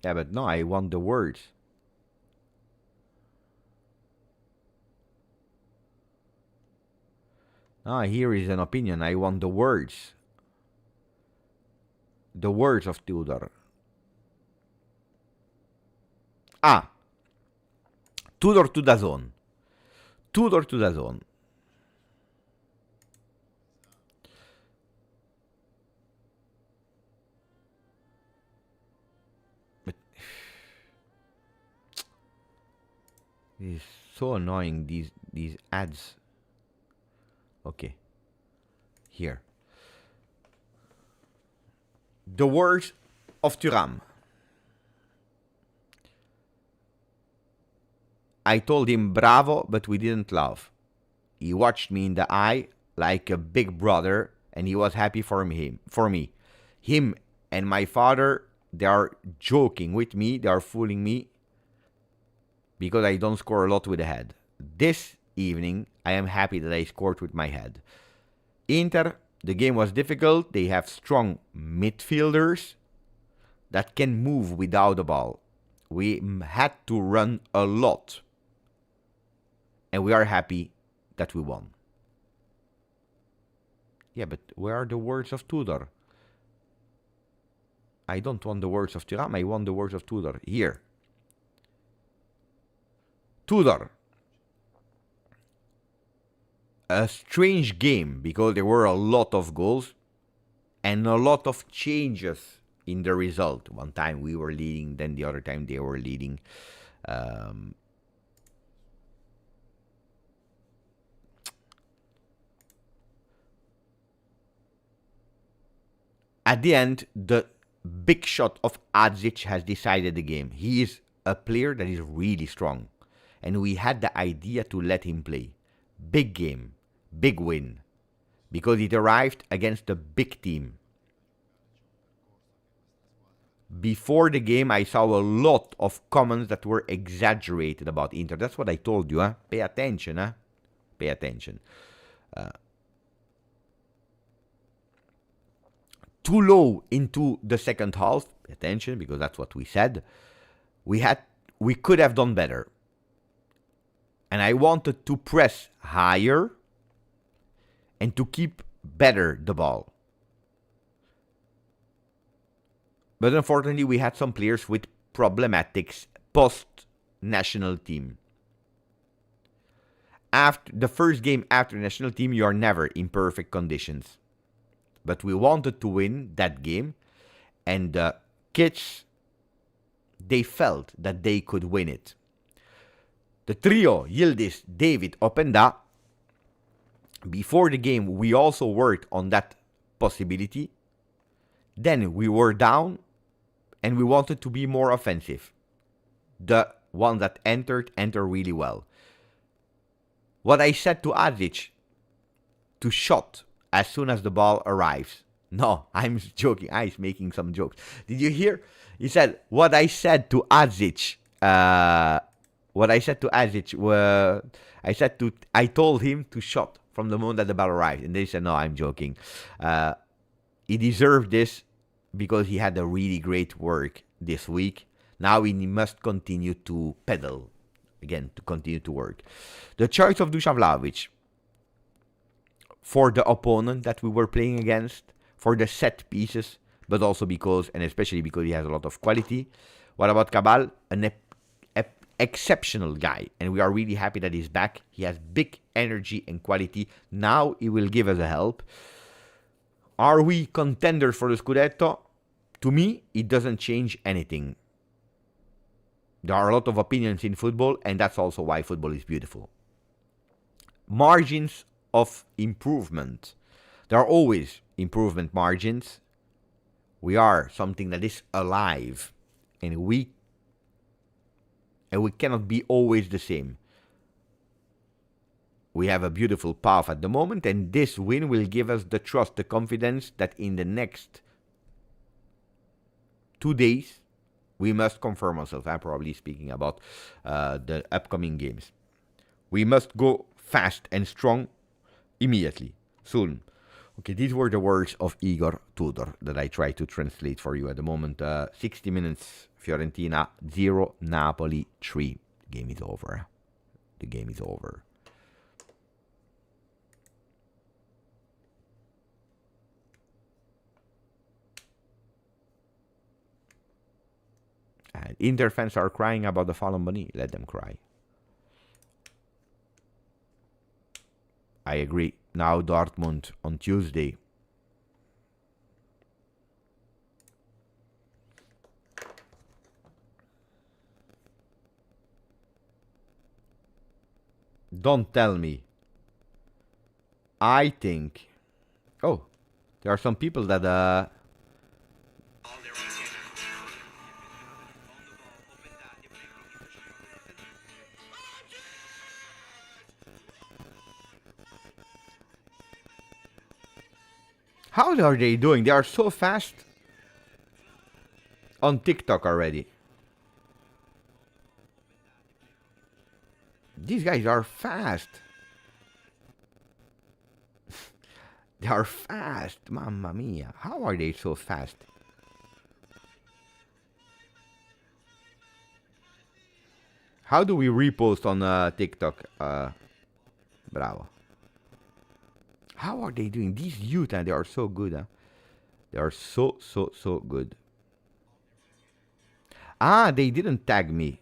Yeah, but no, I want the words. No, here is an opinion. I want the words. The words of Tudor. Ah, Tudor to DAZN. Tudor to DAZN. But it's so annoying, these ads. Okay. Here. The words of Thuram. I told him bravo, but we didn't laugh. He watched me in the eye like a big brother, and he was happy for me. Him and my father, they are joking with me, they are fooling me because I don't score a lot with the head. This evening, I am happy that I scored with my head. Inter, the game was difficult. They have strong midfielders that can move without the ball. We had to run a lot. And we are happy that we won. Yeah, but where are the words of Tudor? I don't want the words of Thuram, I want the words of Tudor. Here. Tudor. A strange game because there were a lot of goals and a lot of changes in the result. One time we were leading, then the other time they were leading. At the end, the big shot of Adzic has decided the game. He is a player that is really strong. And we had the idea to let him play. Big game. Big win. Because it arrived against a big team. Before the game, I saw a lot of comments that were exaggerated about Inter. That's what I told you, huh? Pay attention, huh? Pay attention. Too low into the second half. Pay attention, because that's what we said. We could have done better. And I wanted to press higher and to keep better the ball. But unfortunately, we had some players with problematics post-national team. After the first game after national team, you are never in perfect conditions. But we wanted to win that game, and the kids, they felt that they could win it. The trio, Yildiz, David, Openda, before the game, we also worked on that possibility. Then we were down, and we wanted to be more offensive. The one that entered really well. What I said to Adzic, to shot as soon as the ball arrives. No, I'm joking. I'm making some jokes. Did you hear? He said, what I said to Adzic, I told him to shot from the moment that the ball arrived. And they said, no, I'm joking. He deserved this because he had a really great work this week. Now he must continue to pedal. Again, to continue to work. The choice of Dusan Vlahovic for the opponent that we were playing against, for the set pieces, but also because, and especially because he has a lot of quality. What about Cabal? An exceptional guy, and we are really happy that he's back. He has big energy and quality. Now he will give us a help. Are we contenders for the Scudetto? To me, it doesn't change anything. There are a lot of opinions in football, and that's also why football is beautiful. Margins of improvement. There are always improvement margins. We are something that is alive, and we cannot be always the same. We have a beautiful path at the moment, and this win will give us the trust, the confidence that in the next 2 days, we must confirm ourselves. I'm probably speaking about the upcoming games. We must go fast and strong immediately, soon. Okay, these were the words of Igor Tudor that I try to translate for you at the moment. 60 minutes, Fiorentina 0, Napoli 3. The game is over. The game is over. And Inter fans are crying about the fallen Boni. Let them cry. I agree. Now Dortmund on Tuesday. Don't tell me. I think... Oh, there are some people that... How are they doing? They are so fast on TikTok already. These guys are fast. They are fast. Mamma mia. How are they so fast? How do we repost on TikTok? Bravo. How are they doing? These youth, they are so good, huh? They are so good. Ah, they didn't tag me.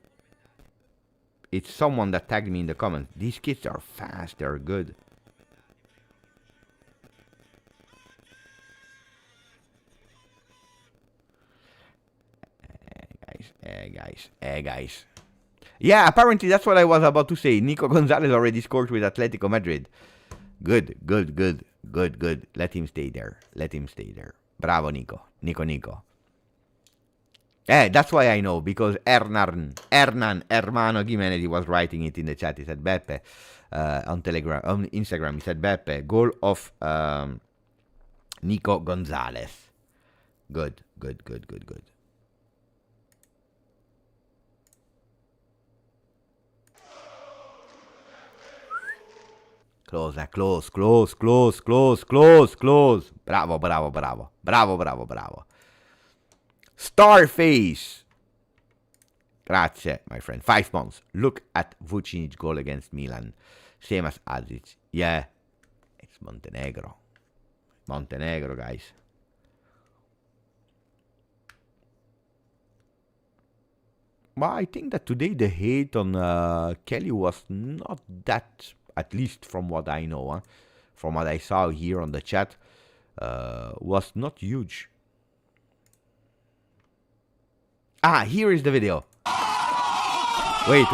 It's someone that tagged me in the comments. These kids are fast. They're good. Guys. Yeah, apparently that's what I was about to say. Nico Gonzalez already scored with Atletico Madrid. Good. Let him stay there. Bravo, Nico. Nico. That's why I know, because Hernan Hermano Gimenez was writing it in the chat. He said Beppe on Telegram, on Instagram. He said Beppe, goal of Nico Gonzalez. Good. Close. Bravo. Starface. Grazie, my friend. 5 months. Look at Vucinic goal against Milan. Same as Azic. Yeah. It's Montenegro, guys. Well, I think that today the hate on Kelly was not that, at least from what I know, from what I saw here on the chat, was not huge. Ah, here is the video. Wait.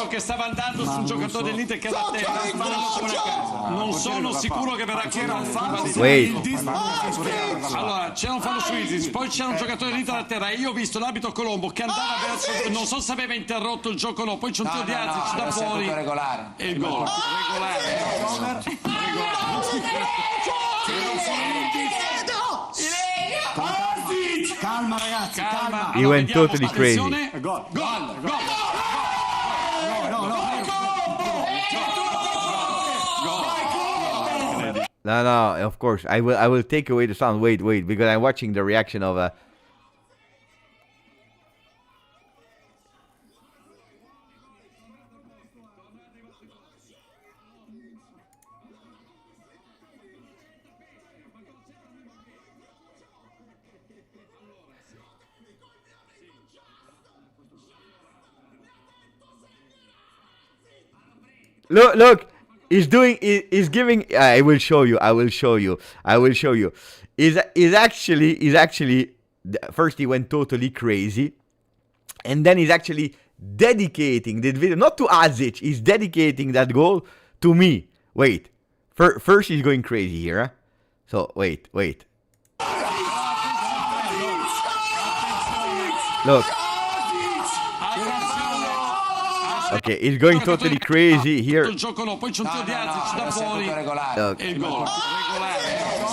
Che stava andando su un giocatore dell'Inter che era a terra. Non sono sicuro che verrà chiamato. Wait. Allora, c'era un fallo su Isis, poi c'era un giocatore dell'Inter a terra e io ho visto l'arbitro Colombo che andava verso, non so se aveva interrotto il gioco o no, poi c'è un tiro di Azic da fuori e il gol. Regolare. Calma ragazzi, calma. He went totally crazy. Gol. No, of course. I will take away the sound. Wait, because I'm watching the reaction of Look. He's giving. I will show you. Is actually. First, he went totally crazy, and then he's actually dedicating the video not to Azic. He's dedicating that goal to me. Wait. First, he's going crazy here. Huh? So wait. Look. Okay, he's going totally crazy here. Il gioco no, poi c'è un tiro di Azic da fuori e il gol. Regolare.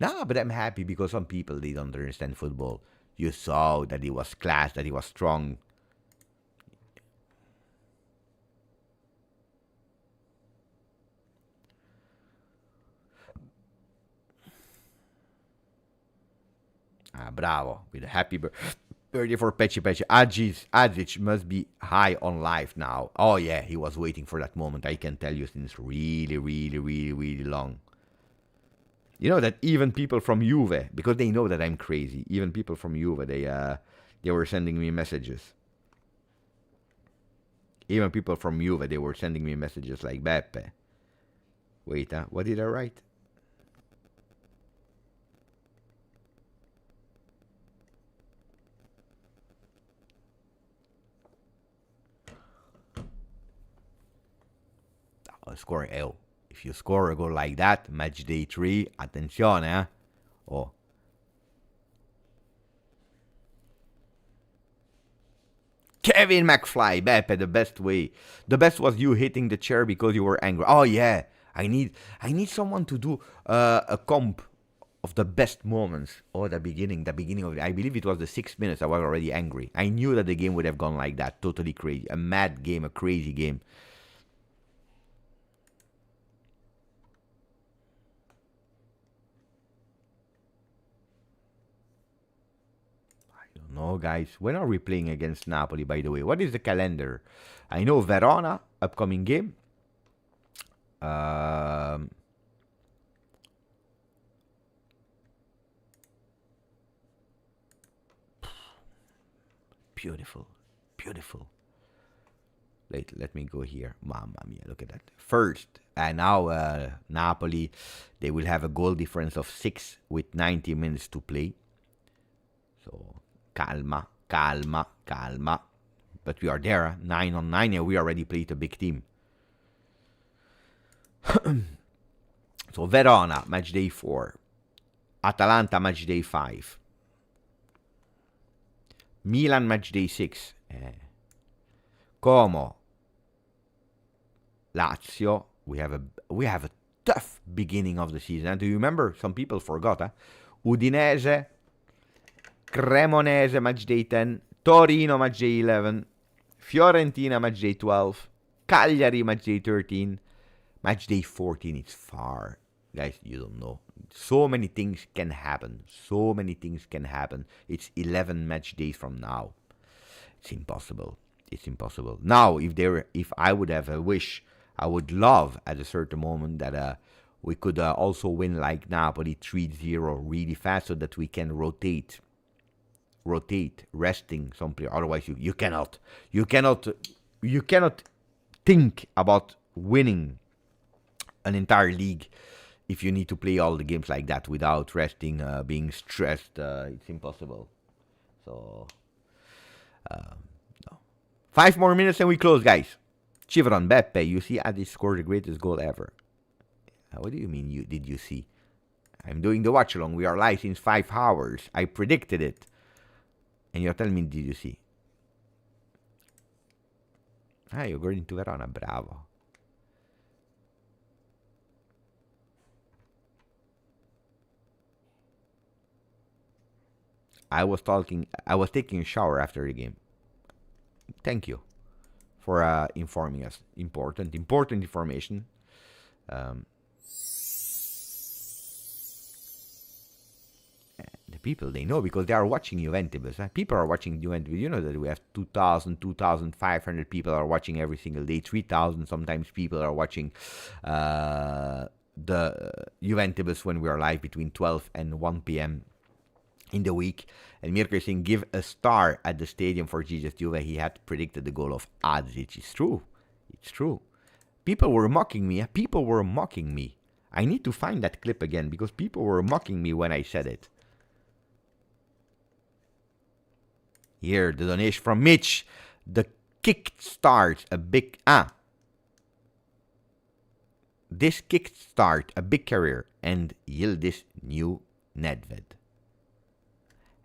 No, but I'm happy because some people, they don't understand football. You saw that he was class, that he was strong. Bravo. With a happy birthday for Pecci Pecci. Adzic must be high on life now. Oh, yeah, he was waiting for that moment. I can tell you since really, really, really, really long. You know that even people from Juve, because they know that I'm crazy, even people from Juve, they were sending me messages. Even people from Juve, they were sending me messages like, Beppe. Wait, what did I write? Scoring L. If you score a goal like that, match day 3, attenzione, eh? Oh. Kevin McFly, Beppe, the best way. The best was you hitting the chair because you were angry. Oh yeah, I need someone to do a comp of the best moments. Oh, the beginning of I believe it was the 6 minutes. I was already angry. I knew that the game would have gone like that. Totally crazy. A mad game, a crazy game. No, guys. When are we playing against Napoli, by the way? What is the calendar? I know Verona, upcoming game. Beautiful. Beautiful. Let me go here. Mamma mia, look at that. First, and now Napoli, they will have a goal difference of 6 with 90 minutes to play. So... Calma. But we are there, 9 on 9, and we already played a big team. So Verona, match day 4. Atalanta, match day 5. Milan, match day 6. Como. Lazio. We have a tough beginning of the season. And do you remember? Some people forgot. Udinese. Cremonese, match day 10. Torino, match day 11. Fiorentina, match day 12. Cagliari, match day 13. Match day 14, it's far. Guys, you don't know. So many things can happen. It's 11 match days from now. It's impossible. Now, if I would have a wish, I would love at a certain moment that we could also win like Napoli 3-0 really fast so that we can rotate, resting some player. Otherwise, you cannot think about winning an entire league if you need to play all the games like that without resting, being stressed. It's impossible. So, no. 5 more minutes and we close, guys. Chivron, Beppe, you see, Adi scored the greatest goal ever. What do you mean? Did you see? I'm doing the watch along. We are live since 5 hours. I predicted it. And you're telling me, did you see? You're going to Verona. Bravo. I was taking a shower after the game. Thank you for informing us. Important information. The people, they know because they are watching Juventus. People are watching Juventus. You know that we have 2,000, 2,500 people are watching every single day. 3,000 sometimes people are watching the Juventus when we are live between 12 and 1 p.m. in the week. And Mirko is saying, give a star at the stadium for GJustjuve. He had predicted the goal of Adzic. It's true. People were mocking me. I need to find that clip again because people were mocking me when I said it. Here, the donation from Mitch. The kickstart a big... This kickstart a big career and Yildiz new Nedved.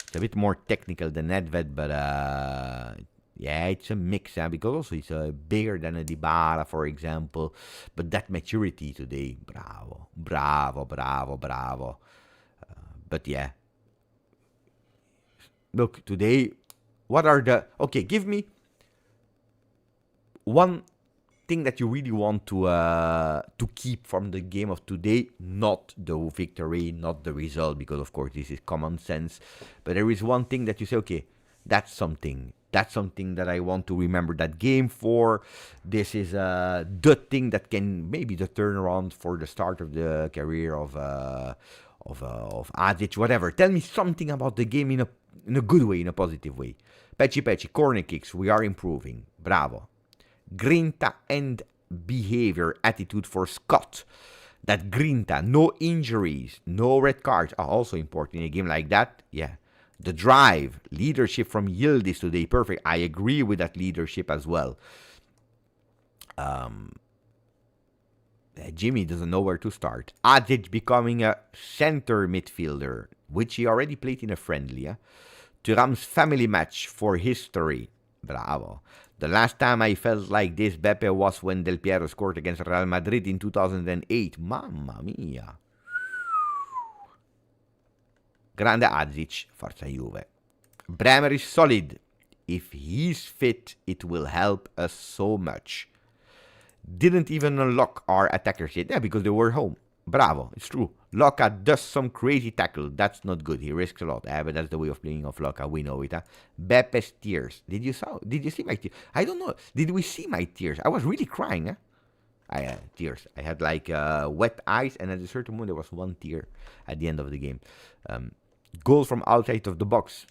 It's a bit more technical than Nedved, but yeah, it's a mix, because also it's bigger than a Dybala, for example. But that maturity today, bravo. But yeah. Look, today, what are the... Okay, give me one thing that you really want to keep from the game of today. Not the victory, not the result, because of course this is common sense. But there is one thing that you say, okay, that's something. That's something that I want to remember that game for. This is the thing that can maybe the turnaround for the start of the career of Adic, whatever. Tell me something about the game in a good way, in a positive way. Pecci, corner kicks, we are improving. Bravo. Grinta and behavior, attitude for Scott. That grinta, no injuries, no red cards are also important in a game like that. Yeah. The drive, leadership from Yildiz today, perfect. I agree with that leadership as well. Jimmy doesn't know where to start. Adic becoming a center midfielder, which he already played in a friendly. Thuram's family match for history. Bravo. The last time I felt like this, Beppe, was when Del Piero scored against Real Madrid in 2008. Mamma mia. Grande Adic, Forza Juve. Bremer is solid. If he's fit, it will help us so much. Didn't even unlock our attackers yet. Yeah, because they were home. Bravo, it's true. Loca does some crazy tackle. That's not good. He risks a lot. But that's the way of playing of Loca. We know it. Beppe's tears. Did you see my tears? I don't know. Did we see my tears? I was really crying. I had tears. I had like wet eyes, and at a certain moment there was one tear at the end of the game. Goal from outside of the box.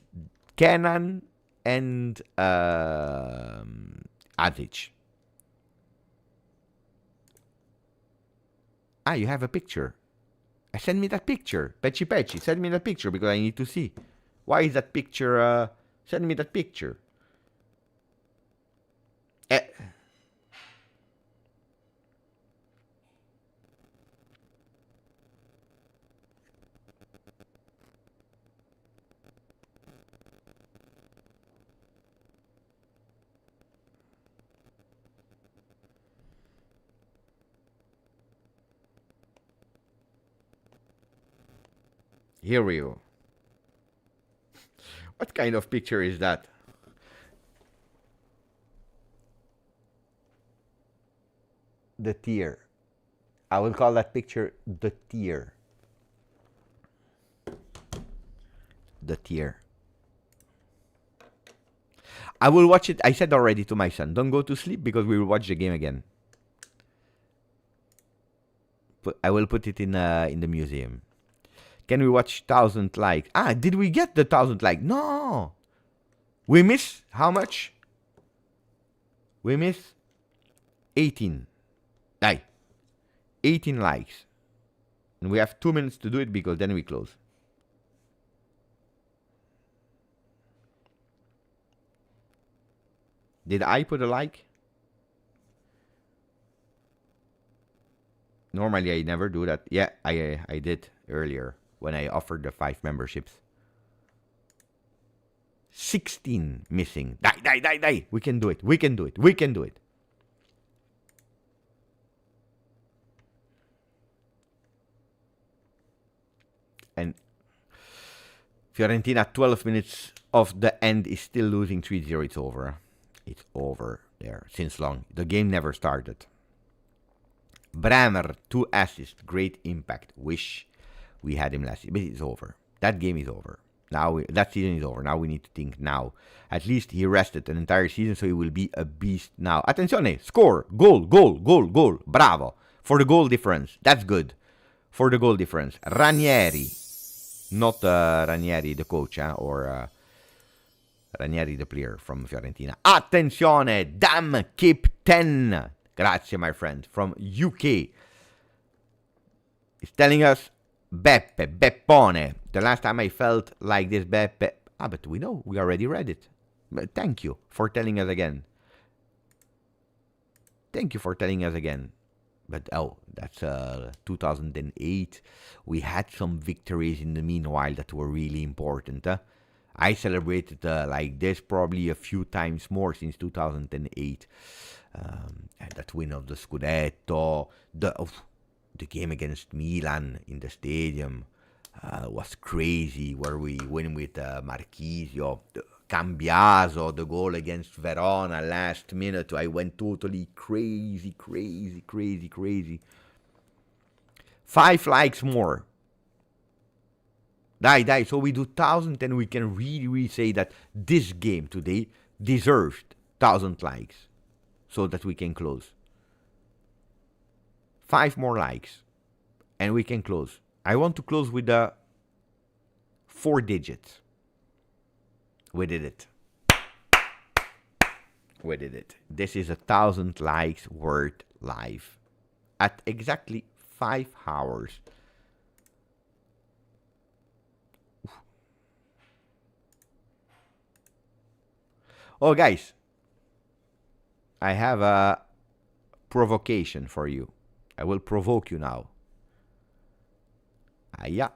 Kenan and Adic. You have a picture. Send me that picture. Pecci, send me that picture because I need to see. Why is that picture... send me that picture. Here we go. What kind of picture is that? The tear. I will call that picture the tear. The tear. I will watch it. I said already to my son, don't go to sleep because we will watch the game again. I will put it in the museum. Can we watch 1,000 likes? Did we get the 1,000 likes? No. We miss how much? We miss 18. 18 likes. And we have 2 minutes to do it because then we close. Did I put a like? Normally I never do that. Yeah, I did earlier when I offered the 5 memberships. 16 missing. Die. We can do it. We can do it. We can do it. And Fiorentina, 12 minutes of the end, is still losing 3-0. It's over. It's over there since long. The game never started. Bremer, 2 assists. Great impact. Wish we had him last year. But it's over. That game is over. Now that season is over. Now we need to think now. At least he rested an entire season, so he will be a beast now. Attenzione! Score! Goal! Bravo! For the goal difference. That's good. For the goal difference. Ranieri. Not Ranieri, the coach, or Ranieri, the player from Fiorentina. Attenzione! Damn! Keep 10. Grazie, my friend. From UK. He's telling us, Beppone. The last time I felt like this, Beppe. But we know. We already read it. But thank you for telling us again. Thank you for telling us again. But, that's 2008. We had some victories in the meanwhile that were really important. I celebrated like this probably a few times more since 2008. And that win of the Scudetto, the game against Milan in the stadium, was crazy, where we win with Marchisio, Cambiaso, the goal against Verona last minute. I went totally crazy. 5 likes more. Die. So we do 1,000, and we can really say that this game today deserves 1,000 likes, so that we can close. 5 more likes, and we can close. I want to close with the 4 digits. We did it. This is 1,000 likes worth live at exactly 5 hours. Oh, guys, I have a provocation for you. I will provoke you now. Aya.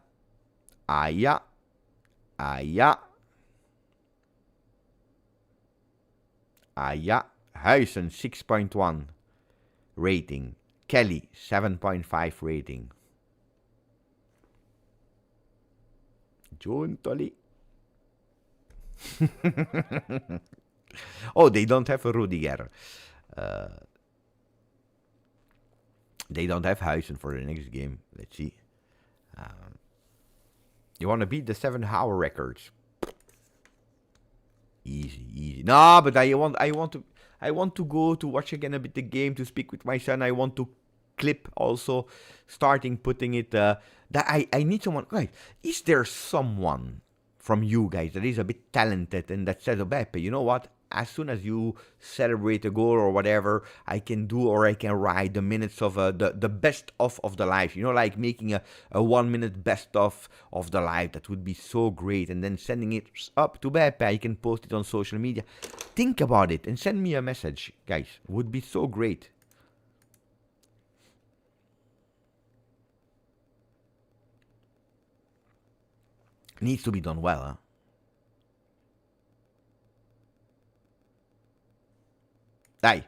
Huisen 6.1 rating. Kelly 7.5 rating. Giuntoli. Oh, they don't have a Rudiger. They don't have Huisen for the next game. Let's see. You want to beat the 7-hour records? Easy. No, but I want to go to watch again a bit the game, to speak with my son. I want to clip also, putting it. That I need someone. Right? Is there someone from you guys that is a bit talented and that says, "Oh, Beppe, you know what? As soon as you celebrate a goal or whatever, I can do, or I can write the minutes of the best of the life. You know, like making a 1 minute best of the life. That would be so great. And then sending it up to Beppe. I can post it on social media. Think about it and send me a message, guys. Would be so great. Needs to be done well, huh? Dai,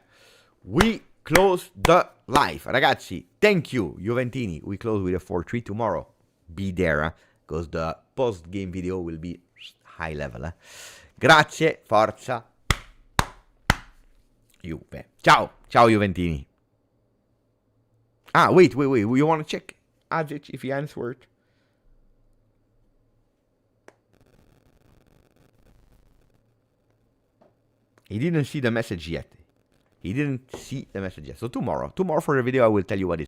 we close the live. Ragazzi, thank you, Juventini. We close with a 4-3 tomorrow. Be there, because the post-game video will be high level. Grazie, forza. Juve. Ciao Juventini. Wait. You want to check Adjic if he answered? He didn't see the message yet. So tomorrow for the video, I will tell you what it is.